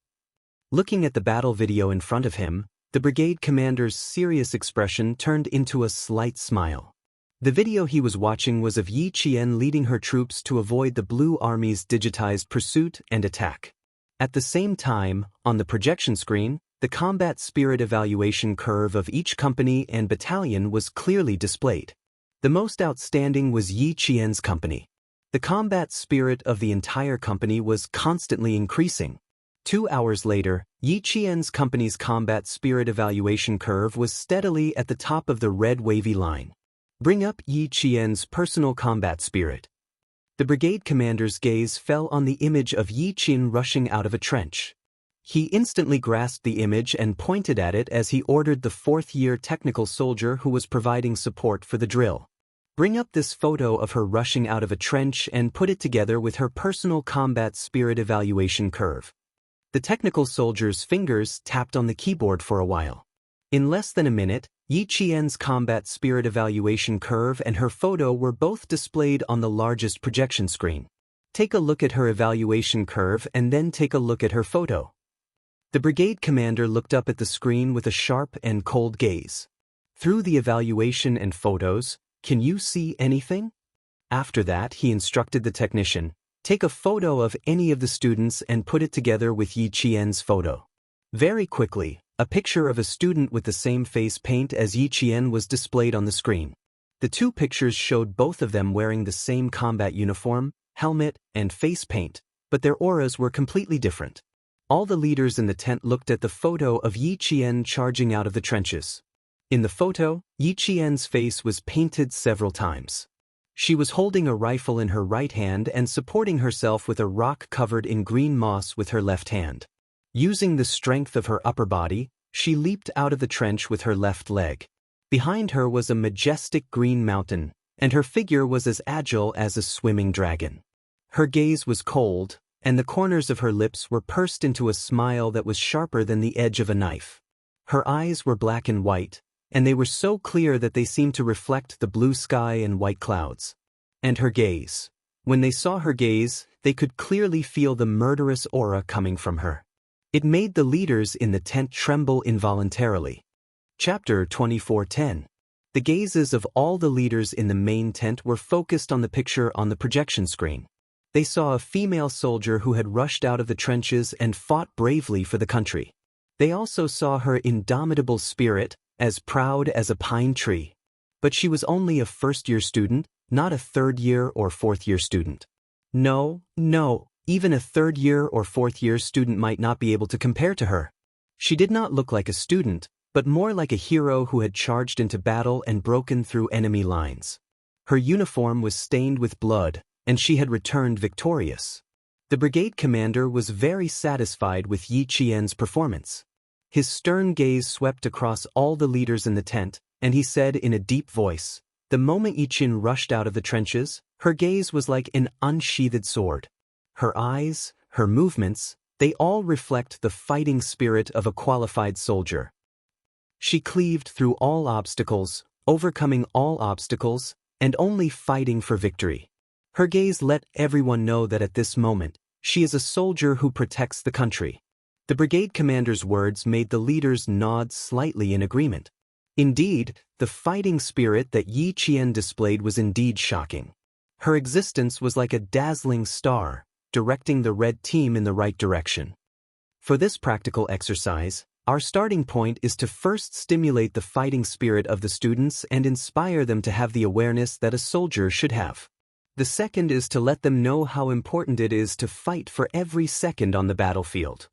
Looking at the battle video in front of him, the brigade commander's serious expression turned into a slight smile. The video he was watching was of Yi Qian leading her troops to avoid the Blue Army's digitized pursuit and attack. At the same time, on the projection screen, the combat spirit evaluation curve of each company and battalion was clearly displayed. The most outstanding was Yi Qian's company. The combat spirit of the entire company was constantly increasing. 2 hours later, Yi Qian's company's combat spirit evaluation curve was steadily at the top of the red wavy line. Bring up Yi Qian's personal combat spirit. The brigade commander's gaze fell on the image of Yi Qian rushing out of a trench. He instantly grasped the image and pointed at it as he ordered the fourth-year technical soldier who was providing support for the drill. Bring up this photo of her rushing out of a trench and put it together with her personal combat spirit evaluation curve. The technical soldier's fingers tapped on the keyboard for a while. In less than a minute, Yi Qian's combat spirit evaluation curve and her photo were both displayed on the largest projection screen. Take a look at her evaluation curve and then take a look at her photo. The brigade commander looked up at the screen with a sharp and cold gaze. Through the evaluation and photos, can you see anything? After that, he instructed the technician, take a photo of any of the students and put it together with Yi Qian's photo. Very quickly, a picture of a student with the same face paint as Yi Qian was displayed on the screen. The two pictures showed both of them wearing the same combat uniform, helmet, and face paint, but their auras were completely different. All the leaders in the tent looked at the photo of Yi Qian charging out of the trenches. In the photo, Yi Qian's face was painted several times. She was holding a rifle in her right hand and supporting herself with a rock covered in green moss with her left hand. Using the strength of her upper body, she leaped out of the trench with her left leg. Behind her was a majestic green mountain, and her figure was as agile as a swimming dragon. Her gaze was cold, and the corners of her lips were pursed into a smile that was sharper than the edge of a knife. Her eyes were black and white, and they were so clear that they seemed to reflect the blue sky and white clouds. And her gaze. When they saw her gaze, they could clearly feel the murderous aura coming from her. It made the leaders in the tent tremble involuntarily. Chapter 2410. The gazes of all the leaders in the main tent were focused on the picture on the projection screen. They saw a female soldier who had rushed out of the trenches and fought bravely for the country. They also saw her indomitable spirit, as proud as a pine tree. But she was only a first-year student, not a third-year or fourth-year student. No, no, even a third-year or fourth-year student might not be able to compare to her. She did not look like a student, but more like a hero who had charged into battle and broken through enemy lines. Her uniform was stained with blood, and she had returned victorious. The brigade commander was very satisfied with Yi Qian's performance. His stern gaze swept across all the leaders in the tent, and he said in a deep voice, "The moment Yi Qian rushed out of the trenches, her gaze was like an unsheathed sword. Her eyes, her movements, they all reflect the fighting spirit of a qualified soldier. She cleaved through all obstacles, overcoming all obstacles, and only fighting for victory. Her gaze let everyone know that at this moment, she is a soldier who protects the country." The brigade commander's words made the leaders nod slightly in agreement. Indeed, the fighting spirit that Yi Qian displayed was indeed shocking. Her existence was like a dazzling star, directing the red team in the right direction. For this practical exercise, our starting point is to first stimulate the fighting spirit of the students and inspire them to have the awareness that a soldier should have. The second is to let them know how important it is to fight for every second on the battlefield.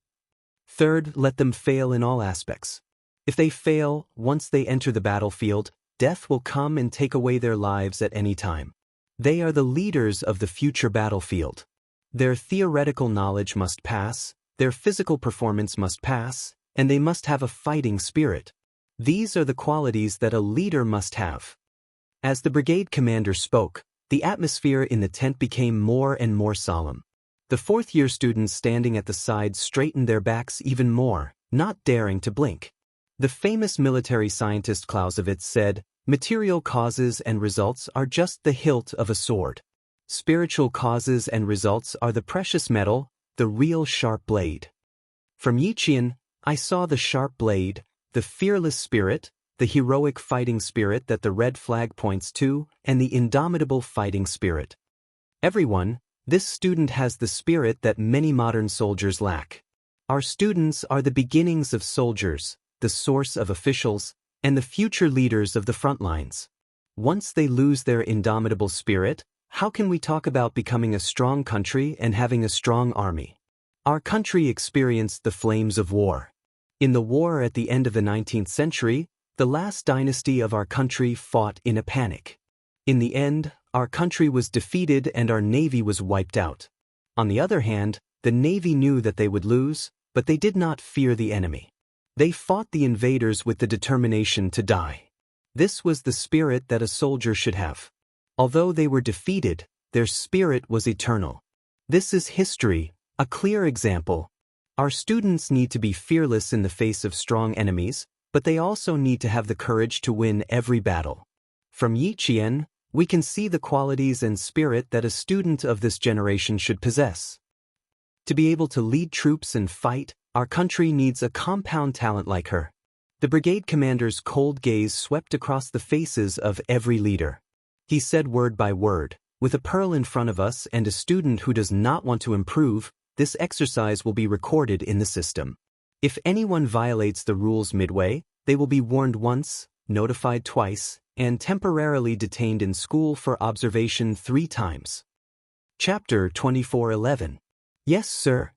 Third, let them fail in all aspects. If they fail, once they enter the battlefield, death will come and take away their lives at any time. They are the leaders of the future battlefield. Their theoretical knowledge must pass, their physical performance must pass, and they must have a fighting spirit. These are the qualities that a leader must have. As the brigade commander spoke, the atmosphere in the tent became more and more solemn. The fourth-year students standing at the sides straightened their backs even more, not daring to blink. The famous military scientist Clausewitz said, "Material causes and results are just the hilt of a sword. Spiritual causes and results are the precious metal, the real sharp blade." From Yi Qian, I saw the sharp blade, the fearless spirit, the heroic fighting spirit that the red flag points to, and the indomitable fighting spirit. Everyone, this student has the spirit that many modern soldiers lack. Our students are the beginnings of soldiers, the source of officials, and the future leaders of the front lines. Once they lose their indomitable spirit, how can we talk about becoming a strong country and having a strong army? Our country experienced the flames of war. In the war at the end of the 19th century, the last dynasty of our country fought in a panic. In the end, our country was defeated and our navy was wiped out. On the other hand, the navy knew that they would lose, but they did not fear the enemy. They fought the invaders with the determination to die. This was the spirit that a soldier should have. Although they were defeated, their spirit was eternal. This is history, a clear example. Our students need to be fearless in the face of strong enemies, but they also need to have the courage to win every battle. From Yi Qian, we can see the qualities and spirit that a student of this generation should possess. To be able to lead troops and fight, our country needs a compound talent like her. The brigade commander's cold gaze swept across the faces of every leader. He said word by word, "With a pearl in front of us and a student who does not want to improve, this exercise will be recorded in the system. If anyone violates the rules midway, they will be warned once, notified twice, and temporarily detained in school for observation 3 times. Chapter 24:11. Yes, sir.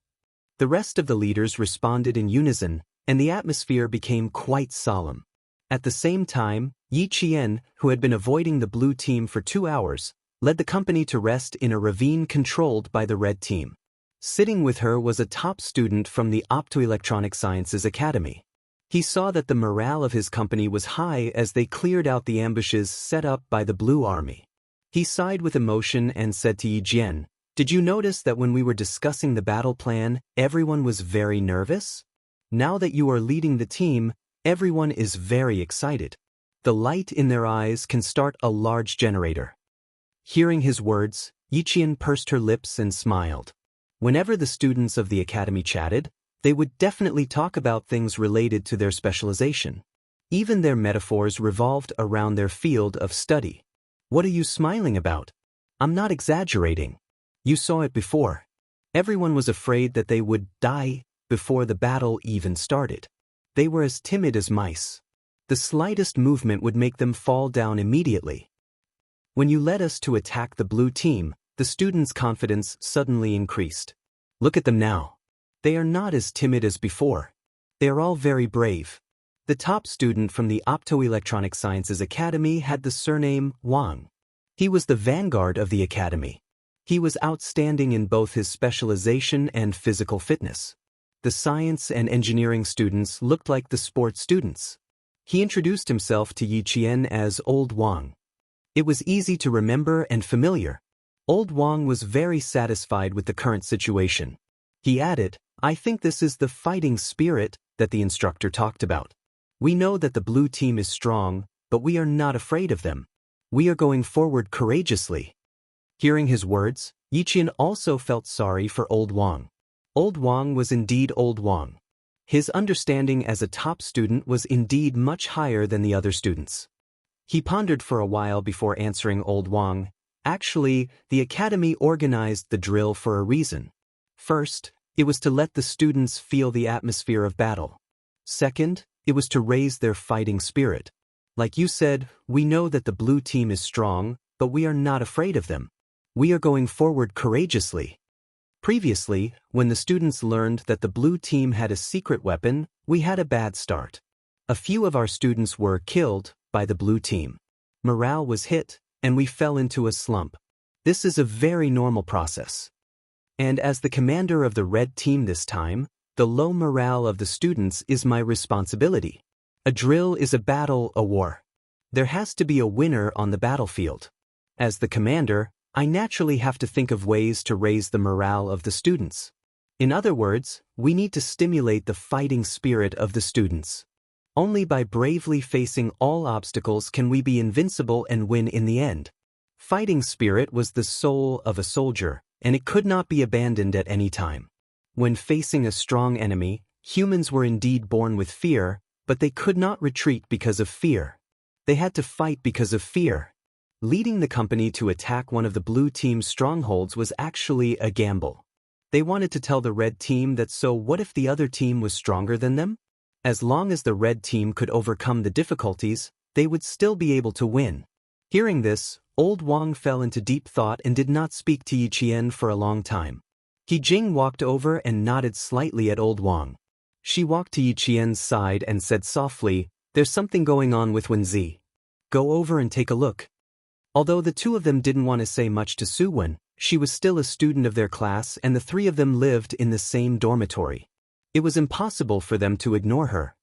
The rest of the leaders responded in unison, and the atmosphere became quite solemn. At the same time, Yi Qian, who had been avoiding the blue team for 2 hours, led the company to rest in a ravine controlled by the red team. Sitting with her was a top student from the Optoelectronic Sciences Academy. He saw that the morale of his company was high as they cleared out the ambushes set up by the Blue Army. He sighed with emotion and said to Yi Jian, "Did you notice that when we were discussing the battle plan, everyone was very nervous? Now that you are leading the team, everyone is very excited. The light in their eyes can start a large generator." Hearing his words, Yi Qian pursed her lips and smiled. Whenever the students of the academy chatted, they would definitely talk about things related to their specialization. Even their metaphors revolved around their field of study. "What are you smiling about? I'm not exaggerating. You saw it before. Everyone was afraid that they would die before the battle even started. They were as timid as mice. The slightest movement would make them fall down immediately. When you led us to attack the blue team, The students' confidence suddenly increased. Look at them now. They are not as timid as before. They are all very brave. The top student from the Optoelectronic Sciences Academy had the surname Wang. He was the vanguard of the academy. He was outstanding in both his specialization and physical fitness. The science and engineering students looked like the sports students. He introduced himself to Yi Qian as Old Wang. It was easy to remember and familiar. Old Wang was very satisfied with the current situation. He added, "I think this is the fighting spirit that the instructor talked about. We know that the blue team is strong, but we are not afraid of them. We are going forward courageously." Hearing his words, Yi Qian also felt sorry for Old Wang. Old Wang was indeed Old Wang. His understanding as a top student was indeed much higher than the other students. He pondered for a while before answering Old Wang. Actually, the academy organized the drill for a reason. First, it was to let the students feel the atmosphere of battle. Second, it was to raise their fighting spirit. Like you said, we know that the blue team is strong, but we are not afraid of them. We are going forward courageously. Previously, when the students learned that the blue team had a secret weapon, we had a bad start. A few of our students were killed by the blue team. Morale was hit, and we fell into a slump. This is a very normal process. And as the commander of the red team this time, the low morale of the students is my responsibility. A drill is a battle, a war. There has to be a winner on the battlefield. As the commander, I naturally have to think of ways to raise the morale of the students. In other words, we need to stimulate the fighting spirit of the students. Only by bravely facing all obstacles can we be invincible and win in the end. Fighting spirit was the soul of a soldier, and it could not be abandoned at any time. When facing a strong enemy, humans were indeed born with fear, but they could not retreat because of fear. They had to fight because of fear. Leading the company to attack one of the blue team's strongholds was actually a gamble. They wanted to tell the red team that, so what if the other team was stronger than them? As long as the red team could overcome the difficulties, they would still be able to win. Hearing this, Old Wang fell into deep thought and did not speak to Yi Qian for a long time. He Jing walked over and nodded slightly at Old Wang. She walked to Yi Qian's side and said softly, "There's something going on with Wenzi. Go over and take a look." Although the two of them didn't want to say much to Su Wen, she was still a student of their class and the three of them lived in the same dormitory. It was impossible for them to ignore her.